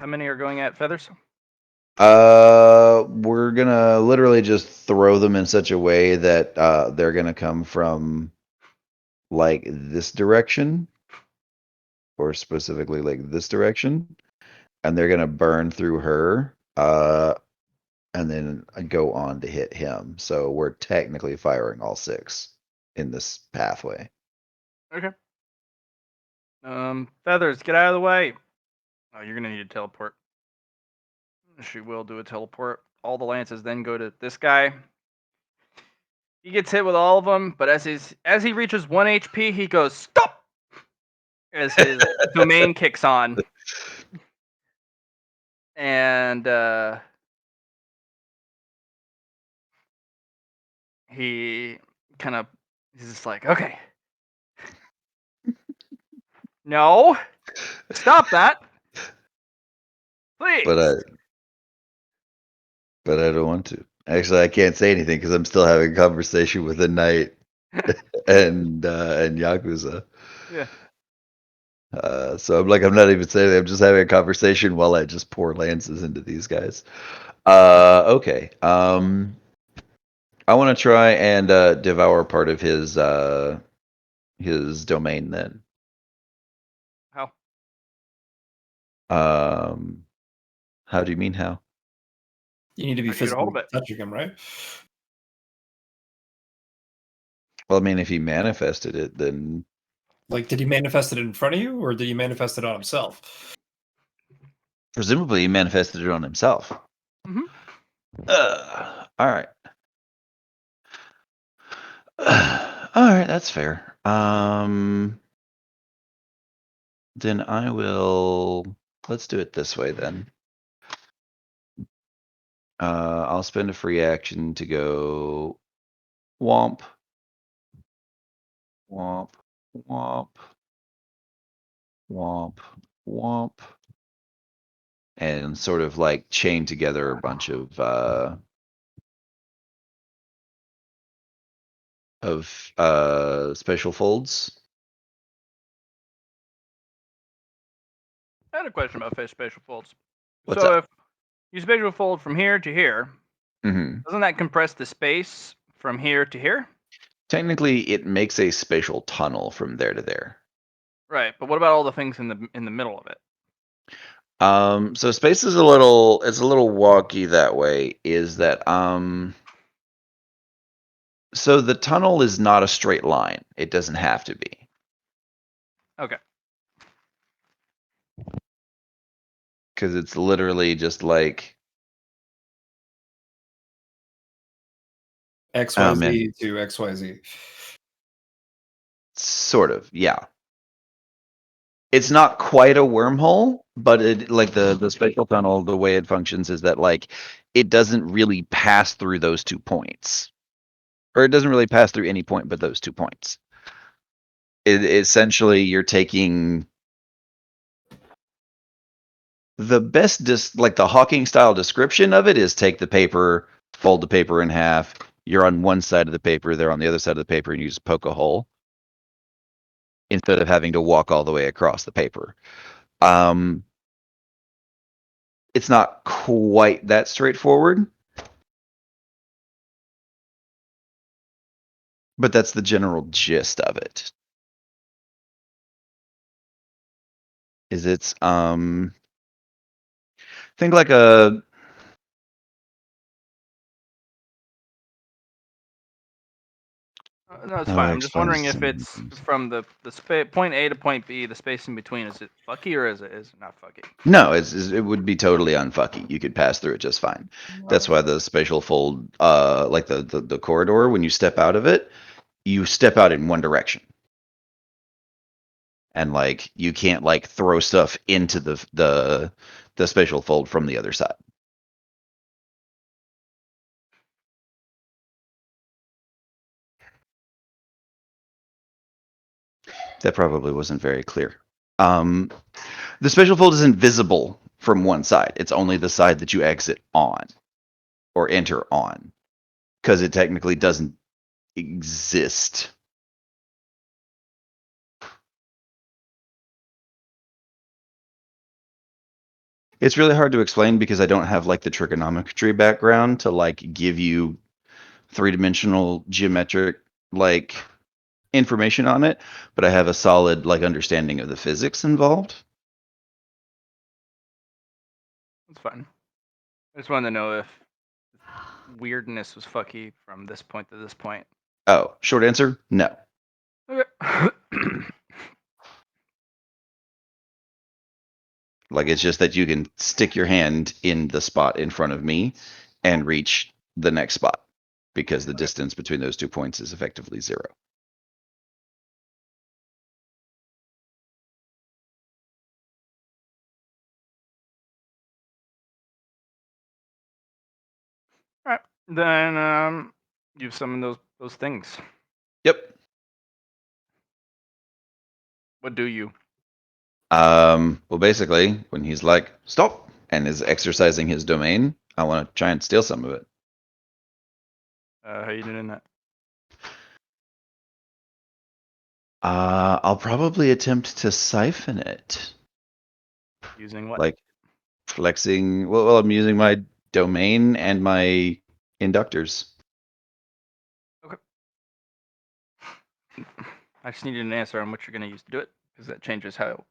many are going at feathers? We're gonna literally just throw them in such a way that they're gonna come from like this direction, or specifically like this direction, and they're gonna burn through her, and then go on to hit him. So we're technically firing all 6 in this pathway. Okay. Feathers, get out of the way. Oh, you're gonna need a teleport. She will do a teleport. All the lances then go to this guy. He gets hit with all of them, but as he reaches 1 HP, he goes stop as his domain kicks on, and he's just like, okay, no, stop that, please. But I don't want to. Actually, I can't say anything because I'm still having a conversation with the knight and Yakuza. Yeah. So I'm not even saying anything. I'm just having a conversation while I just pour lances into these guys. Okay. I want to try and devour part of his domain then. How? How do you mean how? You need to be I get a hold physically of it. touching him, right? Well, I mean, if he manifested it, then Like, did he manifest it in front of you, or did he manifest it on himself? Presumably, he manifested it on himself. Mhm. All right. All right, that's fair. Then I will. Let's do it this way then. I'll spend a free action to go womp, womp, womp, womp, womp, and sort of like chain together a bunch of special folds. I had a question about spatial folds. What's so up? if you spatial fold from here to here, Hmm. doesn't that compress the space from here to here? Technically, it makes a spatial tunnel from there to there. Right, but what about all the things in the middle of it? So space is a little wonky that way. Is that so the tunnel is not a straight line. It doesn't have to be. Okay. Because it's literally just like XYZ to XYZ. sort of, yeah. It's not quite a wormhole, but it like the spatial tunnel, the way it functions is that like it doesn't really pass through those 2 points. Or it doesn't really pass through any point but those 2 points. It essentially you're taking the best like the Hawking style description of it is take the paper, fold the paper in half. You're on one side of the paper, they're on the other side of the paper, and you just poke a hole instead of having to walk all the way across the paper. It's not quite that straightforward, but that's the general gist of it. Is it's think like a No, it's how do fine. I I'm just explain wondering this if to it's you? from the point A to point B, the space in between. Is it fucky or is it not fucky? No, it would be totally unfucky. You could pass through it just fine. That's why the spatial fold, like the corridor, when you step out of it, you step out in one direction. And like you can't like throw stuff into the spatial fold from the other side. That probably wasn't very clear. The spatial fold is invisible from one side. It's only the side that you exit on or enter on, because it technically doesn't exist. It's really hard to explain because I don't have like the trigonometry background to like give you three-dimensional geometric like information on it, but I have a solid like understanding of the physics involved. It's fine. I just wanted to know if weirdness was fucky from this point to this point. Oh, short answer, no. Okay. Like it's just that you can stick your hand in the spot in front of me and reach the next spot because the distance between those 2 points is effectively 0. All right. Then you've summoned those things. Yep. What do you? Well, basically, when he's like, stop, and is exercising his domain, I want to try and steal some of it. How you doing that? I'll probably attempt to siphon it. Using what? Like flexing, well, I'm using my domain and my inductors. Okay. I just needed an answer on what you're going to use to do it, because that changes how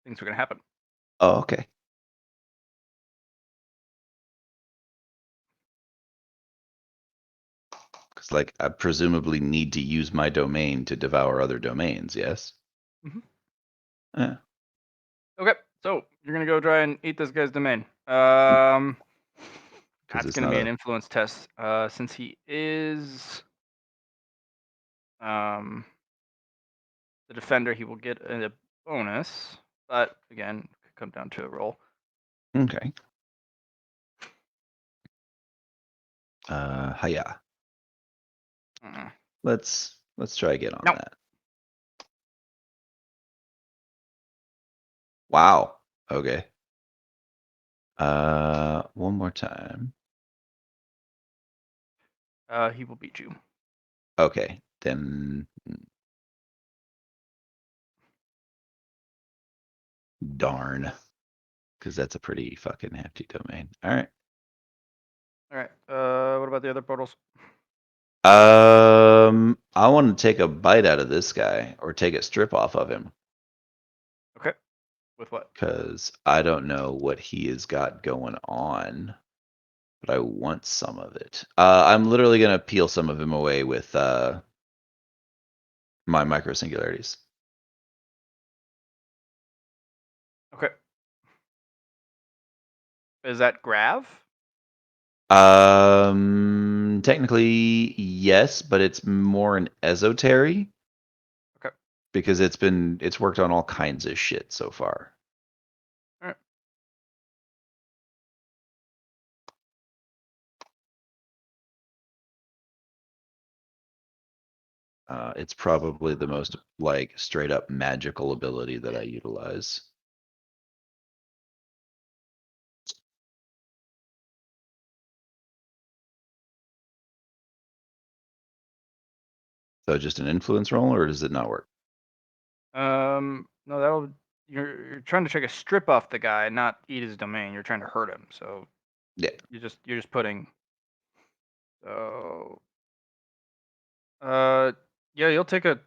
things are going to happen. Oh, okay. Because, like, I presumably need to use my domain to devour other domains, yes? Mhm. Yeah. Okay. So you're gonna go try and eat this guy's domain. 'Cause That's it's gonna not be a- an influence test. Since he is the defender, he will get a bonus. But again, it could come down to a roll. Okay. Hiya. Mm. Let's try again on No. that. Wow. Okay. One more time. He will beat you. Okay, then darn. Because that's a pretty fucking hefty domain. Alright. All right. What about the other portals? I want to take a bite out of this guy or take a strip off of him. Okay. With what? Because I don't know what he has got going on. But I want some of it. I'm literally gonna peel some of him away with my micro singularities. Okay. Is that grav? Technically yes, but it's more an esoteric. Okay. Because it's worked on all kinds of shit so far. All right. It's probably the most like straight up magical ability that I utilize. So just an influence roll, or does it not work? No, that'll. You're trying to take a strip off the guy, not eat his domain. You're trying to hurt him. So Yeah. you're just putting. So yeah, you'll take a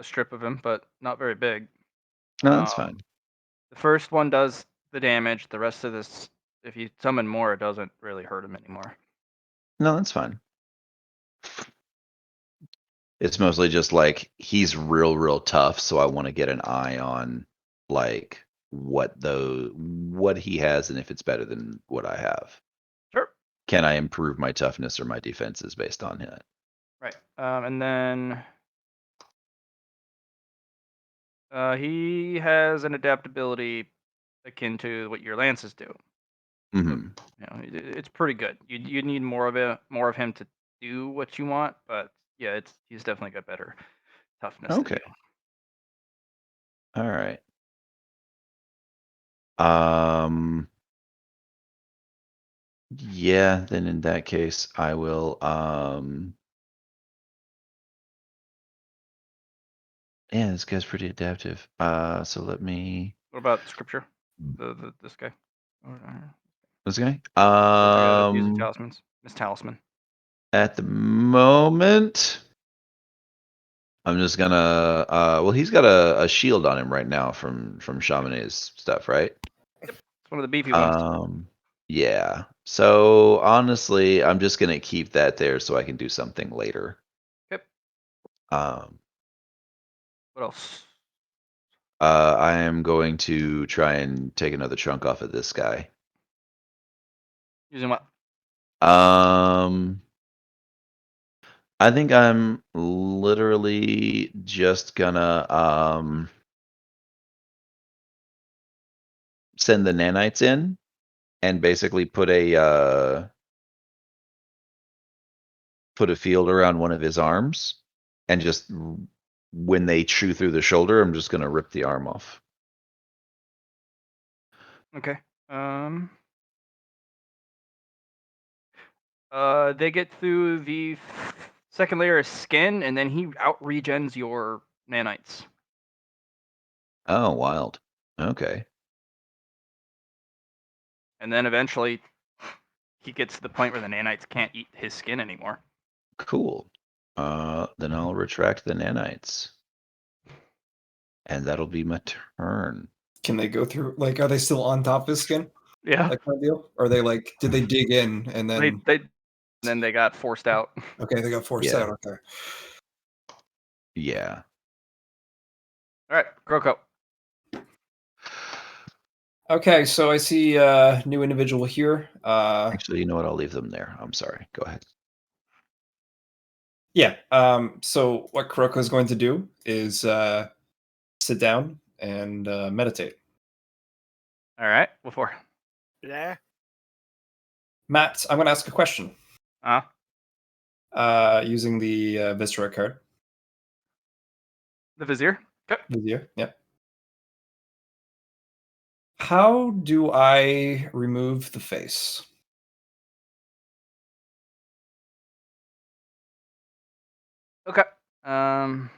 strip of him, but not very big. No, that's fine. The first one does the damage. The rest of this, if you summon more, it doesn't really hurt him anymore. No, that's fine. It's mostly just like he's real tough, so I want to get an eye on like what he has and if it's better than what I have. Sure. Can I improve my toughness or my defenses based on it? Right. And then he has an adaptability akin to what your lances do. Mm-hmm. You know, it's pretty good. You need more of him to do what you want, but yeah, he's definitely got better toughness Okay. than All right. Yeah, then in that case I will yeah, this guy's pretty adaptive. So let me you. What about scripture? This guy. this guy? Use the talismans. Miss Talisman. At the moment I'm just gonna well he's got a shield on him right now from Chamonix's stuff, right? It's one of the beefy ones. Yeah. So honestly, I'm just gonna keep that there so I can do something later. Yep. Um What else? I am going to try and take another chunk off of this guy. Using what? I think I'm literally just gonna send the nanites in and basically put a field around one of his arms and just when they chew through the shoulder, I'm just gonna rip the arm off. Okay. They get through the second layer of skin, and then he out regens your nanites. Oh, wild. Okay. And then eventually, he gets to the point where the nanites can't eat his skin anymore. Cool. Then I'll retract the nanites. And that'll be my turn. Can they go through? Like, are they still on top of his skin? Yeah. Like kind of deal? Or are they like? Did they dig in and then? Then they got forced out. Okay, they got forced Yeah. out. Okay. Yeah. All right, Croco. Okay, so I see a new individual here. Actually, you know what? I'll leave them there. I'm sorry. Go ahead. Yeah. So what Kuroko is going to do is sit down and meditate. All right. What for? Yeah. Matt, I'm going to ask a question Uh, using the Viscera card. the Vizier. Okay. Vizier, yeah. How do I remove the face? Okay. Um.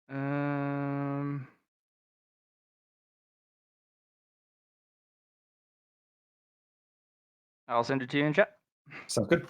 Um. I'll send it to you in chat. Sounds good.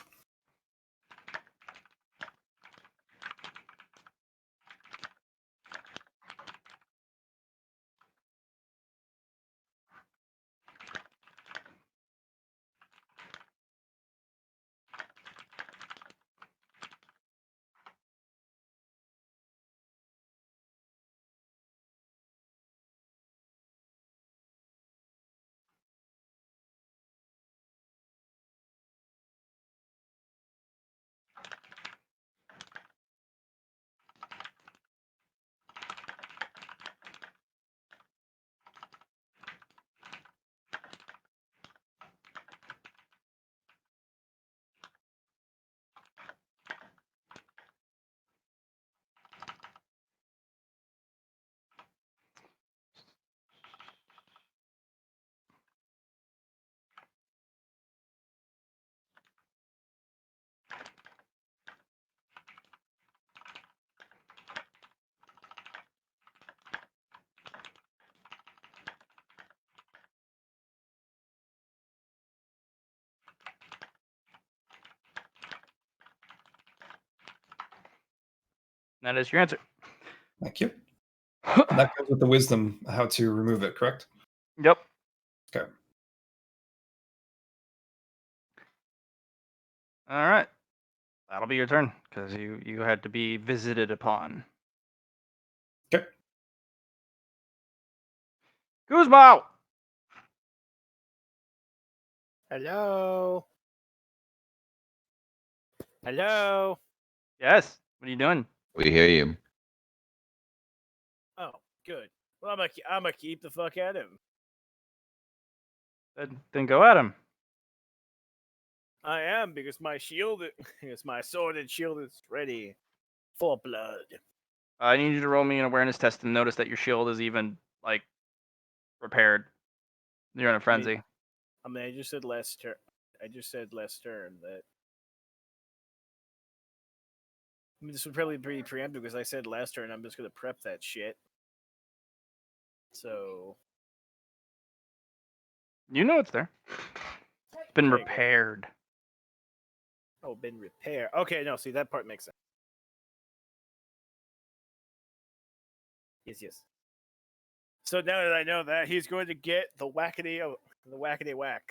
That is your answer. Thank you. That goes with the wisdom how to remove it, correct? Yep. Okay. All right. That'll be your turn because you had to be visited upon. Okay. Guzmo. Hello. Hello. Yes. What are you doing? We hear you. Oh, good. Well, I'm gonna keep the fuck at him. Then go at him. I am because my shield, because my sword and shield is ready for blood. I need you to roll me an awareness test and notice that your shield is even like repaired. You're in a frenzy. I mean, I just said last turn. I just said last turn that. I mean, this would probably be preemptive because I said last turn. I'm just gonna prep that shit. So You know it's there. It's been there you go. repaired. Oh, been repaired. Okay, no, see that part makes sense. Yes. So now that I know that, he's going to get the whackity whack.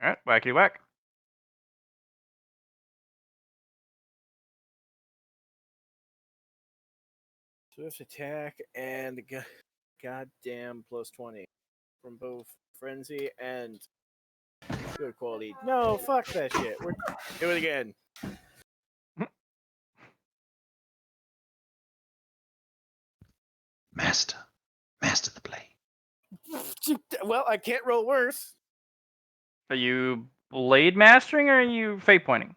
All right, whackety whack. Swift attack and goddamn plus 20 from both frenzy and good quality. No, fuck that shit. We're do it again. Master the blade. Well, I can't roll worse. Are you blade mastering or are you fate pointing?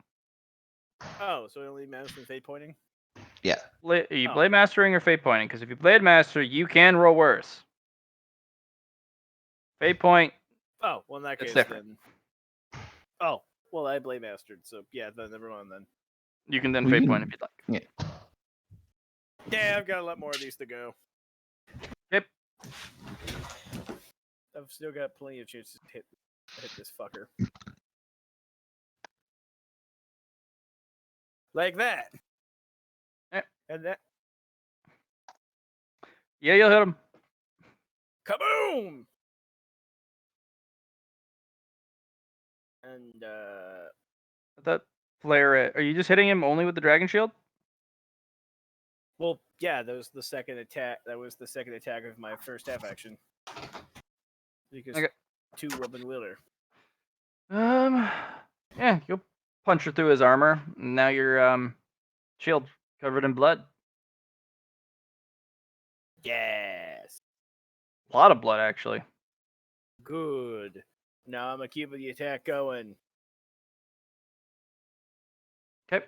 Oh, so it only matters from fate pointing? Yeah. Are you Oh. blade mastering or fate pointing? Because if you blade master, you can roll worse. Fate point. Oh, well in that It's case different. then. Oh, well I blade mastered, so yeah, then never mind then. You can then Well, fate you point can- if you'd like. Yeah. Yeah, I've got a lot more of these to go. Yep. I've still got plenty of chances to hit this fucker. Like that. Yep. And that Yeah, you'll hit him. kaboom! And With that flare, are you just hitting him only with the dragon shield? Well, yeah, that was the second attack. That was the second attack of my first half action. Because Okay. 2 Robin Wheeler. Yeah, you'll punch her through his armor. And now your shield covered in blood. Yes. A lot of blood, actually. Good. Now I'm gonna keep the attack going. Okay.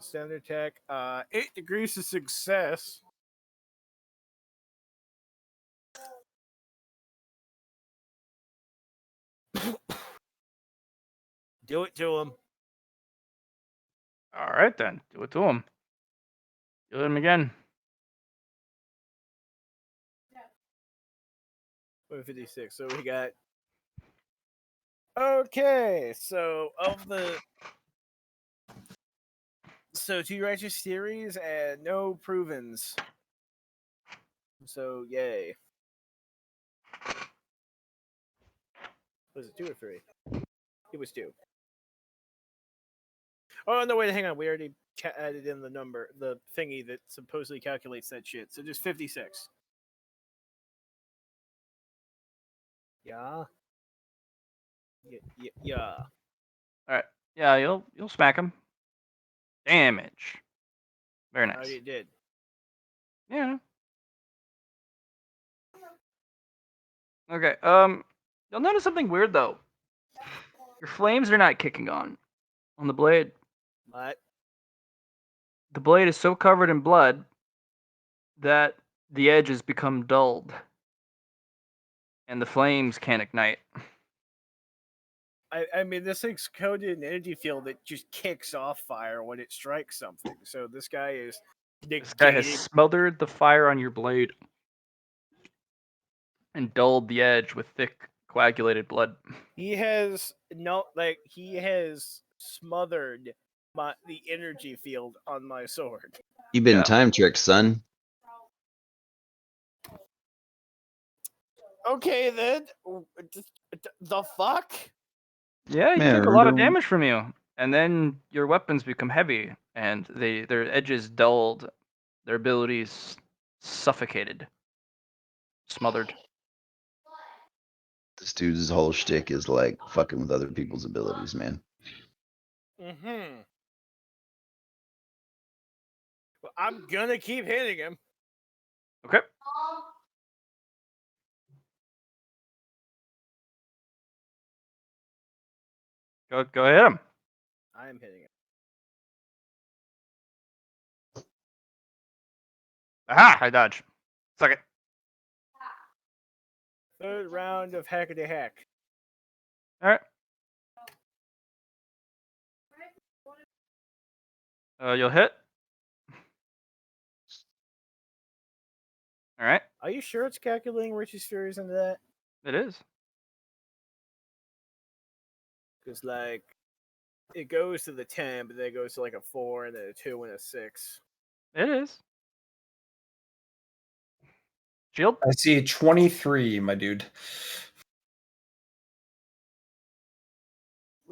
Standard attack. 8 degrees of success. Do it to him. All right, then. Do it to him. Do him again. 156. So we got. Okay, so of the. So 2 righteous theories and no provens. So yay. Was it 2 or 3? It was 2. Oh no! Wait, hang on. We already added in the number, the thingy that supposedly calculates that shit. So just 56. Yeah. Yeah. All right. Yeah, you'll smack him. Damage. Very How nice. you did? Yeah. Okay. You'll notice something weird though. Your flames are not kicking on the blade. What? The blade is so covered in blood that the edges become dulled, and the flames can't ignite. I mean, this thing's coded an energy field that just kicks off fire when it strikes something. So this guy is This guy has negating. smothered the fire on your blade and dulled the edge with thick coagulated blood. He has he has smothered the energy field on my sword. You've been Yeah. time tricked, son. Okay then, the fuck? Yeah, he Man, took a lot of remember- damage from you, and then your weapons become heavy, and their edges dulled, their abilities suffocated, smothered. This dude's whole shtick is like fucking with other people's abilities, man. Mm-hmm. Well, I'm gonna keep hitting him. Okay. Go hit him. I am hitting him. Aha! I dodge. Suck it. Third round of hackety hack. All right. You'll hit. All right. Are you sure it's calculating Richie's Furies into that? It is. Because like, it goes to the 10, but then it goes to like a 4 and then a 2 and a 6. It is. Shield. I see 23, my dude.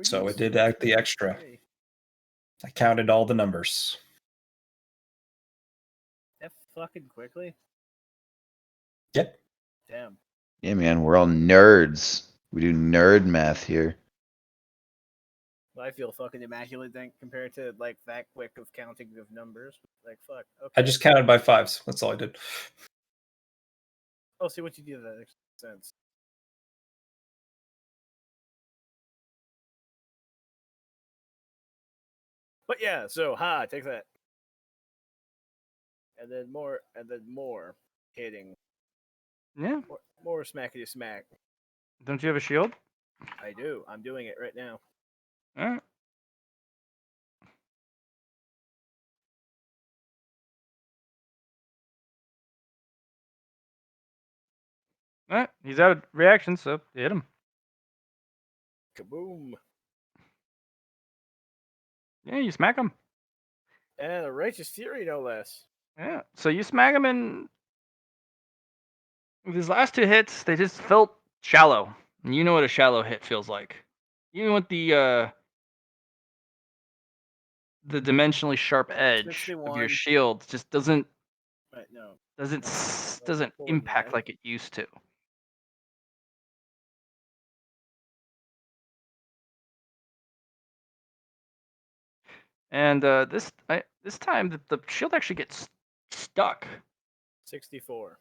So it did act the extra. I counted all the numbers. That fucking quickly? Yep. Damn. Yeah, man, we're all nerds. We do nerd math here. Well, I feel fucking immaculate then compared to like that quick of counting of numbers. Like fuck. Okay. I just counted by fives. That's all I did. Oh, see what you do. That makes sense. But yeah, so take that. And then more hitting. Yeah. More smackety smack. Don't you have a shield? I do. I'm doing it right now. All right. All right. He's out of reaction, so hit him. Kaboom. Yeah, you smack him. And a righteous fury, no less. Yeah. So you smack him, and with his last 2 hits, they just felt shallow. And you know what a shallow hit feels like. even with the dimensionally sharp edge of 61. your shield, just doesn't Right, no. doesn't forward impact 9. like it used to. And this time the shield actually gets stuck. 64.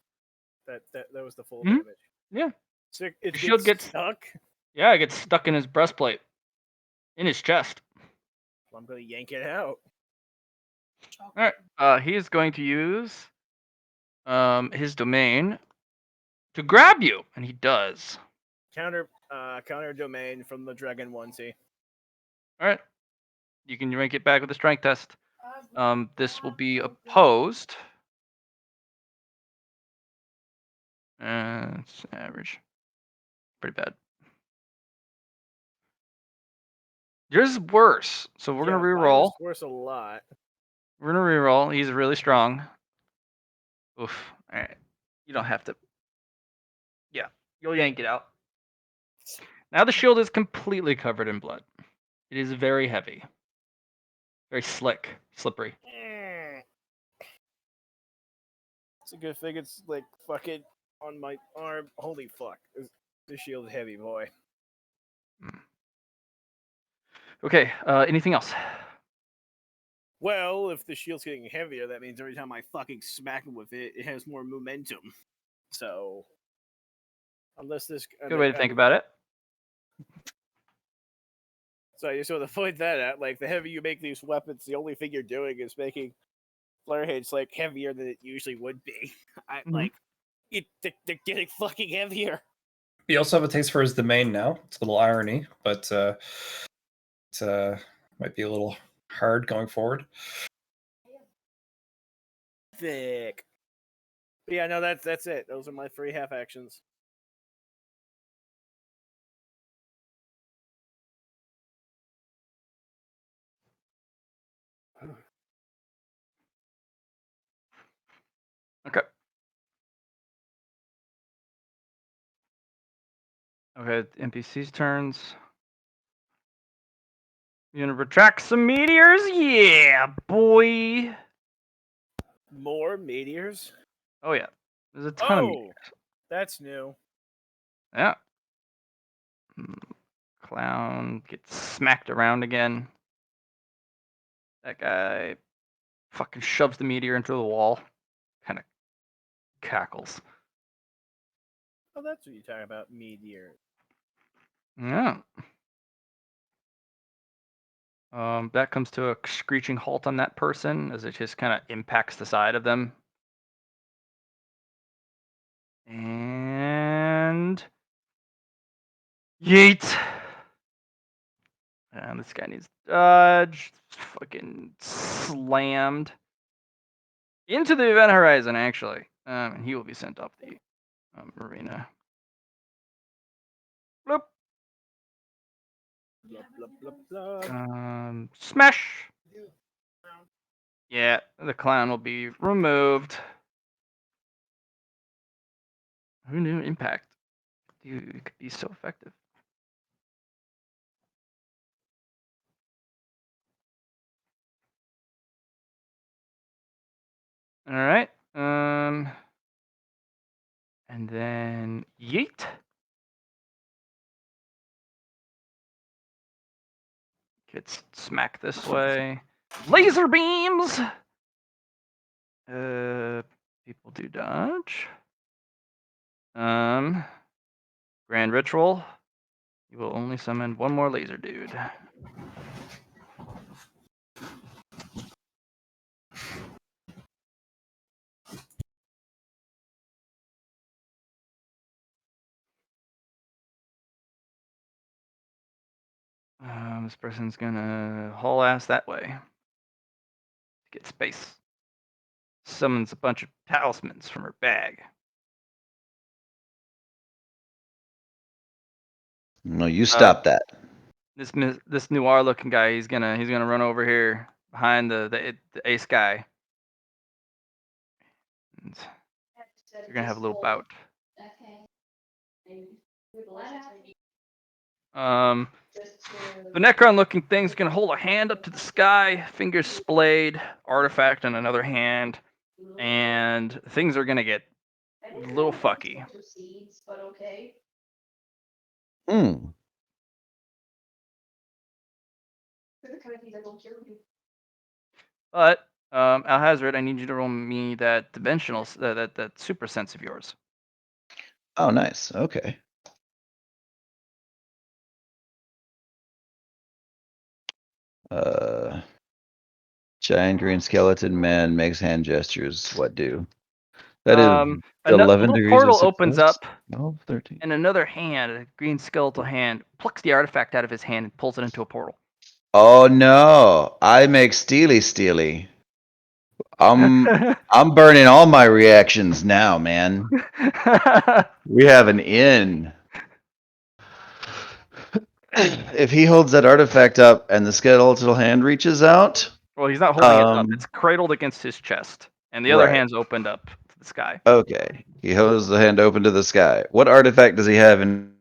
That was the full Mhm. damage. Yeah, It The shield gets- stuck. yeah, it gets stuck in his breastplate, in his chest. Well, I'm gonna yank it out. All right, he is going to use his domain to grab you, and he does. Counter domain from the dragon onesie. All right, you can rank it back with a strength test. This will be opposed. It's average. Pretty bad. Yours is worse, so we're gonna Mine reroll. was worse a lot. We're gonna reroll. He's really strong. Oof. All right. You don't have to. Yeah, you'll yank it out. Now the shield is completely covered in blood. It is very heavy, very slick, slippery. It's a good thing it's like fucking on my arm. Holy fuck. This shield's heavy, boy. Okay. Anything else? Well, if the shield's getting heavier, that means every time I fucking smack him with it, it has more momentum. So, unless this Good way to think about it. So to point that out, like the heavier you make these weapons, the only thing you're doing is making flare hits like heavier than it usually would be. Mhm. They're getting fucking heavier. He also have a taste for his domain now. It's a little irony, but it might be a little hard going forward. Thick. But yeah, no, that's it. Those are my 3 half actions. Okay. Okay. NPC's turns. You gonna retract some meteors? Yeah, boy. More meteors? Oh yeah. There's a ton of meteors. That's new. Yeah. Clown gets smacked around again. That guy fucking shoves the meteor into the wall. Kind of cackles. Oh, that's what you're talking about, meteor. Yeah. That comes to a screeching halt on that person as it just kind of impacts the side of them. And yeet. And this guy needs to dodge. Fucking slammed into the event horizon, actually. And he will be sent off the arena. Bloop. Blah, blah, blah, blah. Smash. Yeah, the clown will be removed. Who knew impact? Dude, it could be so effective. All right. And then yeet. Gets smacked this way. Laser beams. People do dodge. Grand ritual. You will only summon one more laser dude. This person's gonna haul ass that way. Get space. Summons a bunch of talismans from her bag. No, you stop that. This noir looking guy, he's gonna run over here behind the ace guy. And you're gonna have a little bout. The Necron-looking thing's gonna hold a hand up to the sky, fingers splayed, artifact in another hand, and things are gonna get a little fucky. Hmm. But Alhazred, I need you to roll me that dimensional, that super sense of yours. Oh, nice. Okay. Giant green skeleton man makes hand gestures. What do? That is A 11 little degrees of portal opens success. up, 12, 13. and another hand, a green skeletal hand, plucks the artifact out of his hand and pulls it into a portal. Oh no! I make steely. I'm burning all my reactions now, man. We have an in. If he holds that artifact up and the skeletal hand reaches out, Well, he's not holding it up. It's cradled against his chest, and the other right. hand's opened up to the sky. Okay. He holds the hand open to the sky. What artifact does he have in?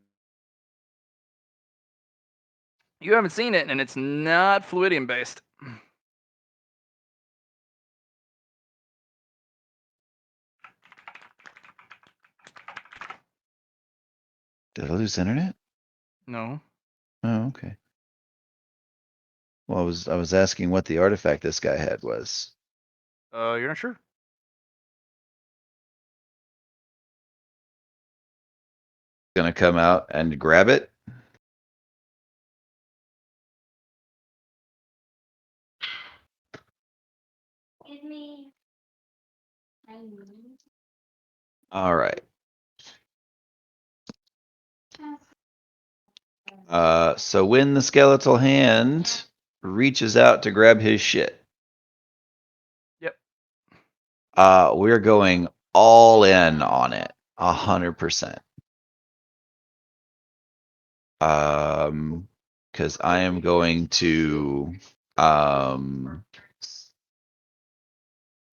You haven't seen it, and it's not fluidium based. Did I lose internet? No. Oh, okay. Well, I was asking what the artifact this guy had was. You're not sure? Gonna come out and grab it. Give me. All right. So when the skeletal hand reaches out to grab his shit, Yep. we're going all in on it, 100%. Because I am going to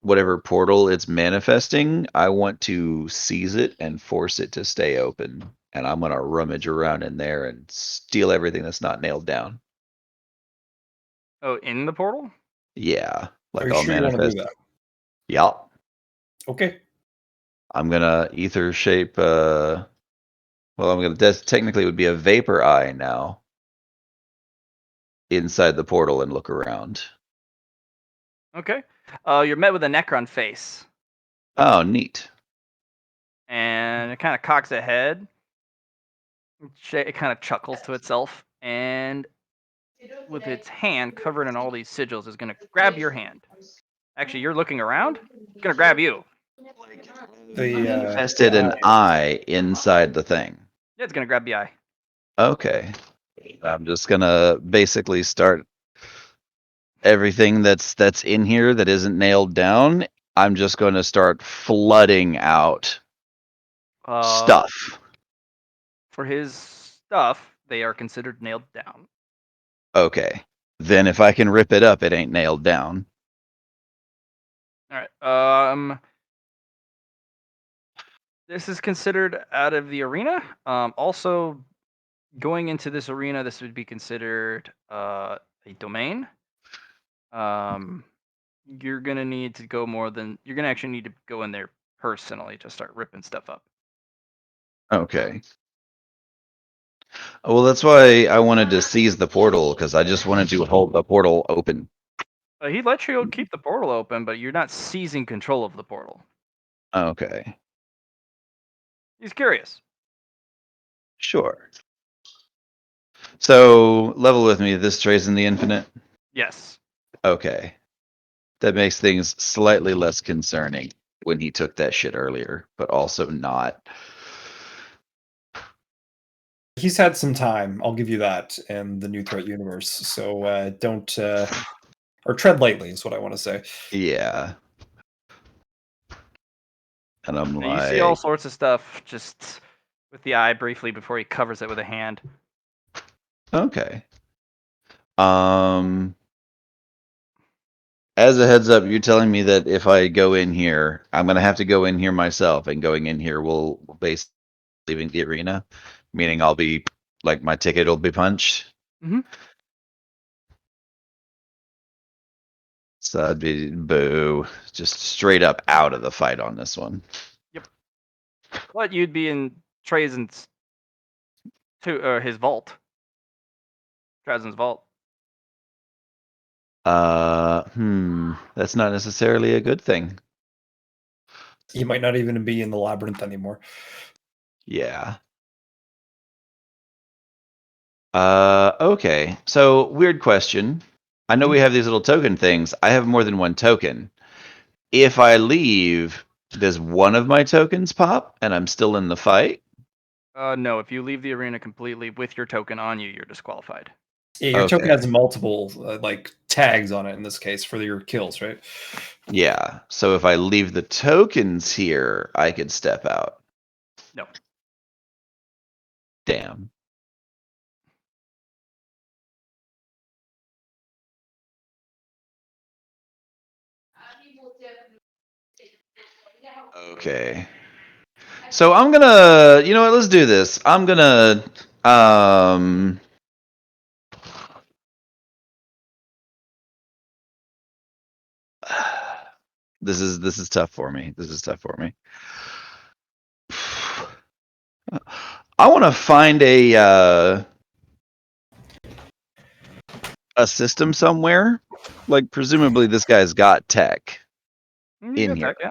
whatever portal it's manifesting, I want to seize it and force it to stay open. And I'm gonna rummage around in there and steal everything that's not nailed down. Oh, in the portal? Yeah, like Are you I'll sure you want to do manifest. that? Yup. Okay. I'm gonna ether shape. Well, I'm gonna. Technically, it would be a vapor eye now. Inside the portal and look around. Okay. You're met with a Necron face, Oh, neat. and it kind of cocks a head. It kind of chuckles to itself, and with its hand covered in all these sigils, is going to grab your hand. Actually, you're looking around. It's going to grab you. Manifested an eye inside the thing. Yeah, it's going to grab the eye. Okay. I'm just gonna basically start everything that's in here that isn't nailed down. I'm just going to start flooding out stuff. For his stuff, they are considered nailed down. Okay. Then if I can rip it up, it ain't nailed down. All right. This is considered out of the arena. Also, going into this arena, this would be considered a domain. You're gonna need to go more than you're gonna actually need to go in there personally to start ripping stuff up. Okay. Well, that's why I wanted to seize the portal, because I just wanted to hold the portal open. He lets you keep the portal open, but you're not seizing control of the portal. Okay. He's curious. Sure. So, level with me. This trays in the infinite? Yes. Okay. That makes things slightly less concerning when he took that shit earlier, but also not. He's had some time, I'll give you that, in the new threat universe. So don't or tread lightly is what I want to say. Yeah. And I'm Now, you see all like, sorts of stuff just with the eye briefly before he covers it with a hand. okay. As a heads up, you're telling me that if I go in here, I'm gonna have to go in here myself, and going in here will basically leaving the arena, meaning I'll be like my ticket will be punched. Mhm. So that'd be boo. Just straight up out of the fight on this one. But you'd be in Trazen's his vault. Trazen's vault. That's not necessarily a good thing. You might not even be in the labyrinth anymore. Yeah. Okay. So weird question. I know we have these little token things. I have more than one token. If I leave, does one of my tokens pop and I'm still in the fight? No, if you leave the arena completely with your token on you, you're disqualified. Yeah, your token Okay. has multiple like tags on it in this case for your kills, right? Yeah. So if I leave the tokens here, I could step out. No. Damn. Okay. So I'm gonna, you know what, let's do this. I'm gonna, this is tough for me. This is tough for me. I want to find a system somewhere. Like presumably this guy's got tech You in got here. that, yeah.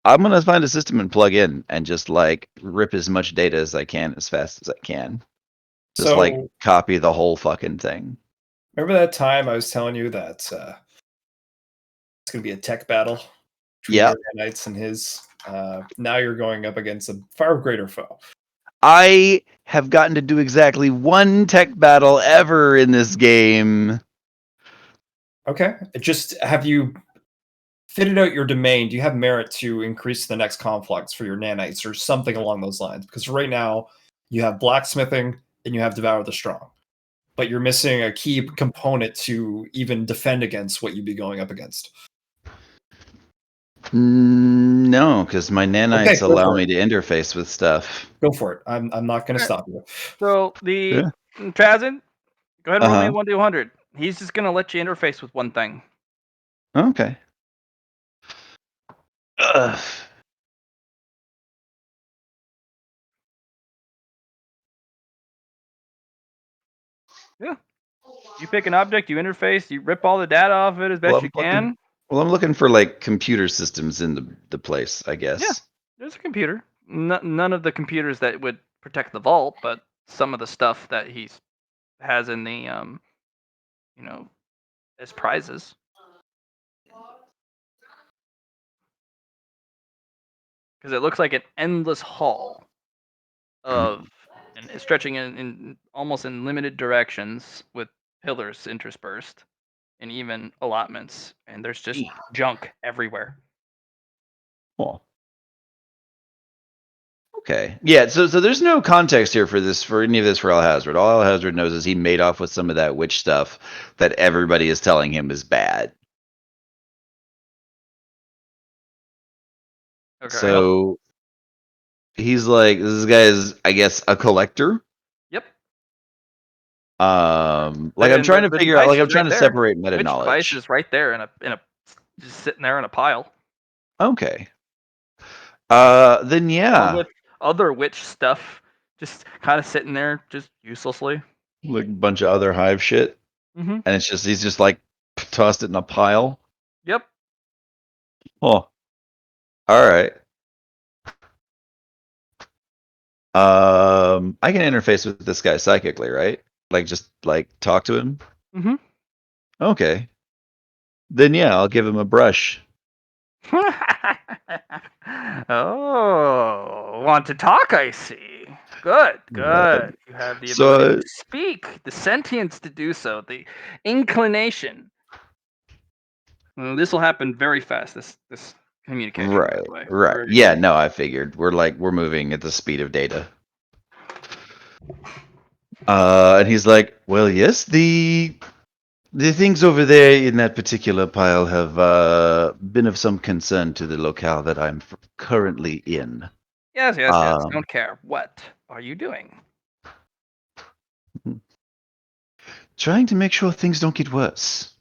I'm gonna find a system and plug in and just like rip as much data as I can as fast as I can. Just So like copy the whole fucking thing. remember that time I was telling you that it's going to be a tech battle between Yeah. your knights and his? Now you're going up against a far greater foe. I have gotten to do exactly one tech battle ever in this game. Okay. Just have you fitted out your domain? Do you have merit to increase the next conflicts for your nanites or something along those lines? Because right now you have blacksmithing and you have devour the strong, but you're missing a key component to even defend against what you'd be going up against. No, because my nanites Okay, go allow for me it. to interface with stuff. Go for it. I'm not going to stop you. So the Yeah. Trazen, go ahead and roll me Uh-huh. a 1 to 100. He's just gonna let you interface with one thing. Okay. Ugh. You pick an object, you interface, you rip all the data off of it as best you can. I'm looking for like computer systems in the place, I guess. Yeah. There's a computer. None of the computers that would protect the vault, but some of the stuff that he has in the as prizes. Because it looks like an endless hall of and it's stretching in almost in limited directions with pillars interspersed and even allotments, and there's just junk everywhere. Well. Okay. Yeah, so there's no context here for any of this for Alhazard. All Alhazard knows is he made off with some of that witch stuff that everybody is telling him is bad. Okay. So he's like, this guy is, I guess, a collector. Yep. Like I'm And trying to the figure out, like device I'm is trying right to there. separate meta Which device knowledge. is right there in a just sitting there in a pile. Okay. Then yeah, Along with other witch stuff just kind of sitting there just uselessly. like a bunch of other hive shit, Mm-hmm. and he's just like tossed it in a pile. Yep. Oh, all right. I can interface with this guy psychically, right? Like just like talk to him. Mm-hmm. Okay. Then yeah, I'll give him a brush. Oh, want to talk, I see. Good, good. You have the ability to speak, the sentience to do so, the inclination. Well, this will happen very fast, this communication, by the way. Right. Very Yeah, fast. no, I figured. We're moving at the speed of data. And he's like, well, yes, the things over there in that particular pile have been of some concern to the locale that I'm currently in. Yes, yes, yes. Um, Don't care. What are you doing? Trying to make sure things don't get worse.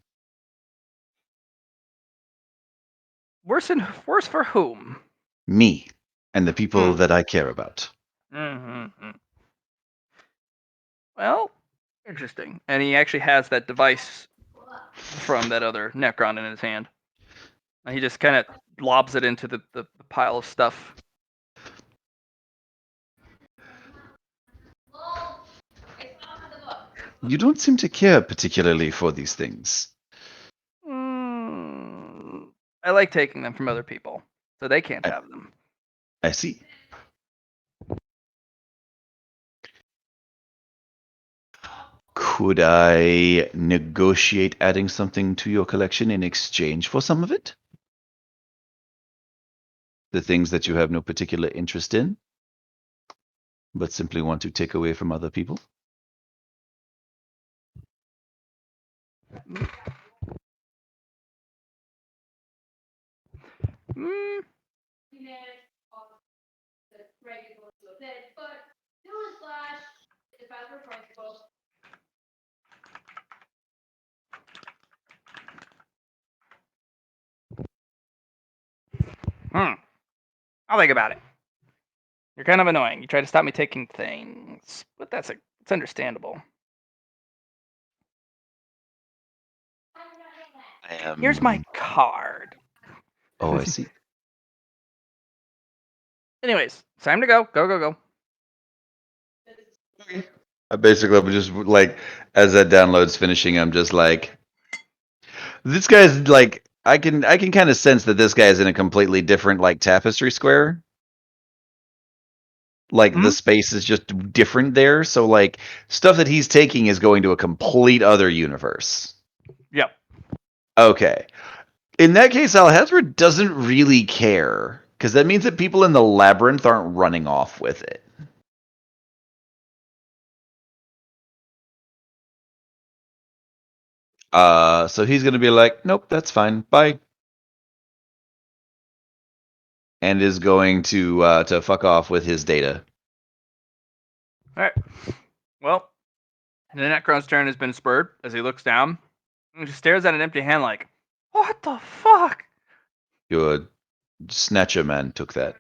Worse for whom? Me and the people Hmm. that I care about. Mm-hmm. Well, interesting. And he actually has that device from that other Necron in his hand. And he just kind of lobs it into the pile of stuff. You don't seem to care particularly for these things. I like taking them from other people, so they can't have them. I see. Could I negotiate adding something to your collection in exchange for some of it? The things that you have no particular interest in, but simply want to take away from other people? Mm, I'll think about it. You're kind of annoying. You try to stop me taking things, but it's understandable. I am... Here's my card. Oh, I see. Anyways, it's time to go. Go. I basically am just like, as that download's finishing, I'm just like, this guy's like, I can kind of sense that this guy's in a completely different like tapestry square. Like the space is just different there, so like stuff that he's taking is going to a complete other universe. Yep. Okay. In that case, Alhazred doesn't really care, because that means that people in the labyrinth aren't running off with it. So he's gonna be like, nope, that's fine, bye. And is going to fuck off with his data. All right. Well, the Necron's turn has been spurred as he looks down and just stares at an empty hand like, what the fuck? Your Snatcher Man took that.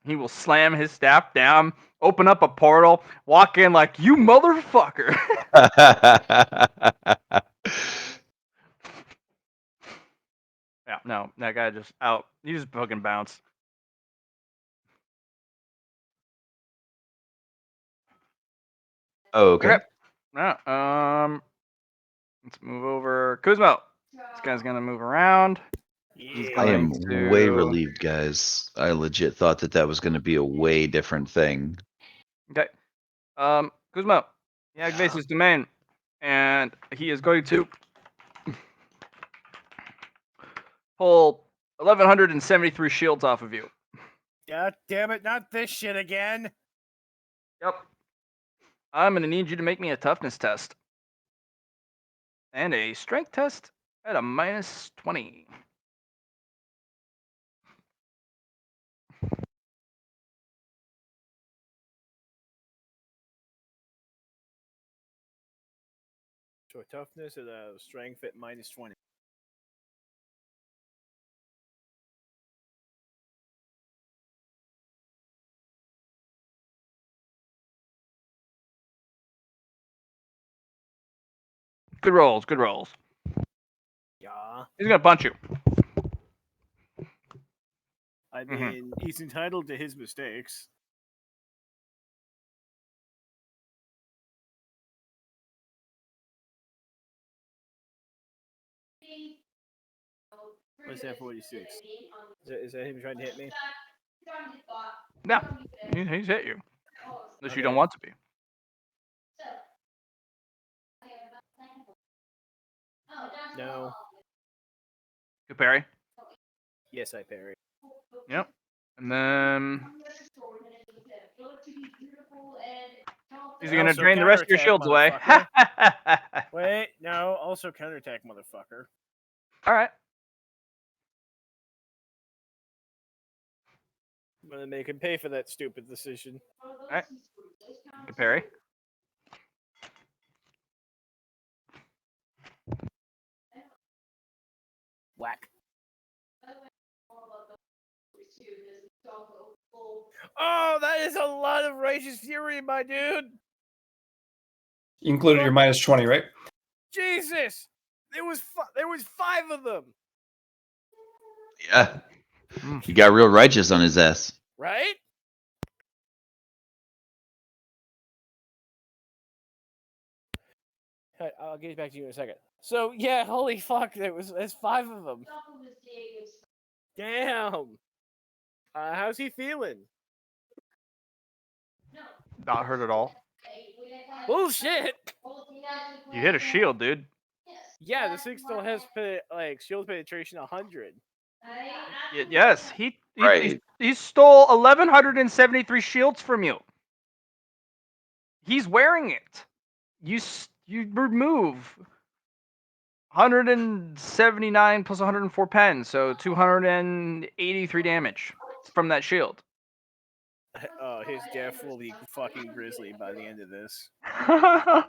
He will slam his staff down, open up a portal, walk in like, you motherfucker. Yeah, no, that guy just out. He just fucking bounced. Okay. Yeah, let's move over. Kuzmo. This guy's gonna move around. He's Yeah. I am going way to- relieved, guys. I legit thought that was going to be a way different thing. Okay. Kuzmo. He activates his domain, and he is going to pull 1,173 shields off of you. God damn it, not this shit again. Yep. I'm gonna need you to make me a toughness test and a strength test at a -20. So toughness and strength at -20. Good rolls. Good rolls. Yeah. He's gonna punch you. I mean, he's entitled to his mistakes. What's that 46? Is that him trying to hit me? No, he's hit you. Unless you don't Okay. want to be. No. Good parry. Yes, I parry. Yep. And then he's gonna Also drain the rest of your counterattack, shields away. motherfucker. Wait, no. Also counterattack, motherfucker. All right. I'm gonna make him pay for that stupid decision. All right. Good parry. Whack. Oh, that is a lot of righteous fury, my dude. You included your minus 20, right? Jesus, there was 5 of them, Yeah. He got real righteous on his ass. right? I'll get back to you in a second. So yeah, holy fuck, there's 5 of them. Damn. How's he feeling? Not hurt at all. Bullshit. You hit a shield, dude. Yeah, this thing still has shield penetration 100. Yes, Right. he stole 1,173 shields from you. He's wearing it. You remove 179 plus 104 pens, so 283 damage from that shield. His death will be fucking grisly by the end of this. I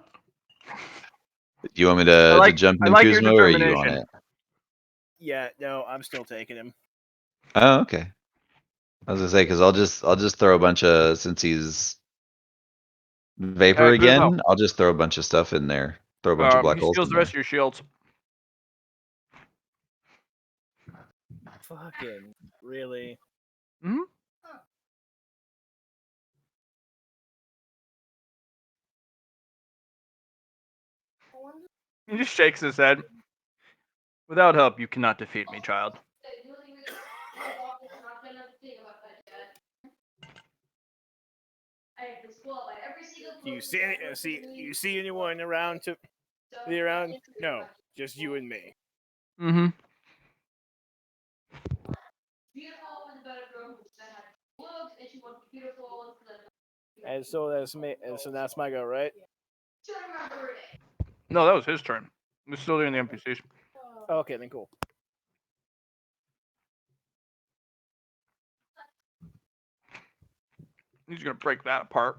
Do you want me to jump in, like your Kuzmo, or are you on determination. it? Yeah, no, I'm still taking him. Oh, okay. I was gonna say because I'll just throw a bunch of, since he's vapor Hey, Kuzmo. again, I'll just throw a bunch of stuff in there. Throw a bunch of black He holes steals in the rest there. of your shields. Fucking really? Hmm? He just shakes his head. Without help, you cannot defeat me, child. Do you see anyone around to be around? No, just you and me. Mm-hmm. And so that's my go, right? No, that was his turn. We're still doing the NPCs. Okay, then cool. He's gonna break that apart.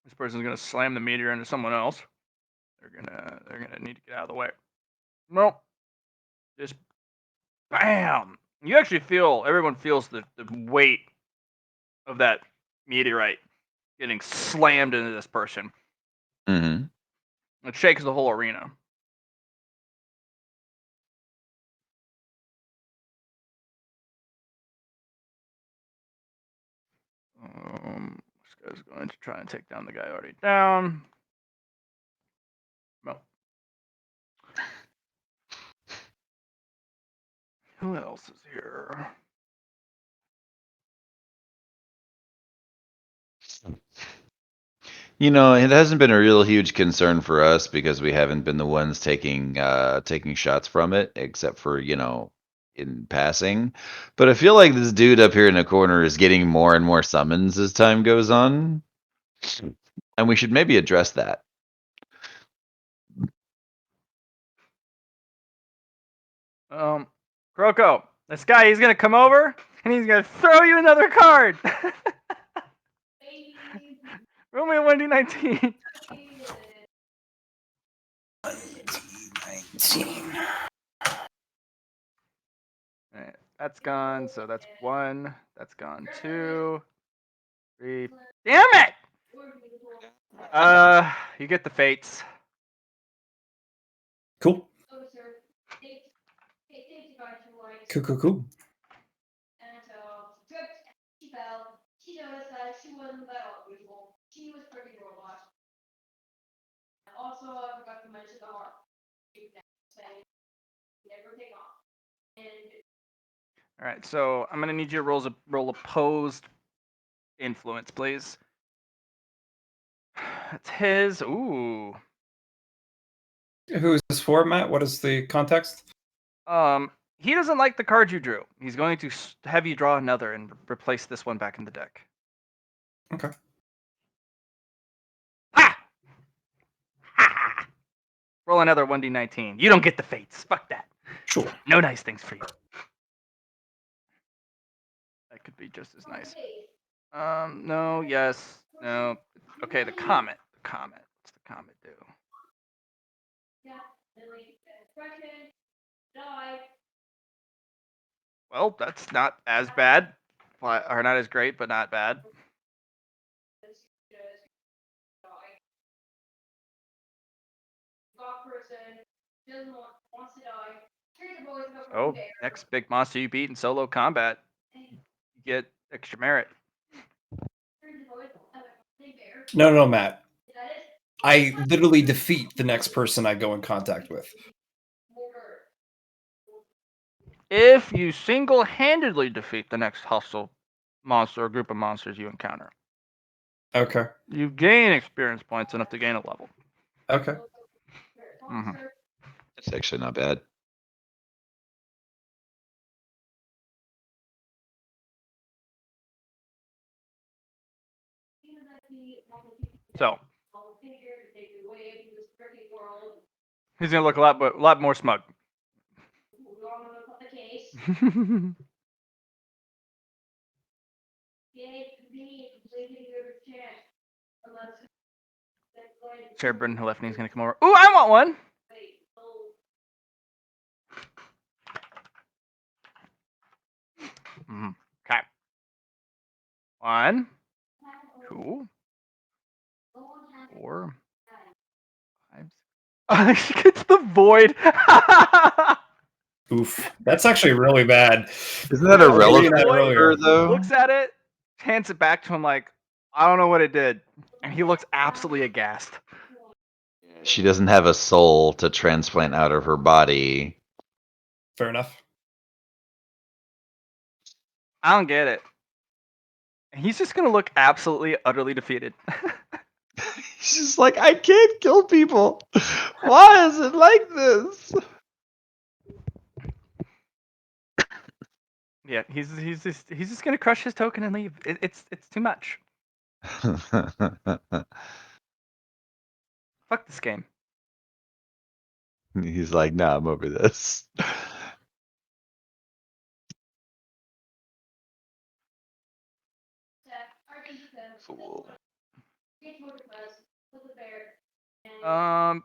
This person's gonna slam the meteor into someone else. They're gonna need to get out of the way. Nope. Just bam. You actually feel, everyone feels the weight of that meteorite getting slammed into this person. Mm-hmm. It shakes the whole arena. This guy's going to try and take down the guy already down. No. Who else is here? You know, it hasn't been a real huge concern for us because we haven't been the ones taking shots from it, except for, you know, in passing. But I feel like this dude up here in the corner is getting more and more summons as time goes on. And we should maybe address that. Croco, this guy, he's gonna come over and he's gonna throw you another card. Roll me a 1d19. 19. Alright, that's gone, so that's 1. That's gone 2. 3. Damn it! You get the fates. Cool. Cool. Alright, so I'm gonna need you to roll opposed influence, please. That's his. Ooh. Who is this for, Matt? What is the context? He doesn't like the card you drew. He's going to have you draw another and replace this one back in the deck. Okay. Ha! Ha! Roll another 1d19. You don't get the fates. Fuck that. Sure. No nice things for you. That could be just as nice. No, yes, no. Okay, the comet. The comet. What's the comet do? Well, that's not as bad, or not as great, but not bad. Oh, next big monster you beat in solo combat, you get extra merit. No, Matt. I literally defeat the next person I go in contact with. If you single-handedly defeat the next hostile monster or group of monsters you encounter, Okay. you gain experience points enough to gain a level. Okay. hmm It's actually not bad. So he's gonna look a lot more smug. Sherburn Helephany's gonna come over. Ooh, I want one. Okay. 1, 2, 4, 5. She gets the void. Oof. That's actually really bad. Isn't that a I was reading relative that earlier. though? Looks at it, hands it back to him like, I don't know what it did, and he looks absolutely aghast. She doesn't have a soul to transplant out of her body. Fair enough. I don't get it. And he's just gonna look absolutely, utterly defeated. She's just like, I can't kill people. Why is it like this? Yeah, he's just gonna crush his token and leave. It's too much. Fuck this game. He's like, nah, I'm over this. Fool.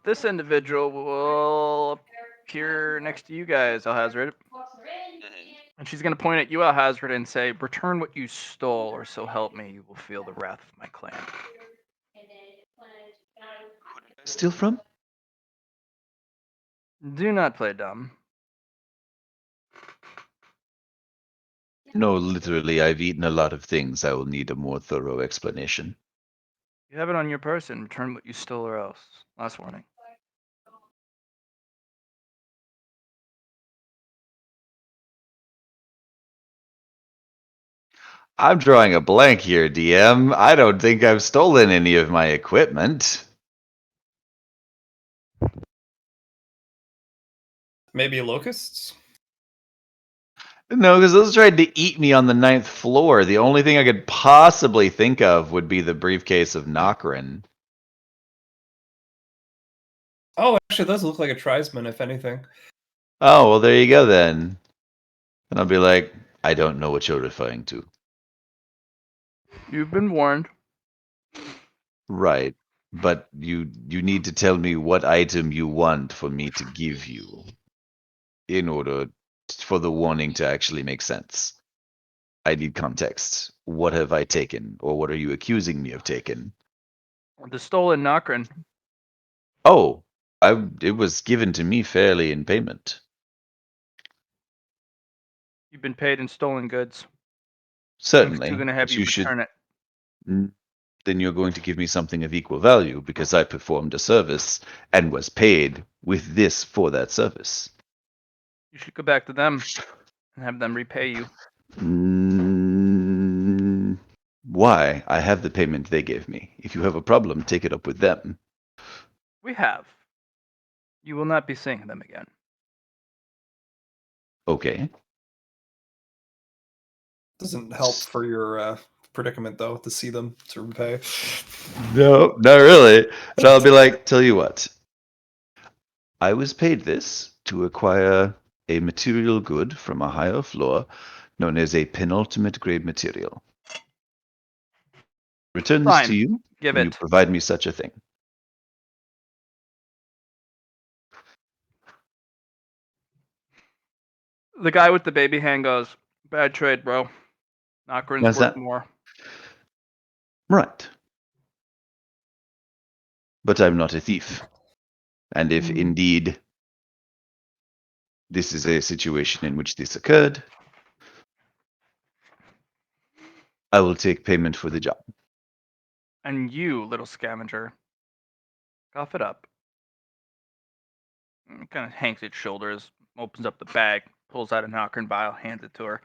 This individual will appear next to you guys, Alhazred. And she's gonna point at you, Alhazred, and say, "Return what you stole, or so help me, you will feel the wrath of my clan." Steal from? Do not play dumb. No, literally, I've eaten a lot of things. I will need a more thorough explanation. You have it on your person. Return what you stole, or else. Last warning. I'm drawing a blank here, DM. I don't think I've stolen any of my equipment. Maybe locusts? No, because those tried to eat me on the 9th floor. The only thing I could possibly think of would be the briefcase of Nokrin. Oh, actually, it does look like a tribesman, if anything. Oh, well, there you go then. And I'll be like, I don't know what you're referring to. You've been warned. Right. But you need to tell me what item you want for me to give you in order for the warning to actually make sense. I need context. What have I taken, or what are you accusing me of taking? The stolen Nokrin. Oh, it was given to me fairly in payment. You've been paid in stolen goods. Certainly. You're gonna have but you return it. Then you're going to give me something of equal value because I performed a service and was paid with this for that service. You should go back to them and have them repay you. Why? I have the payment they gave me. If you have a problem, take it up with them. We have. You will not be seeing them again. Okay. Doesn't help for your predicament, though, to see them to repay. No, not really. And I'll be like, tell you what. I was paid this to acquire a material good from a higher floor known as a penultimate grade material. Return this to Fine. you Give when you it. provide me such a thing. The guy with the baby hand goes, "Bad trade, bro. Nokrin's What's worth that? more." Right. But I'm not a thief. And if indeed this is a situation in which this occurred, I will take payment for the job. And you, little scavenger, cough it up. Kind of hangs its shoulders, opens up the bag, pulls out a Nokrin vial, hands it to her.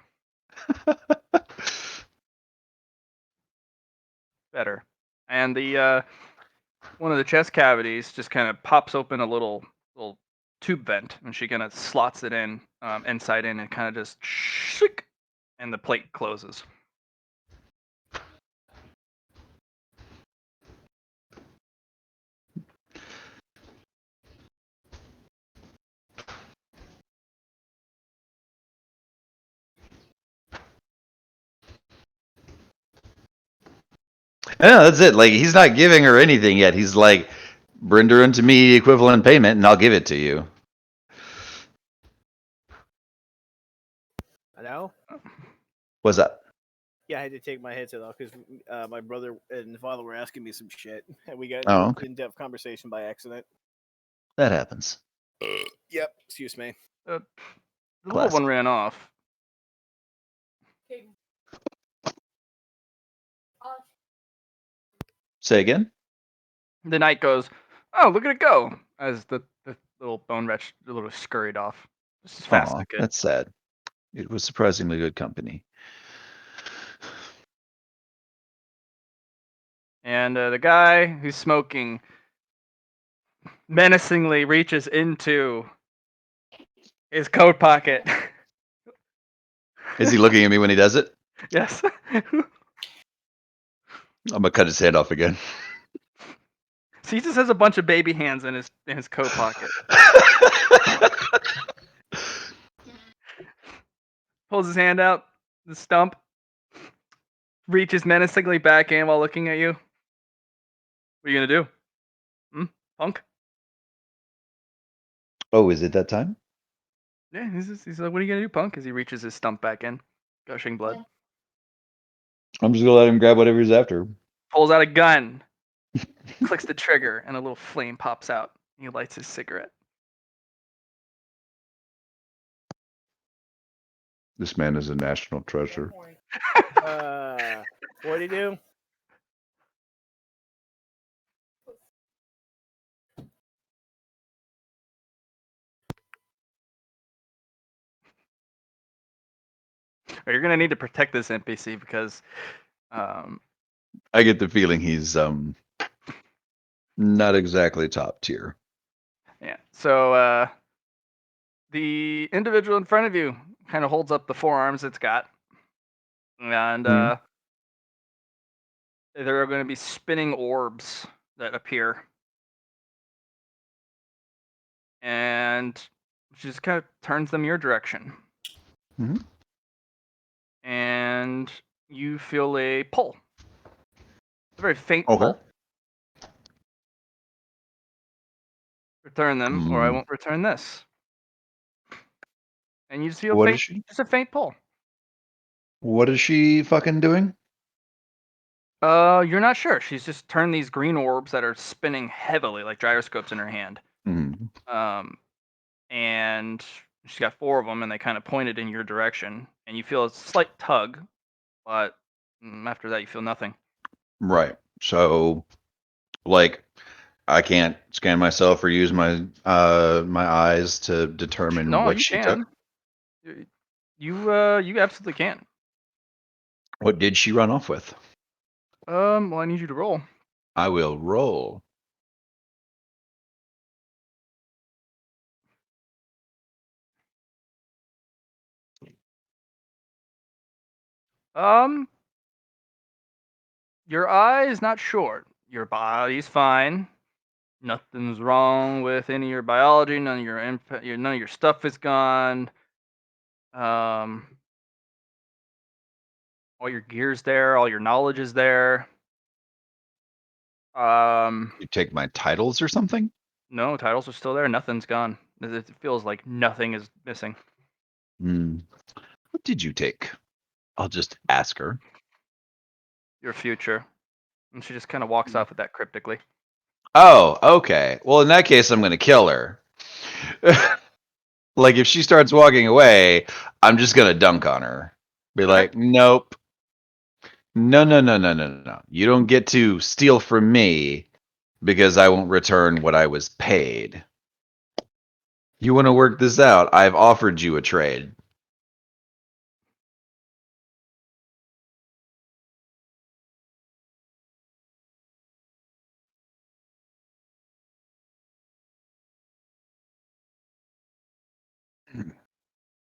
Better. And the one of the chest cavities just kind of pops open a little tube vent, and she kind of slots it in inside in, and kind of just shik, and the plate closes. Yeah, that's it. Like, he's not giving her anything yet. He's like, render unto me equivalent payment, and I'll give it to you. Hello? What's up? Yeah, I had to take my headset off because my brother and father were asking me some shit, and we got Oh, into okay. an in-depth conversation by accident. That happens. Yep. Excuse me. The little one ran off. Say again? The knight goes, "Oh, look at it go!" As the little bone wretch little scurried off, just as fast as Aw, it could. that's sad. It was surprisingly good company. And the guy who's smoking menacingly reaches into his coat pocket. Is he looking at me when he does it? Yes. I'm gonna cut his head off again. So he just has a bunch of baby hands in his coat pocket. Pulls his hand out, the stump, reaches menacingly back in while looking at you. What are you gonna do? Punk? Oh, is it that time? Yeah, he's like, "What are you gonna do, punk?" As he reaches his stump back in, gushing blood. I'm just gonna let him grab whatever he's after. Pulls out a gun, clicks the trigger, and a little flame pops out. He lights his cigarette. This man is a national treasure. What'd he do? You're gonna need to protect this NPC because I get the feeling he's not exactly top tier. yeah. So the individual in front of you kind of holds up the forearms it's got, and Mhm. there are going to be spinning orbs that appear, and she just kind of turns them your direction, Mhm. and you feel a pull, a very faint Okay. pull. Return them, or I Mm. won't return this. And you just feel What is she? just a faint pull. What is she fucking doing? You're not sure. She's just turned these green orbs that are spinning heavily, like gyroscopes, in her hand. Mhm. And she's got 4 of them, and they kind of pointed in your direction. And you feel a slight tug, but after that, you feel nothing. Right. So, like, I can't scan myself or use my my eyes to determine No, what you she took. can. You absolutely can. What did she run off with? Well, I need you to roll. I will roll. Your eye is not short. Your body's fine. Nothing's wrong with any of your biology. None of your stuff is gone. Um, all your gear's there. All your knowledge is there. You take my titles or something? No, titles are still there. Nothing's gone. It feels like nothing is missing. What did you take? I'll just ask her. Your future. And she just kind of walks off with that cryptically. Oh, okay. Well, in that case, I'm going to kill her. Like, if she starts walking away, I'm just going to dunk on her. Be like, nope. No, no, no, no, no, no. You don't get to steal from me because I won't return what I was paid. You want to work this out? I've offered you a trade.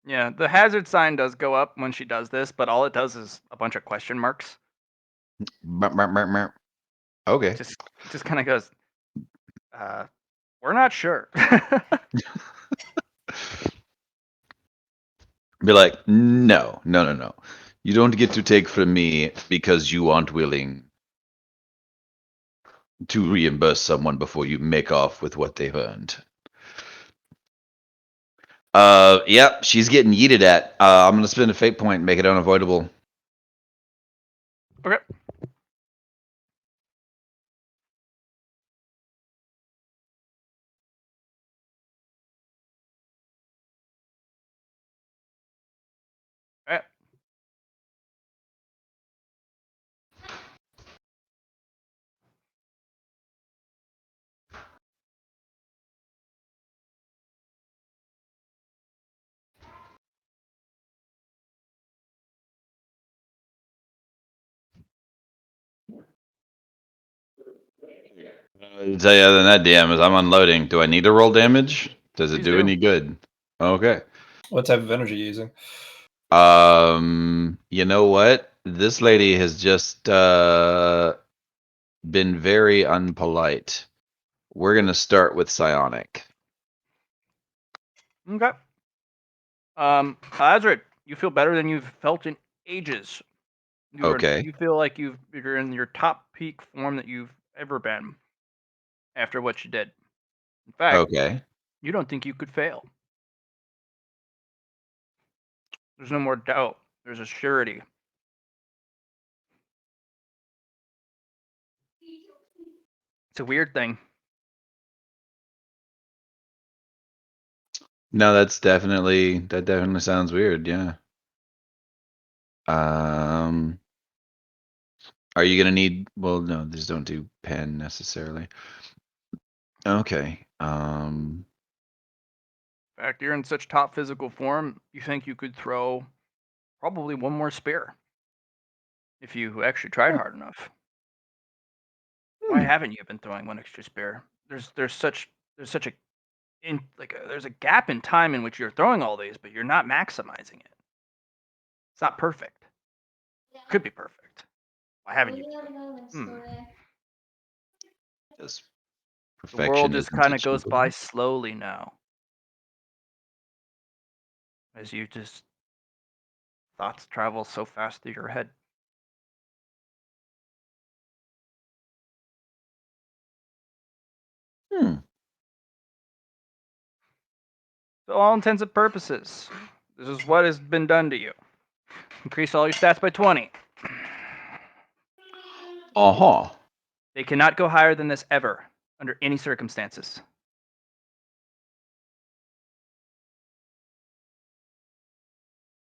Yeah, the hazard sign does go up when she does this, but all it does is a bunch of question marks. Burp, burp, burp, burp. Okay. Just kind of goes, we're not sure. Be like, no, no, no, no. You don't get to take from me because you aren't willing to reimburse someone before you make off with what they've earned. Yep, she's getting yeeted at. I'm gonna spend a fate point and make it unavoidable. Okay. Alright. I'll tell you other than that, DM, is I'm unloading. Do I need to roll damage? Does it Please do do. any good? Okay. What type of energy are you using? You know what? This lady has just been very unpolite. We're gonna start with psionic. Okay. Azrid, you feel better than you've felt in ages. Okay. You feel like you're in your top peak form that you've ever been after what you did. In fact, Okay. you don't think you could fail. There's no more doubt. There's a surety. It's a weird thing. No, that definitely sounds weird, yeah. Are you gonna need, well, no, these don't do pen necessarily. Okay. In fact, you're in such top physical form, you think you could throw probably one more spear if you actually tried hard enough. Why haven't you been throwing one extra spear? There's such a there's a gap in time in which you're throwing all these, but you're not maximizing it. It's not perfect. Could be perfect. Why haven't you? Yes. The world Perfection just isn't kind of goes by achievable. slowly now. As you just thoughts travel so fast through your head. For all intents and purposes, this is what has been done to you. Increase all your stats by 20. Uh-huh. They cannot go higher than this ever, under any circumstances.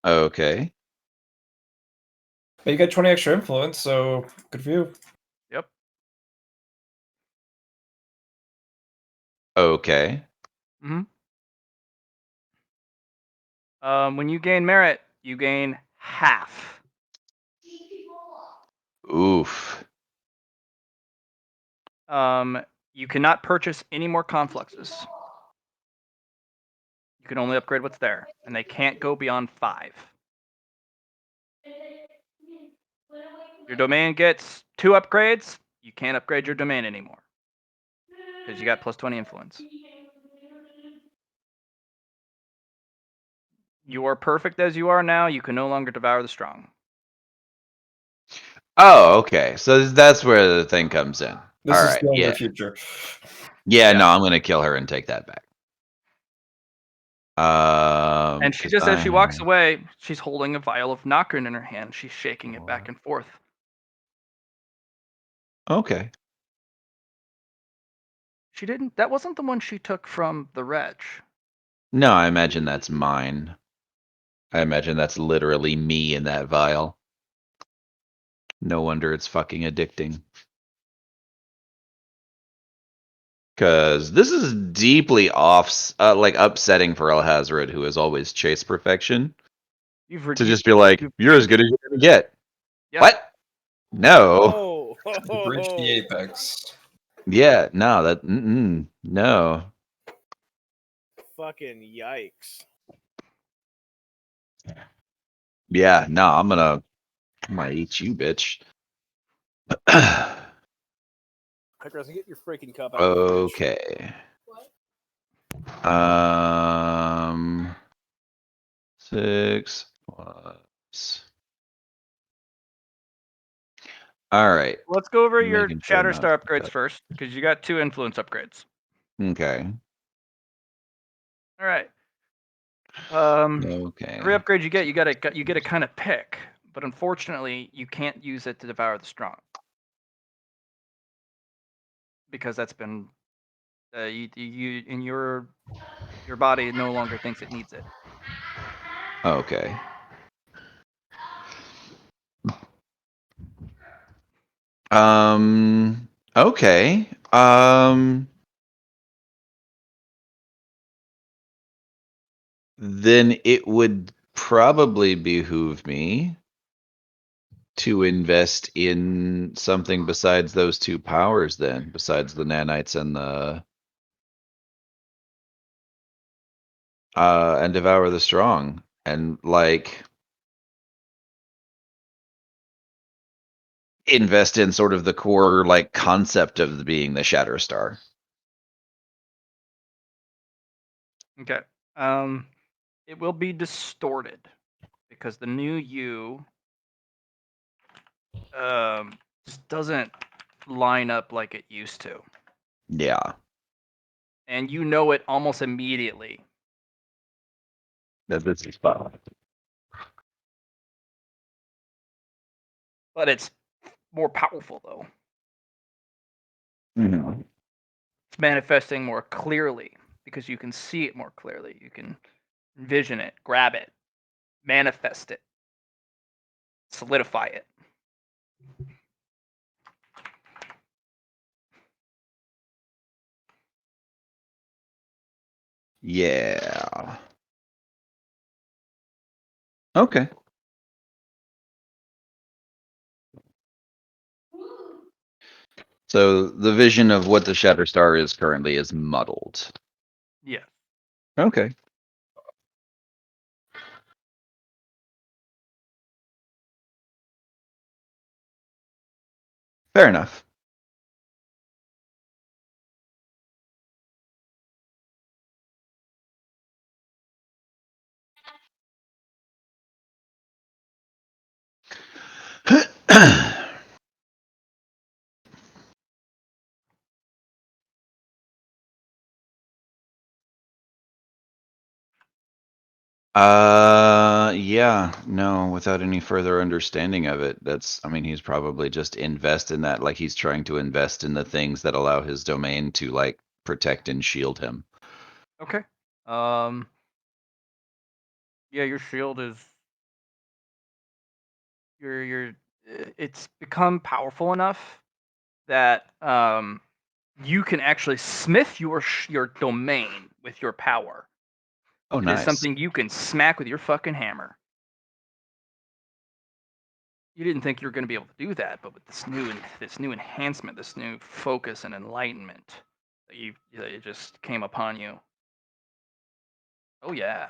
Okay. But you get 20 extra influence, so good for you. Yep. Okay. When you gain merit, you gain half. Oof. You cannot purchase any more confluxes. You can only upgrade what's there, and they can't go beyond 5. Your domain gets 2 upgrades. You can't upgrade your domain anymore because you got plus 20 influence. You are perfect as you are now. You can no longer devour the strong. Oh, okay. So that's where the thing comes in. This All is right. still in Yeah. your future. Yeah, Yeah. no, I'm gonna kill her and take that back. And she 'cause just, as she walks I- away, she's holding a vial of Nokrin in her hand. She's shaking it back and forth. Okay. She didn't. That wasn't the one she took from the wretch. No, I imagine that's mine. I imagine that's literally me in that vial. No wonder it's fucking addicting. Because this is deeply like upsetting for Alhazred, who has always chased perfection, to just be like, "You're as good as you're gonna get." Yeah. What? No. Oh, Bridge the apex. Yeah. No. No. fucking yikes! Yeah. No. I'm gonna eat you, bitch. Hygrosin, get your freaking cup out of the fridge. Okay. 6 plus. All right. Let's go over your Making sure I'm not Shatterstar upgrades first, because you got 2 influence upgrades. okay. All right. Okay. Every upgrade you get to kind of pick, but unfortunately, you can't use it to devour the strong, because that's been you in your body no longer thinks it needs it. Okay. Okay. Then it would probably behoove me to invest in something besides those 2 powers then, besides the nanites and devour the strong, and like invest in sort of the core like concept of being the Shatterstar. Okay. It will be distorted because the new you just doesn't line up like it used to, Yeah. and you know it almost immediately. That this is fun. But it's more powerful though. Mm-hmm. It's manifesting more clearly because you can see it more clearly. You can envision it, grab it, manifest it, solidify it. Yeah. Okay. So the vision of what the Shatterstar is currently is muddled. Yeah. Okay. Fair enough. Yeah, no, without any further understanding of it. I mean, he's probably just invest in that, like he's trying to invest in the things that allow his domain to like protect and shield him. Okay. Yeah, your shield is your it's become powerful enough that you can actually smith your domain with your power. Oh, It is nice. something you can smack with your fucking hammer. You didn't think you were going to be able to do that, but with this new enhancement, this new focus and enlightenment that it just came upon you. Oh yeah.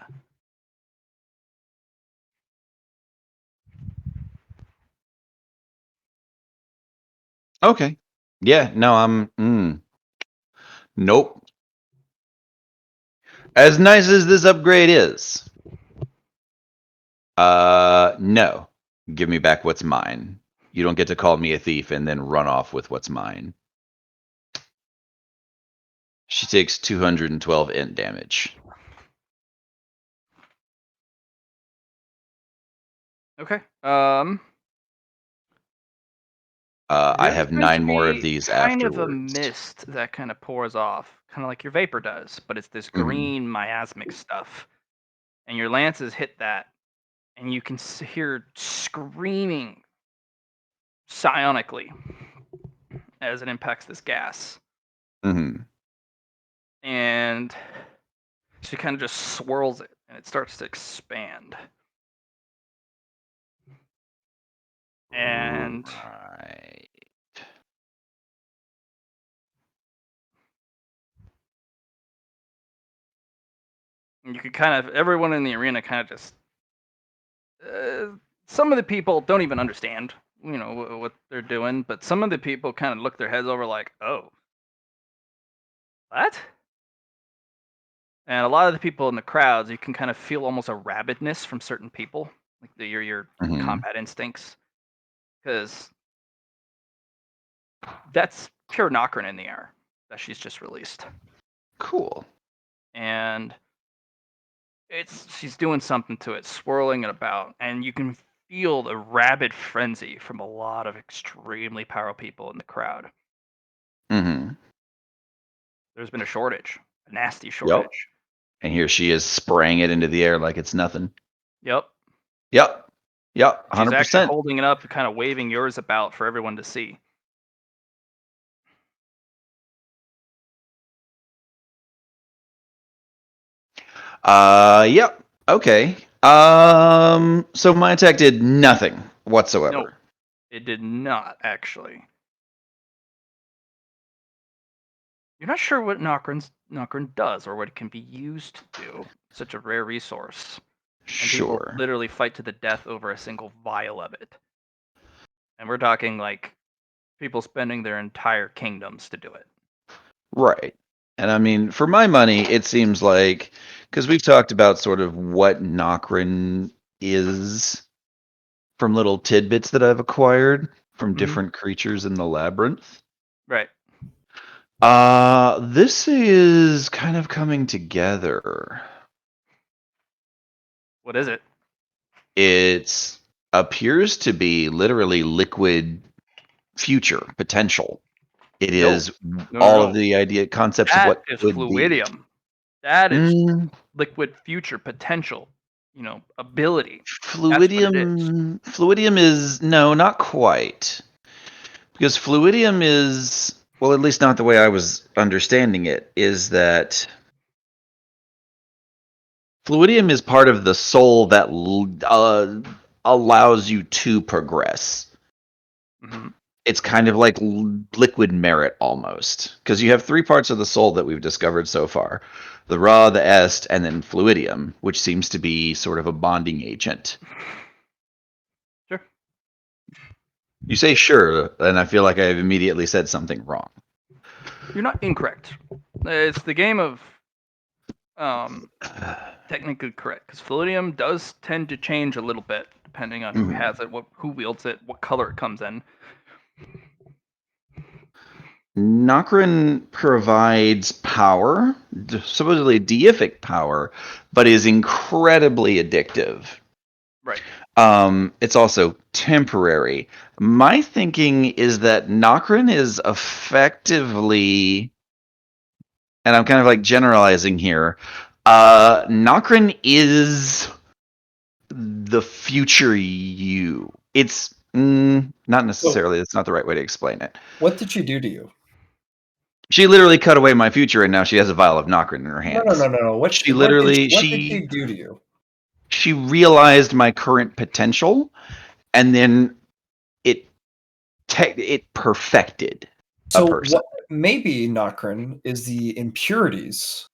Okay. Yeah, no, nope. As nice as this upgrade is, no. Give me back what's mine. You don't get to call me a thief and then run off with what's mine. She takes 212 int damage. Okay. I There's have going to 9 more of be these kind of a afterwards. mist that kind of pours off, kind of like your vapor does, but it's this Mhm. green miasmic stuff. And your lances hit that, and you can hear screaming psionically as it impacts this gas. Mhm. And she kind of just swirls it, and it starts to expand. And Right. you could kind of, everyone in the arena kind of just, some of the people don't even understand, what they're doing, but some of the people kind of look their heads over like, oh, what? And a lot of the people in the crowds, you can kind of feel almost a rabidness from certain people, like your Mhm. combat instincts, because that's pure Nokrin in the air that she's just released, Cool. and she's doing something to it, swirling it about, and you can feel the rabid frenzy from a lot of extremely powerful people in the crowd. Mhm. There's been a shortage, a nasty Yep. shortage. And here she is spraying it into the air like it's nothing. Yep. Yep. Yep. She's actually 100%. holding it up and kind of waving yours about for everyone to see. Yep. Okay. So my attack did nothing whatsoever. No, it did not actually. You're not sure what Nokrin does or what it can be used to do. Such a rare resource. And people Sure. literally fight to the death over a single vial of it. And we're talking like people spending their entire kingdoms to do it. Right. And I mean, for my money, it seems like, because we've talked about sort of what Nokrin is from little tidbits that I've acquired from Mhm. different creatures in the labyrinth. Right. This is kind of coming together. What is it? It appears to be literally liquid future potential. It No. is No, all no, of no. the concepts of That what is could be. fluidium. That is Mm, liquid future potential, ability. That's what it is. Fluidium is no, not quite. Because fluidium is, well, at least not the way I was understanding it, is that fluidium is part of the soul that allows you to progress. Mhm. It's kind of like liquid merit almost, because you have 3 parts of the soul that we've discovered so far: the raw, the est, and then fluidium, which seems to be sort of a bonding agent. Sure. You say sure, and I feel like I've immediately said something wrong. You're not incorrect. It's the game of technically correct, because fluidium does tend to change a little bit depending on who has it, who wields it, what color it comes in. Nokrin provides power, supposedly deific power, but is incredibly addictive. Right. It's also temporary. My thinking is that Nokrin is effectively, and I'm kind of like generalizing here, Nokrin is the future you. It's not necessarily, that's not the right way to explain it. What did she do to you? She literally cut away my future, and now she has a vial of Nokrin in her hands. No. What She did literally, what did she do to you? she realized my current potential, and then it perfected a So person. what maybe Nokrin is the impurities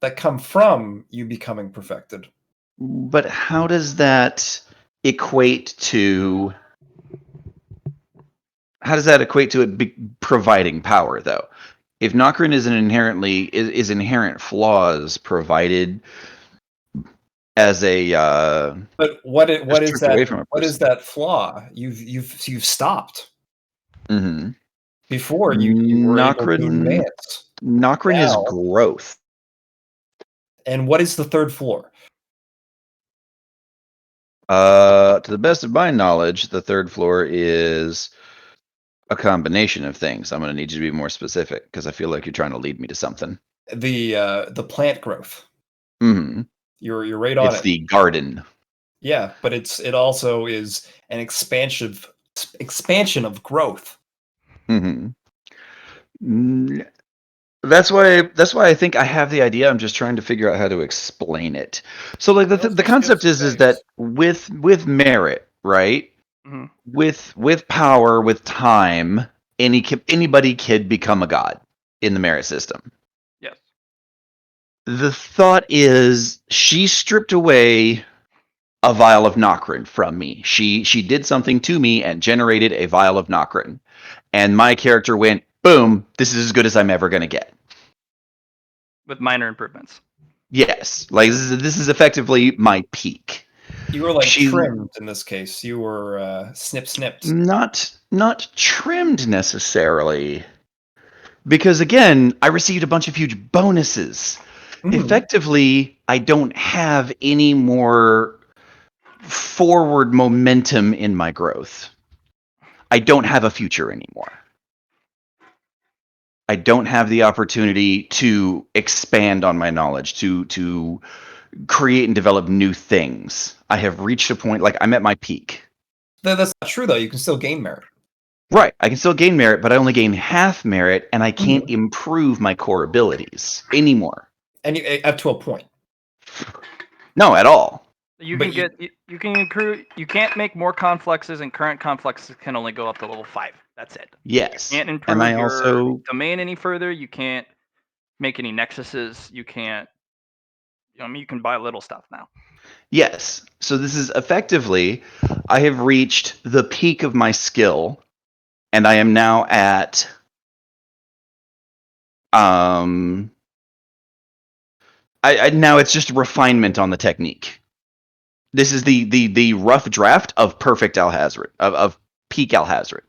that come from you becoming perfected. But how does that equate to? How does that equate to it providing power, though? If Nokrin is is inherent flaws provided as a But what is stripped that away from a what is person. that flaw? You've stopped. Mm-hmm. Before you were able to Nokrin advance. is Now, growth. and what is the third floor? To the best of my knowledge, the third floor is a combination of things. I'm going to need you to be more specific because I feel like you're trying to lead me to something. The plant growth. Hmm. You're right on It's it. the garden. Yeah, but it also is an expansion of growth. Hmm. That's why I think I have the idea. I'm just trying to figure out how to explain it. So like It also the concept scales is with that phase. with merit, right? Mhm. With power, with time, anybody could become a god in the merit system. Yes. The thought is she stripped away a vial of Nokrin from me. She did something to me and generated a vial of Nokrin. And my character went, boom, this is as good as I'm ever going to get. With minor improvements. Yes, like this is effectively my peak. You were like She trimmed in this case. You were snipped. not trimmed necessarily, because again, I received a bunch of huge bonuses. Effectively, I don't have any more forward momentum in my growth. I don't have a future anymore. I don't have the opportunity to expand on my knowledge, to create and develop new things. I have reached a point, like I'm at my peak. That's not true though. You can still gain merit. Right, I can still gain merit, but I only gain half merit, and I can't improve my core abilities anymore. And up to a point. No, at all. You But can get you can accrue. You can't make more complexes, and current complexes can only go up to level 5. That's it. Yes, You can't and improve I your also domain any further. You can't make any nexuses. You can't. I mean, you can buy little stuff now. yes. So this is effectively, I have reached the peak of my skill, and I am now at I now it's just refinement on the technique. This is the rough draft of perfect Alhazred, of peak Alhazred.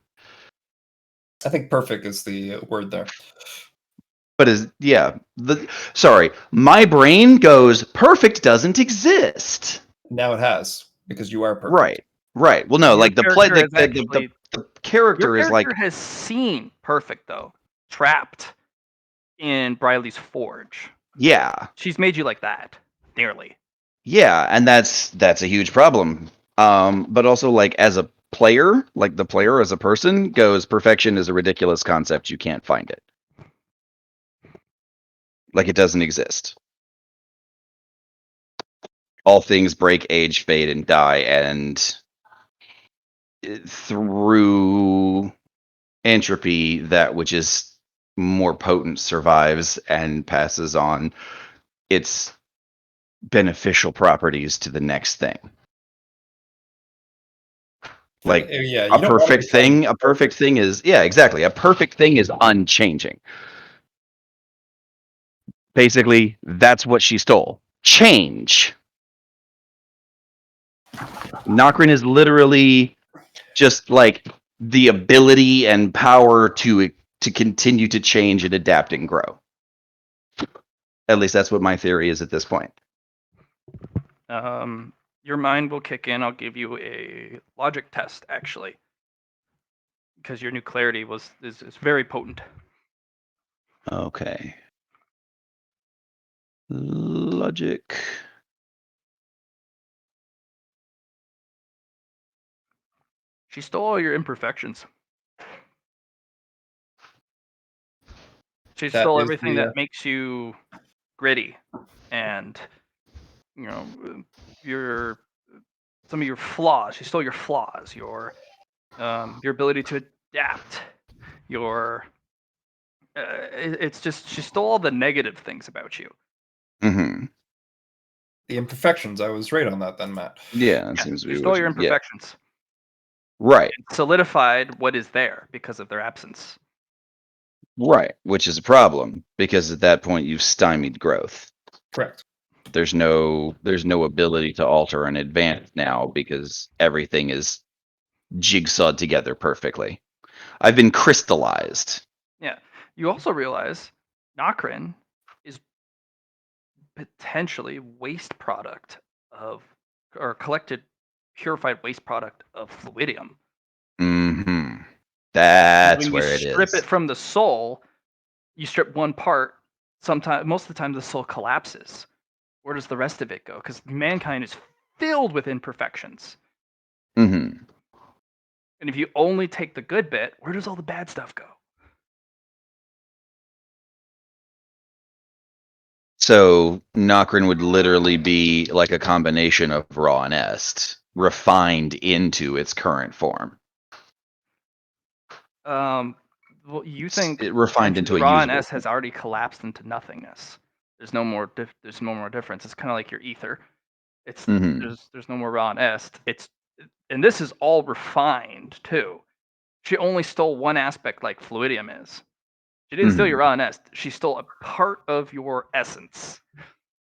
I think perfect is the word there. But sorry, my brain goes perfect doesn't exist. Now it has, because you are perfect. Right. Well, no, Your like the play, character has actually. the Your character is like, character has seen perfect though, trapped in Briley's forge. yeah, She's made you like that, nearly. yeah, and that's a huge problem. But also like as a player, like the player as a person goes, perfection is a ridiculous concept. You can't find it. Like it doesn't exist. All things break, age, fade, and die, and through entropy, that which is more potent survives and passes on its beneficial properties to the next thing. Like Yeah, you don't want to become. a perfect thing is, yeah, exactly. A perfect thing is unchanging. Basically, that's what she stole. Change. Nokrin is literally just like the ability and power to continue to change and adapt and grow. At least that's what my theory is at this point. Your mind will kick in. I'll give you a logic test, actually, because your new clarity is very potent. Okay. Logic. She stole all your imperfections. She That stole is everything the that makes you gritty, and your some of your flaws. She stole your flaws, your ability to adapt, your it's just she stole all the negative things about you. Mm-hmm. the imperfections. I was right on that then, Matt. Yeah, it Yeah, seems to she be stole what your yeah. imperfections. Right. And solidified what is there because of their absence. Right. Which is a problem because at that point you've stymied growth. Correct. There's no ability to alter and advance now because everything is jigsawed together perfectly. I've been crystallized. Yeah. You also realize Nokrin is potentially waste product of or collected purified waste product of fluidium. Mm-hmm. That's When you where it strip is. it from the soul, you strip one part. Most of the time, the soul collapses. Where does the rest of it go? Because mankind is filled with imperfections. Mm-hmm. And if you only take the good bit, where does all the bad stuff go? So Nokrin would literally be like a combination of raw and est, refined into its current form. Well, you think It refined potentially into a raw and usable S has already collapsed into nothingness. There's no more. There's no more difference. It's kind of like your ether. It's Mm-hmm. there's no more raw and est. And this is all refined too. She only stole one aspect, like fluidium is. She didn't steal Mm-hmm. your raw and est. She stole a part of your essence,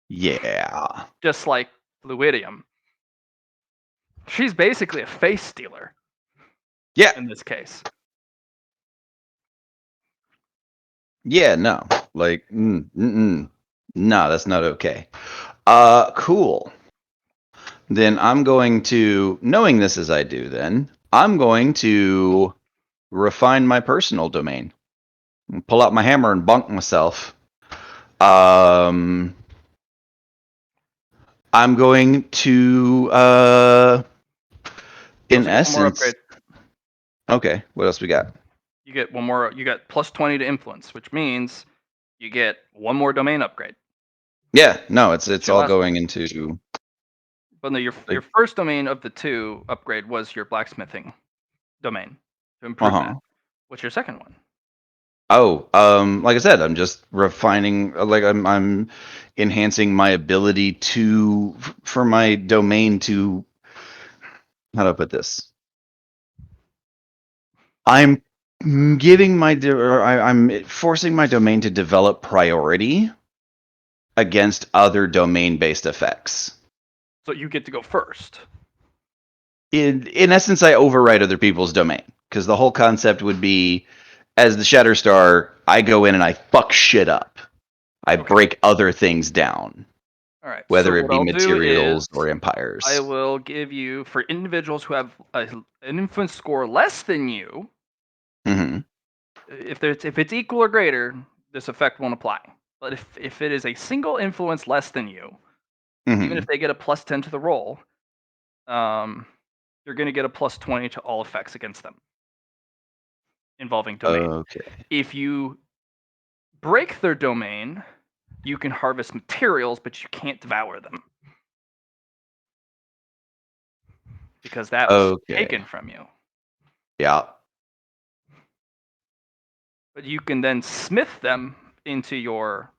Yeah. just like fluidium. She's basically a face stealer Yeah. in this case. Yeah, no. Like, no, that's not okay. Cool. Then I'm going to, knowing this as I do, I'm going to refine my personal domain. Pull out my hammer and bonk myself. I'm going to, You in also get one more essence, upgrade. okay, what else we got? You get one more. You got plus 20 to influence, which means you get one more domain upgrade. Yeah, no, it's your all last one. going into, But no, your first domain of the two upgrade was your blacksmithing domain to improve that. What's your second one? Oh, like I said, I'm just refining, like I'm enhancing my ability to, for my domain to, how do I put this? I'm giving my, I'm forcing my domain to develop priority against other domain-based effects. So you get to go first. In essence, I override other people's domain, because the whole concept would be, as the Shatterstar, I go in and I fuck shit up. I break other things down. All right. Whether so it what be I'll materials do is or empires. I will give you, for individuals who have an influence score less than you, Mm-hmm. if it's equal or greater, this effect won't apply. But if it is a single influence less than you, even Mm-hmm. if they get a plus 10 to the roll, you're going to get a plus 20 to all effects against them involving domain. Okay. If you break their domain, you can harvest materials, but you can't devour them because that was taken from you. Yeah. But you can then smith them into your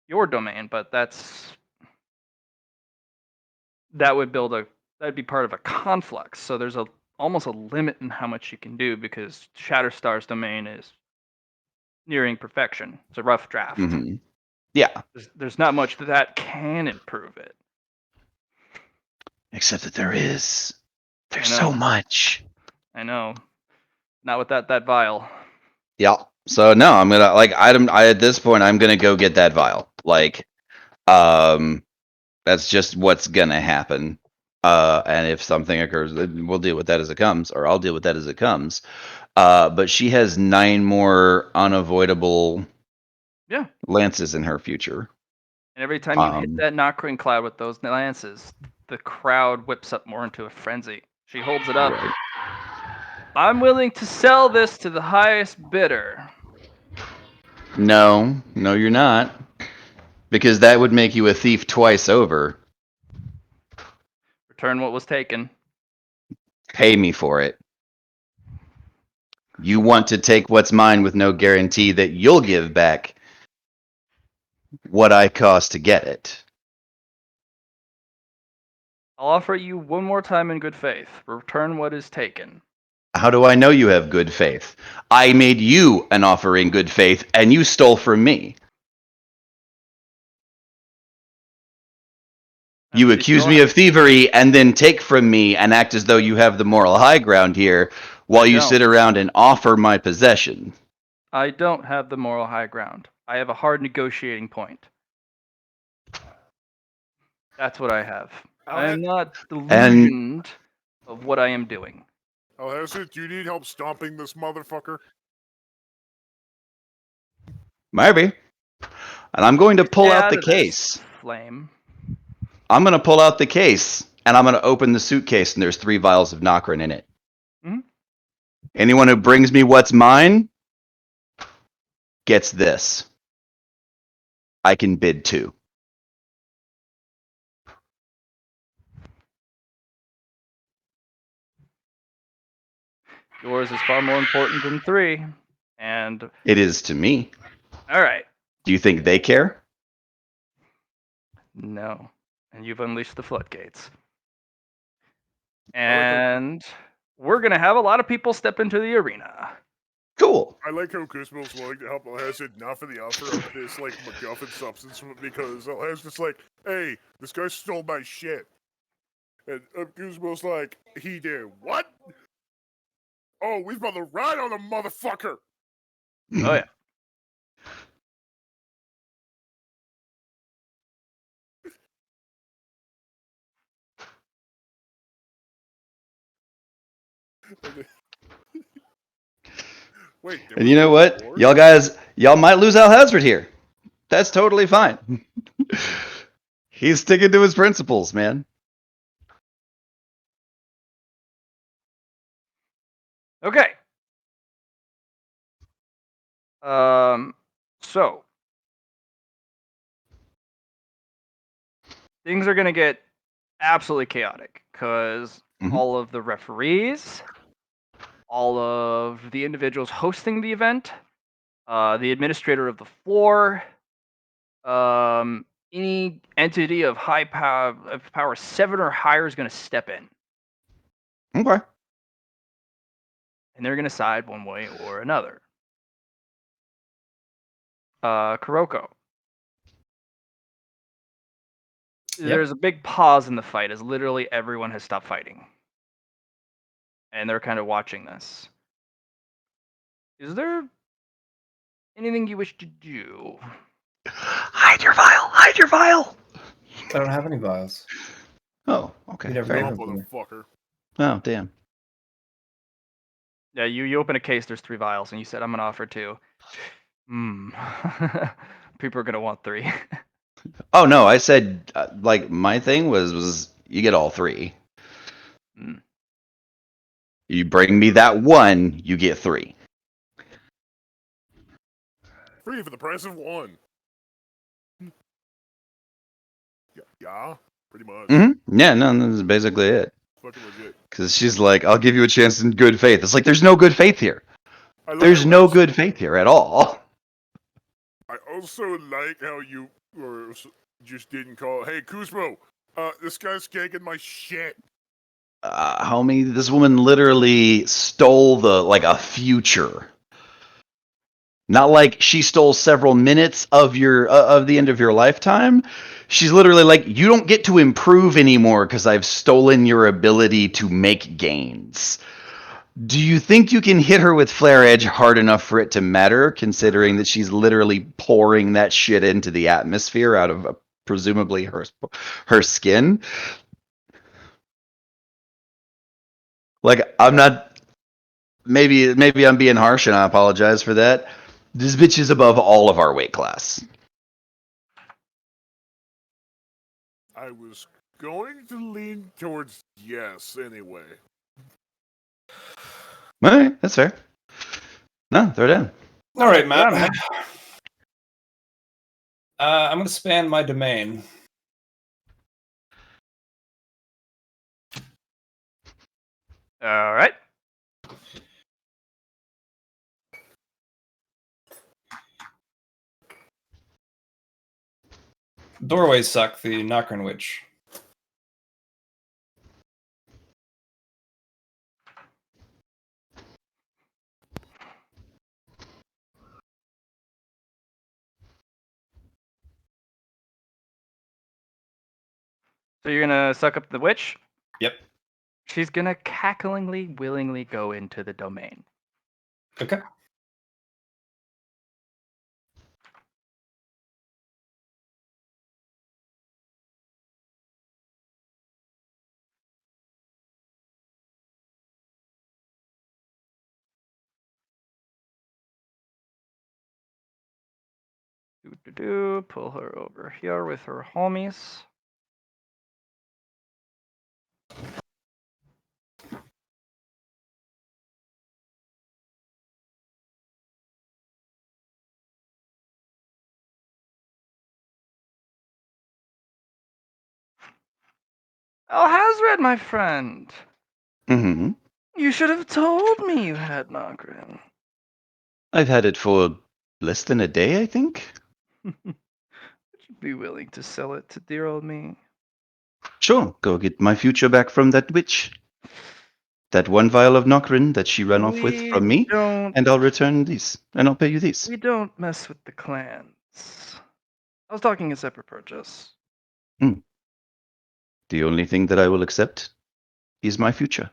domain, but that'd be part of a conflux. So there's almost a limit in how much you can do because Shatterstar's domain is nearing perfection. It's a rough draft. Mm-hmm. Yeah. There's not much that can improve it. Except that there's I know. so much. I know. Not with that vial. Yeah. So no, I'm gonna at this point I'm gonna go get that vial. Like, that's just what's gonna happen. And if something occurs, then we'll deal with that as it comes, or I'll deal with that as it comes. But she has 9 more unavoidable lances in her future. And every time you hit that Nokrin cloud with those lances, the crowd whips up more into a frenzy. She holds it up. Right. I'm willing to sell this to the highest bidder. No, you're not. Because that would make you a thief twice over. Return what was taken. Pay me for it. You want to take what's mine with no guarantee that you'll give back what I cost to get it. I'll offer you one more time in good faith. Return what is taken. How do I know you have good faith? I made you an offer in good faith, and you stole from me. You accuse me of thievery and then take from me and act as though you have the moral high ground here while you sit around and offer my possession. I don't have the moral high ground. I have a hard negotiating point. That's what I have. I am not And- delusioned of what I am doing. Alhazard, do you need help stomping this motherfucker? Maybe. And I'm going to pull Stay out out the of this, case. Flame. I'm going to pull out the case and I'm going to open the suitcase and there's 3 vials of Nokrin in it. Mhm. Anyone who brings me what's mine gets this. I can bid 2. Yours is far more important than 3. And It is to me. all right, Do you think they care? no, and you've unleashed the floodgates. like how- And we're gonna have a lot of people step into the arena. Cool. I like how Kuzma's willing to help Alhazard, not for the offer of this, like, MacGuffin substance, but because Alhazard's like, hey, this guy stole my shit. And Kuzma's like, he did what? Oh, we about to ride on the motherfucker! Oh yeah. Wait, there And was you know a what? reward? Y'all might lose Alhazard here. That's totally fine. He's sticking to his principles, man. Okay. So things are gonna get absolutely chaotic because Mhm. all of the referees, all of the individuals hosting the event, the administrator of the floor, any entity of power 7 or higher is going to step in, Okay. and they're going to side one way or another. Kuroko. Yep. There's a big pause in the fight as literally everyone has stopped fighting. And they're kind of watching this. Is there anything you wish to do? Hide your vial. Hide your vial. I don't have any vials. Oh, okay. You never Fair gave enough. them to me. Motherfucker. Oh, damn. Yeah, you open a case, there's 3 vials, and you said, I'm going to offer 2. People are going to want 3. Oh no, I said like my thing was you get all 3. Mm. You bring me that 1, you get 3. 3 for the price of 1. Yeah, pretty much. Mm-hmm. Yeah, no, that's basically it. Fucking legit. Because she's like, I'll give you a chance in good faith. It's like there's no good faith here. I like There's how no also- good faith here at all. I also like how you just didn't call. Hey, Kuzmo, this guy's skanking my shit. Homie, this woman literally stole a future. Not like she stole several minutes of the end of your lifetime. She's literally like, you don't get to improve anymore because I've stolen your ability to make gains. Do you think you can hit her with Flare Edge hard enough for it to matter, considering that she's literally pouring that shit into the atmosphere out of presumably her skin? Like, I'm not. Maybe I'm being harsh, and I apologize for that. This bitch is above all of our weight class. I was going to lean towards yes anyway. All right, that's fair. No, throw it down. All right, Matt. Yeah, man. I'm going to span my domain. All right. Doorways suck, the Nokrin Witch. So you're going to suck up the witch? Yep. She's going to cacklingly, willingly go into the domain. Okay. Pull her over here with her homies. Alhazred, my friend. Hmm. You should have told me you had Nokrin. I've had it for less than a day, I think. Would you be willing to sell it to dear old me? Sure, go get my future back from that witch. That one vial of Nokrin that she ran off with We from me, don't. and I'll return these, and I'll pay you these. We don't mess with the clans. I was talking a separate purchase. The only thing that I will accept is my future.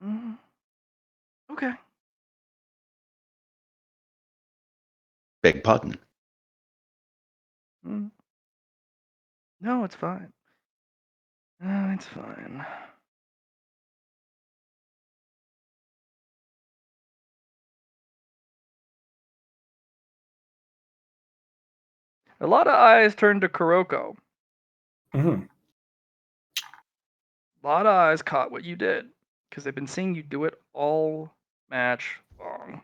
Mm. Okay. Beg pardon. Mm. No, it's fine. No, it's fine. A lot of eyes turned to Kuroko. Mhm. A lot of eyes caught what you did because they've been seeing you do it all match long.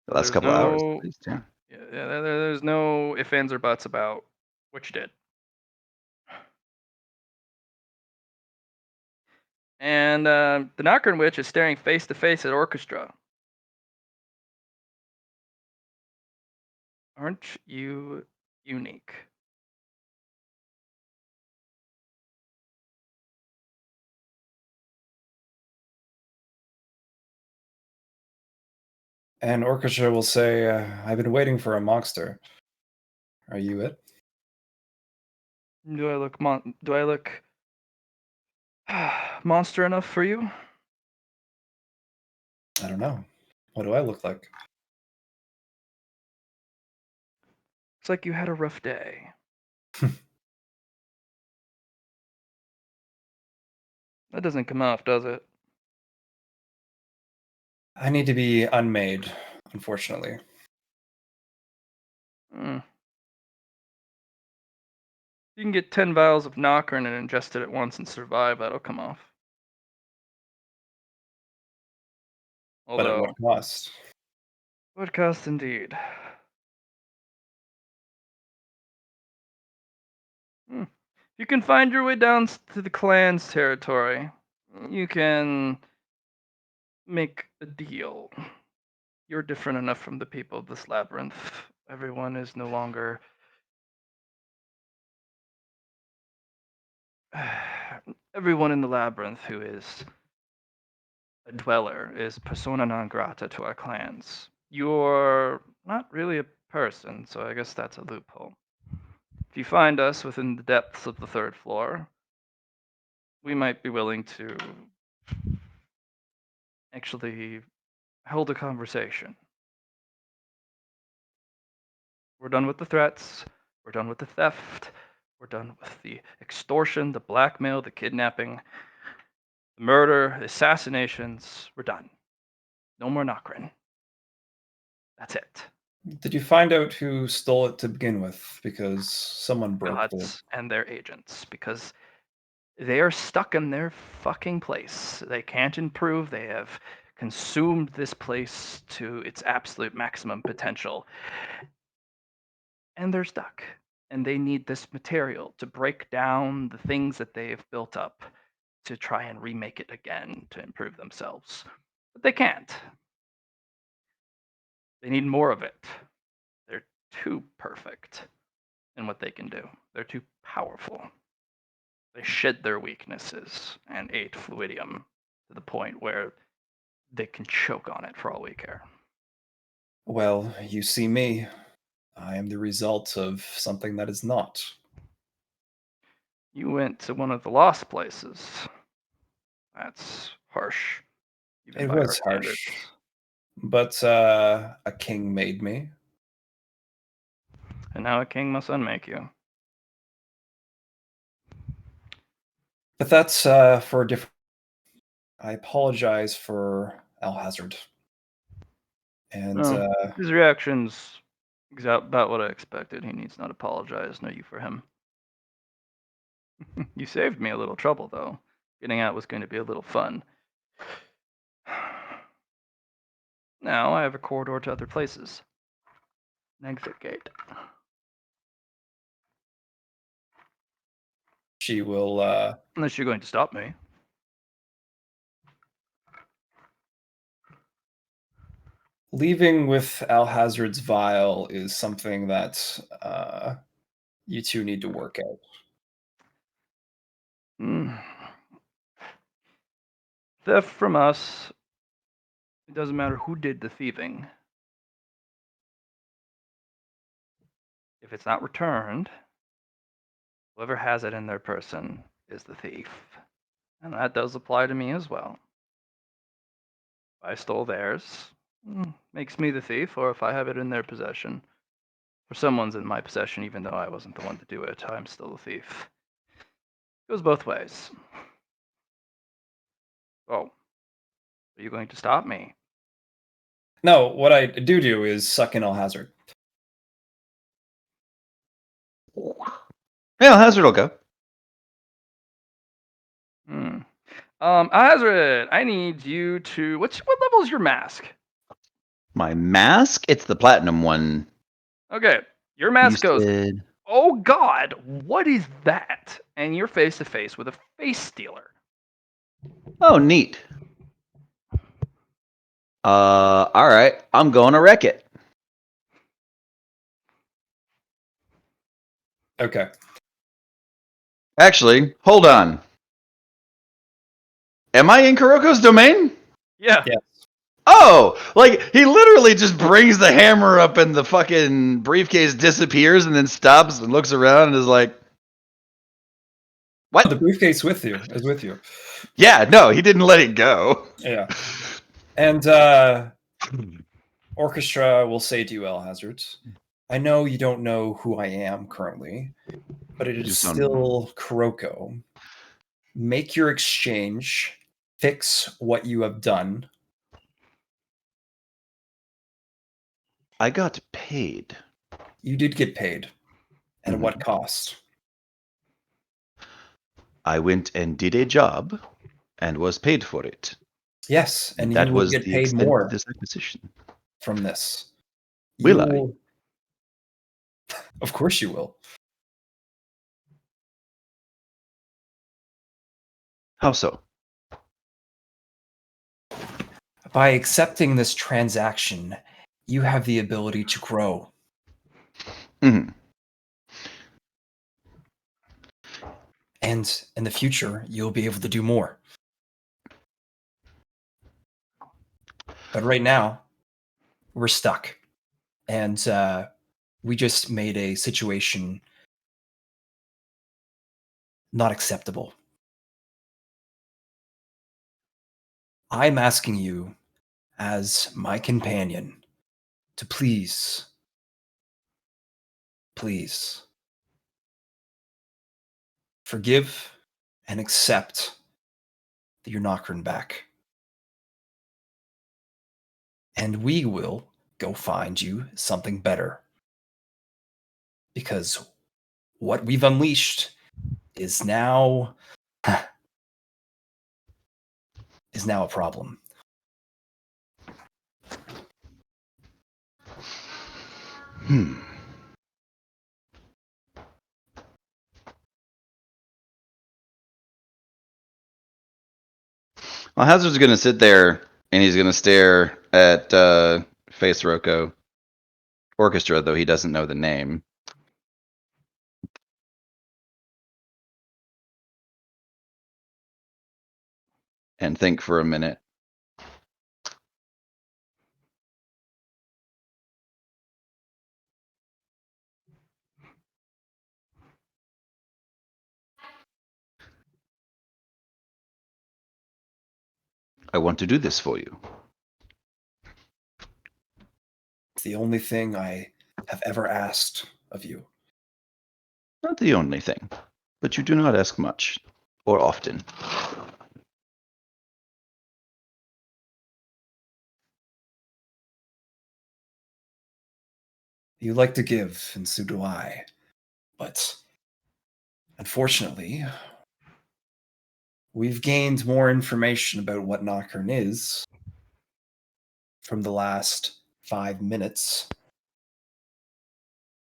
The last There's couple hours, no, at least, yeah. there's no ifs, ands, or buts about what you did. And the Nokrin Witch is staring face to face at Orchestra. Aren't you unique? And Orchestra will say, I've been waiting for a monster. Are you it? Do I look monster enough for you? I don't know. What do I look like? Looks like you had a rough day. That doesn't come off, does it? I need to be unmade, unfortunately. Hmm. You can get 10 vials of Nokrin and ingest it at once and survive. That'll come off. But at Although, what cost? what cost indeed? You can find your way down to the clan's territory. You can make a deal. You're different enough from the people of this labyrinth. Everyone is no longer. Everyone in the labyrinth who is a dweller is persona non grata to our clans. You're not really a person, so I guess that's a loophole. If you find us within the depths of the third floor, we might be willing to actually hold a conversation. We're done with the threats. We're done with the theft. We're done with the extortion, the blackmail, the kidnapping, the murder, the assassinations. We're done. No more Nokrin. That's it. Did you find out who stole it to begin with? Because someone broke the. Gods and their agents, because they are stuck in their fucking place. They can't improve. They have consumed this place to its absolute maximum potential. And they're stuck. And they need this material to break down the things that they have built up to try and remake it again to improve themselves. But they can't. They need more of it. They're too perfect in what they can do. They're too powerful. They shed their weaknesses and ate fluidium to the point where they can choke on it for all we care. Well, you see me. I am the result of something that is not. You went to one of the lost places. That's harsh, even It by our was standards. harsh. But a king made me. And now a king must unmake you. But that's for a different. I apologize for Alhazard. And No, his reactions About what I expected. He needs not apologize. No you for him. You saved me a little trouble, though. Getting out was going to be a little fun. Now I have a corridor to other places. An exit gate. She will Unless you're going to stop me. leaving with Alhazard's vial is something that you two need to work out. Theft from us. It doesn't matter who did the thieving. If it's not returned, whoever has it in their person is the thief. And that does apply to me as well. If I stole theirs, makes me the thief, or if I have it in their possession, or someone's in my possession even though I wasn't the one to do it, I'm still the thief. It goes both ways. Oh, are you going to stop me? No, what I do is suck in Alhazard. Yeah, Hazard will go. Azrid, I need you to. What level is your mask? My mask? It's the platinum one. Okay, your You mask goes. said- Oh God, what is that? And you're face to face with a face stealer. Oh, neat. All right. I'm going to wreck it. Okay. Actually, hold on. Am I in Kuroko's domain? Yeah. Yeah. Oh, like he literally just brings the hammer up and the fucking briefcase disappears and then stops and looks around and is like, "What?" The briefcase is with you. Yeah, no, he didn't let it go. Yeah. And Orchestra will say to you, Alhazard, I know you don't know who I am currently, but it is Just don't- still Kuroko. Make your exchange, fix what you have done. I got paid. You did get paid. At Mhm. what cost? I went and did a job and was paid for it. Yes, and that you will was get the paid extent more of this acquisition. from this. Will I? will... Of course you will. How so? By accepting this transaction, you have the ability to grow. Mhm. And in the future, you'll be able to do more. But right now, we're stuck. And we just made a situation not acceptable. I'm asking you, as my companion, to please forgive and accept your Nokrin back. And we will go find you something better. Because what we've unleashed is now a problem. Well, Hazard's going to sit there and he's going to stare at Face Roko Orchestra, though he doesn't know the name. And think for a minute. I want to do this for you. It's the only thing I have ever asked of you. Not the only thing, but you do not ask much or often. You like to give, and so do I. But unfortunately, we've gained more information about what Nokrin is from the last 5 minutes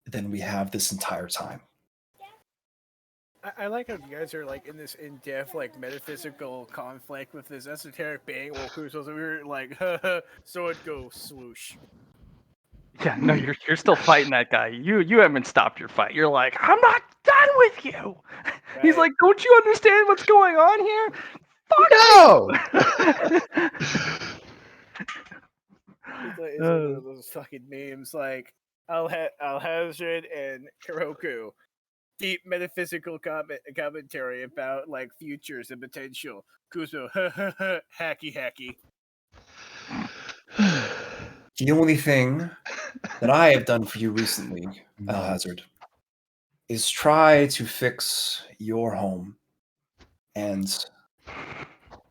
than we have this entire time. I like how you guys are like in this in-depth like metaphysical conflict with this esoteric being. Well, Kuso's over here like, so it goes swoosh. Yeah, no, you're still fighting that guy. You haven't stopped your fight. You're like, I'm not done with you. He's Right. like, don't you understand what's going on here? Fuck No! It's like one of those fucking memes like Alhazred and Kuroku. Deep metaphysical commentary about like futures and potential. Kuso, hacky. The only thing that I have done for you recently, Alhazard, is try to fix your home. And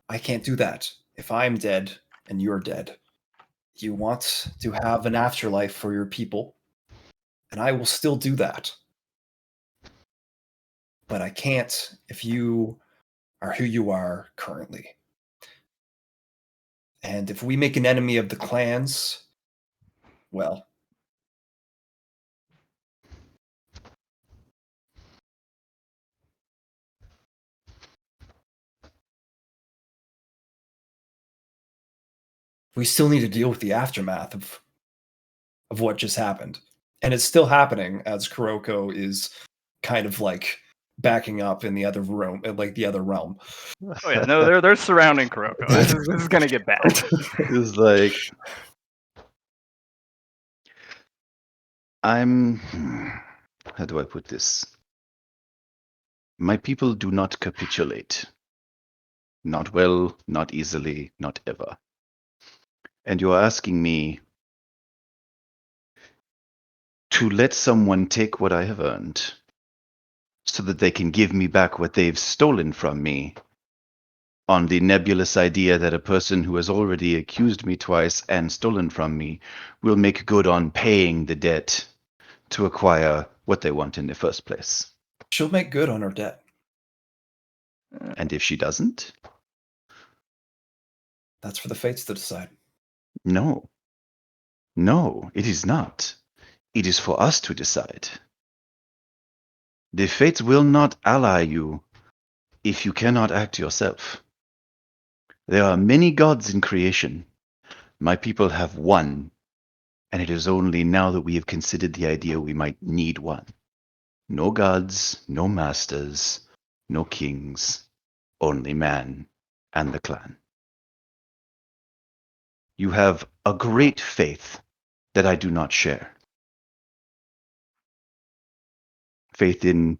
I can't do that. If I'm dead and you're dead, you want to have an afterlife for your people, and I will still do that. But I can't if you are who you are currently. And if we make an enemy of the clans, well, we still need to deal with the aftermath of what just happened. And it's still happening as Kuroko is kind of like backing up in the other room, like the other realm. Oh yeah, no, they're surrounding Kuroko. This is gonna get bad. It's like how do I put this? My people do not capitulate. Not well, not easily, not ever. And you're asking me to let someone take what I have earned so that they can give me back what they've stolen from me on the nebulous idea that a person who has already accused me twice and stolen from me will make good on paying the debt to acquire what they want in the first place. She'll make good on her debt. And if she doesn't? That's for the fates to decide. No. No, it is not. It is for us to decide. The fates will not ally you if you cannot act yourself. There are many gods in creation. My people have one, and it is only now that we have considered the idea we might need one. No gods, no masters, no kings, only man and the clan. You have a great faith that I do not share. Faith in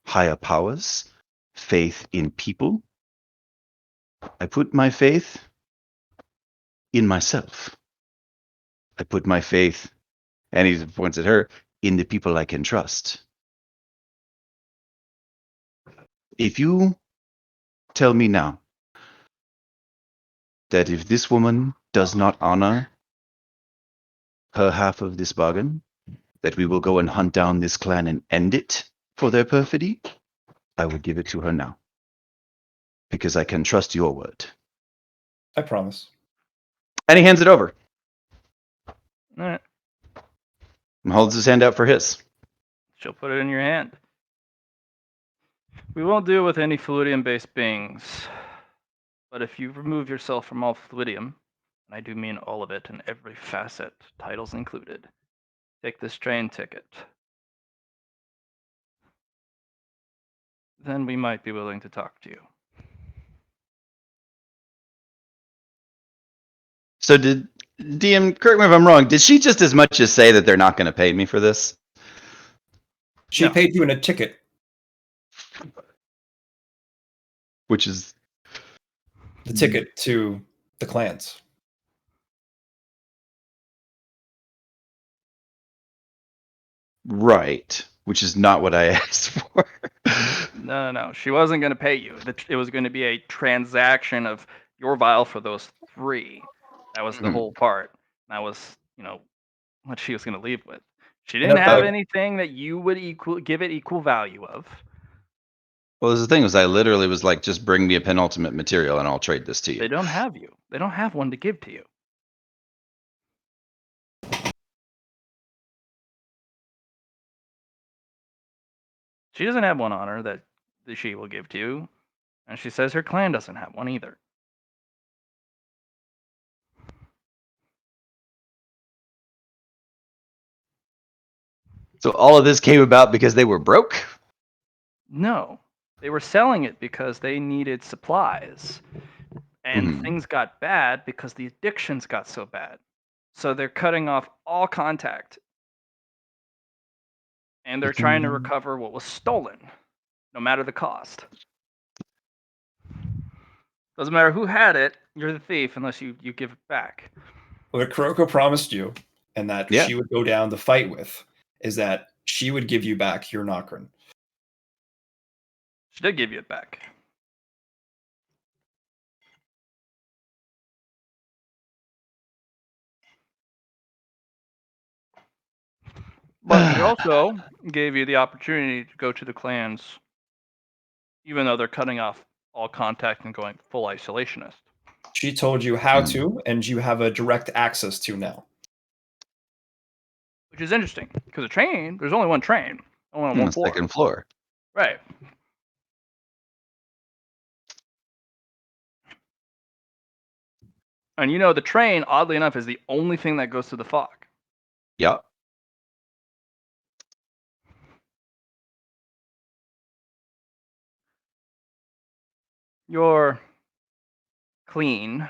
higher powers, faith in people. I put my faith in myself. I put my faith, and he points at her, in the people I can trust. If you tell me now that if this woman does not honor her half of this bargain, that we will go and hunt down this clan and end it for their perfidy, I will give it to her now. Because I can trust your word. I promise. And he hands it over All right, and holds his hand out for his. she'll put it in your hand. We won't deal with any fluidium-based beings, but if you remove yourself from all fluidium, and I do mean all of it and every facet, titles included, take this train ticket. Then we might be willing to talk to you. So did DM, correct me if I'm wrong, did she just as much as say that they're not going to pay me for this? She No. paid you in a ticket. Which is The ticket to the clans. right. Which is not what I asked for. No. She wasn't going to pay you. It was going to be a transaction of your vial for those 3. That was the Mhm. whole part. That was, what she was going to leave with. She didn't have Okay. anything that you would give it equal value of. Well, this is the thing was I literally was like, just bring me a penultimate material and I'll trade this to They you. don't have you. They don't have one to give to you. She doesn't have one on her that she will give to you, and she says her clan doesn't have one either. So all of this came about because they were broke? No, they were selling it because they needed supplies, and Mhm. things got bad because the addictions got so bad. So they're cutting off all contact, and they're trying to recover what was stolen, no matter the cost. Doesn't matter who had it, you're the thief unless you give it back. What Kuroko promised you, and that Yeah. she would go down the fight with, is that she would give you back your Nokrin. She did give you it back. But she also gave you the opportunity to go to the clans, even though they're cutting off all contact and going full isolationist. She told you how to, and you have a direct access to now. Which is interesting, because a train, there's only one train, only on On one the floor. second floor. Right. And you know, the train, oddly enough, is the only thing that goes through the fog. Yeah. Your clean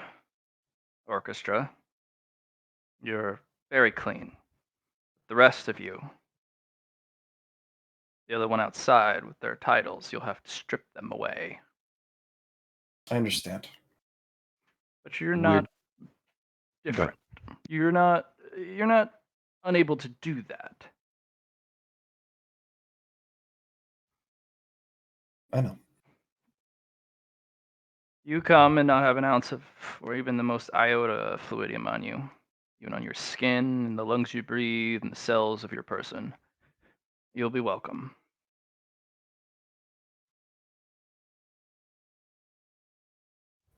orchestra, you're very clean. The rest of you, the other one outside with their titles, you'll have to strip them away. I understand. But you're Weird. not different. You're not unable to do that. I know. You come and not have an ounce of, or even the most iota of fluidium on you, even on your skin and the lungs you breathe and the cells of your person. You'll be welcome.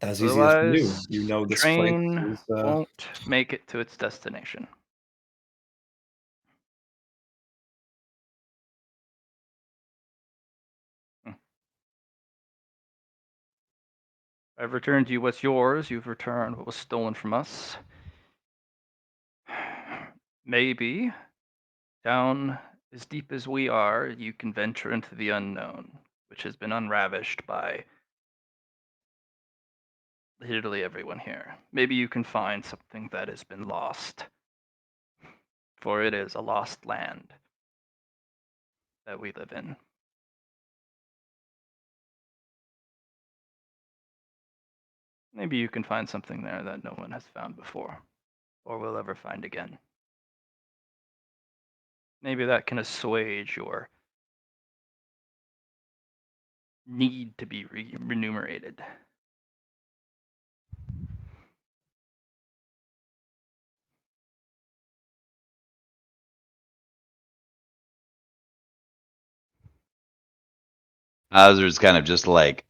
As easy as for you. Otherwise, You know the this place train is. won't make it to its destination. I've returned you what's yours. You've returned what was stolen from us. Maybe, down as deep as we are, you can venture into the unknown, which has been unravished by literally everyone here. Maybe you can find something that has been lost. For it is a lost land that we live in. Maybe you can find something there that no one has found before, or will ever find again. Maybe that can assuage your need to be remunerated. Hazard's kind of just like,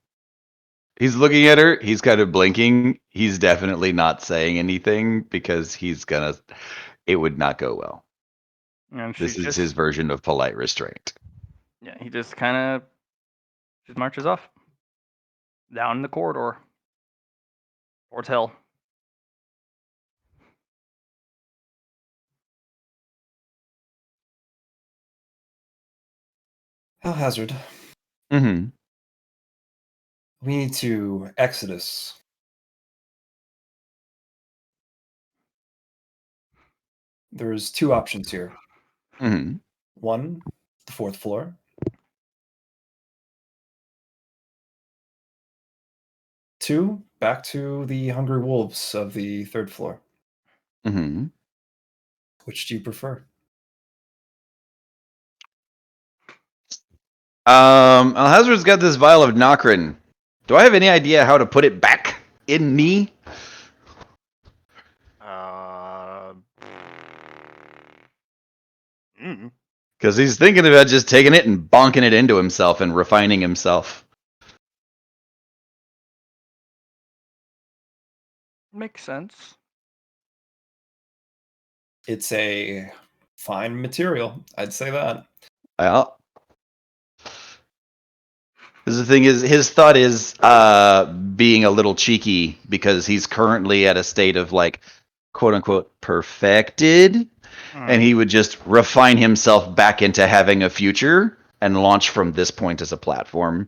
he's looking at her, he's kind of blinking. He's definitely not saying anything because it would not go well. And This she's is his version of polite restraint. Yeah, he just kind of just marches off down the corridor towards hell. Hell Hazard. Mm-hmm. We need to Exodus. There's two options here. Mm-hmm. One, the fourth floor. Two, back to the Hungry Wolves of the third floor. Mm-hmm. Which do you prefer? Alhazard's got this vial of Nokrin. Do I have any idea how to put it back in me? Because he's thinking about just taking it and bonking it into himself and refining himself. Makes sense. It's a fine material. I'd say that. Well, because the thing is, his thought is being a little cheeky because he's currently at a state of like, quote unquote, perfected. And he would just refine himself back into having a future and launch from this point as a platform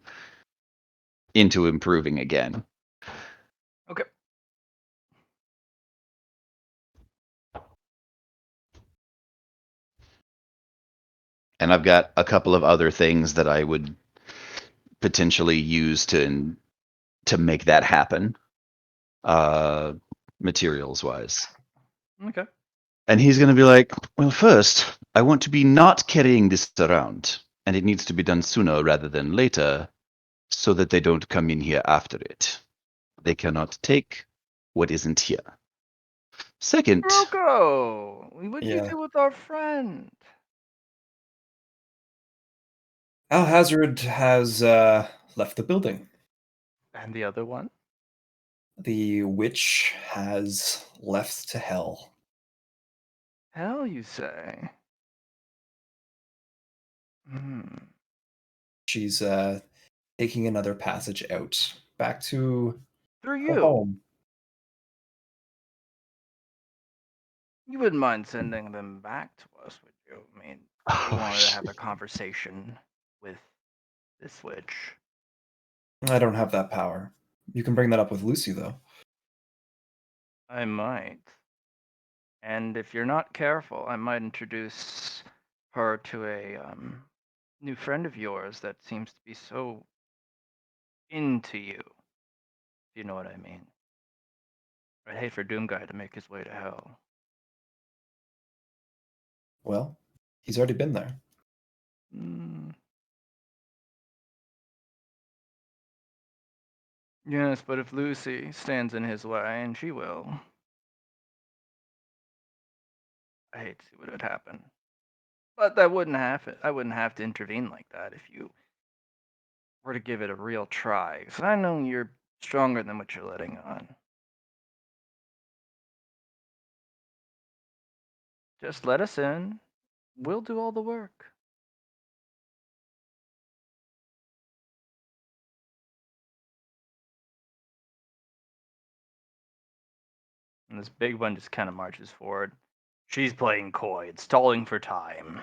into improving again. Okay. And I've got a couple of other things that I would potentially use to make that happen, materials wise. Okay. And he's going to be like, well, first, I want to be not carrying this around, and it needs to be done sooner rather than later, so that they don't come in here after it. They cannot take what isn't here. Second, Roko, what did you Yeah. do with our friend? Al Hazard has left the building. And the other one? The witch has left to hell. Hell, you say? Hmm. She's taking another passage out back to Through her you. home. You wouldn't mind sending them back to us, would you? I mean, we wanted to have a conversation with this witch. I don't have that power. You can bring that up with Lucy, though. I might. And if you're not careful, I might introduce her to a new friend of yours that seems to be so into you. If you know what I mean. I'd hate for Doom Guy to make his way to hell. Well, he's already been there. Mm. Yes, but if Lucy stands in his way, and she will, I hate to see what would happen. But that wouldn't happen. I wouldn't have to intervene like that if you were to give it a real try. Because I know you're stronger than what you're letting on. Just let us in. We'll do all the work. And this big one just kind of marches forward. She's playing coy. It's stalling for time.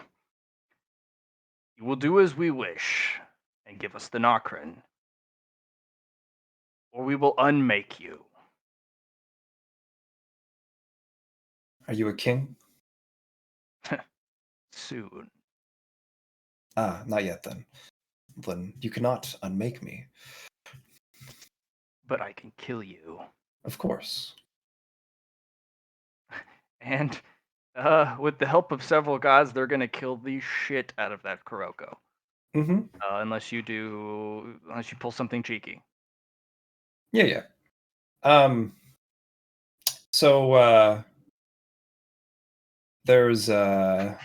You will do as we wish and give us the Nokrin, or we will unmake you. Are you a king? Soon. Ah, not yet then. Then you cannot unmake me. But I can kill you. Of course. And with the help of several gods, they're gonna kill the shit out of that Kuroko. Mm-hmm. Unless you pull something cheeky. Yeah. So there's the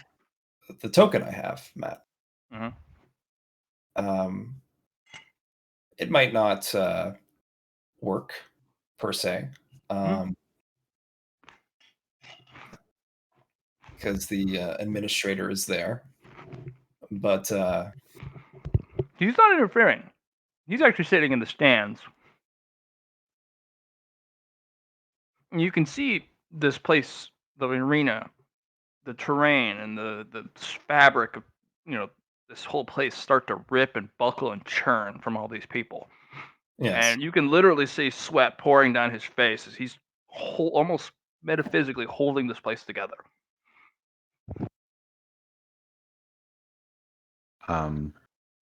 token I have, Matt. Mhm. It might not work per se. Because the administrator is there. But He's not interfering. He's actually sitting in the stands. You can see this place, the arena, the terrain, and the fabric of this whole place start to rip and buckle and churn from all these people. yes. And you can literally see sweat pouring down his face as he's almost metaphysically holding this place together.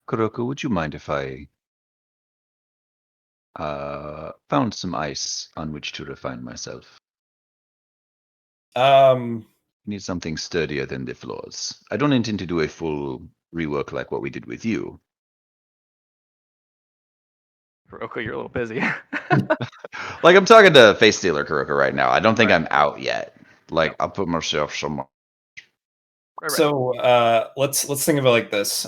Kuroko, would you mind if I found some ice on which to refine myself? Need something sturdier than the floors. I don't intend to do a full rework like what we did with you. Kuroko, you're a little busy. Like, I'm talking to Face Stealer Kuroko right now. I don't think Right. I'm out yet. Like, I'll put myself somewhere. Right. So let's think of it like this.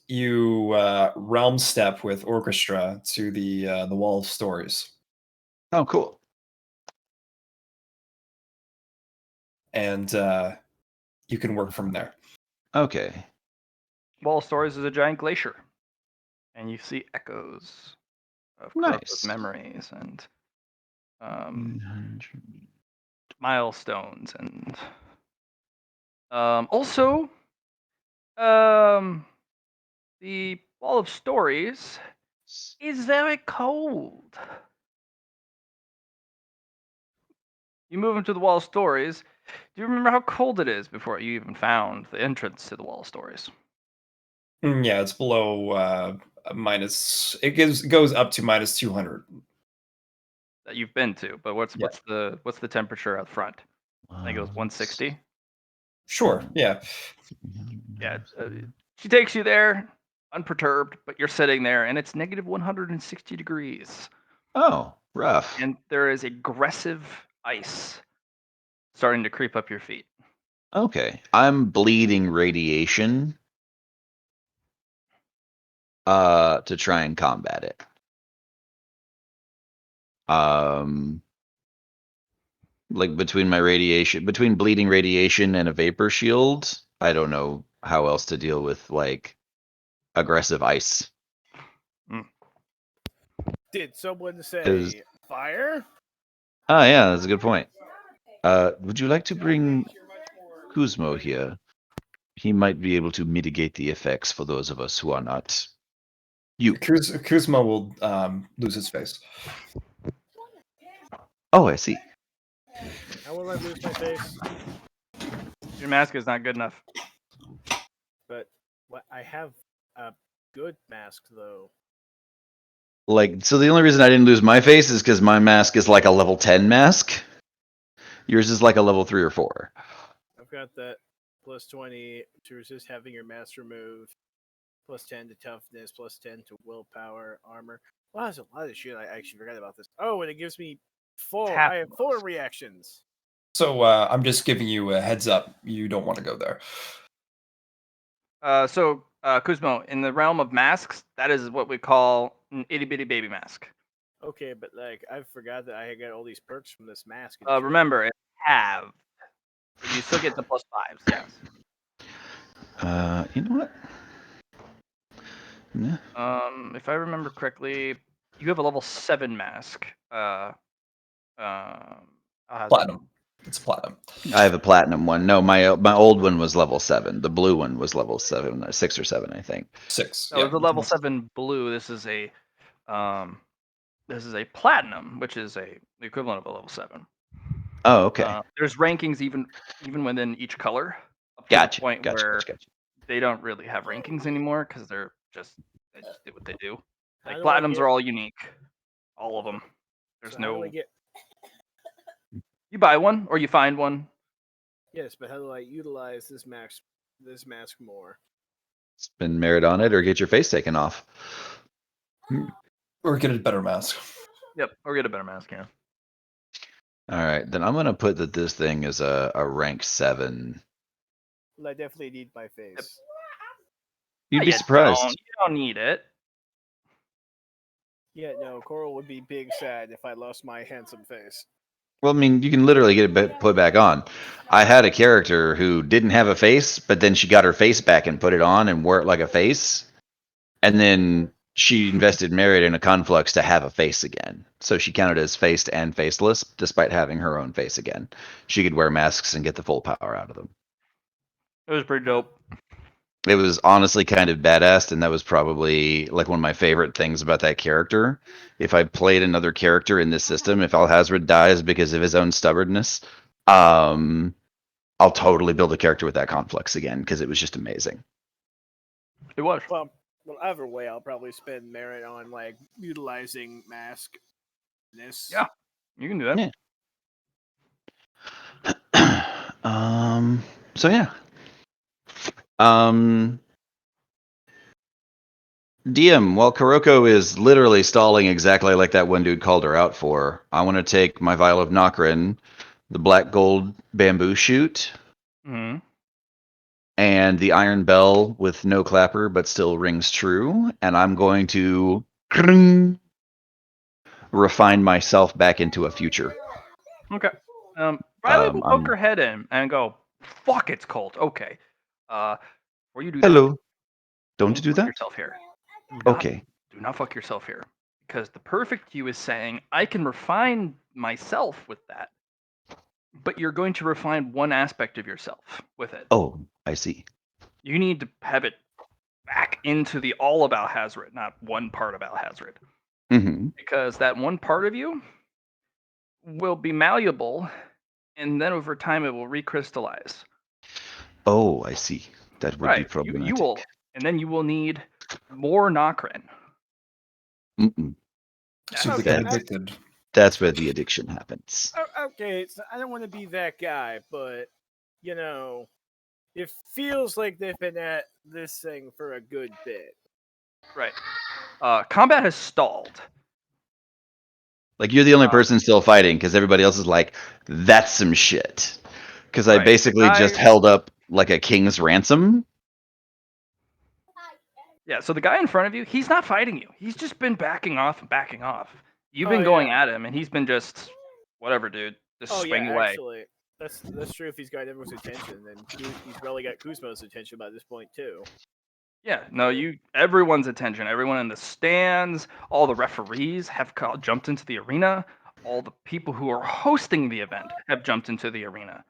You realm step with orchestra to the wall of stories, Oh, cool. and you can work from there. Okay. Wall of Stories is a giant glacier, and you see echoes of Kuroko's Nice. memories and Mm. milestones, and also the Wall of Stories is very cold. You move into the Wall of Stories. Do you remember how cold it is before you even found the entrance to the Wall of Stories? Yeah, it's below minus. It goes up to minus 200. That you've been to, but what's Yeah. what's the temperature out front? I think it was 160. Sure. Yeah. Yeah, she takes you there unperturbed, but you're sitting there and it's negative 160 degrees, Oh, rough. and there is aggressive ice starting to creep up your feet. Okay. I'm bleeding radiation to try and combat it. Like between bleeding radiation and a vapor shield, I don't know how else to deal with like aggressive ice. Did someone say Is- fire? Oh yeah, that's a good point. Would you like to bring Kuzmo here? He might be able to mitigate the effects for those of us who are not you. Kuzma will lose his face. Oh, I see. How will I lose my face? Your mask is not good enough. But what I have a good mask though. Like, so the only reason I didn't lose my face is because my mask is like a level 10 mask. Yours is like a level 3 or 4. I've got that plus 20 to resist having your mask removed, plus 10 to toughness, plus 10 to willpower, armor. Wow, there's a lot of shit. I actually forgot about this. Oh, and it gives me Half I have 4 reactions. So I'm just giving you a heads up. You don't want to go there. So Kuzmo, in the realm of masks, that is what we call an itty bitty baby mask. Okay, but like I forgot that I got all these perks from this mask. And shit. Remember, it have, but you still get the plus 5s. Yes. You know what? Yeah. If I remember correctly, you have a level 7 mask. I'll have Platinum. It's platinum. I have a platinum one. No, my old one was level 7. The blue one was level 7, 6 or 7, I think. 6. No, it's a level 7 blue. This is a platinum, which is the equivalent of a level 7. Oh, okay. There's rankings even within each color, up to Gotcha. the point Gotcha. where Gotcha. they don't really have rankings anymore because they just do what they do. How Like do I platinums get- are all unique, all of them. There's so how do no I get? you buy one or you find one. Yes, but how do I utilize this mask more? Spend merit on it or get your face taken off. Or get a better mask. Yep, or get a better mask. Yeah. All right, then I'm gonna put that this thing is a rank 7. Well, I definitely need my face. You'd be You surprised. You don't need it. Yeah, no, Coral would be big sad if I lost my handsome face. Well, I mean, you can literally get it put back on. I had a character who didn't have a face, but then she got her face back and put it on and wore it like a face. And then she invested merit in a conflux to have a face again. So she counted as faced and faceless, despite having her own face again. She could wear masks and get the full power out of them. It was pretty dope. It was honestly kind of badass, and that was probably like one of my favorite things about that character. If I played another character in this system, if Alhazred dies because of his own stubbornness, I'll totally build a character with that conflux again because it was just amazing. It was. Well, either way, I'll probably spend merit on like utilizing mask. Yeah. You can do that. Yeah. So yeah. DM, while Kuroko is literally stalling exactly like that one dude called her out for, I want to take my vial of Nokrin, the black gold bamboo shoot, Mm-hmm. and the iron bell with no clapper but still rings true, and I'm going to refine myself back into a future. Okay. Riley will poke I'm- her head in and go, "Fuck, it's cold." Okay. Before you do Hello. Don't you do fuck that? yourself here. Do not, Okay. do not fuck yourself here, because the perfect you is saying I can refine myself with that, but you're going to refine one aspect of yourself with it. Oh, I see. You need to have it back into the all of Al-Hazred, not one part of Al-Hazred, Hmm. because that one part of you will be malleable, and then over time it will recrystallize. Oh, I see. That would be Right. problematic. You will, and then you will need more Nokrin. Mm-mm. So you Okay, become I- addicted. That's where the addiction happens. Okay, so I don't want to be that guy, but it feels like they've been at this thing for a good bit. Right. Combat has stalled. Like, you're the only Uh, person still fighting because everybody else is like, that's some shit. Because I Right. basically just held up like a king's ransom. Yeah, so the guy in front of you, he's not fighting you. He's just been backing off and backing off. You've been Oh, going yeah. at him, and he's been just, whatever, dude. Just Oh swing yeah, away. actually, that's true. If he's got everyone's attention, then he's probably got Kuzma's attention by this point too. Yeah, no, everyone's attention. Everyone in the stands, all the referees have jumped into the arena. All the people who are hosting the event have jumped into the arena.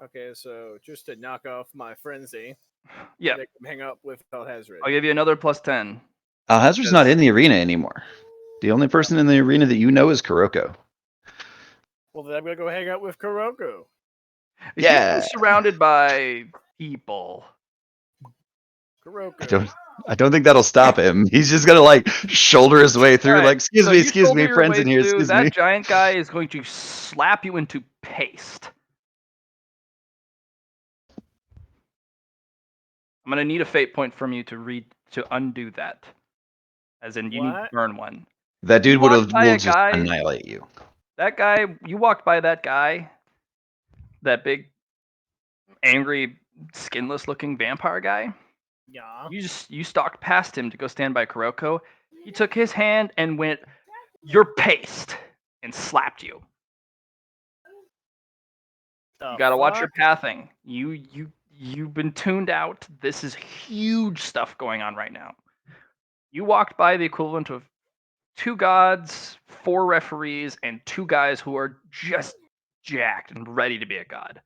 Okay, so just to knock off my frenzy, Yeah, they can hang up with Al-Hazred. I'll give you another +10. Hazard's not in the arena anymore. The only person in the arena that you know is Kuroko. Well, then I'm gonna go hang out with Kuroko. Yeah. He's surrounded by people. Kuroko. I don't think that'll stop him. He's just gonna like shoulder his way through, Alright, like, excuse so me, you excuse shoulder me, your friends way in here, through, excuse that me. giant guy is going to slap you into paste. I'm gonna need a fate point from you to undo that. As in, you need to What? burn one. That dude You walked will by a just guy- annihilate you. That guy, you walked by that guy, that big, angry, skinless looking vampire guy. Yeah. You stalked past him to go stand by Kuroko. He took his hand and went, "You're paste," and slapped you. You gotta watch your pathing. You've been tuned out. This is huge stuff going on right now. You walked by the equivalent of 2 gods, 4 referees, and 2 guys who are just jacked and ready to be a god.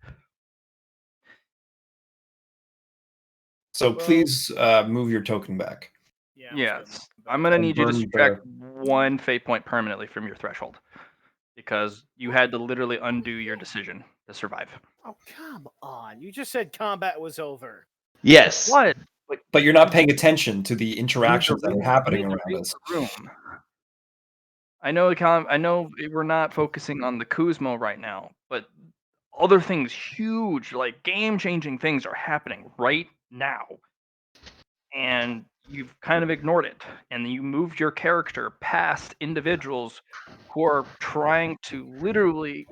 So Well- please move your token back. Yeah. Yes, I'm gonna need you to Burn subtract 1 fate point permanently from your threshold, because you had to literally undo your decision to survive. Oh come on! You just said combat was over. Yes. What? But you're not paying attention to the interactions that are Read happening the around us. room. I know we're not focusing on the Kuzmo right now, but other things, huge, like game-changing things, are happening right now, and you've kind of ignored it, and you moved your character past individuals who are trying to literally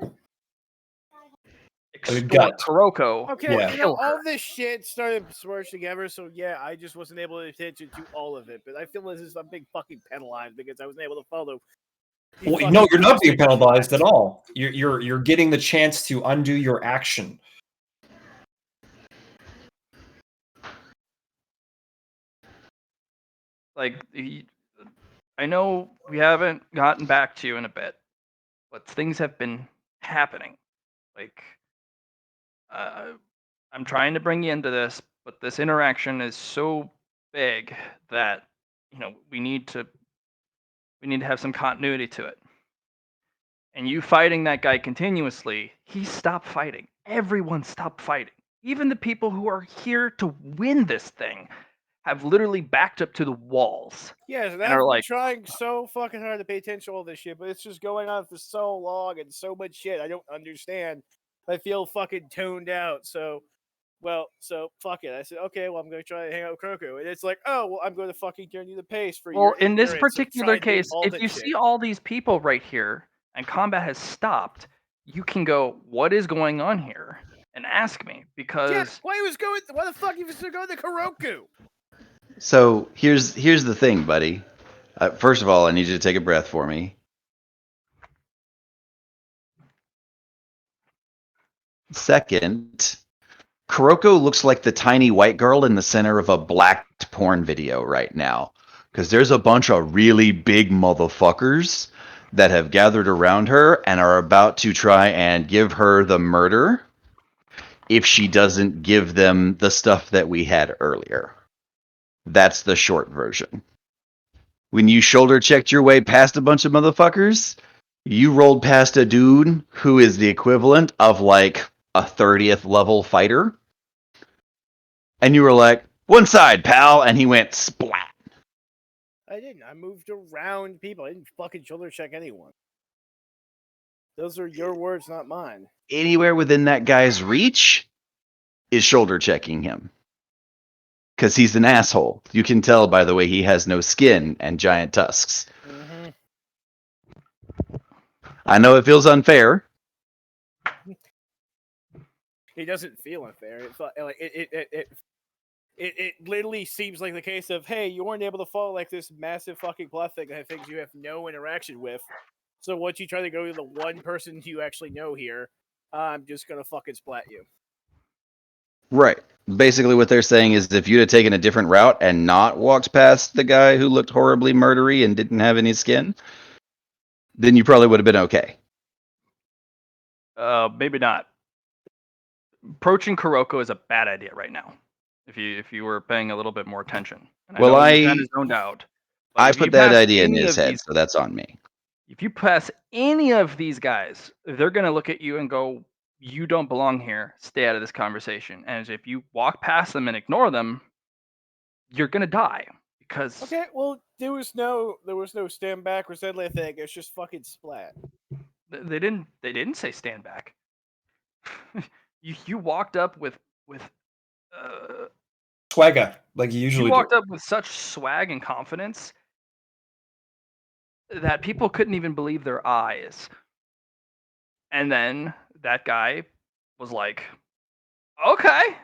extort gut. Kuroko. Okay, Yeah. Kill her. all this shit started smushed together, so yeah, I just wasn't able to pay attention to all of it. But I feel this is a big fucking penalized because I wasn't able to follow. these Well, no, fucking you're not being stupid penalized at tracks. all. You're getting the chance to undo your action. Like, I know we haven't gotten back to you in a bit, but things have been happening. Like, I'm trying to bring you into this, but this interaction is so big that we need to have some continuity to it. And you fighting that guy continuously, he stopped fighting. Everyone stopped fighting. Even the people who are here to win this thing have literally backed up to the walls. Yes, and And I've are been like- trying so fucking hard to pay attention to all this shit, but it's just going on for so long and so much shit I don't understand. I feel fucking tuned out. So fuck it. I said, okay, well, I'm going to try to hang out with Kuroko. And it's like, oh, well, I'm going to fucking turn you the pace for Well, your in this ignorance of particular trying to do case, all if that you shit. see all these people right here and combat has stopped, you can go, what is going on here? And ask me Yeah, because why the fuck you was going to Kuroku? So here's the thing, buddy. First of all, I need you to take a breath for me. Second, Kuroko looks like the tiny white girl in the center of a black porn video right now. Because there's a bunch of really big motherfuckers that have gathered around her and are about to try and give her the murder if she doesn't give them the stuff that we had earlier. That's the short version. When you shoulder checked your way past a bunch of motherfuckers, you rolled past a dude who is the equivalent of like a 30th level fighter. And you were like, one side, pal. And he went splat. I didn't. I moved around people. I didn't fucking shoulder check anyone. Those are your words, not mine. Anywhere within that guy's reach is shoulder checking him. Because he's an asshole. You can tell by the way he has no skin and giant tusks. Mm-hmm. I know it feels unfair. It doesn't feel unfair. It literally seems like the case of, hey, you weren't able to follow like this massive fucking plot thing that have things you have no interaction with. So once you try to go to the one person you actually know here, I'm just gonna fucking splat you. Right. Basically what they're saying is if you'd have taken a different route and not walked past the guy who looked horribly murdery and didn't have any skin, then you probably would have been okay. maybe not. Approaching Kuroko is a bad idea right now. If you were paying a little bit more attention. And Well, I know you kind of zoned out. but I if you put that pass idea in any his of head, these- so that's on me. If you pass any of these guys, they're gonna look at you and go, "You don't belong here. Stay out of this conversation." And if you walk past them and ignore them, you're gonna die because Okay, well, there was no stand back or deadly thing. It's just fucking splat. they didn't say stand back. you walked up with Swagger, like you you usually walked do. up with such swag and confidence that people couldn't even believe their eyes. And then that guy was like, "Okay,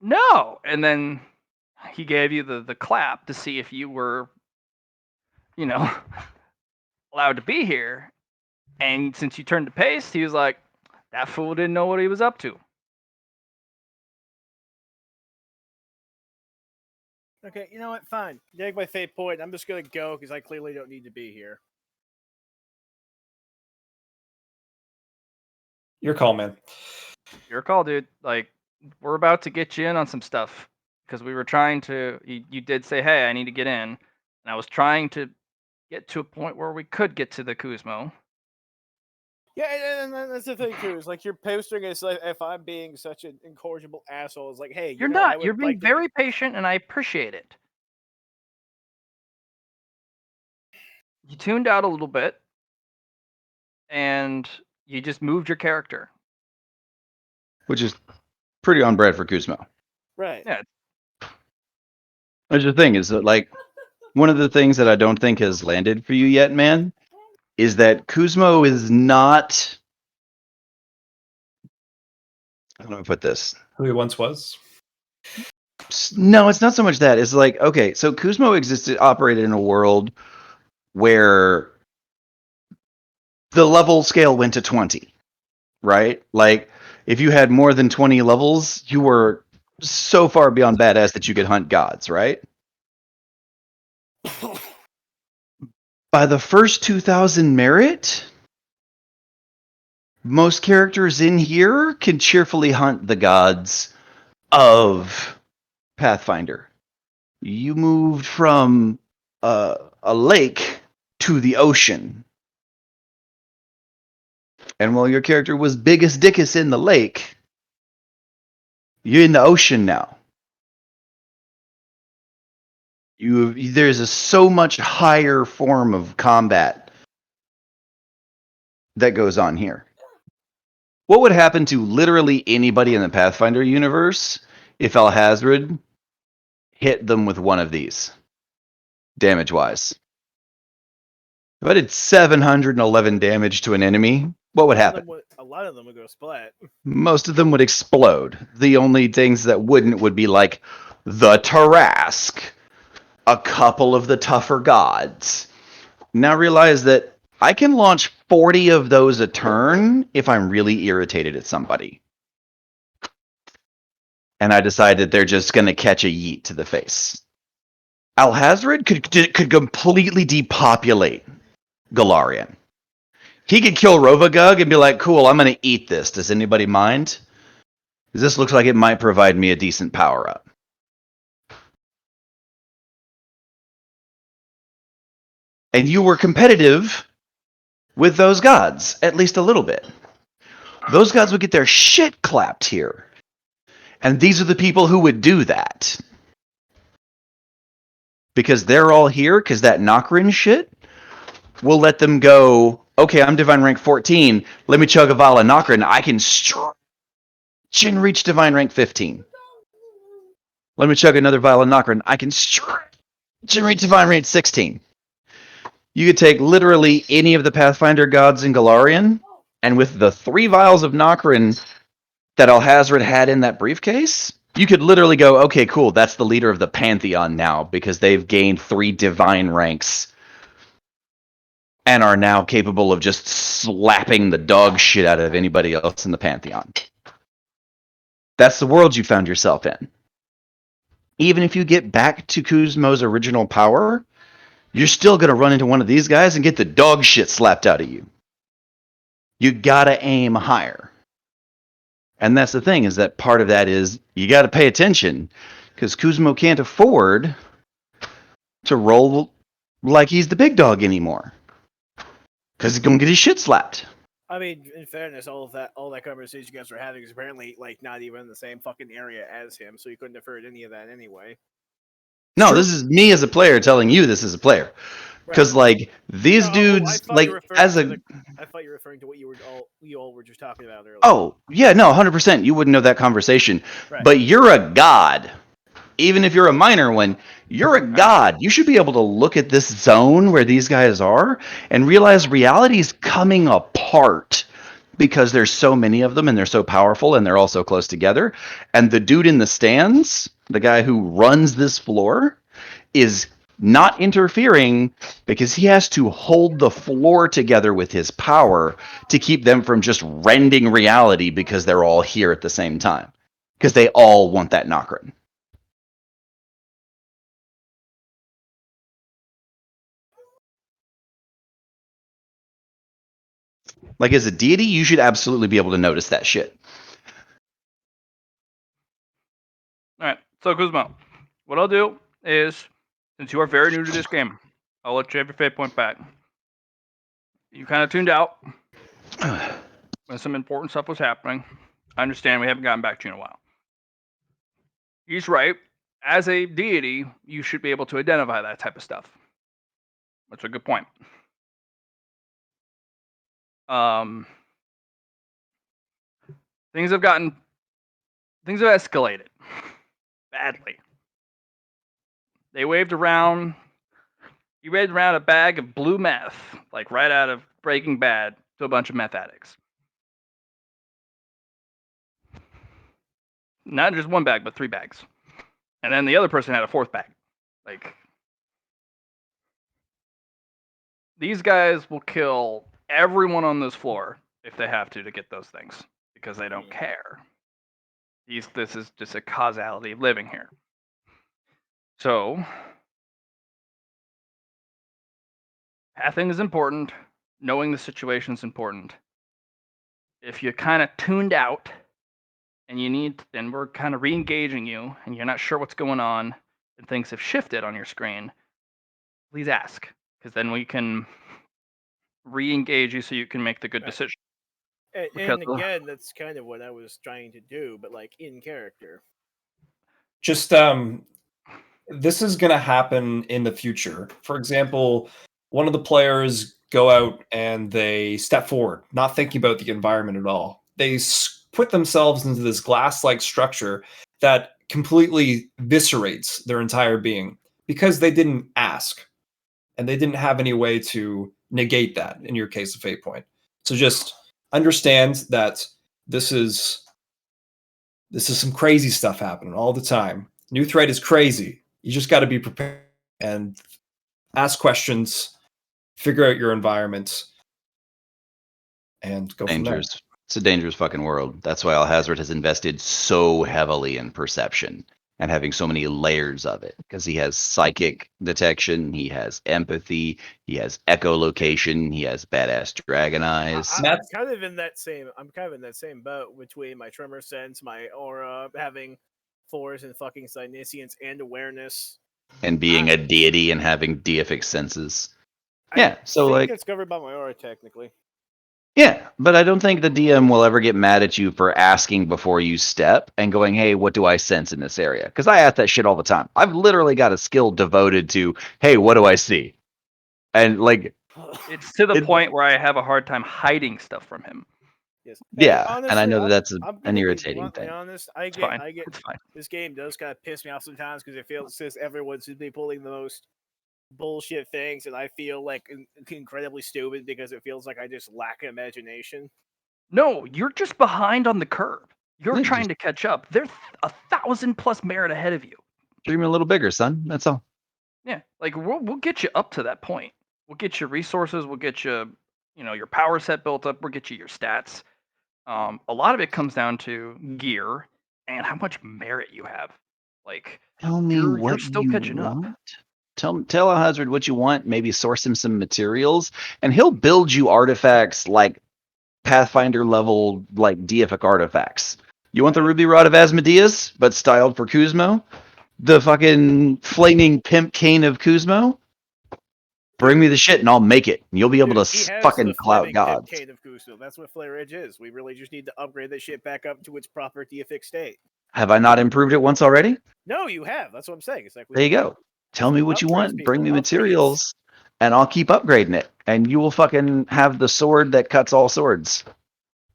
no," and then he gave you the clap to see if you were, you know, allowed to be here. And since you turned to paste, he was like, "That fool didn't know what he was up to." Okay, you know what? Fine. Take my fate point. I'm just gonna go because I clearly don't need to be here. Your call, man. Your call, dude. Like, we're about to get you in on some stuff because we were trying to. You did say, "Hey, I need to get in," and I was trying to get to a point where we could get to the Kuzmo. Yeah, and that's the thing too. Is like you're posting as like if I'm being such an incorrigible asshole. It's like, hey, You're know, I not. would You're being like to be- very patient, and I appreciate it. You tuned out a little bit, and you just moved your character. Which is pretty on brand for Kuzma. right. Yeah, That's the thing is that, like, one of the things that I don't think has landed for you yet, man, is that Kuzmo is not. How do I put this? Who he once was. No, it's not so much that. It's like, okay, so Kuzmo operated in a world where the level scale went to 20, right? Like, if you had more than 20 levels, you were so far beyond badass that you could hunt gods, right? By the first 2000 merit, most characters in here can cheerfully hunt the gods of Pathfinder. You moved from a lake to the ocean. And while your character was biggest dickus in the lake, you're in the ocean now. There's a so much higher form of combat that goes on here. What would happen to literally anybody in the Pathfinder universe if Alhazred hit them with one of these, damage-wise? If I did 711 damage to an enemy what would happen? A lot of them would go splat. Most of them would explode. The only things that wouldn't would be like the Tarask, a couple of the tougher gods. Now realize that I can launch 40 of those a turn if I'm really irritated at somebody. And I decide that they're just going to catch a yeet to the face. Alhazred could completely depopulate Galarian. He could kill Rovagug and be like, cool, I'm going to eat this. Does anybody mind? This looks like it might provide me a decent power-up. And you were competitive with those gods, at least a little bit. Those gods would get their shit clapped here. And these are the people who would do that. Because they're all here, because that Nokrin shit will let them go, okay, I'm Divine Rank 14, let me chug a vial of Nokrin, I can stretch and reach Divine Rank 15. Let me chug another vial of Nokrin, I can stretch and reach Divine Rank 16. You could take literally any of the Pathfinder gods in Galarian, and with the 3 vials of Nokrin that Alhazred had in that briefcase, you could literally go, okay, cool, that's the leader of the Pantheon now, because they've gained 3 divine ranks and are now capable of just slapping the dog shit out of anybody else in the Pantheon. That's the world you found yourself in. Even if you get back to Kuzmo's original power, you're still going to run into one of these guys and get the dog shit slapped out of you. You gotta aim higher. And that's the thing, is that part of that is you gotta pay attention, because Kuzmo can't afford to roll like he's the big dog anymore. Because he's gonna get his shit slapped. I mean, in fairness, all that conversation you guys were having is apparently like not even in the same fucking area as him, so you couldn't have heard any of that anyway. No, Sure. this is me as a player telling you this as a player. Because like these dudes, like as a I thought you were referring to what you all were just talking about earlier. oh yeah, no, 100%. You wouldn't know that conversation, Right. but you're a god. Even if you're a minor one, you're a god. You should be able to look at this zone where these guys are and realize reality is coming apart because there's so many of them and they're so powerful and they're all so close together. And the dude in the stands, the guy who runs this floor, is not interfering because he has to hold the floor together with his power to keep them from just rending reality because they're all here at the same time. Because they all want that Nokrin. Like, as a deity, you should absolutely be able to notice that shit. Alright, so Kuzmo, what I'll do is, since you are very new to this game, I'll let you have your fate point back. You kind of tuned out when some important stuff was happening. I understand we haven't gotten back to you in a while. He's right. As a deity, you should be able to identify that type of stuff. That's a good point. Things have escalated badly. He waved around a bag of blue meth, like right out of Breaking Bad, to a bunch of meth addicts. Not just one bag, but 3 bags. And then the other person had a 4th bag. Like, these guys will kill everyone on this floor if they have to get those things, because they don't care. This is just a causality of living here. So, pathing is important. Knowing the situation is important. If you're kind of tuned out, and we're kind of re-engaging you, and you're not sure what's going on, and things have shifted on your screen, please ask, because then we can re-engage you so you can make the good decision. And again, that's kind of what I was trying to do, but like in character. Just this is going to happen in the future. For example, one of the players go out and they step forward, not thinking about the environment at all. They put themselves into this glass-like structure that completely eviscerates their entire being because they didn't ask, and they didn't have any way to negate that in your case of fate point. So just understand that this is some crazy stuff happening all the time. New threat is crazy. You just got to be prepared and ask questions, figure out your environment, and go from there. Dangerous. It's a dangerous fucking world. That's why Alhazard has invested so heavily in perception and having so many layers of it. Because he has psychic detection, he has empathy, he has echolocation, he has badass dragon eyes. I'm That's- kind of in that same boat between my tremor sense, my aura, having force and fucking Psyniscience and awareness. And being a deity and having deific senses. I Yeah, so think like it's covered by my aura technically. yeah, but I don't think the DM will ever get mad at you for asking before you step and going, hey, what do I sense in this area? Because I ask that shit all the time. I've literally got a skill devoted to, hey, what do I see? And like, It's to the It- point where I have a hard time hiding stuff from him. Yes. yeah, and I honestly, know that that's I'm an gonna be irritating bluntly thing. honest. It's fine. I get It's fine. this game does kind of piss me off sometimes because it feels as if everyone should be pulling the most bullshit things, and I feel like incredibly stupid because it feels like I just lack imagination. No, you're just behind on the curve. You're Yeah, trying to catch up. They're 1,000+ merit ahead of you. Dream a little bigger, son. That's all. Yeah, like we'll get you up to that point. We'll get you resources. We'll get you, your power set built up. We'll get you your stats. A lot of it comes down to gear and how much merit you have. Like Tell me you're what still you catching up. want. Tell Alhazard what you want. Maybe source him some materials, and he'll build you artifacts like Pathfinder level, like deific artifacts. You want the Ruby Rod of Asmodeus, but styled for Kuzmo? The fucking flaming pimp cane of Kuzmo? Bring me the shit and I'll make it. And you'll be able Dude, to he has fucking the clout flaming gods. Cane of Kuso. That's what Flare Edge is. We really just need to upgrade that shit back up to its proper deific state. Have I not improved it once already? No, you have. That's what I'm saying. It's like There you go. Tell me what you upgrades, want. Bring me people, upgrades. materials, and I'll keep upgrading it. And you will fucking have the sword that cuts all swords.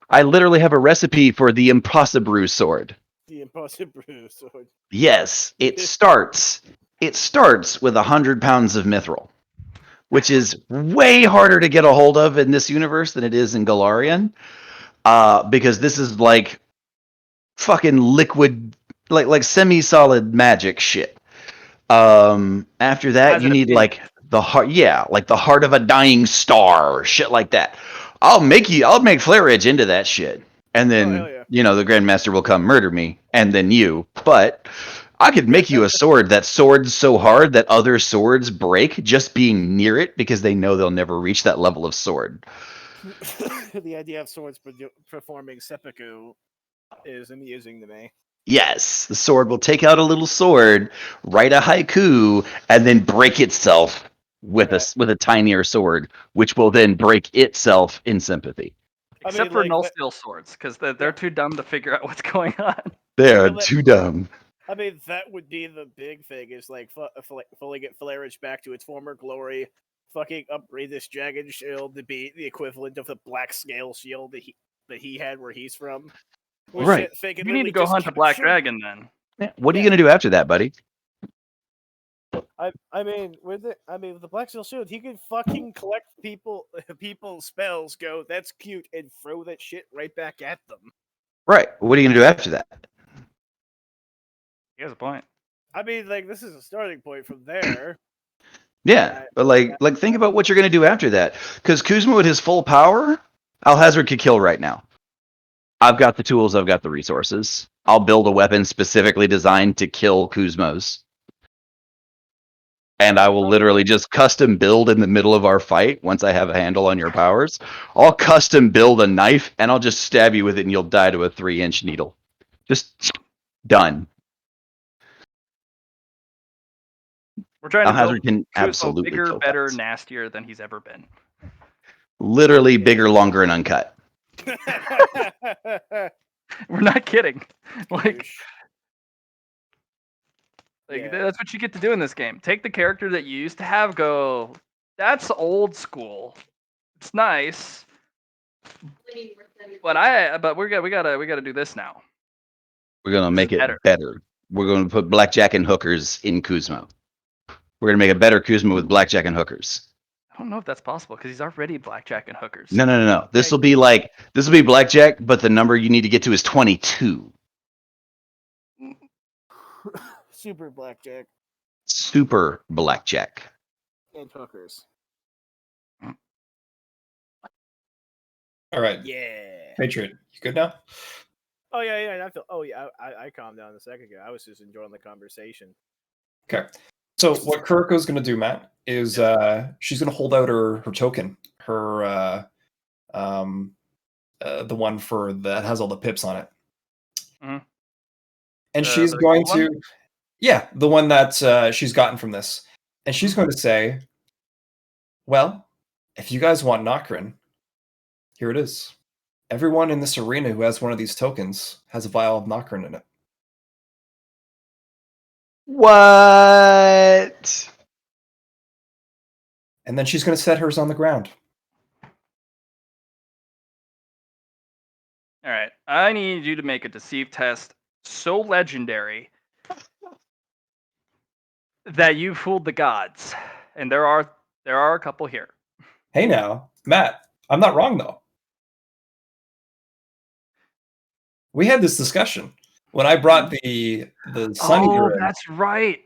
I literally have a recipe for the Impossible sword. The Impossible Sword. Yes, it starts with 100 pounds of mithril, which is way harder to get a hold of in this universe than it is in Galarian, because this is like fucking liquid, like semi-solid magic shit. After that, Has you an need opinion. like the heart, like the heart of a dying star, or shit like that. I'll make Flare Edge into that shit, and then hell yeah. the Grandmaster will come murder me, and then you. But I could make you a sword that swords so hard that other swords break just being near it because they know they'll never reach that level of sword. The idea of swords performing seppuku is amusing to me. Yes, the sword will take out a little sword, write a haiku, and then break itself with a tinier sword, which will then break itself in sympathy. Except for null steel swords, because they're too dumb to figure out what's going on. They are Well, too dumb. I mean, that would be the big thing, is like fully get Flare Edge back to its former glory, fucking upgrade this dragon shield to be the equivalent of the black scale shield that he had where he's from. Right. You need to go hunt a black dragon then. Yeah. What are you gonna do after that, buddy? I mean, with the black steel shield, he could fucking collect people's spells, go, that's cute, and throw that shit right back at them. Right. What are you gonna do after that? He has a point. I mean, like, this is a starting point from there. Yeah, but like think about what you're gonna do after that. Because Kuzma at his full power, Alhazard could kill right now. I've got the tools, I've got the resources. I'll build a weapon specifically designed to kill Kuzmos. And I will literally just custom build in the middle of our fight once I have a handle on your powers. I'll custom build a knife and I'll just stab you with it and you'll die to a 3-inch needle. Just done. We're trying to Alhazard build can absolutely bigger, kill better, guys. nastier than he's ever been. Literally bigger, longer, and uncut. We're not kidding. Like Yeah. that's what you get to do in this game. Take the character that you used to have, go, that's old school. It's nice. But we gotta do this now. We're gonna make it better. We're gonna put blackjack and hookers in Kuzma. We're gonna make a better Kuzma with blackjack and hookers. I don't know if that's possible because he's already blackjack and hookers. No. This will be blackjack, but the number you need to get to is 22. Super blackjack Super blackjack. and hookers. All right, Yeah. Patriot, you good now? Oh yeah. And I feel. Oh yeah. I calmed down a second ago. I was just enjoying the conversation. Okay. So what Kuroko's going to do, Matt, is she's going to hold out her token, her the one for that has all the pips on it, Mhm. and she's the going gold one? to, yeah, the one that she's gotten from this, and she's going to say, "Well, if you guys want Nokrin, here it is. Everyone in this arena who has one of these tokens has a vial of Nokrin in it." What? And then she's going to set hers on the ground. All right. I need you to make a deceive test so legendary that you fooled the gods. And there are a couple here. Hey now, Matt, I'm not wrong though. We had this discussion when I brought the Sun Eater Oh, in. that's right.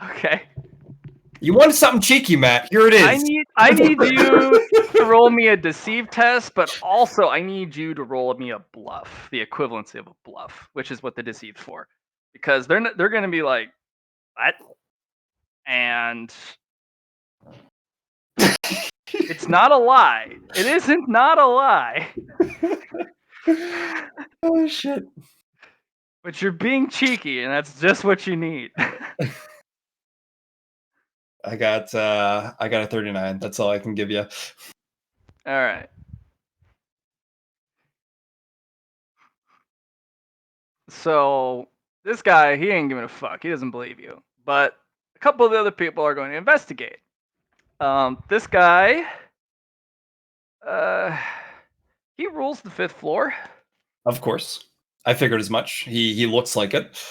Okay. You wanted something cheeky, Matt. Here it is. I need you to roll me a deceive test, but also I need you to roll me a bluff, the equivalency of a bluff, which is what the deceive's for, because they're going to be like, what? And it's not a lie. It isn't not a lie. Oh shit. But you're being cheeky, and that's just what you need. I got a 39. That's all I can give you. All right. So this guy, he ain't giving a fuck. He doesn't believe you. But a couple of the other people are going to investigate. This guy, he rules the 5th floor. Of course. I figured as much. He looks like it.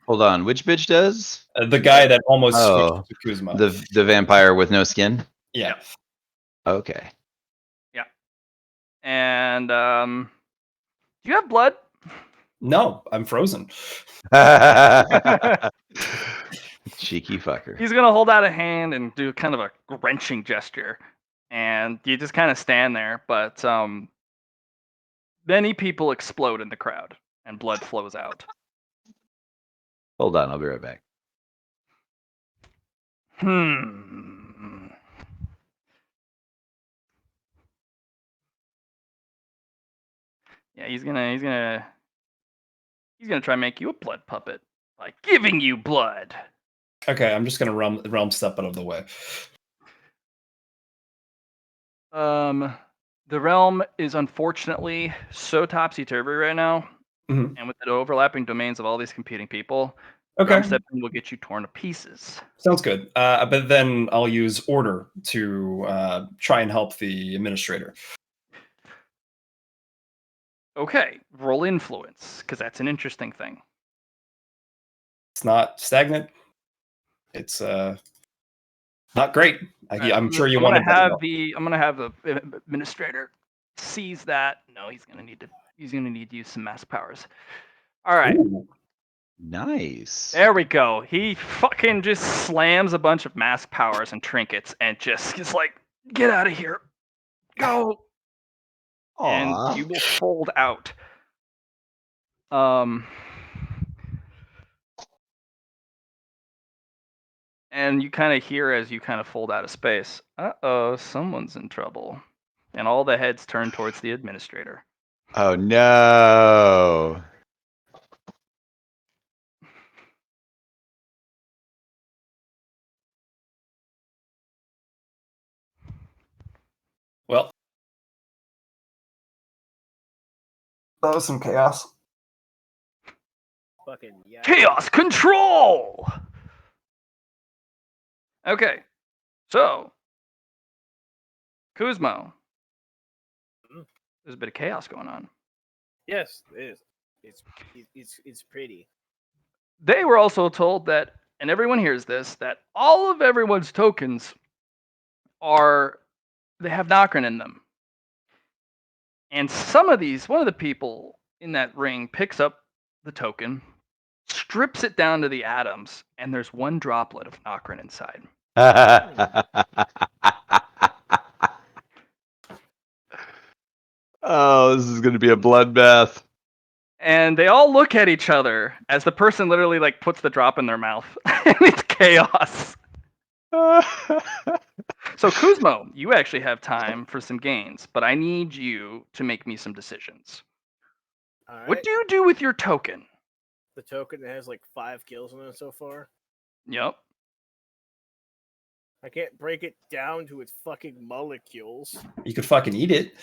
Hold on. Which bitch does? The guy that almost Oh, switched to Kuzma. the vampire with no skin? Yeah. Okay. Yeah. And do you have blood? No, I'm frozen. Cheeky fucker. He's gonna hold out a hand and do kind of a wrenching gesture, and you just kind of stand there. But many people explode in the crowd, and blood flows out. Hold on. I'll be right back. Yeah, he's gonna try and make you a blood puppet by giving you blood. Okay, I'm just gonna realm step out of the way. The realm is unfortunately so topsy-turvy right now, Mhm. and with the overlapping domains of all these competing people, Okay, realm stepping will get you torn to pieces. sounds good. But then I'll use order to try and help the administrator. Okay, roll influence, because that's an interesting thing. It's not stagnant. It's not great. I'm sure you wanted that. I'm gonna have the administrator seize that. No, he's gonna need to use some mass powers. All right. Ooh. Nice. There we go. He fucking just slams a bunch of mask powers and trinkets and just is like, get out of here. Go. And Aw. you will fold out. And you kind of hear as you kind of fold out of space, uh-oh, someone's in trouble. And all the heads turn towards the administrator. Oh no. Well, that was some chaos. Fucking yeah. Chaos control! Okay, so Kuzmo, there's a bit of chaos going on. Yes, it is. It's pretty. They were also told that and everyone hears this, that all of everyone's tokens they have Nokrin in them. And one of the people in that ring picks up the token, strips it down to the atoms, and there's one droplet of Nokrin inside. Oh, this is going to be a bloodbath. And they all look at each other as the person literally like puts the drop in their mouth. And it's chaos. So Kuzmo, you actually have time for some gains, but I need you to make me some decisions. All right. What do you do with your token? The token that has like 5 kills on it so far. Yep. I can't break it down to its fucking molecules. You could fucking eat it.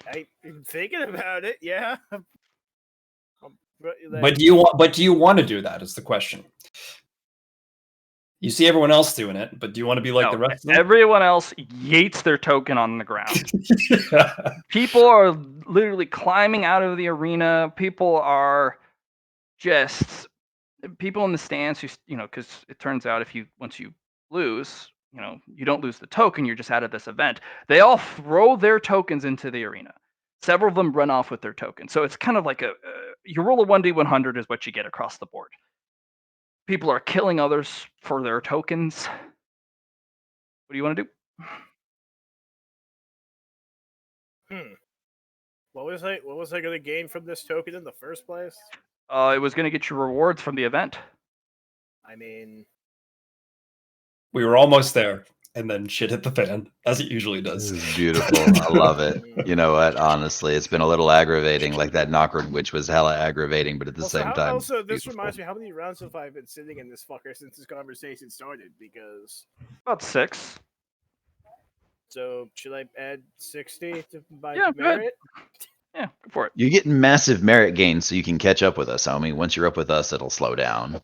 I'm thinking about it. Yeah. But do you want to do that? Is the question. You see everyone else doing it, but do you want to be like No, the rest of them? everyone else yeets their token on the ground. People are literally climbing out of the arena. People are just people in the stands who, because it turns out once you lose, you don't lose the token, you're just out of this event. They all throw their tokens into the arena. Several of them run off with their tokens. So it's kind of like you roll a 1d100 is what you get across the board. People are killing others for their tokens. What do you want to do? What was I going to gain from this token in the first place? It was going to get you rewards from the event. I mean, We were almost there, and then shit hit the fan, as it usually This does. is beautiful. I love it. You know what? Honestly, it's been a little aggravating. Like that Nokrin witch was hella aggravating, but at the same time, also, this beautiful. reminds me, how many rounds have I been sitting in this fucker since this conversation started? Because About 6. so should I add 60 to my Yeah, go ahead. merit? Yeah, go for it. You're getting massive merit gains, so you can catch up with us, homie. Once you're up with us, it'll slow down.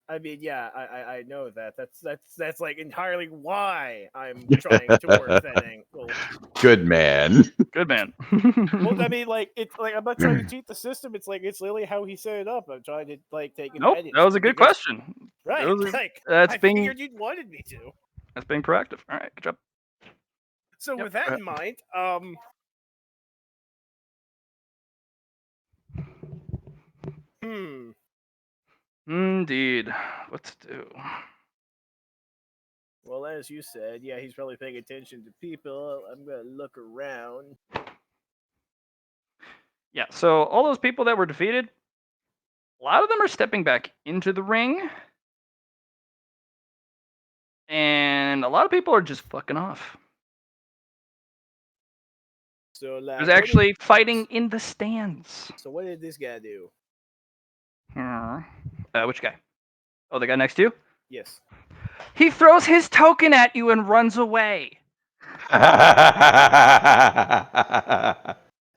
I mean, yeah, I know that. That's like entirely why I'm trying to work that angle. Good man. Good man. Well, I mean, like it's like I'm not trying to cheat the system. It's literally how he set it up. I'm trying to like take Nope, advantage. that was a good because- question. Right, Like, I figured you'd wanted me to. That's being proactive. All right, good job. So Yep, with that go in mind, Indeed. What to do? well, as you said, yeah, he's probably paying attention to people. I'm gonna look around. Yeah, so all those people that were defeated, a lot of them are stepping back into the ring. And a lot of people are just fucking off. So There's actually fighting in the stands. So what did this guy do? Which guy? Oh, the guy next to you? Yes. He throws his token at you and runs away. I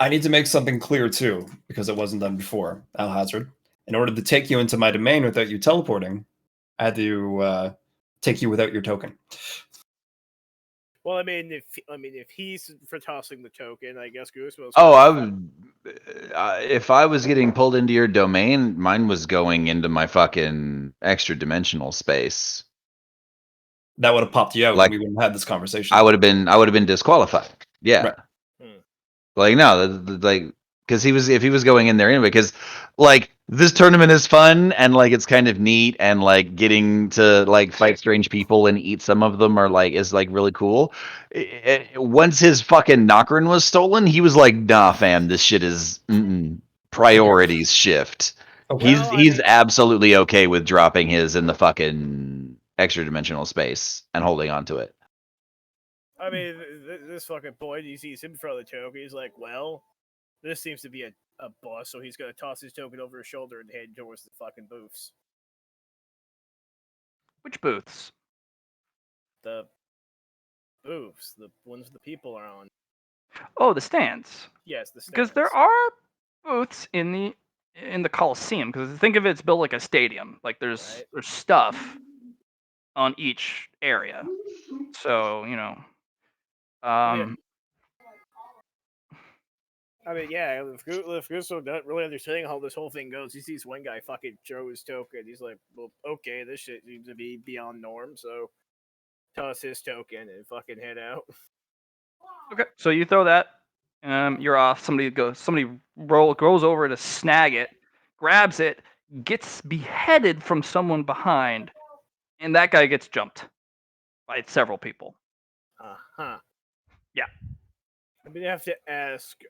need to make something clear too, because it wasn't done before, Alhazard. In order to take you into my domain without you teleporting, I had to take you without your token. Well, I mean, if he's for tossing the token, I guess Goose was. Oh, I would. If I was getting pulled into your domain, mine was going into my fucking extra dimensional space. That would have popped you out, Like- and we wouldn't have had this conversation. I would have been disqualified. Yeah. Right. Like no, like because if he was going in there anyway, because like this tournament is fun and like it's kind of neat and like getting to like fight strange people and eat some of them is like really cool. Once his fucking Nokrin was stolen, he was like, nah, fam, this shit is priorities shift. Okay. He's absolutely okay with dropping his in the fucking extra dimensional space and holding on to it. I mean, this fucking boy, he sees him throw the token. He's like, well, this seems to be a boss, so he's gonna toss his token over his shoulder and head towards the fucking booths. Which booths? The booths, the ones the people are on. Oh, the stands. Yes, the stands. Because there are booths in the Coliseum. Because think of it, it's built like a stadium. Like there's stuff on each area. So I mean, yeah, if Gusto not really understanding how this whole thing goes, he sees one guy fucking throw his token. He's like, well, okay, this shit seems to be beyond norm, so toss his token and fucking head out. Okay, so you throw that. You're off. Somebody goes over to snag it, grabs it, gets beheaded from someone behind, and that guy gets jumped by several people. Uh-huh. Yeah. I'm gonna have to ask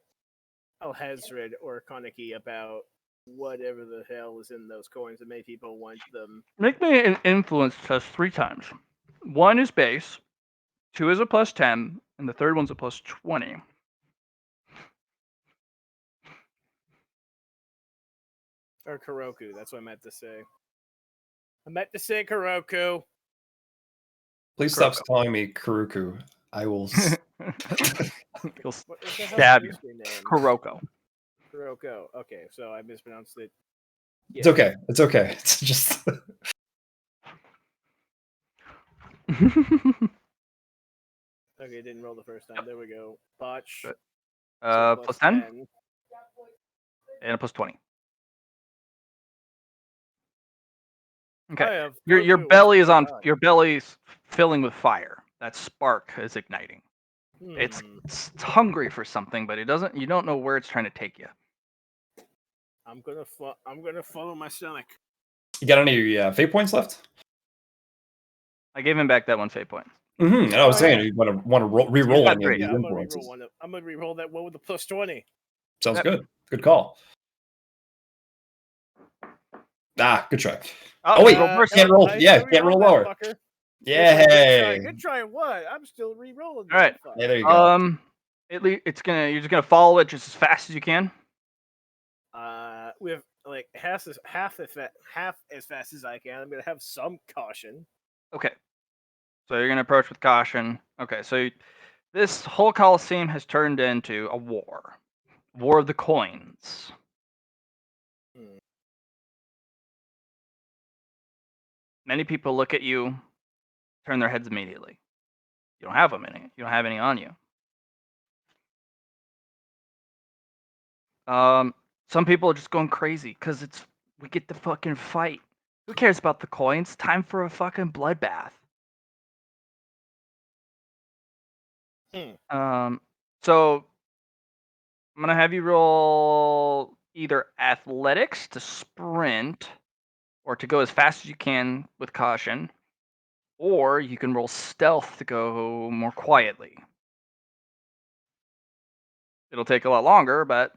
Alhazred or Koniki about whatever the hell is in those coins that many people want them. Make me an influence test 3 times. 1 is base, 2 is a plus 10, and the third one's a plus 20. Or Kuroku, that's what I meant to say. I meant to say Kuroku. Please stop calling me Kuruku. I will. He'll What the hell's stab your you. name? Kuroko. Kuroko. Okay, so I mispronounced it. It's okay. It's okay. It's just. Okay, didn't roll the first time. There we go. Botch. Good. So Plus 10 and a plus 20. Okay. Your belly is on. Your belly's filling with fire. That spark is igniting. It's hungry for something, but it doesn't. You don't know where it's trying to take you. I'm gonna follow my stomach. You got any fate points left? I gave him back that 1 fate point. And I was saying you want to re-roll got any of 3. these I'm influences. gonna re-roll that one with the plus 20. Sounds good. Good call. Good try. Oh, wait, reverse. can't roll. I Yeah, still can't roll re-rolled lower. that fucker. Yeah. Good try what? I'm still re-rolling. All right. Yeah, there you go. You're just gonna follow it just as fast as you can. With like half as fast as I can. I'm gonna have some caution. Okay. So you're gonna approach with caution. Okay. So this whole Coliseum has turned into a war. War of the coins. Many people look at you, turn their heads immediately. You don't have them any. You don't have any on you. Some people are just going crazy because we get to fucking fight. Who cares about the coins? Time for a fucking bloodbath. So I'm gonna have you roll either athletics to sprint, or to go as fast as you can with caution, or you can roll stealth to go more quietly. It'll take a lot longer, but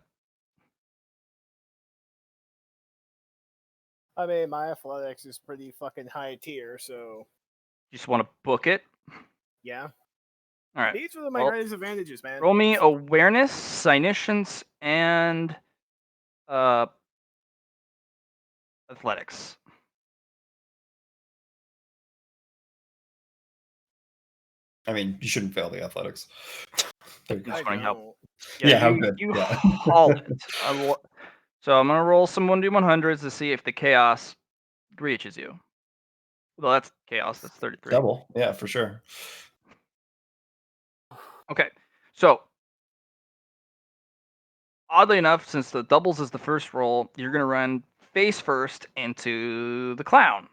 I mean, my athletics is pretty fucking high tier, so you just want to book it. yeah. All right. These are my greatest advantages, man. Roll me awareness, significance, and athletics. I mean, you shouldn't fail the athletics. There you go. Just wanting help. Yeah, I'm good. You Yeah. haul it. So I'm gonna roll some 1d100s to see if the chaos reaches you. Well, that's chaos. That's 33. Double. Yeah, for sure. Okay. So oddly enough, since the doubles is the first roll, you're gonna run face first into the clown.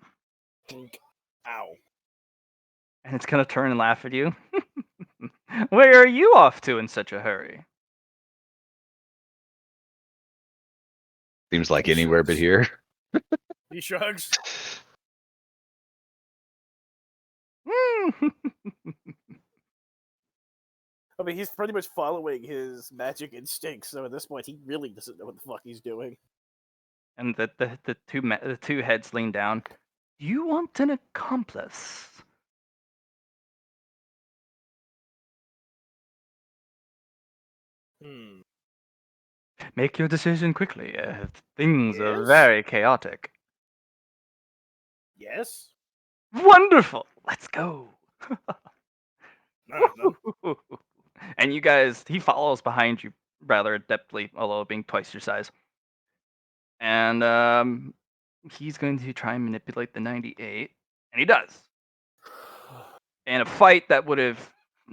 Ow. And it's gonna turn and laugh at you. Where are you off to in such a hurry? Seems like anywhere but here. He shrugs. I mean, he's pretty much following his magic instincts, so at this point, he really doesn't know what the fuck he's doing. And the two heads lean down. You want an accomplice? Make your decision quickly. Things are Yes? very chaotic. Yes? Wonderful. Let's go. No. And you guys, he follows behind you rather adeptly, although being twice your size. And he's going to try and manipulate the 98, and he does. And a fight that would have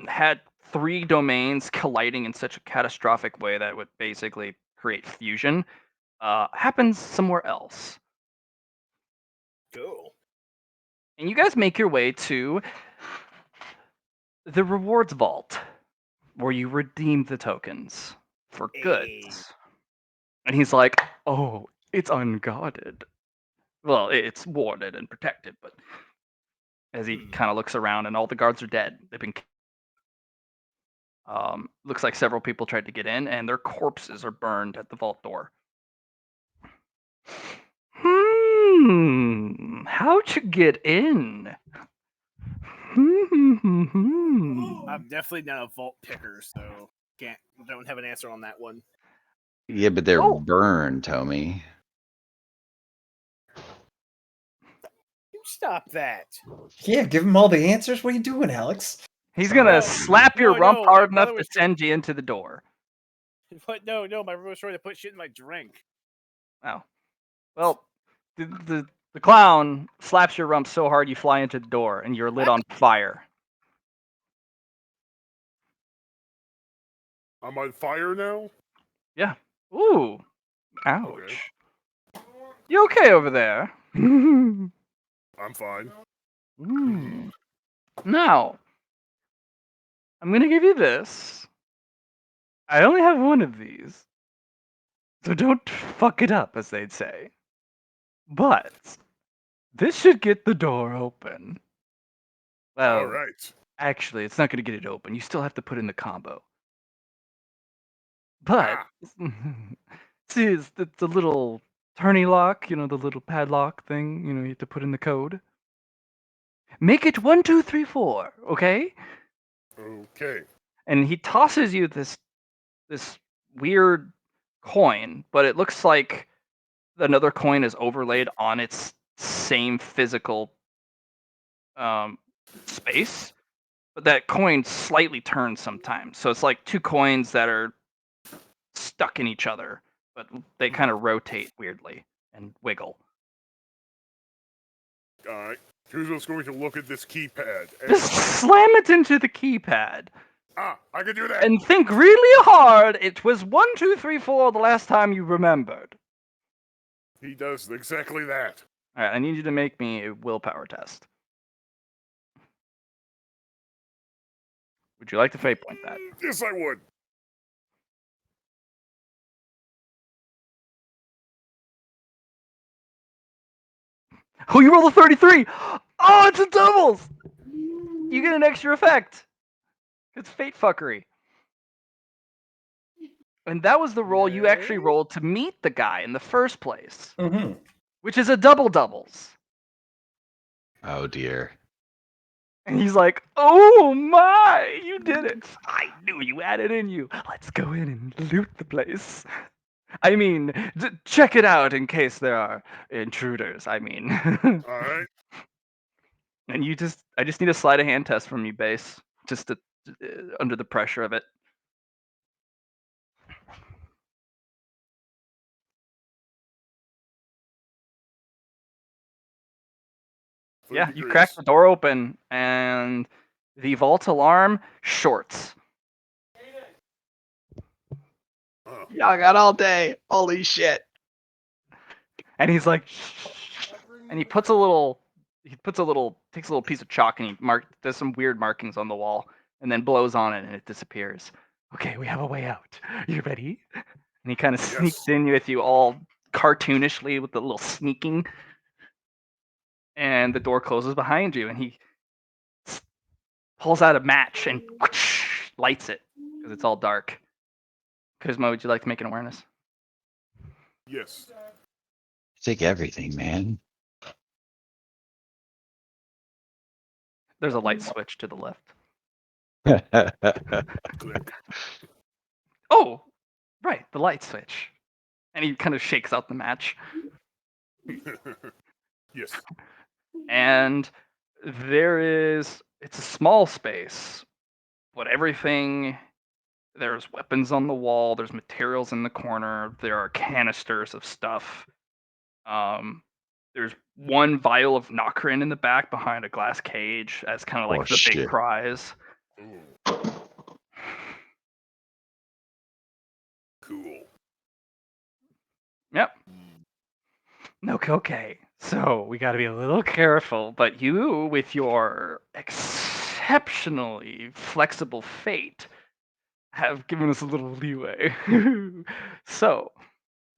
had 3 domains colliding in such a catastrophic way that would basically create fusion happens somewhere else. Cool. And you guys make your way to the rewards vault, where you redeem the tokens for goods. Hey. And he's like, oh, it's unguarded. Well, it's warded and protected, but as he kind of looks around and all the guards are dead. They've been looks like several people tried to get in and their corpses are burned at the vault door. How'd you get in? I'm definitely not a vault picker, so don't have an answer on that one. Yeah, but they're Oh. burned, Tommy. You stop that. Yeah, give him all the answers. What are you doing, Alex? He's gonna No, slap your no, rump no, hard my enough brother to was send you into the door. But no, my brother was trying to put shit in my drink. Oh. Well, the clown slaps your rump so hard you fly into the door and you're lit on fire. I'm on fire now? Yeah. Ooh. Ouch. Okay. You okay over there? I'm fine. Now, I'm gonna give you this. I only have one of these. So don't fuck it up, as they'd say. But this should get the door open. Well, All right. actually, it's not gonna get it open. You still have to put in the combo. But see, it's a little turny lock, the little padlock thing, you have to put in the code. Make it 1, 2, 3, 4, okay? Okay. And he tosses you this weird coin, but it looks like another coin is overlaid on its same physical space, but that coin slightly turns sometimes. So it's like 2 coins that are stuck in each other, but they kind of rotate weirdly and wiggle. All right. Here's what's going to look at this keypad. Just slam it into the keypad. I can do that. And think really hard. It was 1, 2, 3, 4 the last time you remembered. He does exactly that. All right, I need you to make me a willpower test. Would you like to fate point that? Yes, I would. Oh, you rolled a 33! Oh, it's a doubles! You get an extra effect. It's fate fuckery. And that was the roll you actually rolled to meet the guy in the first place, which is a double doubles. Oh dear. And he's like, oh my, you did it. I knew you had it in you. Let's go in and loot the place. I mean, check it out in case there are intruders. I mean. All right. And I just need a sleight of hand test from you, Base, just to, under the pressure of it. Yeah, you crack the door open, and the vault alarm shorts. Y'all got all day. Holy shit. And he's like, shh. And he takes a little piece of chalk and does some weird markings on the wall, and then blows on it, and it disappears. Okay, we have a way out. You ready? And he kind of sneaks in with you all cartoonishly with the little sneaking. And the door closes behind you, and he pulls out a match and lights it because it's all dark. Kuzma, would you like to make an awareness? Yes. Take everything, man. There's a light switch to the left. Click. Oh, right, the light switch. And he kind of shakes out the match. Yes. And it's a small space, but there's weapons on the wall, there's materials in the corner, there are canisters of stuff. There's one vial of Nokrin in the back behind a glass cage as kind of like the big prize. Cool. Yep. Mm. Okay. So we got to be a little careful, but you, with your exceptionally flexible fate, have given us a little leeway. So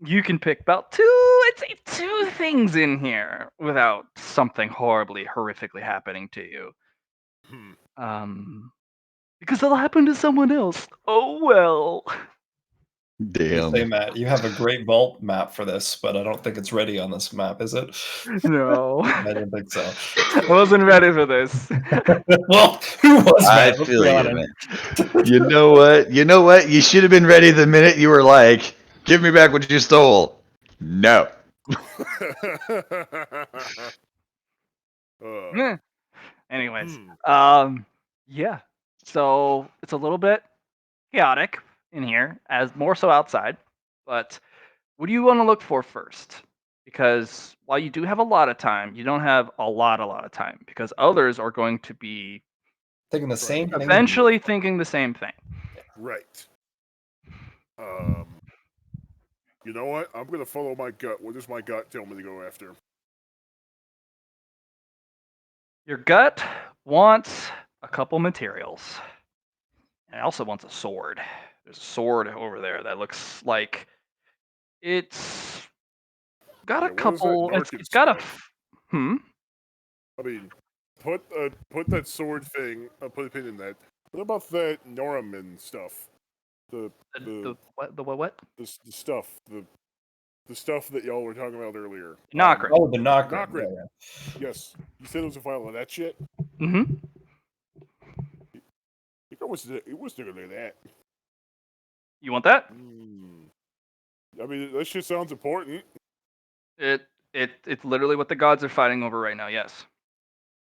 you can pick about I'd say two things in here without something horrifically happening to you. Hmm. Because it'll happen to someone else. Oh well. You say, Damn. Matt, you have a great vault map for this, but I don't think it's ready on this map, is it? No, I don't think so. I wasn't ready for this. Well, who was, I Matt? Let's feel be you, honest. man. You know what? You know what? You should have been ready the minute you were like, "Give me back what you stole." No. Eh. Anyways, hmm. yeah. So it's a little bit chaotic in here, as more so outside. But what do you want to look for first? Because while you do have a lot of time, you don't have a lot of time because others are going to be Thinking the same thing. eventually thinking the same thing. Right. You know what? I'm gonna follow my gut. What does my gut tell me to go after? Your gut wants a couple materials. And it also wants a sword. There's a sword over there that looks like it's got a Yeah, what is that couple. It's Narkin got a. stuff? Hmm. I mean, put that sword thing. Put a pin in that. What about that Noramin stuff? The The what? The what? the stuff. The stuff that y'all were talking about earlier. Nokrin. Oh, the Nokrin. Nokrin. Yeah. Yes. You said it was a file of that shit? Mm-hmm. It was gonna do that. You want that? I mean, that shit sounds important. It's literally what the gods are fighting over right now. Yes.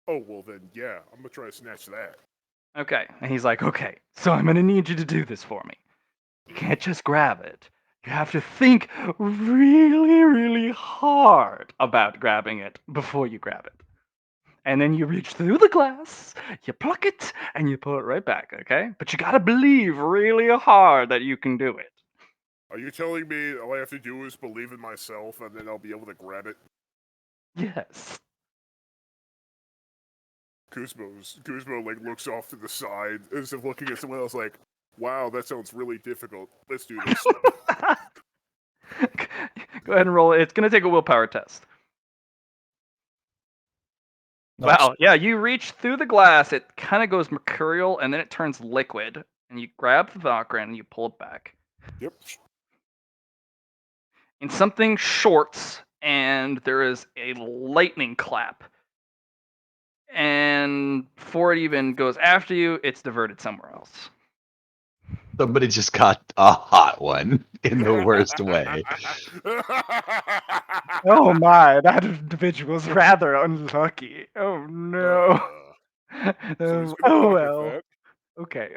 Oh, well then, yeah. I'm gonna try to snatch that. Okay. And he's like, okay, so I'm gonna need you to do this for me. You can't just grab it. You have to think really hard about grabbing it before you grab it. And then you reach through the glass, you pluck it, and you pull it right back, okay? But you gotta believe really hard that you can do it. Are you telling me all I have to do is believe in myself and then I'll be able to grab it? Yes. Kuzmo like looks off to the side as if looking at someone else like, wow, that sounds really difficult. Let's do this. Go ahead and roll it. It's gonna take a willpower test. Nice. Wow, yeah, you reach through the glass, it kind of goes mercurial, and then it turns liquid. And you grab the Nokrin and you pull it back. Yep. And something shorts, and there is a lightning clap. And before it even goes after you, it's diverted somewhere else. Somebody just got a hot one in the worst way. Oh my, that individual's rather unlucky. Oh no. So he's gonna Oh die with well. that.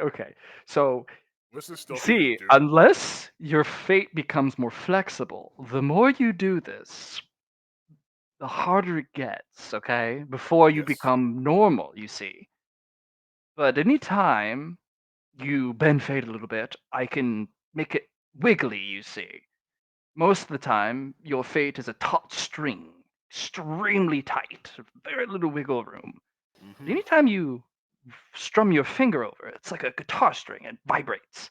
Okay. So, What's this you stuff even see, do? unless your fate becomes more flexible, the more you do this, the harder it gets, okay? Before you Yes. become normal, you see. But anytime you bend fate a little bit, I can make it wiggly, you see. Most of the time, your fate is a taut string, extremely tight, very little wiggle room. But Mhm. anytime you strum your finger over it, it's like a guitar string, it vibrates.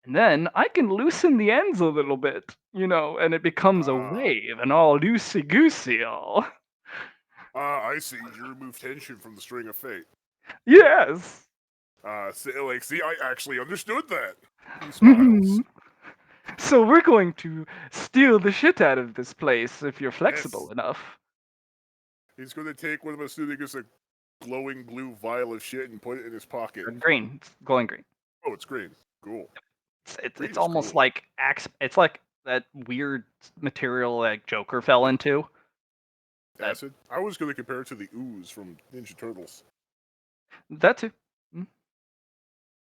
And then I can loosen the ends a little bit, and it becomes a Ah. wave and all loosey goosey all. Ah, I see. You remove tension from the string of fate. Yes. See, I actually understood that. He smiles. So we're going to steal the shit out of this place if you're Yes. flexible enough. He's gonna take what I'm assuming is a glowing blue vial of shit and put it in his pocket. Green, it's glowing green. Oh, it's green. Cool. It's Green is almost cool. like it's like that weird material like Joker fell into. Acid? I was gonna compare it to the ooze from Ninja Turtles. That too.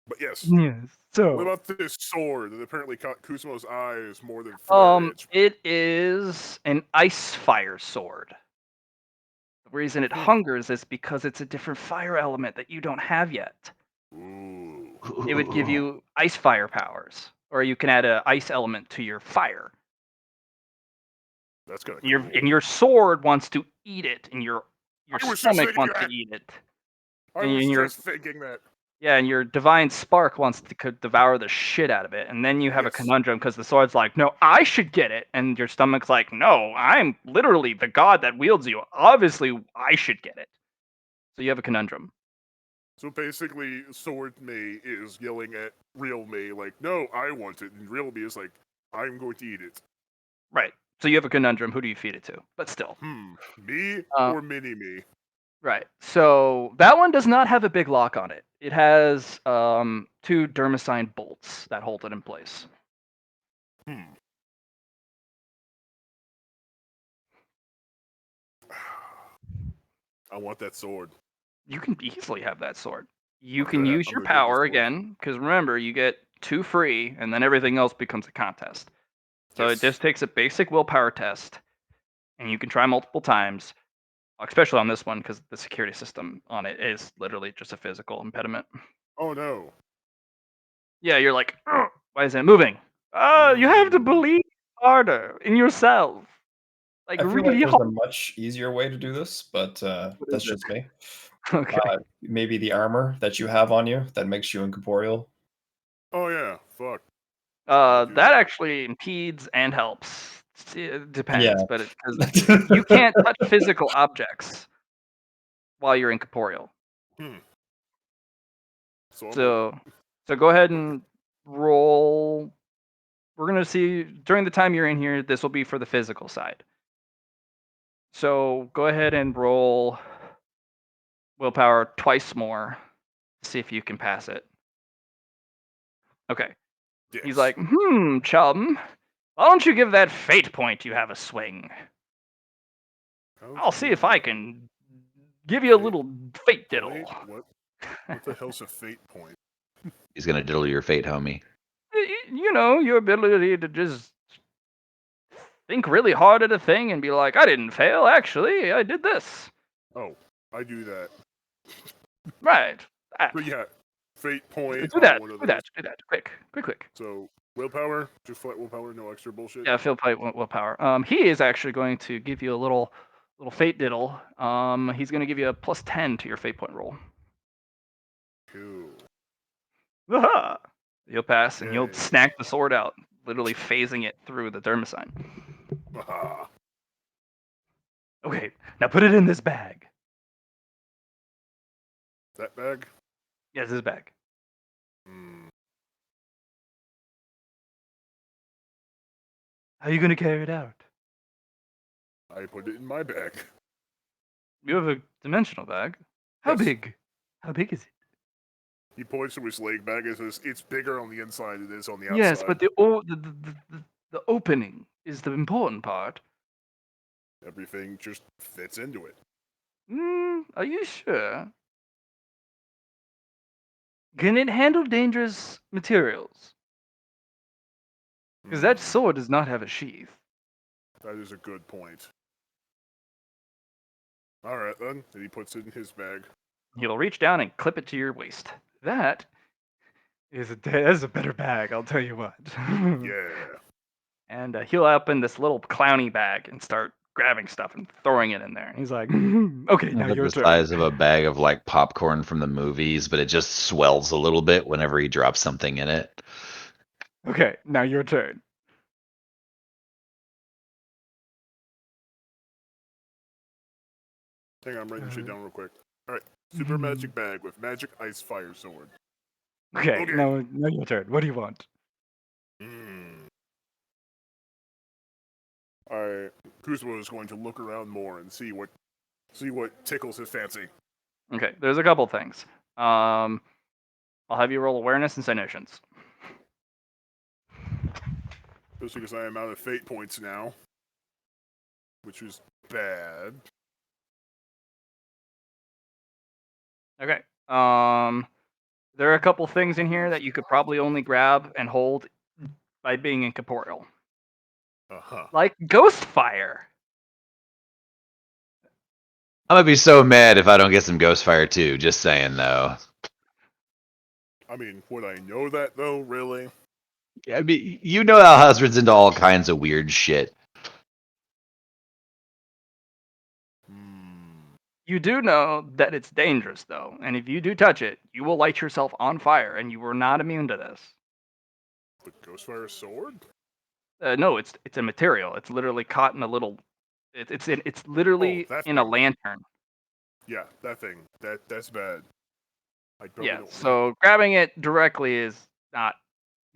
But yes. Yes. What So, about this sword that apparently caught Kusumo's eyes more than flare itch? it is an ice fire sword. The reason it Hmm. hungers is because it's a different fire element that you don't have yet. Ooh. It would give you ice fire powers. or you can add an ice element to your fire. That's kind of Your cool. and your sword wants to eat it, and your I was just stomach thinking wants to that. eat it. I and was your- just thinking that. Yeah, and your divine spark wants to devour the shit out of it, and then you have a Yes. conundrum because the sword's like, no, I should get it, and your stomach's like, no, I'm literally the god that wields you. Obviously, I should get it. So you have a conundrum. So basically, Sword Me is yelling at Real Me, like, no, I want it. And Real Me is like, I'm going to eat it. Right. So you have a conundrum. Who do you feed it to? But still. Me Uh, or Mini Me? Right. So that one does not have a big lock on it. It has 2 dermicine bolts that hold it in place. I want that sword. You can easily have that sword. You I'm can gonna- use I'm your gonna get this power sword. again, because remember, you get 2 free, and then everything else becomes a contest. So Yes. it just takes a basic willpower test, and you can try multiple times, especially on this one, because the security system on it is literally just a physical impediment. Oh no. Yeah, you're like, "Ugh, why isn't it moving? Oh, you have to believe harder in yourself. Like, I feel really like there's hard. a much easier way to do this, but that's is it? just me. Okay. Maybe the armor that you have on you that makes you incorporeal. Oh yeah. Fuck. I'll do That that. actually impedes and helps. It depends, Yeah. but because you can't touch physical objects while you're incorporeal. So I'm So go ahead and roll. We're gonna see during the time you're in here. This will be for the physical side. So go ahead and roll willpower twice more. See if you can pass it. Okay. yes. He's like, chum, why don't you give that fate point you have a swing? I'll see if I can give you a Fate little fate diddle. Wait, what the hell's a fate point? He's gonna diddle your fate, homie. You know, your ability to just think really hard at a thing and be like, I didn't fail, actually, I did this. Oh, I do that. Right. But yeah, fate point. Do that, One of do those. that, do that. Quick. So willpower, just flat willpower, no extra bullshit. Yeah, feel play willpower. He is actually going to give you a little fate diddle. He's going to give you a +10 to your fate point roll. Cool. Aha! You'll pass, and you'll Yay. snag the sword out, literally phasing it through the dermicine. Haha. Okay, now put it in this bag. That bag? Yes, this bag. How are you going to carry it out? I put it in my bag. You have a dimensional bag. How Yes. big? How big is it? He points to his leg bag and says, "It's bigger on the inside than it is on the outside." Yes, but the opening is the important part. Everything just fits into it. Are you sure? Can it handle dangerous materials? Because that sword does not have a sheath. That is a good point. All right then. And he puts it in his bag. He'll reach down and clip it to your waist. That is a better bag, I'll tell you what. Yeah. And he'll open this little clowny bag and start grabbing stuff and throwing it in there. He's like, okay, now About your the turn. size of a bag of like popcorn from the movies, but it just swells a little bit whenever he drops something in it. Okay, now your turn. Hang on, I'm writing shit down real quick. All right. Super magic bag with magic ice fire sword. Okay, Okay. now your turn. What do you want? All right. Kuzma is going to look around more and see what tickles his fancy. Okay, there's a couple things. I'll have you roll awareness and citations. Just because I am out of fate points now, which is bad. Okay. There are a couple things in here that you could probably only grab and hold by being incorporeal, like ghost fire. I'm gonna be so mad if I don't get some Ghostfire too. Just saying though. I mean, would I know that though? Really? I mean, you know how husband's into all kinds of weird shit. You do know that it's dangerous, though, and if you do touch it, you will light yourself on fire, and you are not immune to this. The Ghostfire sword? No, it's a material. It's literally caught in a little. It's literally that in a thing. lantern. Yeah, that thing. That's bad. I probably Yeah, don't so grabbing it directly is not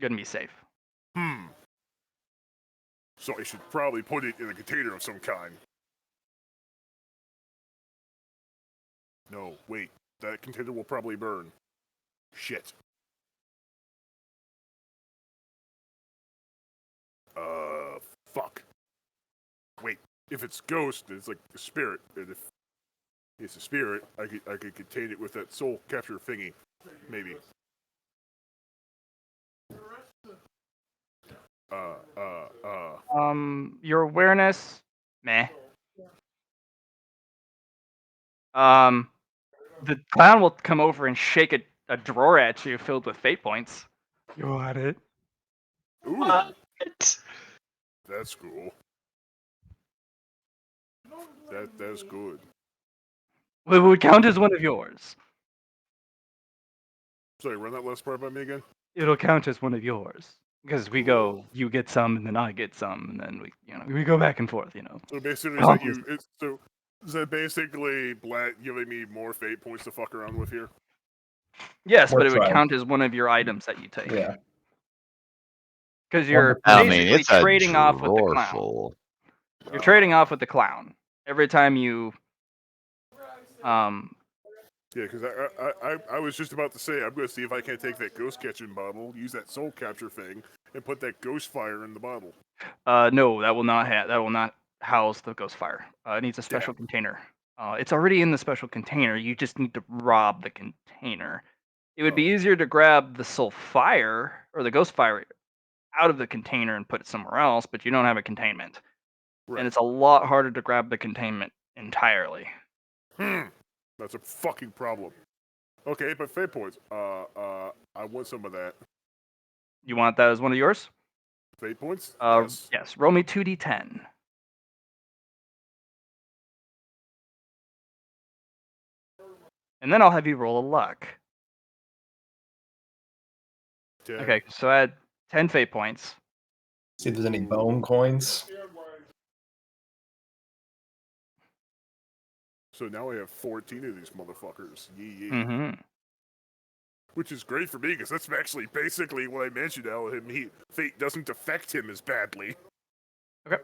gonna be safe. So I should probably put it in a container of some kind. No, wait. That container will probably burn. Shit. Fuck. Wait, if it's ghost, it's like a spirit. And if it's a spirit, I could contain it with that soul capture thingy. Maybe. Your awareness, meh. The clown will come over and shake a drawer at you filled with fate points. You want it? Ooh, What? that's cool. That's good. It would count as one of yours. Sorry, run that last part by me again. It'll count as one of yours because we go. You get some, and then I get some, and then we go back and forth. So basically, Obviously. is that basically Blatt giving me more fate points to fuck around with here? Yes, We're but it would trying. count as one of your items that you take. Yeah. Because you're I mean, basically it's a trading off with the drawer clown. full. You're trading off with the clown every time you. Yeah, because I was just about to say I'm going to see if I can take that ghost catching bottle, use that soul capture thing, and put that ghost fire in the bottle. No, that will not house the ghost fire. It needs a special container. It's already in the special container. You just need to rob the container. It would be easier to grab the soul fire or the ghost fire out of the container and put it somewhere else, but you don't have a containment, Right. and it's a lot harder to grab the containment entirely. That's a fucking problem. Okay, but fate points. I want some of that. You want that as one of yours? Fate points? Yes. Yes. Roll me 2d10. And then I'll have you roll a luck. 10. Okay, so add 10 fate points. See if there's any bone coins. So now I have 14 of these motherfuckers. Yee. Mm-hmm. Which is great for me, because that's actually basically what I mentioned out of him. Fate doesn't affect him as badly. Okay.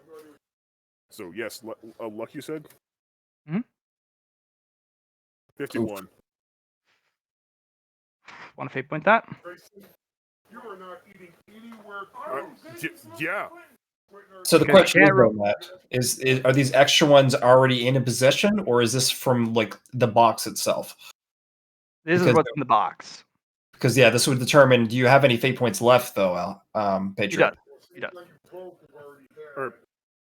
So yes, luck you said? Mhm. 51. Want to fate point that? You are not eating anywhere yeah. So the Okay, question is, can't roll- though, Matt, is are these extra ones already in a possession, or is this from like the box itself? This is Because- what's in the box. Because yeah, this would determine. Do you have any fate points left, though, Pedro? He does. Or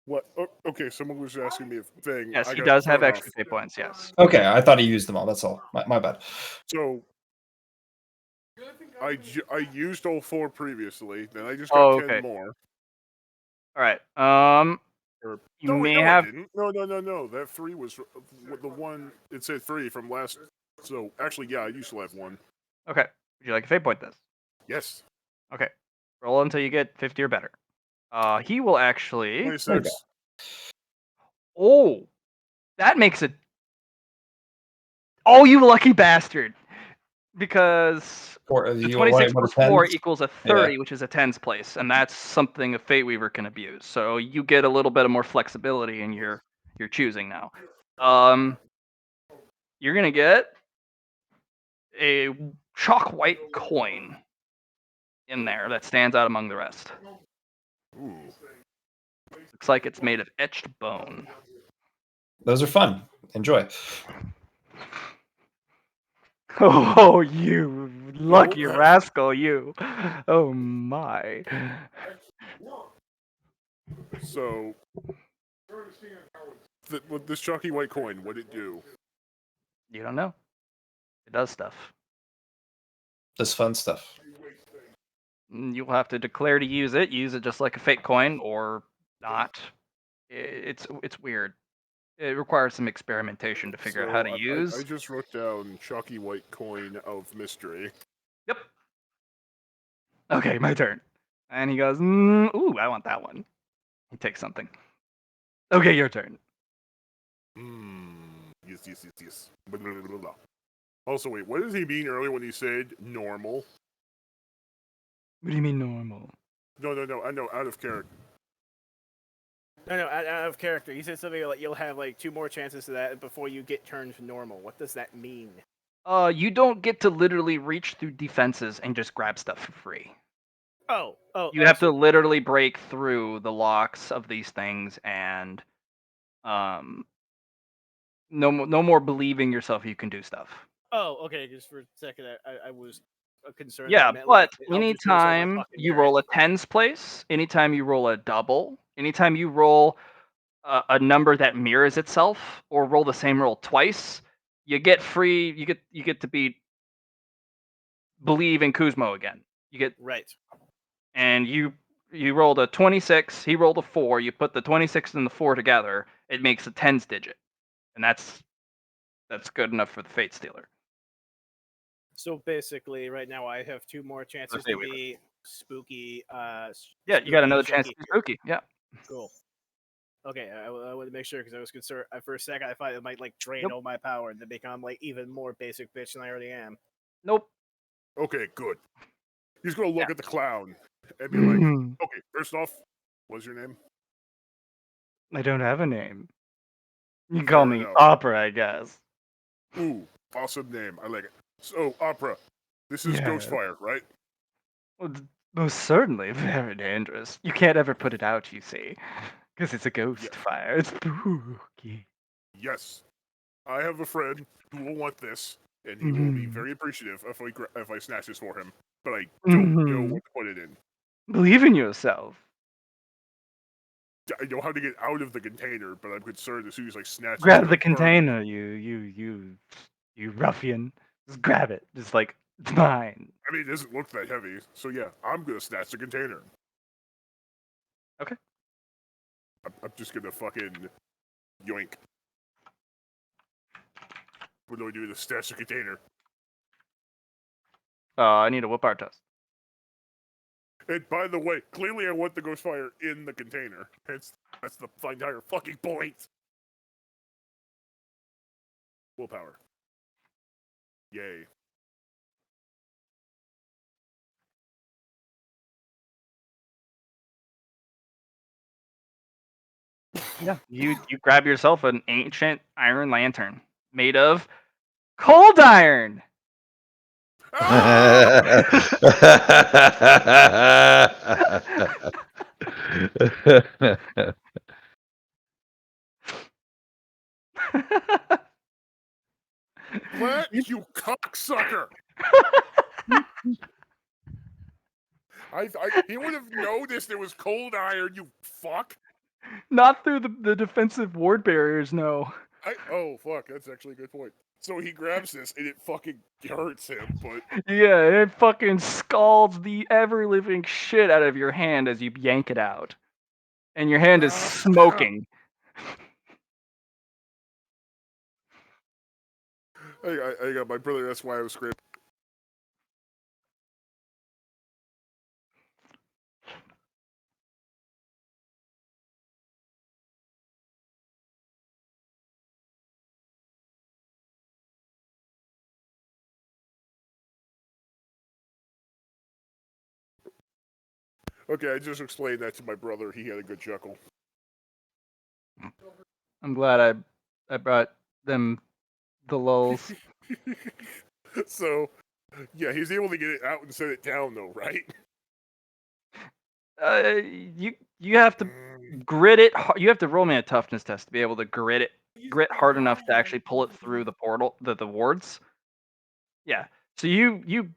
what? Oh, okay, someone was asking me a thing. Yes, I he got does have thrown extra off. fate points. Yes. Okay, I thought he used them all. That's all. My bad. So I used all 4 previously. Then I just got 10 okay. more. All right. You No, wait, may no, have. I didn't. No. That 3 was the one. It said 3 from last. So actually, yeah, I used to have 1. Okay. Would you like a fate point this? Yes. Okay. Roll until you get 50 or better. He will actually. 26. Oh, that makes it. Oh, you lucky bastard! Because the 26 plus 4 equals a 30, which is a tens place, and that's something a Fate Weaver can abuse. So you get a little bit of more flexibility in your choosing now. You're gonna get a chalk white coin in there that stands out among the rest. Ooh. Looks like it's made of etched bone. Those are fun. Enjoy. Oh, you lucky rascal, you. Oh, my. So, with this chalky white coin, what'd it do? You don't know. It does stuff. This fun stuff. You'll have to declare to use it. Use it just like a fake coin, or not. It's weird. It requires some experimentation to figure out how to I use. just wrote down chalky white coin of mystery. Yep. Okay, my turn. And he goes, ooh, I want that one. He takes something. Okay, your turn. Yes. Blah, blah, blah, blah. Also, wait, what does he mean earlier when he said normal? What do you mean normal? No, I know, out of character. No, out of character. He said something like you'll have like 2 more chances to that before you get turned normal. What does that mean? You don't get to literally reach through defenses and just grab stuff for free. Oh, You have to literally break through the locks of these things, and no more believing yourself you can do stuff. Oh, okay. Just for a second, I was concerned. Yeah, that meant, but like, I'll just do this over anytime fucking you turn. roll a tens place, anytime you roll a double, anytime you roll a number that mirrors itself, or roll the same roll twice, you get free. You get to believe in Kuzmo again. You get Right. and you rolled a 26. He rolled a 4. You put the 26 and the 4 together, it makes a tens digit, and that's good enough for the Fate Stealer. So basically, right now I have 2 more chances Okay, to wait. be spooky. Yeah, you got spooky, another chance to shaky. be spooky. Yeah. Cool. Okay, I wanted to make sure because I was concerned. For a second, I thought it might like drain Nope. all my power and then become like even more basic bitch than I already am. Nope. Okay, good. He's gonna look Yeah. at the clown and be like, okay, first off, what's your name? I don't have a name. You can Fair call me enough. Opera, I guess. Ooh, awesome name. I like it. So, Opera, this is Yeah. Ghostfire, right? Well, most certainly very dangerous. You can't ever put it out, you see, because it's a ghost Yeah. fire. It's spooky. Yes. I have a friend who will want this, and he will be very appreciative if I snatch this for him. But I don't know what to put it in. Believe in yourself. I know how to get out of the container, but I'm concerned as soon as I snatch it, Grab it's the gonna burn me. container, you ruffian. Just grab it. Just like, it's mine. I mean, it doesn't look that heavy, so yeah, I'm gonna snatch the container. Okay. I'm just gonna fucking yoink. What do I do to snatch the container? I need a willpower test. And by the way, clearly I want the Ghostfire in the container. That's the entire fucking point. Willpower. Yay. Yeah. You grab yourself an ancient iron lantern made of cold iron. What? You cocksucker! He would have noticed it was cold iron, you fuck! Not through the defensive ward barriers, no. Oh, fuck, that's actually a good point. So he grabs this and it fucking hurts him, but Yeah, it fucking scalds the ever living shit out of your hand as you yank it out. And your hand is smoking. I got my brother, that's why I was screaming. Okay, I just explained that to my brother. He had a good chuckle. I'm glad I brought them the lulls. So, yeah, he's able to get it out and set it down, though, right? You have to grit it. You have to roll me a toughness test to be able to grit hard enough to actually pull it through the portal, the wards. Yeah. So you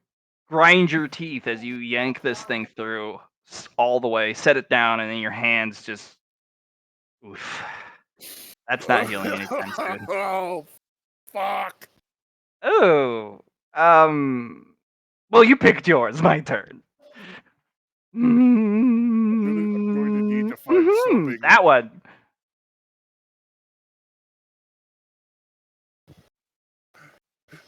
grind your teeth as you yank this thing through all the way, set it down, and then your hands just. Oof. That's not healing anytime soon. Oh, fuck. Oh. Well, you picked yours. My turn. I'm going to need to find something. That one.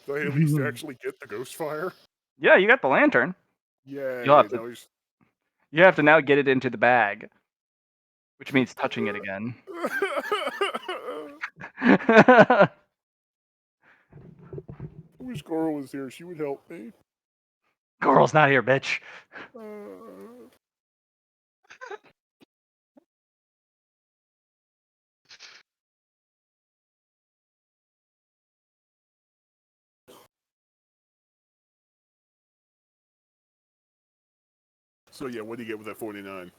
Do I at least actually get the ghost fire? Yeah, you got the lantern. Yeah. You'll have to- now he's... You have to now get it into the bag, which means touching it again. I wish Coral was here. She would help me. Coral's not here, bitch. So yeah, what do you get with that 49?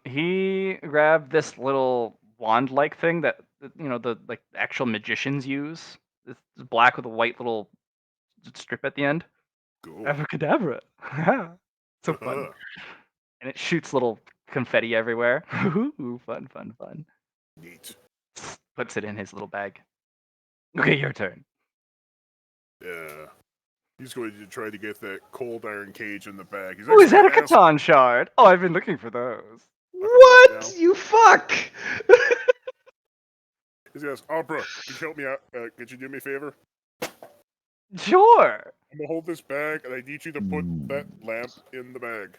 He grabbed this little wand-like thing that the like actual magicians use. It's black with a white little strip at the end. Cool. Abracadabra. So fun. And it shoots little confetti everywhere. Ooh, fun. Neat. Puts it in his little bag. Okay, your turn. Yeah. He's going to try to get that cold iron cage in the bag. He's Oh, is that a actually asked- Catan shard? Oh, I've been looking for those. What? You fuck! He's asked, Opera, could you help me out? Could you do me a favor? Sure. I'm gonna hold this bag, and I need you to put that lamp in the bag.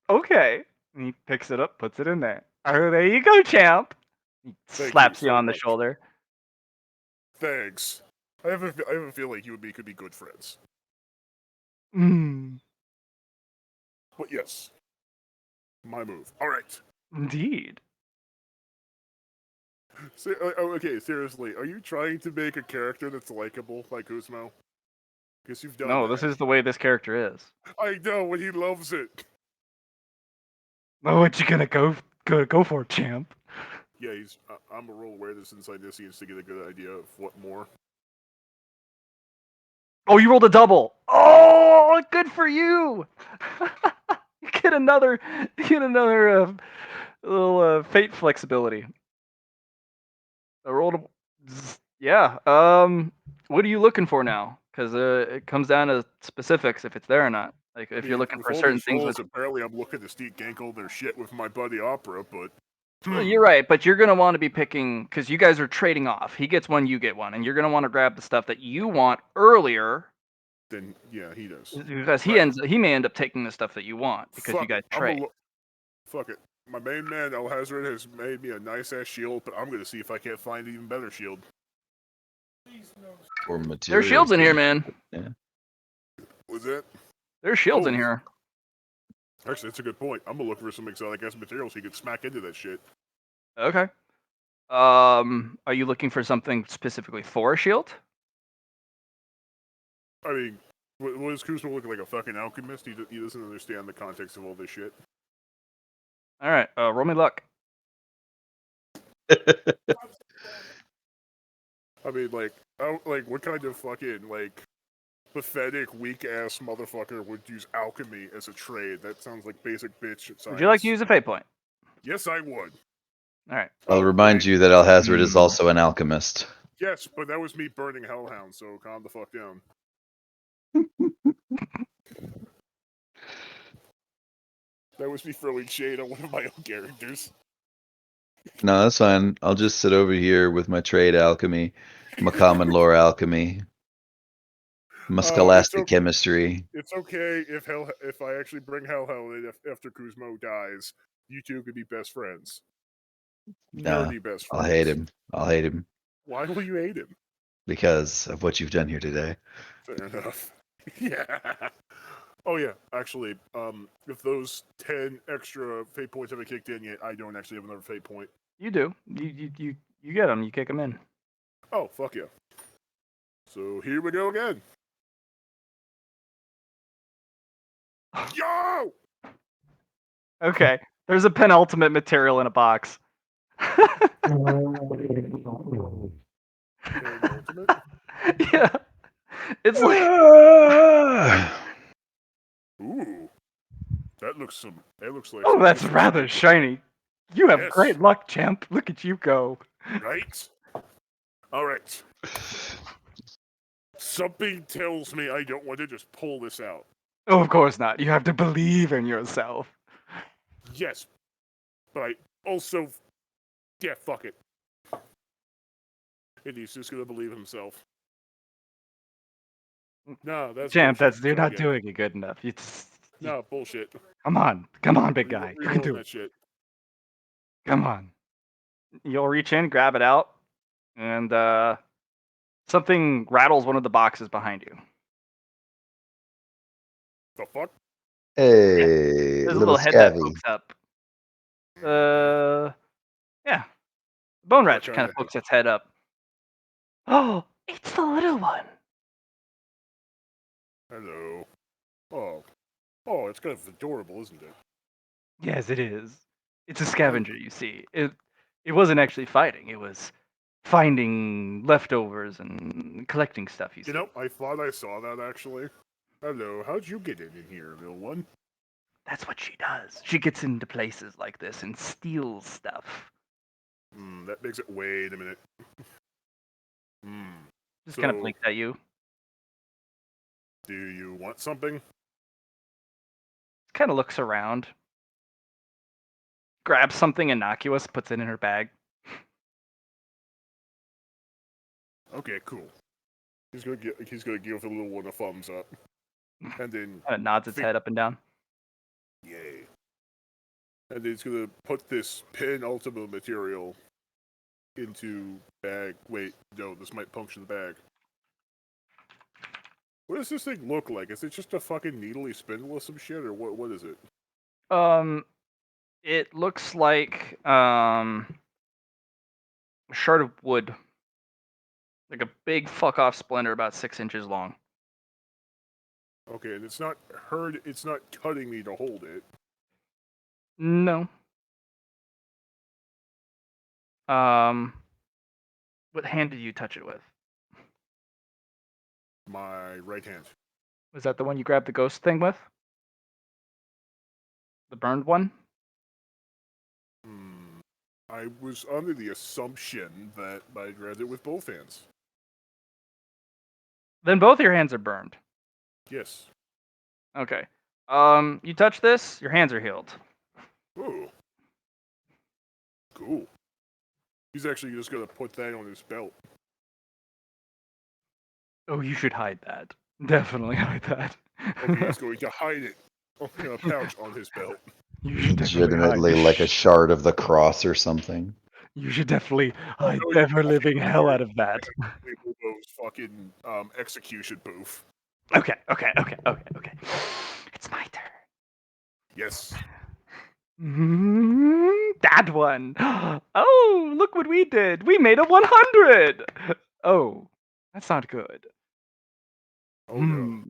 Okay. And he picks it up, puts it in there. Oh, there you go, champ. He Thank slaps you you so on the much. shoulder. Thanks. I have a feeling you and me could be good friends. Mm, But yes, my move. All right. indeed. So, okay, seriously, are you trying to make a character that's likable like Kuzmo? Because you've done No, that. this is the way this character is. I know, and he loves it. Oh, what you gonna go for, champ? Yeah, he's. I'm a roll awareness inside this scenes to get a good idea of what more. Oh, you rolled a double. Oh, good for you. You get another little fate flexibility. I rolled a yeah. What are you looking for now? Because it comes down to specifics if it's there or not. Like if you're looking with for all certain these things. rolls, apparently I'm looking to Steve Gankle their shit with my buddy Opera, but Well, you're right, but you're gonna want to be picking because you guys are trading off. He gets one, you get one, and you're gonna want to grab the stuff that you want earlier. then yeah, he does. Because Right. he may end up taking the stuff that you want because you Fuck guys it. trade. Fuck it. My main man El Hazard has made me a nice ass shield, but I'm gonna see if I can't find an even better shield. Or material. There's shields in here, man. Yeah. Was it? There's shields in Oh. here. Actually, that's a good point. I'm gonna look for some exotic ass materials so you can smack into that shit. Okay. Are you looking for something specifically for a shield? I mean, what does Kuzma look like, a fucking alchemist? He doesn't understand the context of all this shit. All right. Roll me luck. I mean, like what kind of fucking pathetic, weak ass motherfucker would use alchemy as a trade? That sounds like basic bitch science. Would you like to use a fate point? Yes, I would. All right. I'll remind you that Alhazard is also an alchemist. Yes, but that was me burning Hellhound, so calm the fuck down. That was me throwing shade on one of my own characters. No, that's fine. I'll just sit over here with my trade alchemy, my common lore alchemy, my scholastic chemistry. It's okay if I actually bring Hellhound in after Kuzmo dies. You two could be best friends. Nah, Nerdy best friends. I'll hate him. I'll hate him Why will you hate him? because of what you've done here today. Fair enough. Yeah. Oh yeah, actually, if those 10 extra fate points haven't kicked in yet, I don't actually have another fate point. You do. You get them. You kick them in. Oh, fuck yeah. So here we go again. Yo! Okay. There's a penultimate material in a box. Penultimate? Yeah. It's like Ooh. That looks like oh, some that's awesome rather shit, shiny. You have Yes. great luck, champ. Look at you go. right? Alright. Something tells me I don't want to just pull this out. Oh, of course not. You have to believe in yourself. Yes, but I also, yeah, fuck it. And he's just gonna believe himself. No, that's Champ, bullshit. you're Try not again. doing it good enough. No, bullshit. Come on, big guy. You can Rerolling do that it. shit. Come on. You'll reach in, grab it out, and something rattles one of the boxes behind you. The fuck? Hey, There's a little little head that scabby. pokes up. Yeah. Bone What Ratchet kind kind of pokes its head up. Oh, it's the little one. Hello. Oh, it's kind of adorable, isn't it? Yes, it is. It's a scavenger, you see. It wasn't actually fighting. It was finding leftovers and collecting stuff, you see. You know, I thought I saw that actually. Hello, how'd you get in here, little one? That's what she does. She gets into places like this and steals stuff. That makes it. Wait a minute. Just kind of So- blinks at you. Do you want something? Kind of looks around. Grabs something innocuous, puts it in her bag. Okay, cool. He's gonna give the little one a thumbs up, and then Kind of nods its head up and down. yay. And then he's gonna put this penultimate material into bag. Wait, no, this might puncture the bag. What does this thing look like? Is it just a fucking needly spindle or some shit, or what? What is it? It looks like a shard of wood, like a big fuck off splinter about 6 inches long. Okay, and it's not It's not cutting me to hold it. No. What hand did you touch it with? My right hand. Was that the one you grabbed the ghost thing with? The burned one? I was under the assumption that I grabbed it with both hands. Then both your hands are burned. Yes. Okay. You touch this, your hands are healed. Ooh. Cool. He's actually just gonna put that on his belt. Oh, you should hide that. Definitely hide that. Okay, he's going to hide it in a pouch on his belt. You should definitely Legitimately hide. like a shard of the cross or something. You should definitely hide no, the you ever living fucking hell weird. out of that. Lobo's fucking execution booth. Okay. It's my turn. Yes. That one. Oh, look what we did. We made a 100. Oh, that's not good. Oh no.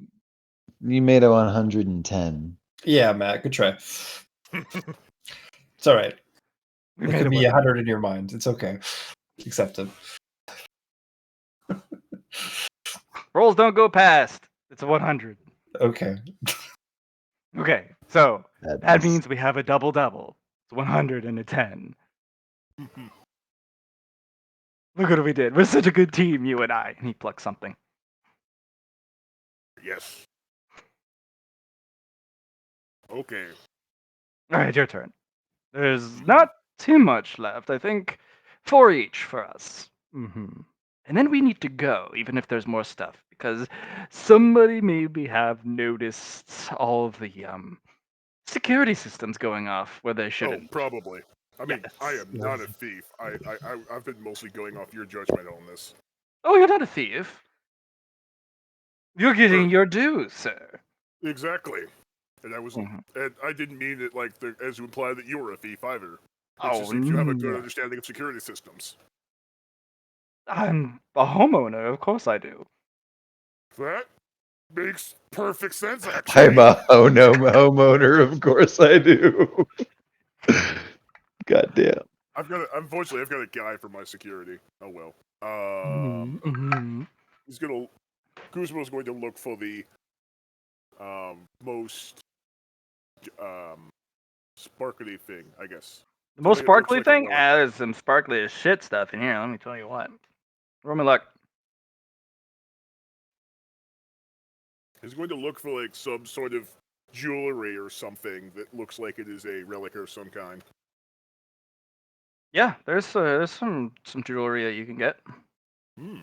You made a 110. Yeah, Matt, good try. It's all right. We It made could a be 100. 100 in your mind. It's okay. Accept it. Rolls don't go past. It's a 100. Okay. Okay, so that Madness. means we have a double. It's 100 and a 10. Look what we did. We're such a good team, you and I. And he plucks something. Yes. Okay. All right, your turn. There's not too much left. I think 4 each for us. And then we need to go, even if there's more stuff, because somebody maybe have noticed all of the security systems going off where they Oh, shouldn't. probably. I mean, Yes. I am not a thief. I've been mostly going off your judgment on this. Oh, you're not a thief. You're getting your dues, sir. Exactly. And I was, and I didn't mean it like as to imply that you were a thief either. It's just if you have a good understanding of security systems. I'm a homeowner, of course I do. That makes perfect sense, actually. I'm a homeowner, of course I do. Goddamn. Unfortunately, I've got a guy for my security. Oh well. He's gonna. Guzman's going to look for the most sparkly thing, I guess. The most Something that looks sparkly like a thing? relic. There's some sparkly as shit stuff in here. Let me tell you what. Roll me luck. He's going to look for like some sort of jewelry or something that looks like it is a relic of some kind. Yeah, there's some jewelry that you can get. Hmm.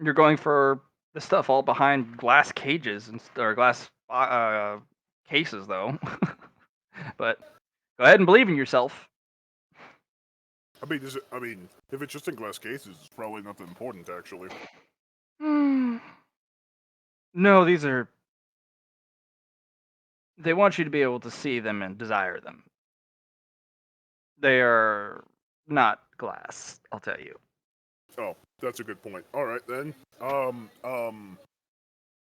You're going for the stuff all behind glass cages or glass cases, though. But go ahead and believe in yourself. I mean, if it's just in glass cases, it's probably not that important, actually. No, these are. They want you to be able to see them and desire them. They are not glass, I'll tell you. Oh, that's a good point. All right then.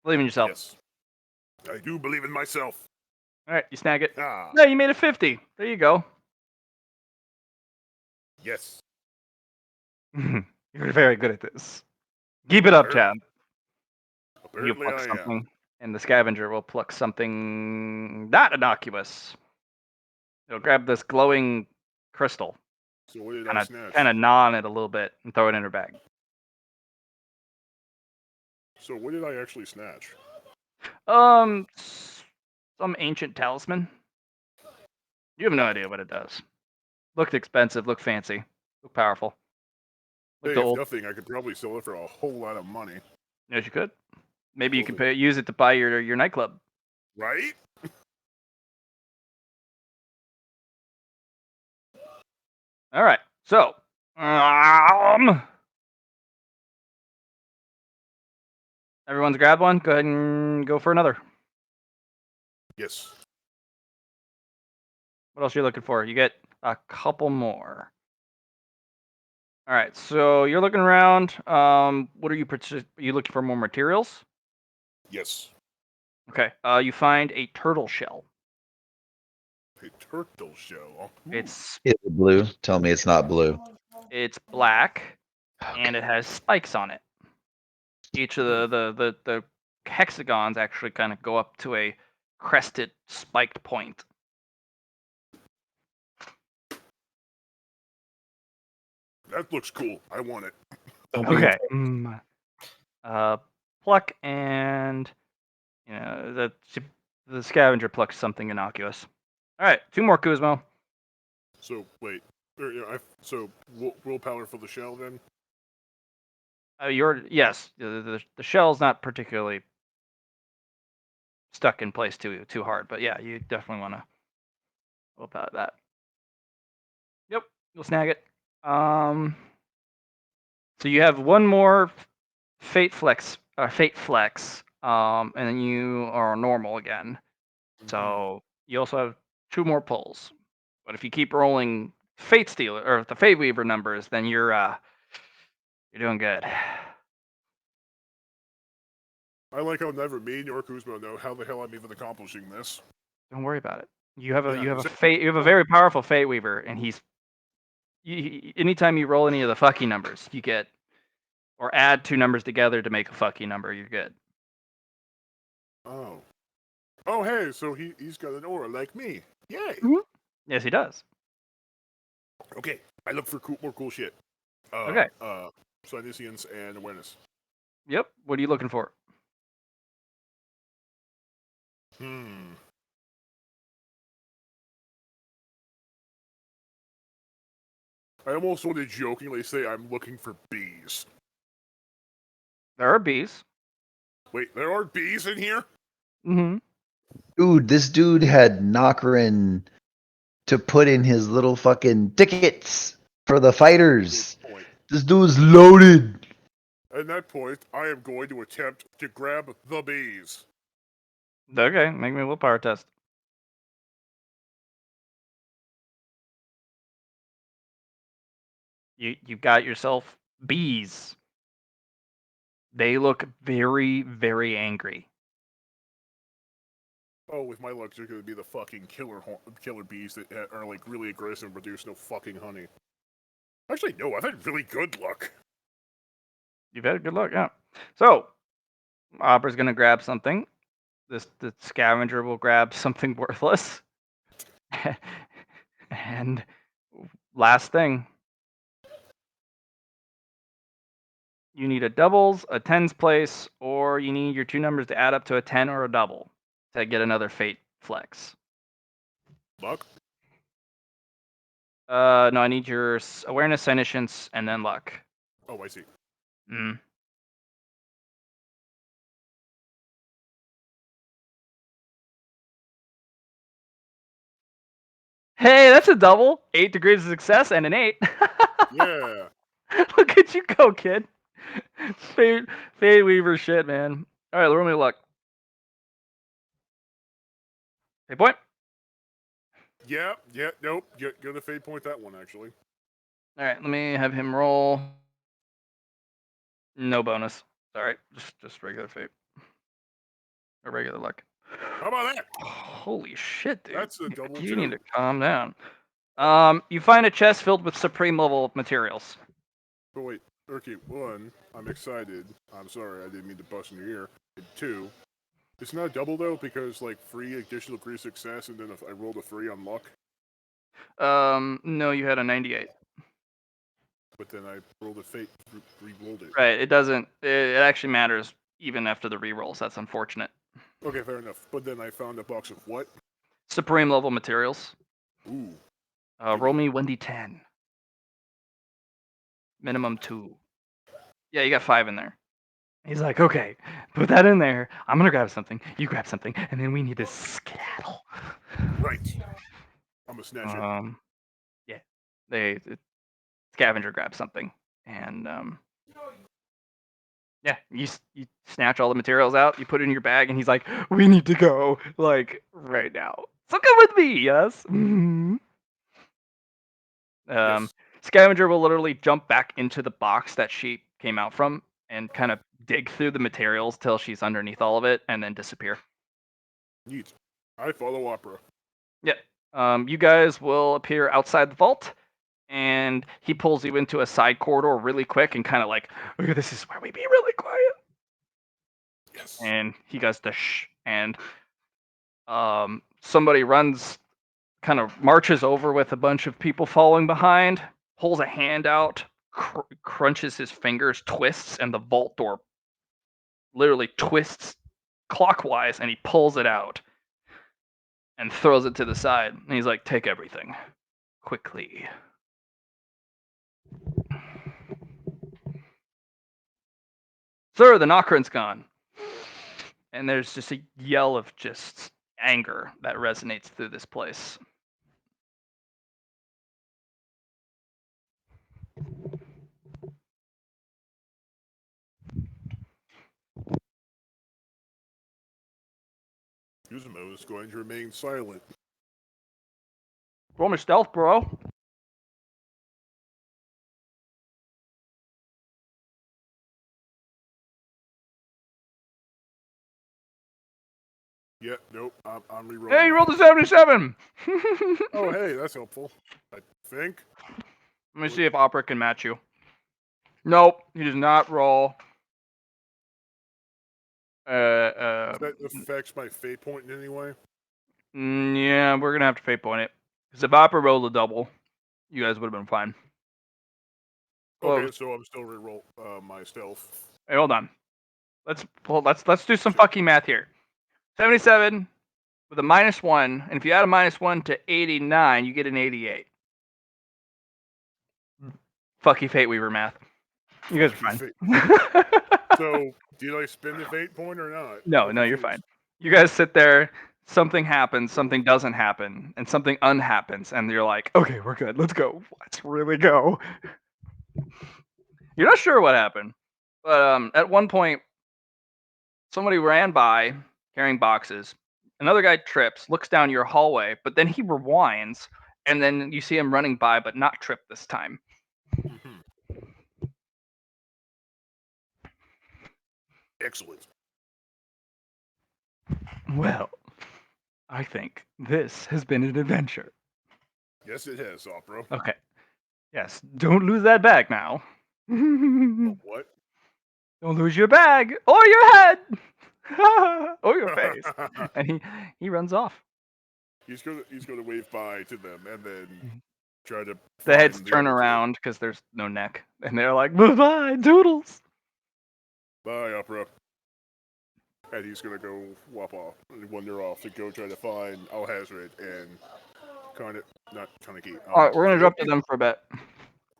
Believe in yourself. Yes, I do believe in myself. All right, you snag it. Ah, No, you made a 50. There you go. yes. You're very good at this. Keep it up, Chad. You Apparently, pluck I something, am. and the scavenger will pluck something not innocuous. It'll grab this glowing crystal, So what did I kind snatch? of gnaw on it a little bit, and throw it in her bag. So what did I actually snatch? Some ancient talisman. You have no idea what it does. Looked expensive, looked fancy, looked powerful. Looked Hey, if old. nothing, I could probably sell it for a whole lot of money. Yes, you could. Maybe you Well, could use it to buy your nightclub. Right? All right. So, everyone's grabbed one. Go ahead and go for another. Yes. What else are you looking for? You get a couple more. All right. So you're looking around. What are you looking for? More materials? Yes. Okay. You find a turtle shell. A turtle shell. Ooh. It's Is it blue? Tell me it's not blue. black and it has spikes on it. Each of the hexagons actually kind of go up to a crested spiked point. That looks cool. I want it. Don't be Okay. impressed. Pluck and the scavenger plucks something innocuous. All right, 2 more Kuzmo. So wait. Willpower for the shell then. Yes. The shell's not particularly stuck in place too hard, but yeah, you definitely want to willpower that. Yep, you'll snag it. So you have one more fate flex, and then you are normal again. So you also have 2 more pulls. But if you keep rolling Fate Stealer or the Fate Weaver numbers, then you're doing good. I like how neither me nor Kuzma know how the hell I'm even accomplishing this. Don't worry about it. You have a Yeah, you have a is that- fate. You have a very powerful Fate Weaver, and anytime you roll any of the fucky numbers, you get or add 2 numbers together to make a fucky number. You're good. Oh. Oh hey, so he's got an aura like me. Yay. Yes, he does. Okay. I look for more cool shit. Okay. Psiniscience and awareness. Yep. What are you looking for? I almost want to jokingly say I'm looking for bees. There are bees. Wait, there are bees in here? Mm-hmm. Dude, this dude had Nokrin to put in his little fucking tickets for the fighters. Good point. This dude's loaded. At that point, I am going to attempt to grab the bees. Okay. Make me a willpower test. You got yourself bees. They look very, very angry. Oh, with my luck, they're going to be the fucking killer bees that are like really aggressive and produce no fucking honey. Actually, no, I've had really good luck. You've had good luck, yeah. So, Opera's gonna grab something. The scavenger will grab something worthless. And last thing, you need a doubles, a tens place, or you need your 2 numbers to add up to a 10 or a double to get another fate flex. Luck? No, I need your awareness, omniscience, and then luck. Oh, I see. Mm. Hey, that's a double. 8 degrees of success and an 8. Yeah. Look at you go, kid. Fade Weaver shit, man. All right, roll me luck. Hey, point. Yeah. Nope. Gonna fade point that one actually. All right, let me have him roll. No bonus. All right, just regular fate or regular luck. How about that? Holy shit, dude. That's a double You need two. to calm down. You find a chest filled with supreme level materials. But wait, okay. One, I'm excited. I'm sorry, I didn't mean to bust in your ear. And two, it's not double though because like free additional degree success, and then if I rolled a 3 on luck, No, you had a 98. but then I rolled a fate, re-rolled it. Right, it doesn't. It actually matters even after the rerolls. That's unfortunate. Okay, fair enough. But then I found a box of what? Supreme level materials. Ooh. Roll me 1d10. Minimum 2. Yeah, you got 5 in there. He's like, okay, put that in there. I'm gonna grab something. You grab something, and then we need to skedaddle. Right. I'm a snatcher. Yeah, scavenger grabs something, and yeah, you snatch all the materials out. You put it in your bag, and he's like, we need to go like right now. So come with me, yes. Yes. Scavenger will literally jump back into the box that she came out from and kind of dig through the materials till she's underneath all of it and then disappear. Neat. I follow opera. Yeah. You guys will appear outside the vault, and he pulls you into a side corridor really quick and kind of like, okay, this is where we be really quiet. Yes. And he goes to shh, and somebody runs, kind of marches over with a bunch of people following behind, pulls a hand out, crunches his fingers, twists, and the vault door literally twists clockwise, and he pulls it out and throws it to the side. And he's like, take everything quickly. Sir, the Nokrin's gone. And there's just a yell of just anger that resonates through this place. Guzmo is going to remain silent. Roll me stealth, bro. Yeah, nope. I'm rerolling. Hey, you rolled a 77. Oh, hey, that's helpful. I think. Let me see if Opera can match you. Nope, he does not roll. That affects my fate point in any way? Yeah, we're gonna have to fate point it. Because if Opera rolled a double, you guys would have been fine. Okay, Well, so I'm still reroll my stealth. hey, hold on. Let's do some fucking math here. 77 with a -1, and if you add a -1 to 89, you get an 88. Fuck you, Fate Weaver math. You guys are fine. So, did I spend the fate point or not? No, I'm you're confused. fine. You guys sit there, something happens, something doesn't happen, and something unhappens, and you're like, okay, we're good. Let's go. Let's really go. You're not sure what happened, but at one point, somebody ran by carrying boxes. Another guy trips, looks down your hallway, but then he rewinds, and then you see him running by, but not trip this time. Mhm. Excellent. Well, I think this has been an adventure. Yes, it has, Opera. Okay. Yes, don't lose that bag now. Oh, what? Don't lose your bag or your head or your face. And he runs off. he's gonna wave bye to them and then try to. The heads find turn other two. around because there's no neck, and they're like, "Bye bye, doodles." Bye, Opera. And he's gonna go wander off to go try to find Alhazred and not Kaneki. All right, we're gonna jump to them for a bit.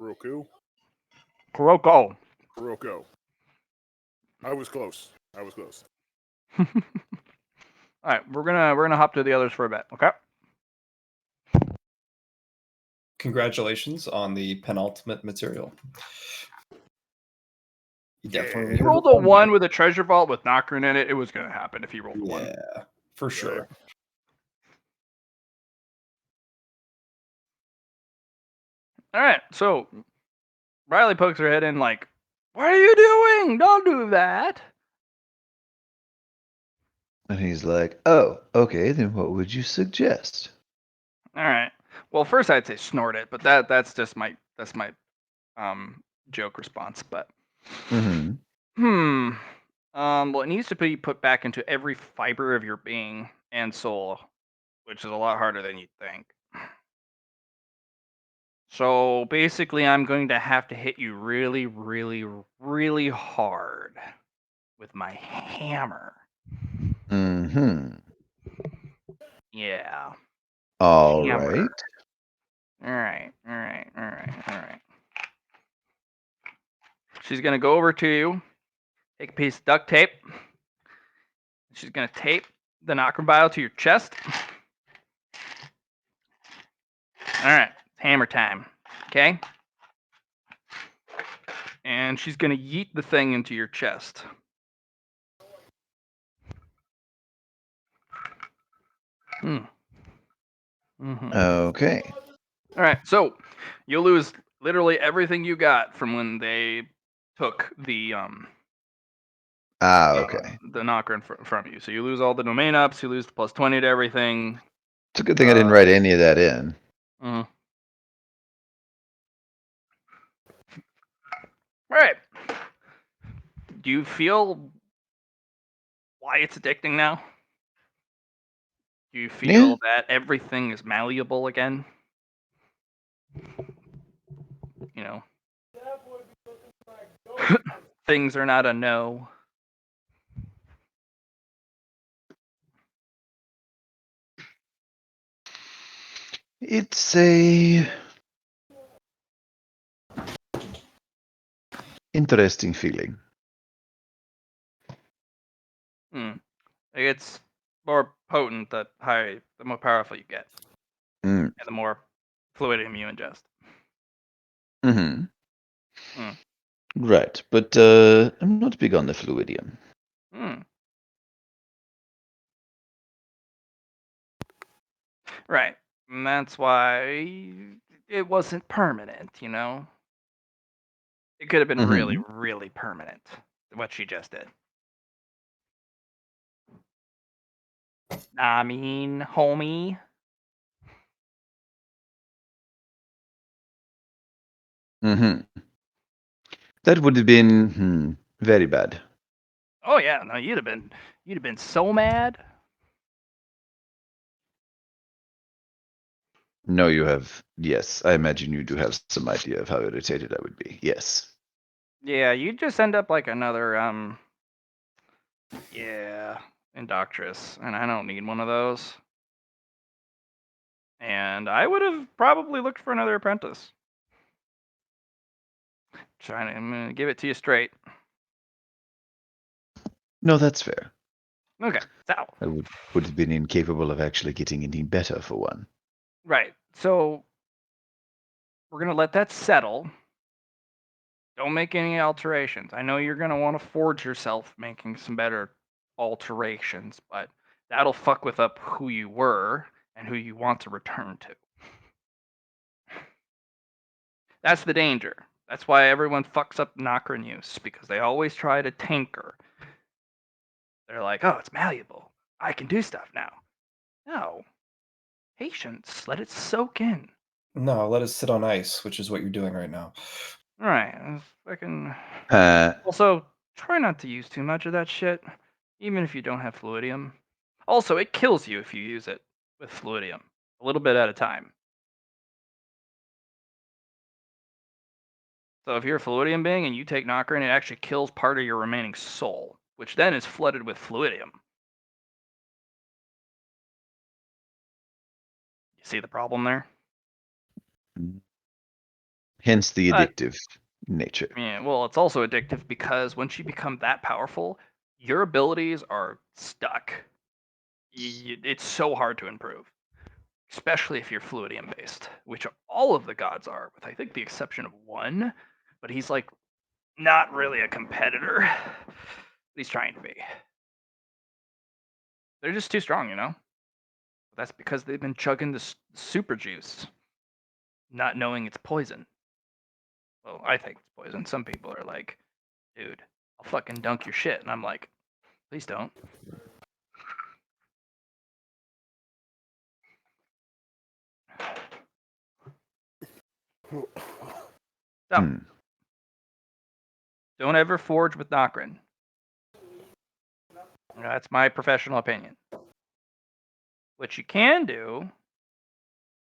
Kuroko? Kuroko. Kuroko. I was close. All right, we're gonna hop to the others for a bit. Okay. Congratulations on the penultimate material. You definitely He rolled a 1 with a treasure vault with Nokrin in it. It was gonna happen if he rolled a 1. Yeah, for sure. All right, so Riley pokes her head in like, "What are you doing? Don't do that." And he's like, "Oh, okay. Then what would you suggest?" All right. Well, first I'd say snort it, but that's just my joke response. But Mm-hmm. well, it needs to be put back into every fiber of your being and soul, which is a lot harder than you'd think. So basically, I'm going to have to hit you really, really, really hard with my hammer. Mm-hmm. Yeah. All Hammer. right. All right. She's gonna go over to you, take a piece of duct tape. She's gonna tape the Nokrin vial to your chest. All right, hammer time. Okay. And she's gonna yeet the thing into your chest. Okay. All right, so you'll lose literally everything you got from when they took the Okay. the Nokrin from you. So you lose all the domain ups, you lose the +20 to everything. It's a good thing I didn't write any of that in. All right. Do you feel why it's addicting now? Do you feel that everything is malleable again? You know, things are not a no. It's a interesting feeling. It's more potent the more powerful you get, and the more fluidium you ingest. Mm-hmm. Right, but I'm not big on the fluidium. Right, and that's why it wasn't permanent. You know, it could have been really, really permanent. What she just did. I mean, homie. Mm-hmm. That would have been very bad. Oh yeah, no, you'd have been so mad. No, you have. Yes, I imagine you do have some idea of how irritated I would be. Yes. Yeah, you'd just end up like another Indoctress, and I don't need one of those. And I would have probably looked for another apprentice. I'm gonna give it to you straight. No, that's fair. Okay, so I would have been incapable of actually getting any better for one. right, so we're gonna let that settle. Don't make any alterations. I know you're gonna want to forge yourself making some better alterations, but that'll fuck with up who you were and who you want to return to. That's the danger. That's why everyone fucks up Nokrin use, because they always try to tinker. They're like, oh, it's malleable. I can do stuff now. No. Patience. Let it soak in. No, let it sit on ice, which is what you're doing right now. Right. Fucking. Uh, Also, try not to use too much of that shit, even if you don't have fluidium. Also, it kills you if you use it with fluidium, a little bit at a time. So if you're a fluidium being and you take Nokrin, it actually kills part of your remaining soul, which then is flooded with fluidium. You see the problem there? Hence the But- addictive nature. Yeah, well, it's also addictive because once you become that powerful, your abilities are stuck. It's so hard to improve, especially if you're fluidium based, which all of the gods are, with I think the exception of one, but he's like not really a competitor. But he's trying to be. They're just too strong, you know? That's because they've been chugging this super juice, not knowing it's poison. Well, I think it's poison. Some people are like, dude, I'll fucking dunk your shit. And I'm like, please don't. So, Hmm. don't ever forge with Nokrin. That's my professional opinion. What you can do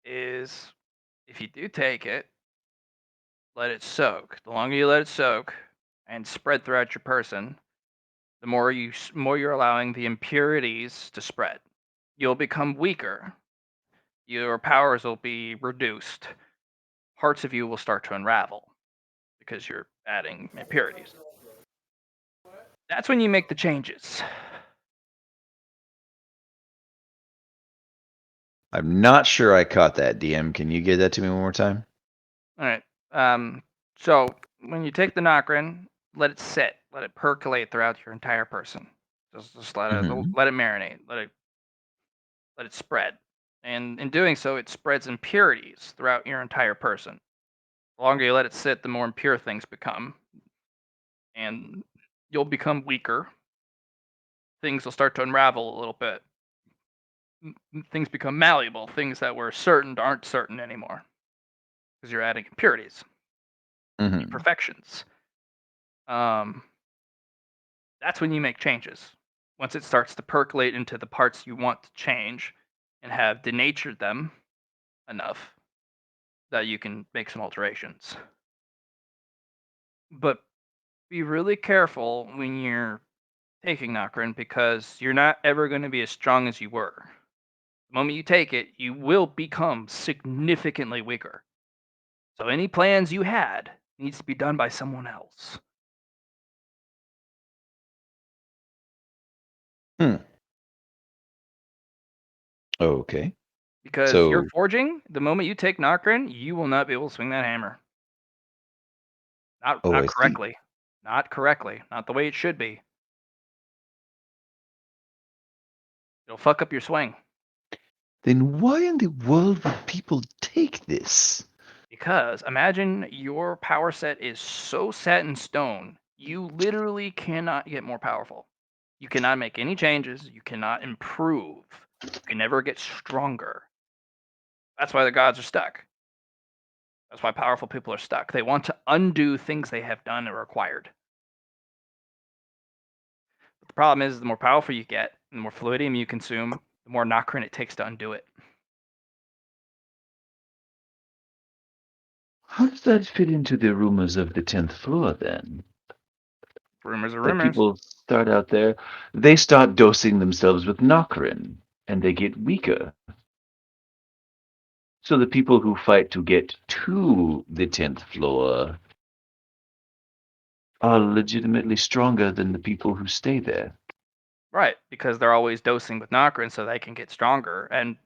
is, if you do take it, let it soak. The longer you let it soak and spread throughout your person, the more you're allowing the impurities to spread. You'll become weaker. Your powers will be reduced. Parts of you will start to unravel because you're adding impurities. That's when you make the changes. I'm not sure I caught that, DM. Can you give that to me one more time? All right. So when you take the Nokrin, let it sit, let it percolate throughout your entire person. Just let it Mhm. let it marinate, let it spread. And in doing so, it spreads impurities throughout your entire person. The longer you let it sit, the more impure things become, and you'll become weaker. Things will start to unravel a little bit. Things become malleable. Things that were certain aren't certain anymore because you're adding impurities, Mhm. imperfections. That's when you make changes. Once it starts to percolate into the parts you want to change and have denatured them enough that you can make some alterations. But be really careful when you're taking Nokrin because you're not ever going to be as strong as you were. The moment you take it, you will become significantly weaker. So any plans you had needs to be done by someone else. Okay. Because you're So, forging, the moment you take Nokrin, you will not be able to swing that hammer. Not I not see. correctly. Not correctly. Not the way it should be. It'll fuck up your swing. Then why in the world would people take this? Because imagine your power set is so set in stone, you literally cannot get more powerful. You cannot make any changes. You cannot improve. You can never get stronger. That's why the gods are stuck. That's why powerful people are stuck. They want to undo things they have done or acquired. But the problem is, the more powerful you get, and the more fluidium you consume, the more Nokrin it takes to undo it. How does that fit into the rumors of the 10th floor then? Rumors are That rumors. people start out there, they start dosing themselves with Nokrin, and they get weaker. So the people who fight to get to the 10th floor are legitimately stronger than the people who stay there. Right, because they're always dosing with Nokrin so they can get stronger and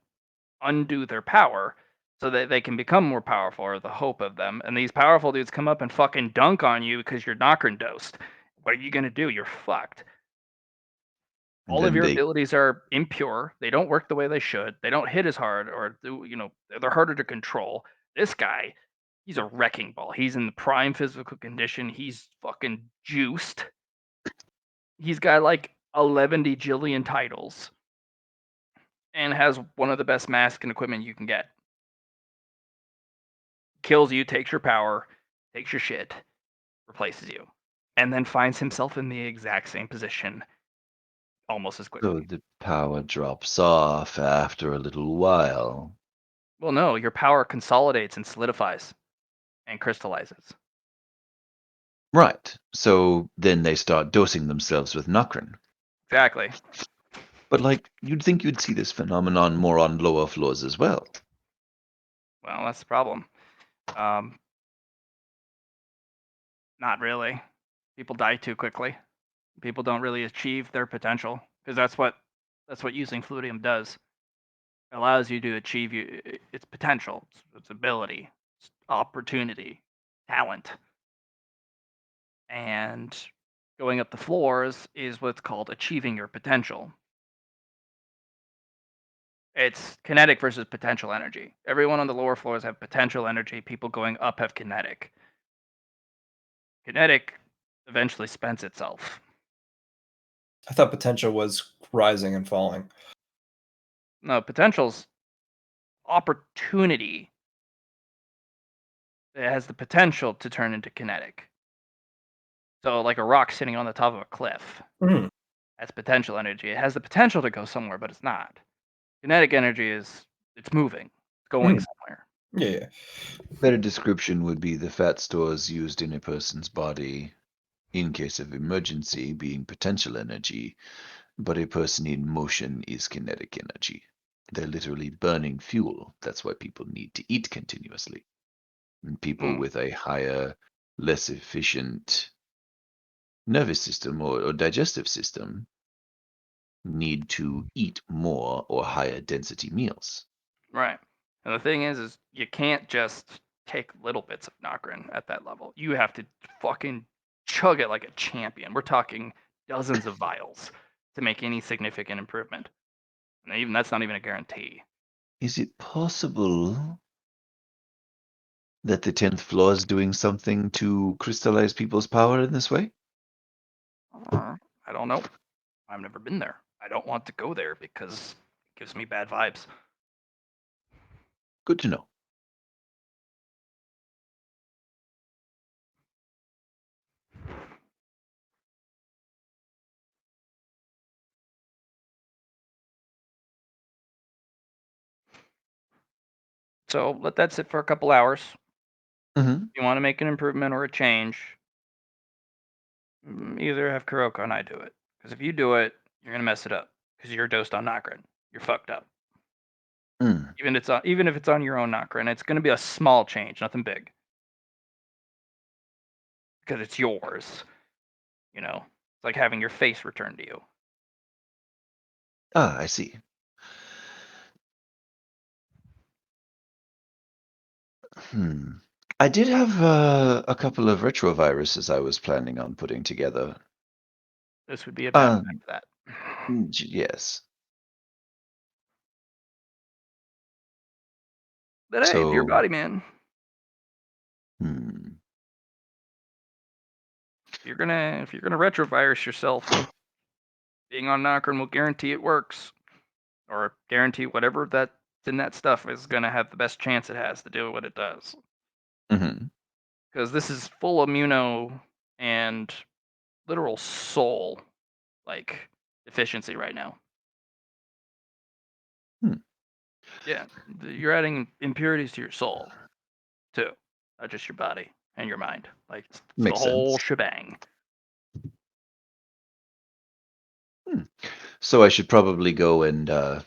undo their power so that they can become more powerful, or the hope of them. And these powerful dudes come up and fucking dunk on you because you're Nokrin dosed. What are you going to do? You're fucked. And All of then your they abilities are impure. They don't work the way they should. They don't hit as hard, or they're harder to control. This guy, he's a wrecking ball. He's in the prime physical condition. He's fucking juiced. He's got like 11 jillion titles and has one of the best mask and equipment you can get. Kills you, takes your power, takes your shit, replaces you, and then finds himself in the exact same position almost as so quickly. the power drops off after a little while. Well, no, your power consolidates and solidifies and crystallizes. Right. So then they start dosing themselves with Nokrin. Exactly. But like, you'd think you'd see this phenomenon more on lower floors as well. Well, that's the problem. Not really. People die too quickly. People don't really achieve their potential because that's what using fluidium does. It allows you to achieve its potential, its ability, its opportunity, talent, and going up the floors is what's called achieving your potential. It's kinetic versus potential energy. Everyone on the lower floors have potential energy. People going up have kinetic. Kinetic eventually spends itself. I thought potential was rising and falling. No, potential's opportunity. It has the potential to turn into kinetic. So, like a rock sitting on the top of a cliff, Mhm. that's potential energy. It has the potential to go somewhere, but it's not. Kinetic energy it's moving, it's going somewhere. Yeah. Better description would be the fat stores used in a person's body in case of emergency being potential energy, but a person in motion is kinetic energy. They're literally burning fuel. That's why people need to eat continuously. And people Mm. with a higher, less efficient nervous system or digestive system need to eat more or higher density meals. Right. And the thing is you can't just take little bits of Nokrin at that level. You have to fucking chug it like a champion. We're talking dozens of vials to make any significant improvement. And even that's not even a guarantee. Is it possible that the 10th floor is doing something to crystallize people's power in this way? I don't know. I've never been there. I don't want to go there because it gives me bad vibes. Good to know. So let that sit for a couple hours. Mm-hmm. If you want to make an improvement or a change, either have Kuroko and I do it. Because if you do it, you're gonna mess it up. Because you're dosed on Nokrin. You're fucked up. Mm. Even if it's on your own Nokrin, it's gonna be a small change, nothing big. Because it's yours. You know, it's like having your face returned to you. Ah, I see. I did have a couple of retroviruses I was planning on putting together. This would be a bad time Um, for that. yes. But hey, it's your So, body, man. hmm, If you're gonna retrovirus yourself, being on Nokrin will guarantee it works, or guarantee whatever that's in that stuff is gonna have the best chance it has to do what it does. mhm. Because this is full immuno and literal soul like efficiency right now. Hmm. Yeah, you're adding impurities to your soul too, not just your body and your mind. Like it's the Makes whole sense. shebang. So I should probably go and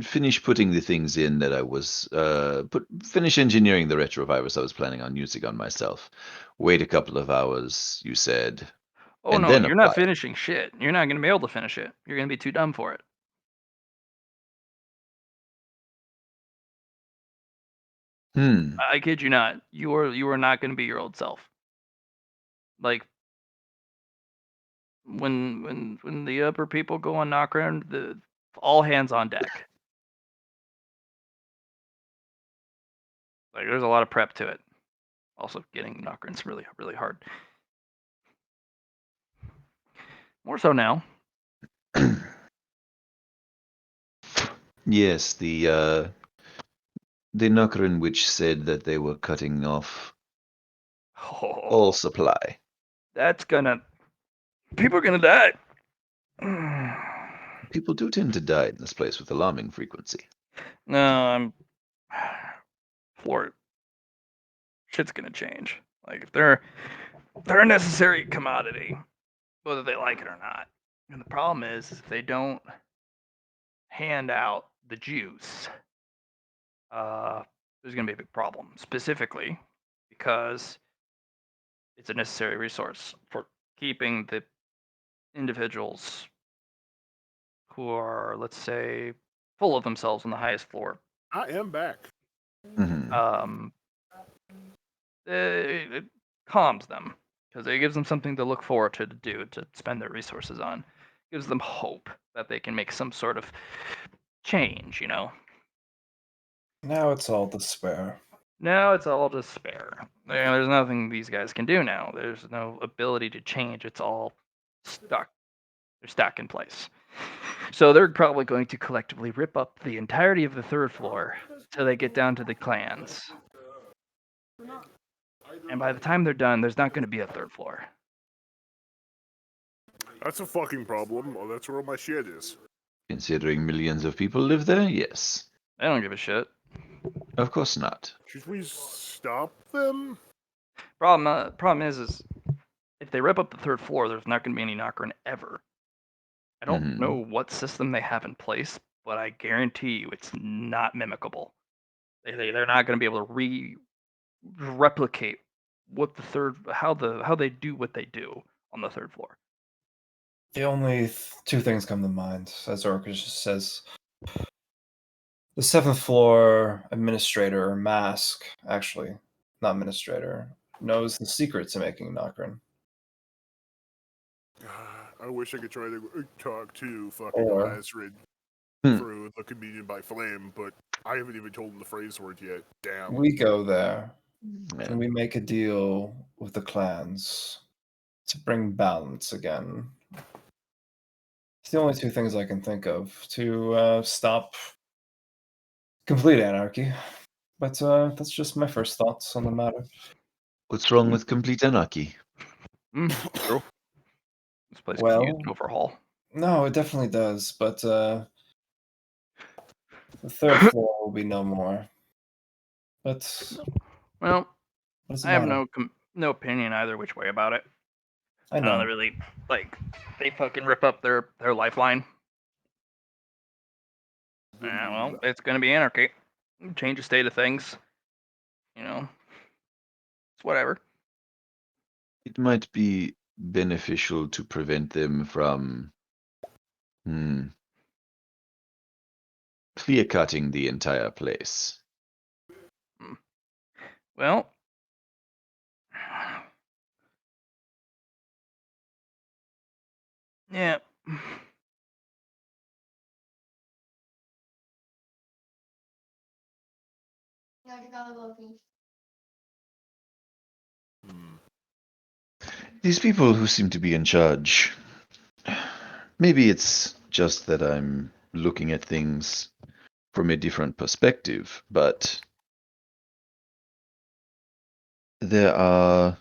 finish putting the things in that I was finish engineering the retrovirus I was planning on using on myself. Wait a couple of hours, you said, Oh and no, then you're not apply. finishing shit. You're not gonna be able to finish it. You're gonna be too dumb for it. Hmm. I kid you not. You are not gonna be your old self. Like when the upper people go on Nokrin, the all hands on deck. Like there's a lot of prep to it. Also, getting Nokrin's really hard. More so now. Yes, the Nokrin which said that they were cutting off all Oh, supply. that's gonna. People are gonna die. People do tend to die in this place with alarming frequency. No, I'm. Floor. shit's gonna change. Like if they're a necessary commodity, whether they like it or not. And the problem is if they don't hand out the juice, there's gonna be a big problem. Specifically because it's a necessary resource for keeping the individuals who are, let's say, full of themselves on the highest floor. I am back. Mhm. It calms them because it gives them something to look forward to do to spend their resources on. Gives them hope that they can make some sort of change. Now it's all despair. Now it's all despair. There's nothing these guys can do now. There's no ability to change. It's all stuck. They're stuck in place. So they're probably going to collectively rip up the entirety of the third floor till they get down to the clans. And by the time they're done, there's not going to be a third floor. That's a fucking problem. Oh, that's where all my shit is. Considering millions of people live there, yes. They don't give a shit. Of course not. Should we stop them? Problem is if they rip up the third floor, there's not going to be any Nokrin ever. I don't know what system they have in place, but I guarantee you it's not mimicable. They're not going to be able to replicate what how they do what they do on the third floor. The only two things come to mind, as Orcus just says. The 7th floor administrator, or mask, actually, not administrator, knows the secret to making Nokrin. I wish I could try to talk to fucking Or- Hazard Hmm. through the Communion by Flame, but I haven't even told him the phrase word yet. Damn. We go there, Yeah. and we make a deal with the clans to bring balance again. It's the only two things I can think of to stop complete anarchy. But that's just my first thoughts on the matter. What's wrong with complete anarchy? True. This place could Well- use an overhaul. No, it definitely does, but the third floor will be no more. But Well, what does it I have matter? no opinion either which way about it. I I don't know. really they fucking rip up their lifeline. Yeah, well, it's gonna be anarchy. Change the state of things. It's whatever. It might be beneficial to prevent them from clear cutting the entire place. Well, yeah. These people who seem to be in charge, maybe it's just that I'm looking at things from a different perspective, but there are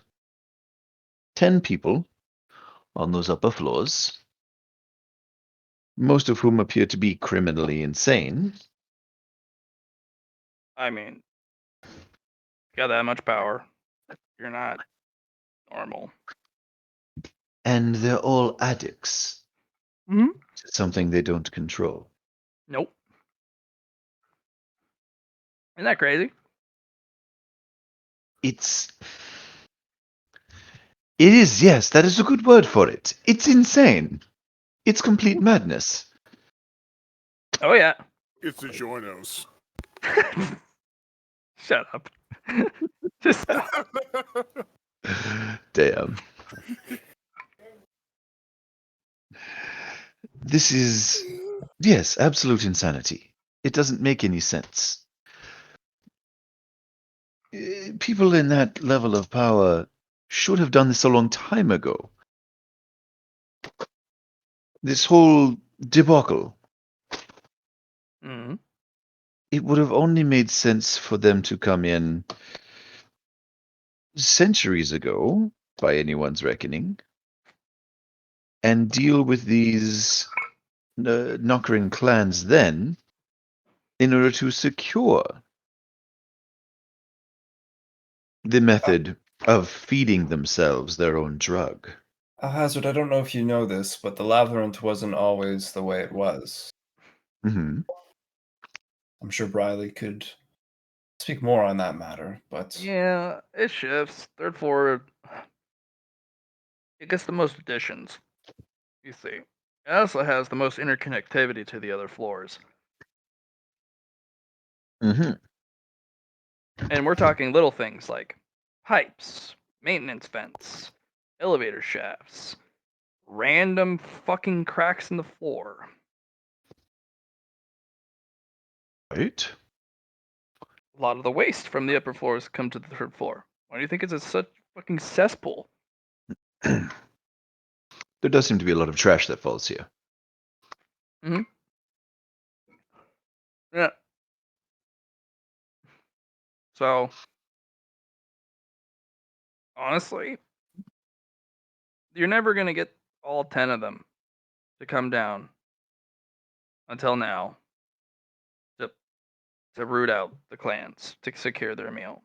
10 people on those upper floors, most of whom appear to be criminally insane. I mean, you got that much power. You're not normal. And they're all addicts Mhm. to something they don't control. Nope. Isn't that crazy? It is, yes, that is a good word for it. It's insane. It's complete madness. Oh yeah. It's the Journos. Shut up. Just stop. Damn. This is, yes, absolute insanity. It doesn't make any sense. People in that level of power should have done this a long time ago. This whole debacle, Mhm. it would have only made sense for them to come in centuries ago, by anyone's reckoning, and deal with these Nokrin clans then in order to secure The method of feeding themselves their own drug. Hazard, I don't know if you know this, but the labyrinth wasn't always the way it was. Hmm. I'm sure Briley could speak more on that matter, but Yeah, it shifts. Third floor, it gets the most additions. You see, it also has the most interconnectivity to the other floors, Hmm. and we're talking little things like pipes, maintenance vents, elevator shafts, random fucking cracks in the floor. Right? A lot of the waste from the upper floors come to the third floor. Why do you think it's such fucking cesspool? There does seem to be a lot of trash that falls here. Yeah. So, honestly, you're never gonna get all 10 of them to come down until now to root out the clans to secure their meal.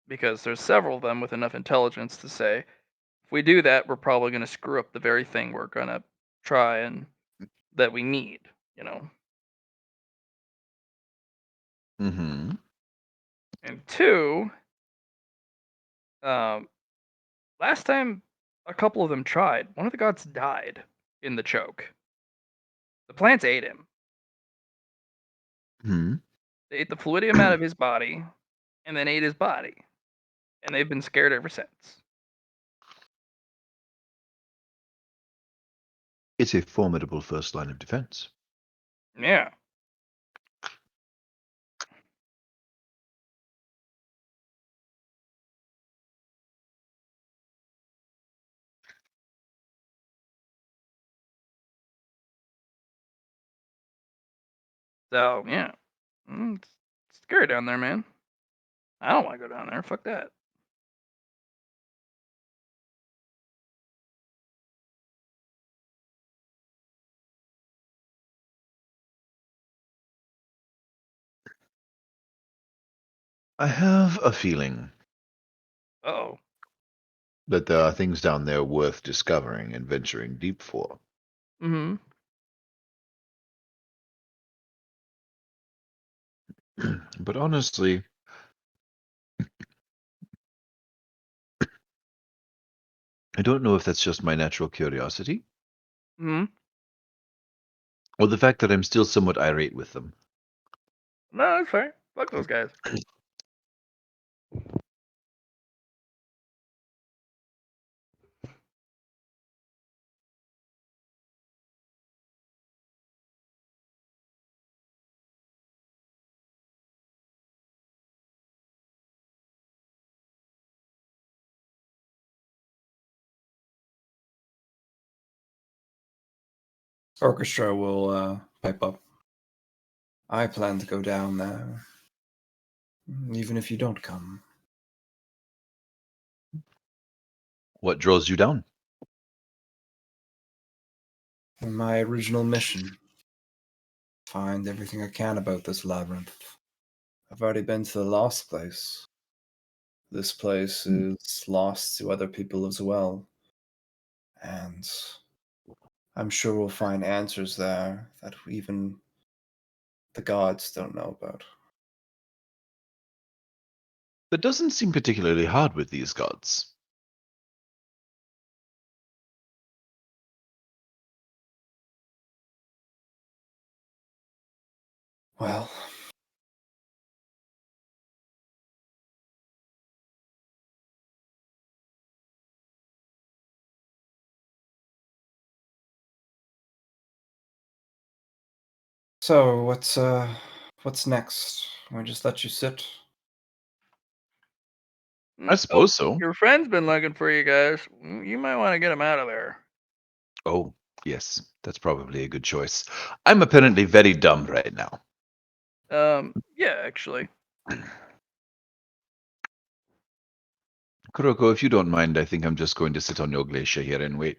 Because there's several of them with enough intelligence to say, if we do that, we're probably gonna screw up the very thing we're gonna try and that we need, you know. Hmm. And two, um, last time a couple of them tried, one of the gods died in the choke. The plants ate him. Hmm. They ate the fluidium out of his body and then ate his body. And they've been scared ever since. It's a formidable first line of defense. Yeah. So, yeah. It's scary down there, man. I don't want to go down there. Fuck that. I have a feeling Oh. that there are things down there worth discovering and venturing deep for. Mm-hmm. But honestly, I don't know if that's just my natural curiosity Mm-hmm. or the fact that I'm still somewhat irate with them. No, that's fair. Fuck those guys. Orchestra will pipe up. I plan to go down there, even if you don't come. What draws you down? My original mission: find everything I can about this labyrinth. I've already been to the lost place. This place is lost to other people as well. And I'm sure we'll find answers there that even the gods don't know about. That doesn't seem particularly hard with these gods. Well, so what's next? We just let you sit? I suppose so. Your friend's been looking for you guys. You might want to get him out of there. Oh, yes, that's probably a good choice. I'm apparently very dumb right now. Yeah, actually. Kuroko, if you don't mind, I think I'm just going to sit on your glacier here and wait.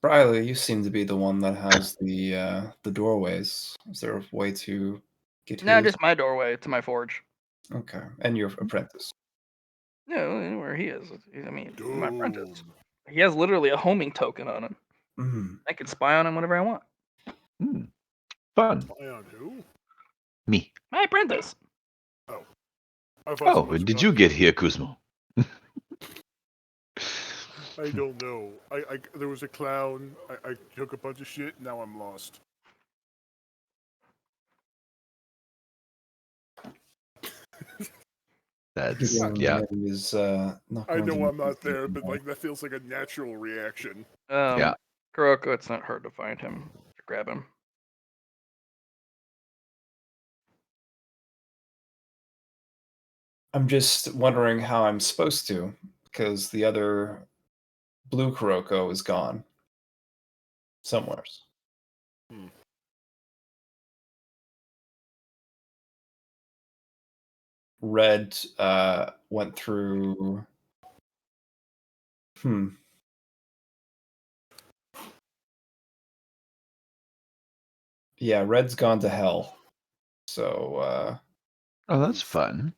Briley, you seem to be the one that has the doorways. Is there a way to get No, here? just my doorway to my forge. Okay, and your apprentice. No, where he is. I mean, my apprentice. Doom. He has literally a homing token on him. Mm. I can spy on him whenever I want. Hmm. Fun. Spy on who? Me. My apprentice. I thought Oh, someone when was did you talking get to here, Kuzmo? I don't know. There was a clown. I took a bunch of shit. Now I'm lost. That's Getting yeah, him is not I going to know I'm be not easy there, but anymore. like that feels like a natural reaction. Yeah. Kuroko, it's not hard to find him. To grab him. I'm just wondering how I'm supposed to, because the other blue Kuroko is gone somewheres. Hmm. Red went through. Yeah, Red's gone to hell. So Oh, that's fun.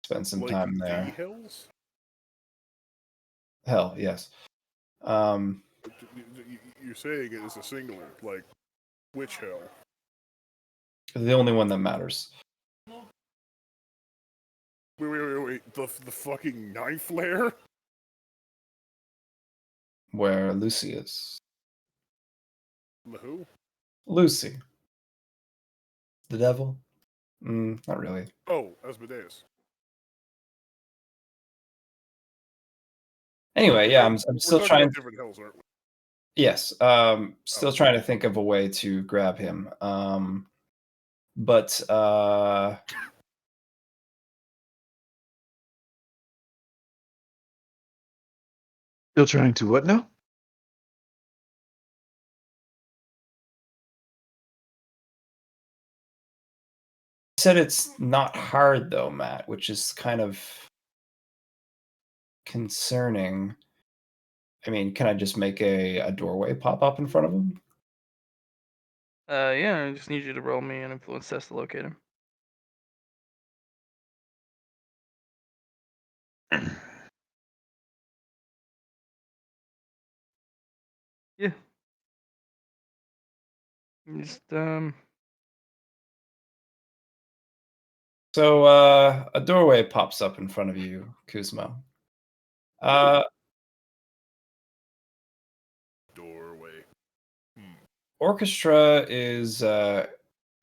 spend some Like time the there. hills? Hell, yes. You're saying it is a singular. Like, which hell? The only one that matters. Wait. The fucking knife lair? Where Lucy is. The who? Lucy. The devil? Not really. Oh, Asmodeus. Anyway, yeah, I'm We're still talking trying. about different hells, aren't we? Yes, still trying to think of a way to grab him. But Still trying to what now? said it's not hard though, Matt, which is kind of concerning. I mean, can I just make a doorway pop up in front of him? Yeah, I just need you to roll me an influence test to locate him. Yeah. Just So a doorway pops up in front of you, Kuzmo. Doorway. Orchestra is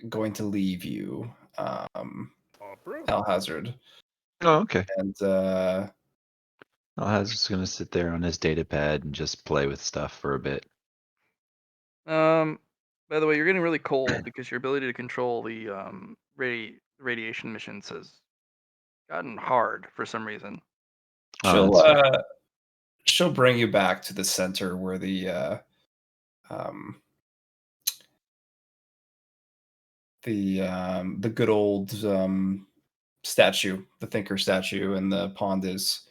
going to leave you, Opera? Alhazard, Oh, okay. and I was just gonna sit there on his data pad and just play with stuff for a bit. by the way, you're getting really cold because your ability to control the radiation missions has gotten hard for some reason. Oh, that's fair. she'll bring you back to the center where the good old statue, the thinker statue, and the pond is,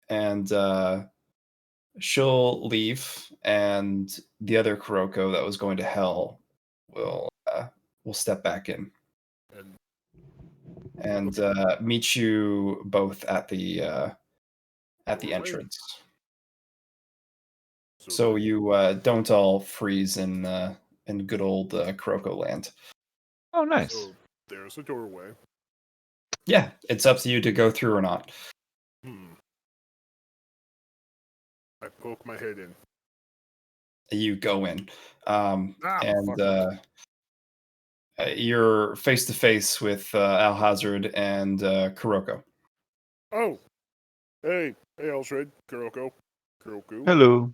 and she'll leave, and the other Kuroko that was going to hell will step back in And and meet you both at the Doorway? entrance. So So then- you don't all freeze in good old Kuroko land. Oh, nice. So there's a doorway. Yeah, it's up to you to go through or not. I poke my head in. You go in, Ah, and fucker. you're face to face with Alhazard and Kuroko. Oh! Hey, Alfred. Kuroko. Hello.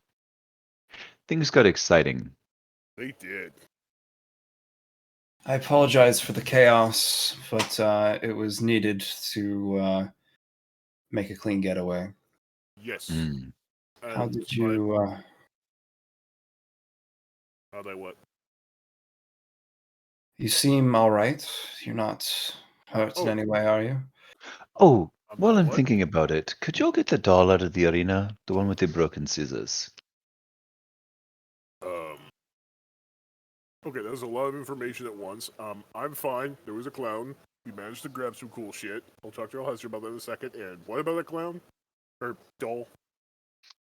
Things got exciting. They did. I apologize for the chaos, but it was needed to make a clean getaway. Yes. Mm. How And did you? How'd I what? You seem all right. You're not hurt in Oh. any way, are you? Oh, I'm while not I'm what? thinking about it, could y'all get the doll out of the arena? The one with the broken scissors. Okay, there's a lot of information at once. I'm fine. There was a clown. we managed to grab some cool shit. I'll talk to Alhazir about that in a second. And what about that clown? Or doll?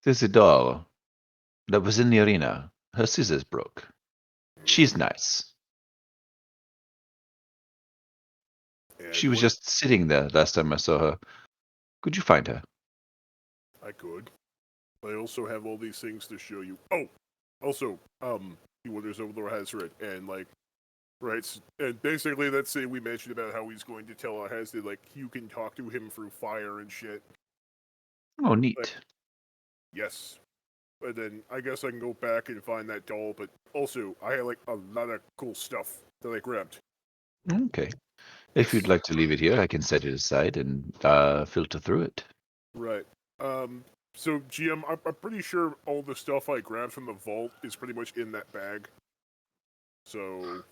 There's a doll that was in the arena. Her scissors broke. She's nice. And She was what- just sitting there last time I saw her. Could you find her? I could. I also have all these things to show you. Oh! Also, he wanders over the Hazard and, like, right, and basically, let's say we mentioned about how he's going to tell Hazard, like, you can talk to him through fire and shit. Oh, neat. Like, yes. But then I guess I can go back and find that doll, but also, I had, like, a lot of cool stuff that I grabbed. Okay. If you'd like to leave it here, I can set it aside and filter through it. Right. So, GM, I'm pretty sure all the stuff I grabbed from the vault is pretty much in that bag. So,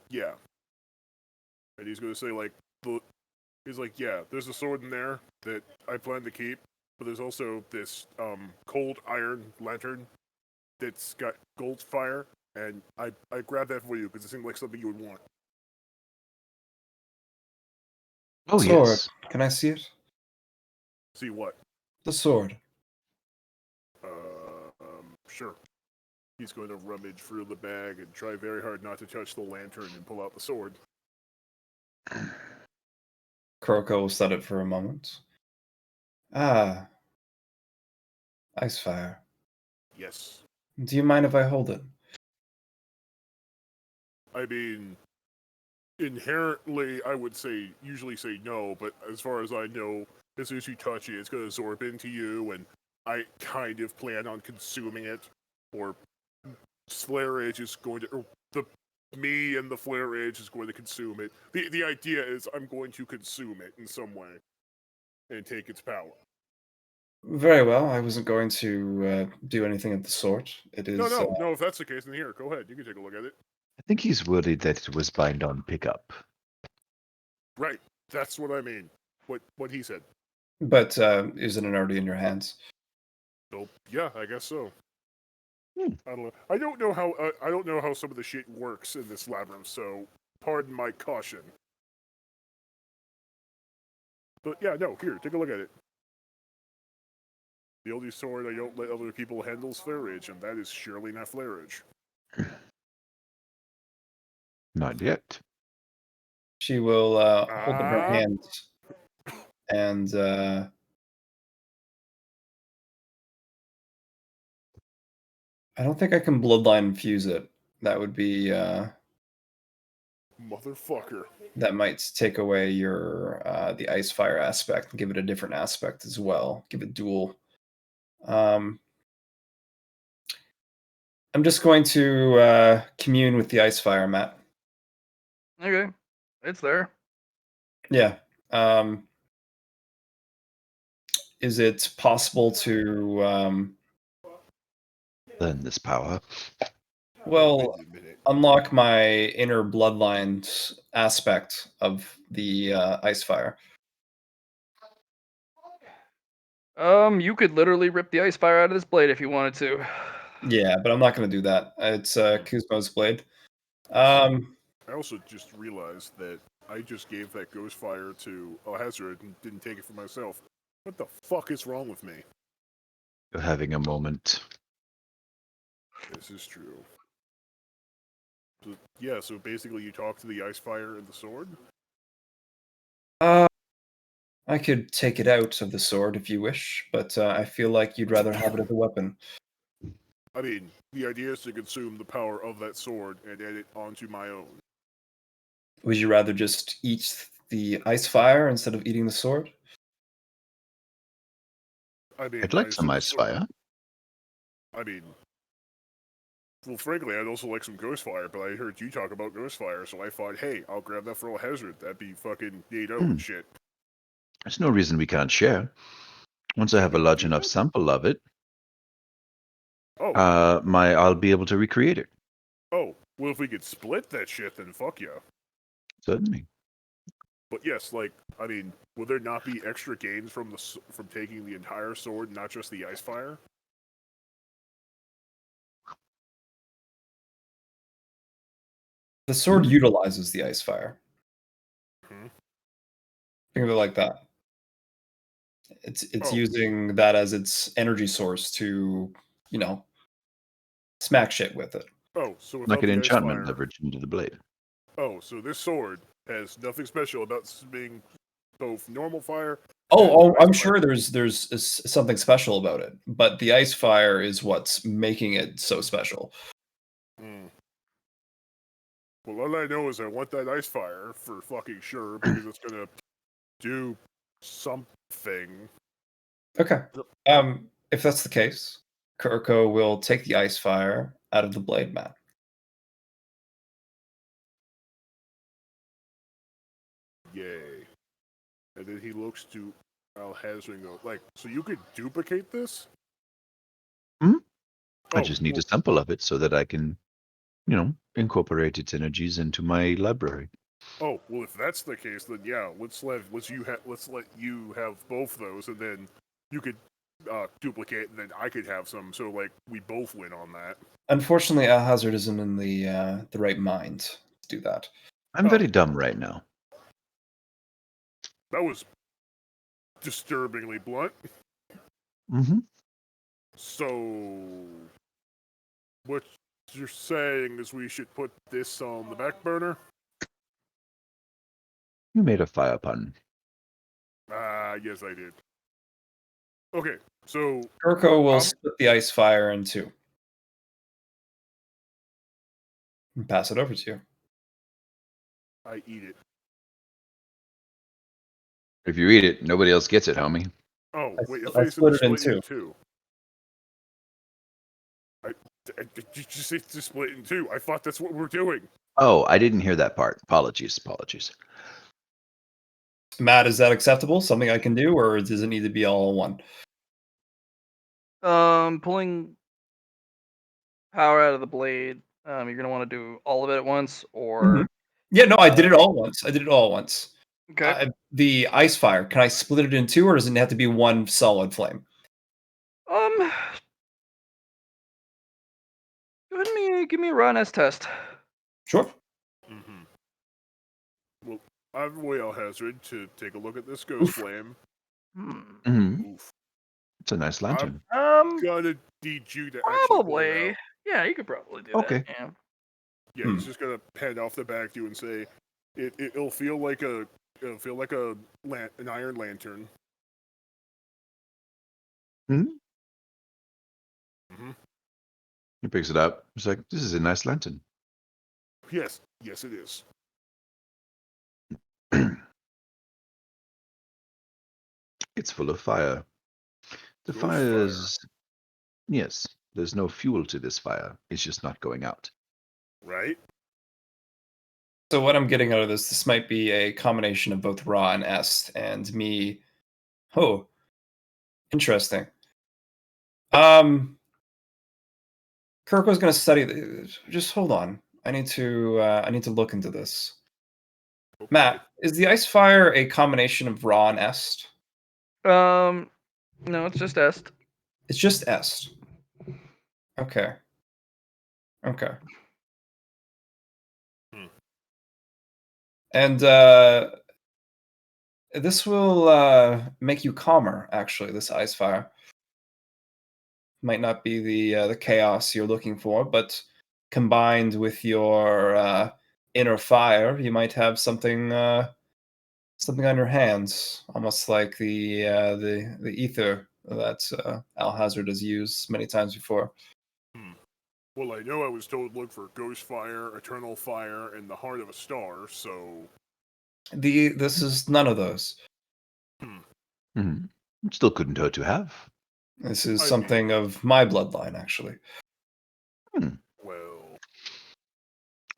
yeah. And he's going to say, like, he's like, yeah, there's a sword in there that I plan to keep, but there's also this, cold iron lantern that's got gold fire, and I grabbed that for you because it seemed like something you would want. Oh, Sword. yes. Can I see it? See what? The sword. Sure. He's going to rummage through the bag and try very hard not to touch the lantern and pull out the sword. Kuroko will study it for a moment. Ah, Icefire. Yes. Do you mind if I hold it? I mean, inherently, I would usually say no, but as far as I know, as soon as you touch it, it's going to absorb into you, and I kind of plan on consuming it, or Flare Edge is going to, me and the Flare Edge is going to consume it. The idea is I'm going to consume it in some way, and take its power. Very well. I wasn't going to do anything of the sort. It is. No, if that's the case, then here, go ahead, you can take a look at it. I think he's worried that it was bind on pickup. Right, that's what I mean. What he said. But isn't it already in your hands? So, yeah, I guess so. Hmm. I don't know how some of the shit works in this labyrinth, so pardon my caution. But yeah, no, here, take a look at it. The only sword I don't let other people handle is Flare Edge, and that is surely not Flare Edge. Not yet. She will hold in her Ah. hands, and I don't think I can bloodline infuse it. That would be Motherfucker. that might take away your the ice fire aspect and give it a different aspect as well. Give it dual. I'm just going to commune with the ice fire, Matt. Okay, it's there. Yeah. Is it possible to Learn this power. well Wait a minute. unlock my inner bloodlines aspect of the ice fire? You could literally rip the ice fire out of this blade if you wanted to. Yeah, but I'm not going to do that. It's Kuzmo's blade. I also just realized that I just gave that ghost fire to Alhazard and didn't take it for myself. What the fuck is wrong with me? You're having a moment. This is true. So, yeah, so basically you talk to the ice fire and the sword? I could take it out of the sword if you wish, but I feel like you'd rather have it as a weapon. I mean, the idea is to consume the power of that sword and add it onto my own. Would you rather just eat the ice fire instead of eating the sword? I mean, I'd like I some assume the ice sword- fire. I mean, well, frankly, I'd also like some ghost fire, but I heard you talk about ghost fire, so I thought, hey, I'll grab that for Alhazard. That'd be fucking NATO and shit. There's no reason we can't share. Once I have a large enough sample of it, Oh, I'll be able to recreate it. well, if we could split that shit, then fuck yeah. Certainly. But yes, like, I mean, would there not be extra gains from taking the entire sword, not just the ice fire? The sword utilizes the ice fire. Mhm. Think of it like that. It's Oh. using that as its energy source to, smack shit with it. Oh, so Like without an the ice enchantment fire. leverage into the blade. Oh, so this sword has nothing special about being both normal fire. Oh, and I'm ice fire. sure there's something special about it, but the ice fire is what's making it so special. Hmm. Well, all I know is I want that ice fire for fucking sure because it's gonna do something. Okay. If that's the case, Kurko will take the ice fire out of the blade mat. Yay. And then he looks to Alhazard and goes, like, so you could duplicate this? I just need well, a sample of it so that I can, incorporate its energies into my library. Oh, well, if that's the case, then yeah, let's let you have both those, and then you could duplicate, and then I could have some, so like we both win on that. Unfortunately, Alhazard isn't in the right mind to do that. I'm very dumb right now. That was disturbingly blunt. Mm-hmm. So, what you're saying is we should put this on the back burner? You made a fire pun. Yes, I did. Okay, so Kurko will split the ice fire in two and pass it over to you. I eat it. If you eat it, nobody else gets it, homie. Oh, wait, I if I split split it in it in two. two. Did you say to split it in two? I thought that's what we're doing. Oh, I didn't hear that part. Apologies. Matt, is that acceptable? Something I can do, or does it need to be all in one? Pulling power out of the blade. You're gonna want to do all of it at once, or Yeah, no, I did it all once. okay. The ice fire, can I split it in two, or does it have to be one solid flame? Go ahead and give me a run as test. Sure. Mm-hmm. Well, I've way Hazard to take a look at this ghost flame. Mm-hmm. Oof. It's a nice lantern. Gonna need you to actually pull it Probably. out. Yeah, you could probably do Okay. that. Yeah. Yeah, he's just gonna hand off the back to you and say, "It'll feel like an iron lantern." Mm-hmm. Mm-hmm. He picks it up. He's like, "This is a nice lantern." Yes, it is. It's full of fire. The Ghost fire fire. is... Yes, there's no fuel to this fire. It's just not going out. Right? So what I'm getting out of this might be a combination of both Ra and Est, and me. Oh, interesting. Kurko's going to study. Just hold on. I need to look into this. Okay. Matt, is the ice fire a combination of Ra and Est? No, it's just Est. It's just Est. Okay. And this will make you calmer. Actually, this ice fire might not be the chaos you're looking for, but combined with your inner fire, you might have something on your hands, almost like the ether that Alhazard has used many times before. Well, I know I was told to look for ghost fire, eternal fire, and the heart of a star. So This is none of those. Mm-hmm. It still couldn't hurt to have. This is I something of my bloodline, actually. Well,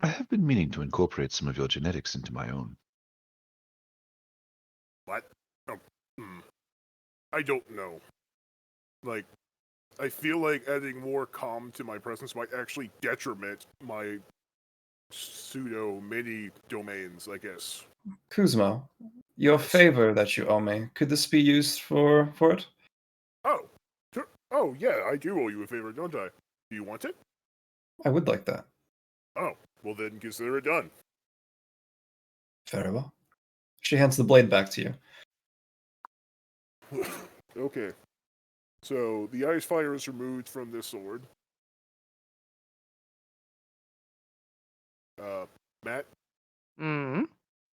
I have been meaning to incorporate some of your genetics into my own. what? Oh, I don't know. Like, I feel like adding more calm to my presence might actually detriment my pseudo mini domains, I guess. Kuzmo, your favor that you owe me, could this be used for it? Oh, yeah, I do owe you a favor, don't I? Do you want it? I would like that. Oh, well then consider it done. Very well. She hands the blade back to you. Okay. So the ice fire is removed from this sword. Matt? Hmm.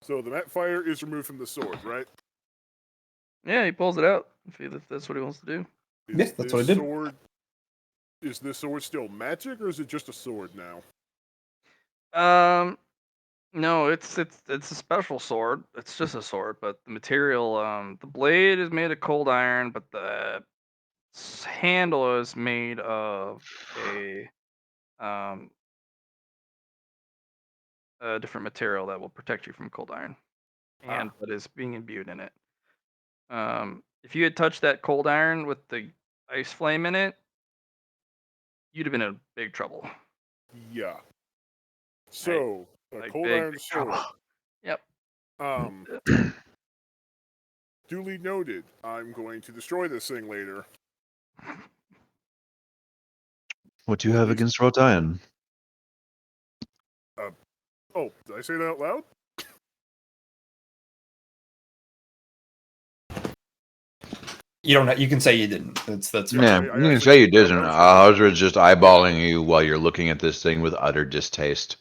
So the mat fire is removed from the sword, right? Yeah, he pulls it out if that's what he wants to do. Yeah, that's what I did. Is this sword still magic, or is it just a sword now? No, it's a special sword. It's just a sword, but the material, the blade is made of cold iron, but the handle is made of um a different material that will protect you from cold iron, and Ah. that is being imbued in it. If you had touched that cold iron with the ice flame in it, you'd have been in big trouble. Yeah. So a Like cold big, iron big sword. trouble. Yep. Duly noted. I'm going to destroy this thing later. What do you Well, at have least- against wrought iron? Oh, did I say that out loud? You don't. You can say you didn't. That's Yeah, Yeah, I you can actually- say you I didn't. was- Hazard's just eyeballing you while you're looking at this thing with utter distaste.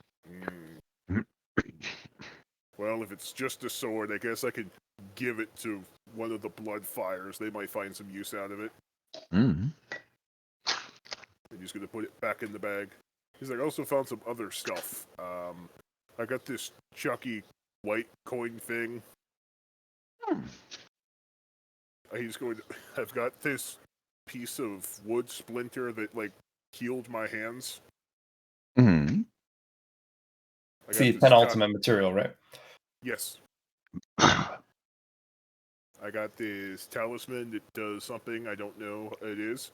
Well, if it's just a sword, I guess I could give it to one of the blood fires. They might find some use out of it. Mm. And he's going to put it back in the bag. He's like, I also found some other stuff. I got this Chucky white coin thing. He's going to... I've got this piece of wood splinter that, like, healed my hands. Mm. I the got this penultimate material, right? Yes. I got this talisman that does something I don't know what it is.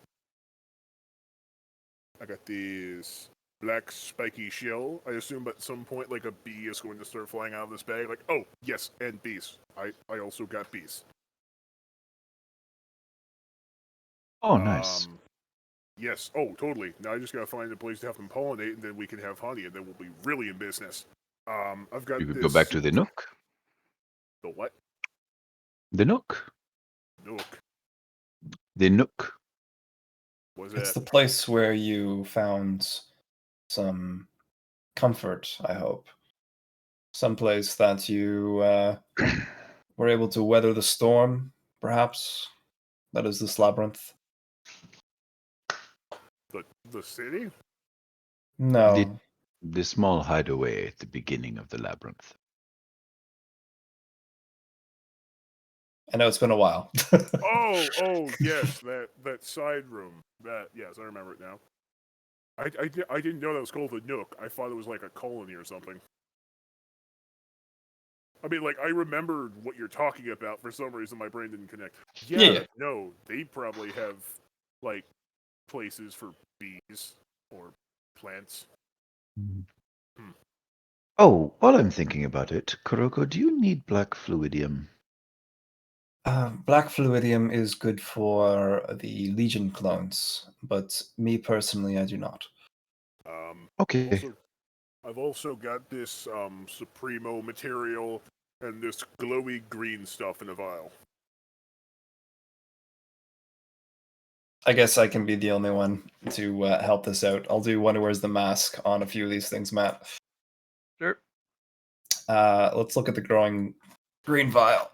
I got this black spiky shell. I assume at some point, like, a bee is going to start flying out of this bag. Like, oh, yes, and bees. I also got bees. Oh, nice. Yes. Oh, totally. Now I just gotta find a place to have them pollinate, and then we can have honey, and then we'll be really in business. I've got You could this... go back to the Nook. The what? The Nook. Nook. The Nook. Was It's that... the place where you found some comfort, I hope. Some place that you were able to weather the storm, perhaps. That is this labyrinth. The city? No. The small hideaway at the beginning of the labyrinth. I know it's been a while. Oh, yes, that side room. Yes, I remember it now. I didn't know that was called the Nook. I thought it was like a colony or something. I mean, like, I remembered what you're talking about. For some reason, my brain didn't connect. Yeah. No, they probably have, like, places for bees or plants. Oh, while I'm thinking about it, Kuroko, do you need black fluidium? Black fluidium is good for the Legion clones, but me personally, I do not. Okay. I've also got this Supremo material and this glowy green stuff in a vial. I guess I can be the only one to help this out. I'll do one who wears the mask on a few of these things, Matt. Sure. Let's look at the growing green vial.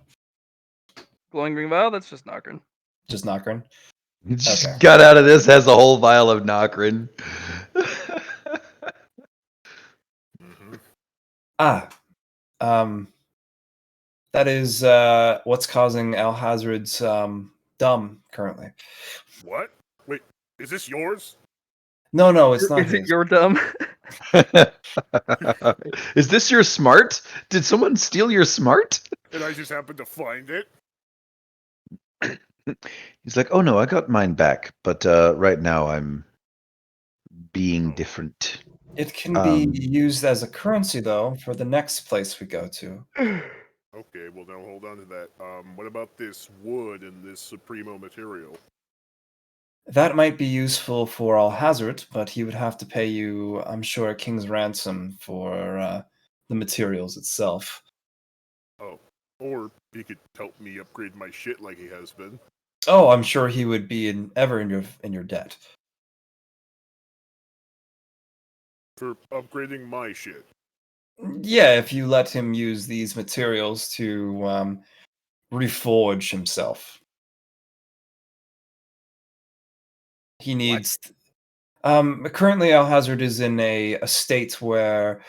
Glowing green vial. That's just Nokrin. Just Nokrin. Just Okay. got out of this, has a whole vial of Nokrin. That is what's causing Alhazred's dumb currently. What? Wait, is this yours? No, it's not Is it his. your dumb? Is this your smart? Did someone steal your smart? And I just happened to find it? He's like, oh no, I got mine back, but right now I'm being different. It can be used as a currency though for the next place we go to. Okay, well now hold on to that. What about this wood and this Supremo material? That might be useful for Alhazard, but he would have to pay you, I'm sure, a king's ransom for the materials itself. Oh, or he could help me upgrade my shit like he has been. Oh, I'm sure he would be ever in your debt. For upgrading my shit. Yeah, if you let him use these materials to reforge himself. He needs. Currently, Alhazard is in a state where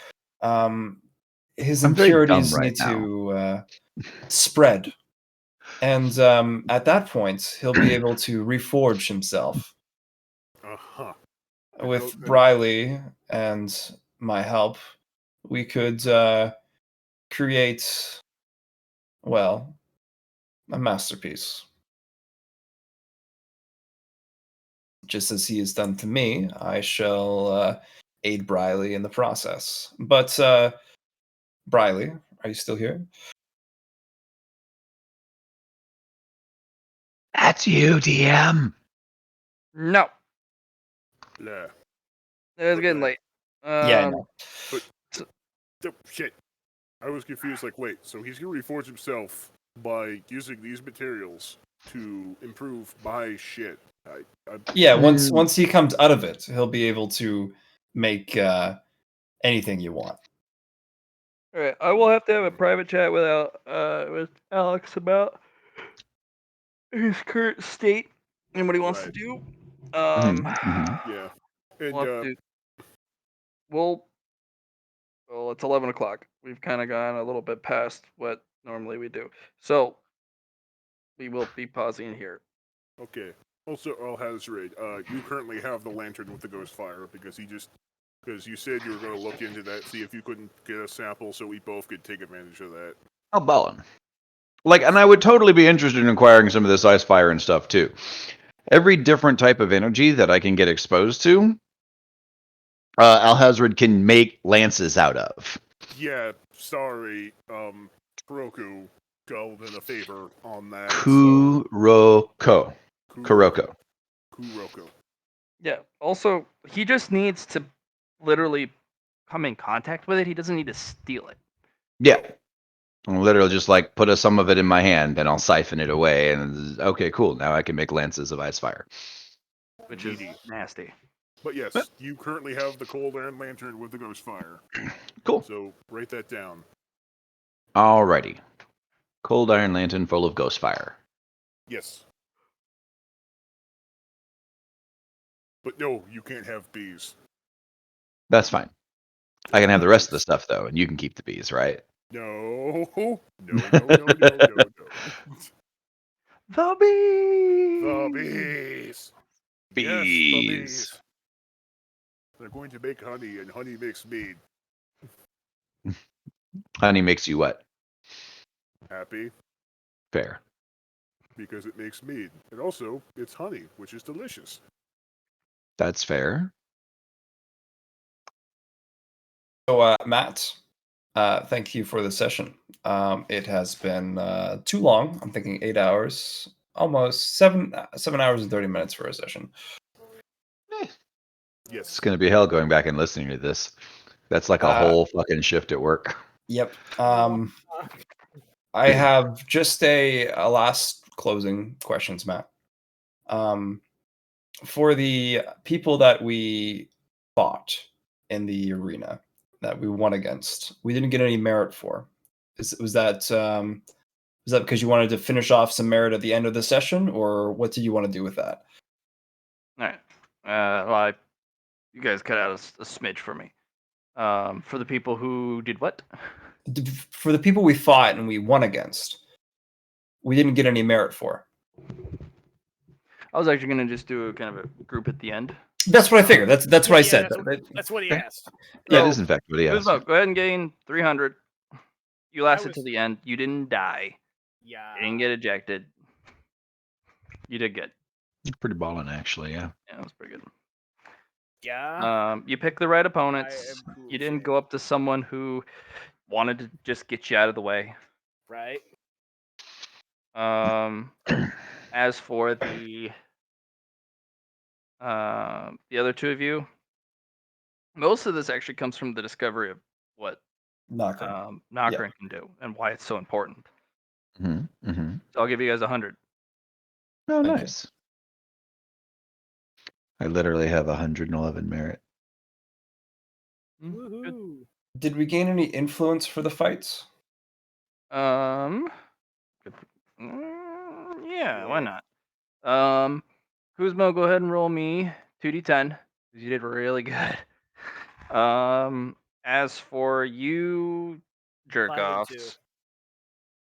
his I'm very dumb impurities right need now. to spread. And at that point, he'll be able to reforge himself. Uh-huh. With Okay. Briley and my help, we could create, well, a masterpiece. Just as he has done to me, I shall aid Briley in the process. But, Briley, are you still here? That's you, DM. No, Yeah. it's getting late. Yeah, I know. Oh, shit. I was confused, like, wait, so he's gonna reforge himself by using these materials to improve my shit. Yeah, once he comes out of it, he'll be able to make anything you want. All right, I will have to have a private chat with Alex about his current state and what he wants to Right. do. Yeah. And, We'll have to. Well, it's 11 o'clock. We've kind of gone a little bit past what normally we do, so we will be pausing here. okay. Also, Alhazred, you currently have the lantern with the ghost fire because you said you were going to look into that, see if you couldn't get a sample so we both could take advantage of that. Oh, ballin'. Like, and I would totally be interested in acquiring some of this ice fire and stuff too. Every different type of energy that I can get exposed to, Alhazred can make lances out of. Yeah, sorry, Kuroko called in a favor on that. Kuroko. Kuroko. Yeah. Also, he just needs to literally come in contact with it. He doesn't need to steal it. Yeah. I'll literally just like put some of it in my hand and I'll siphon it away and okay, cool. Now I can make lances of ice fire. Which is Needy. nasty. But yes, you currently have the cold iron lantern with the ghost fire. Cool. So write that down. Alrighty. Cold iron lantern full of ghost fire. Yes. But no, you can't have bees. That's fine. I can have the rest of the stuff though, and you can keep the bees, right? No. No. The bee. The bees. Yes, the bees. They're going to make honey, and honey makes mead. Honey makes you what? Happy. Fair. Because it makes mead. And also, it's honey, which is delicious. That's fair. So, Matt, thank you for the session. It has been too long. I'm thinking 8 hours, almost 7 hours and 30 minutes for a session. Yes. It's gonna be hell going back and listening to this. That's like a whole fucking shift at work. Yep. I have just a last closing questions, Matt. For the people that we fought in the arena that we won against, we didn't get any merit for. Was that because you wanted to finish off some merit at the end of the session, or what did you want to do with that? All right. You guys cut out a smidge for me. For the people who did what? For the people we fought and we won against, we didn't get any merit for. I was actually gonna just do a kind of a group at the end. That's what I figured. That's what I said. That's what he asked. That is in fact what he asked. Go ahead and gain 300. You lasted was- to the end. You didn't die. Yeah. You didn't get ejected. You did good. Pretty ballin', actually, yeah. Yeah, that was pretty good. Yeah. You picked the right I opponents. am cool You didn't fan. go up to someone who wanted to just get you out of the way. Right. As for the The other two of you, most of this actually comes from the discovery of what Nokrin. Nokrin can do and why it's so important. Mm-hmm. So I'll give you guys 100. Oh, Thank you. nice. I literally have 111 merit. Good. Woohoo! Did we gain any influence for the fights? Yeah, why Yeah. not? Kuzmo, go ahead and roll me 2d10 because you did really good. As for you, jerk 5 and offs. 2.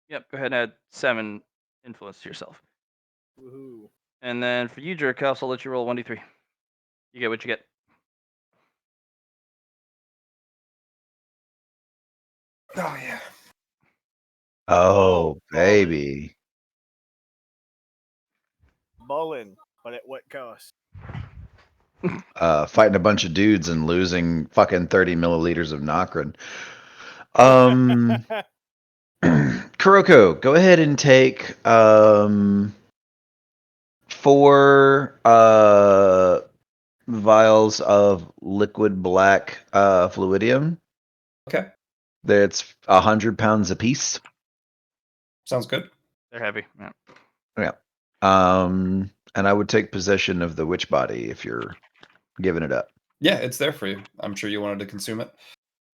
Yep, go ahead and add 7 influence to yourself. Woohoo! And then for you, jerk offs, I'll let you roll 1d3. You get what you get. Oh yeah. Oh, ballin'. baby. Ballin', but at what cost? Fighting a bunch of dudes and losing fucking 30 milliliters of Nokrin. Kuroko, go ahead and take 4 vials of liquid black fluidium. Okay. That's 100 pounds apiece. Sounds good. They're heavy. Yeah. Yeah. And I would take possession of the witch body if you're giving it up. Yeah, it's there for you. I'm sure you wanted to consume it.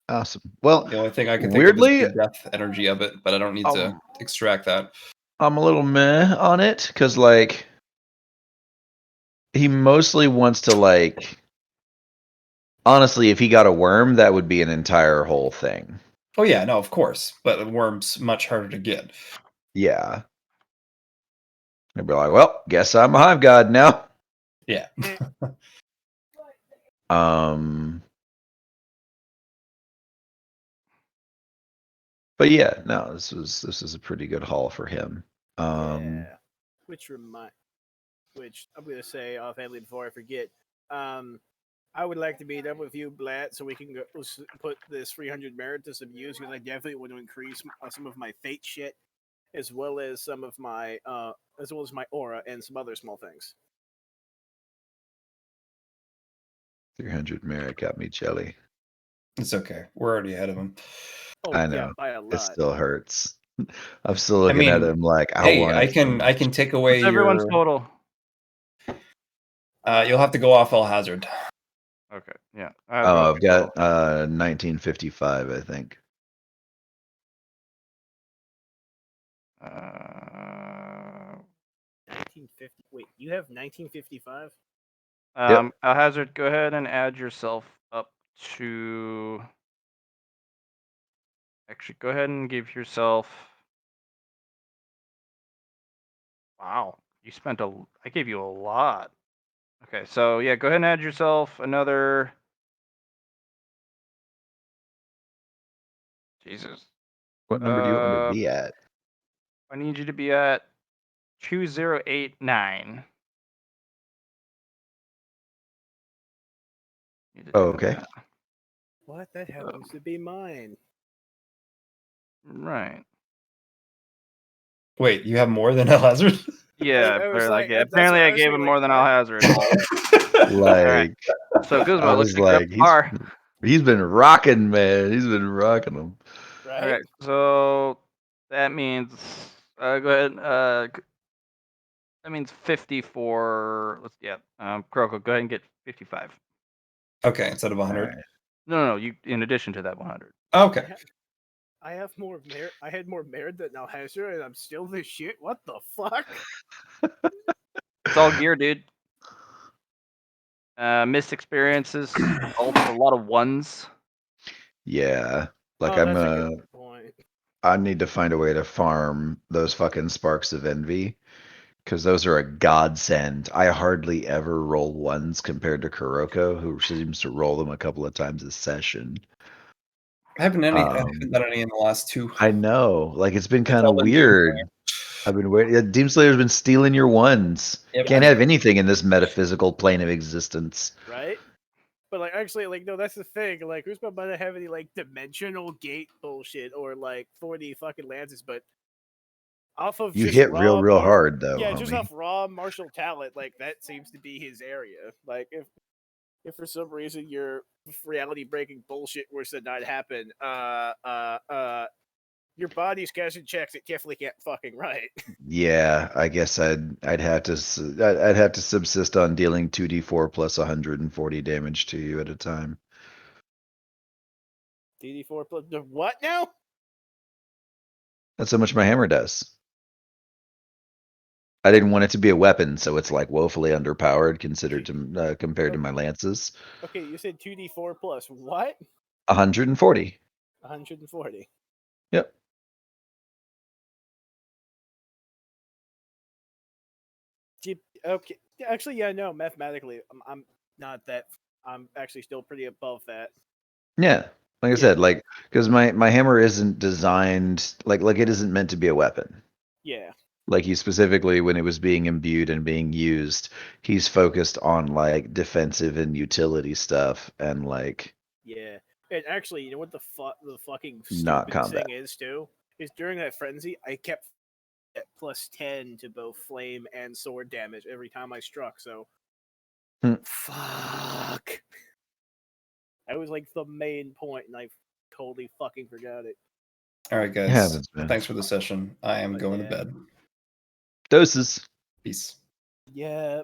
Awesome. Well, The only thing I can weirdly, think of is the death energy of it, but I don't need to extract that. I'm a little meh on it because, like, he mostly wants to, like, honestly, if he got a worm, that would be an entire whole thing. Oh yeah, no, of course, but a worm's much harder to get. Yeah. They'd be like, well, guess I'm a hive god now. Yeah. But yeah, no, this is a pretty good haul for him. Yeah. Which I'm gonna say offhandedly before I forget. I would like to meet up with you, Blatt, so we can put this 300 merit to some use because I definitely want to increase some of my fate shit, as well as some of my my aura and some other small things. 300 merit got me jelly. It's okay. We're already ahead of him. Oh, I know. yeah, by a lot. It still hurts. I'm still looking at him like, hey, I can take away What's everyone's your total? you'll have to go off all hazard. Okay. Yeah. I've got 1955, I think. 1950. Wait, you have 1955? Hazard, go ahead and add yourself up to. Actually, go ahead and give yourself. Wow, you spent I gave you a lot. Okay, so yeah, go ahead and add yourself another. Jesus. What number do you want me to be at? I need you to be at 2089. Oh, okay. What? That happens to be mine. Right. Wait, you have more than Hazard? Yeah, I was apparently, like, apparently I was gave him thinking, more than I'll hazard. Like, So Guzmo, I looks was like you're up like, to par. he's been rocking, man. He's been rocking them. right? All right, so that means go ahead. That means 54. Let's Kroko, go ahead and get 55. Okay, instead of 100. Alright. No, you in addition to that 100. Okay. I have more merit. I had more merit than Alhazard, and I'm still this shit. What the fuck? It's all gear, dude. Missed experiences, a lot of ones. Yeah. Like, That's a good point. I need to find a way to farm those fucking sparks of envy. Because those are a godsend. I hardly ever roll ones compared to Kuroko, who seems to roll them a couple of times a session. I haven't done any in the last 2. I know. Like, it's been It's kind all of been weird. Doomslayer. I've been waiting. Demon Slayer's been stealing your ones. Yep. Can't have anything in this metaphysical plane of existence. Right? But like, actually, like, no, that's the thing. Like, who's about to have any like dimensional gate bullshit or like 40 fucking lances? But Off of You just hit raw real hard though, yeah, just homie. off raw martial talent, like that seems to be his area. Like if for some reason your reality breaking bullshit was to not happen, your body's cashing checks it definitely can't fucking right. Yeah, I guess I'd have to I'd have to subsist on dealing 2d4 plus 140 damage to you at a time. DD4 plus what now? That's how much my hammer does. I didn't want it to be a weapon, so it's like woefully underpowered considered to compared to my lances. Okay, you said 2d4 plus what? 140. 140. Yep. Okay, actually, yeah, no, mathematically, I'm not that. I'm actually still pretty above that. Yeah. Like I Yeah. said, like because my hammer isn't designed like it isn't meant to be a weapon. Yeah, Like he specifically, when it was being imbued and being used, he's focused on like defensive and utility stuff and like yeah. And actually, you know what the fucking not stupidest combat. thing is too? Is during that frenzy, I kept at plus 10 to both flame and sword damage every time I struck. So, Hmm. fuck. That was like the main point, and I totally fucking forgot it. All right, guys. happens, man. Thanks for the session. I am But going yeah. to bed. Doses. Peace. Yeah.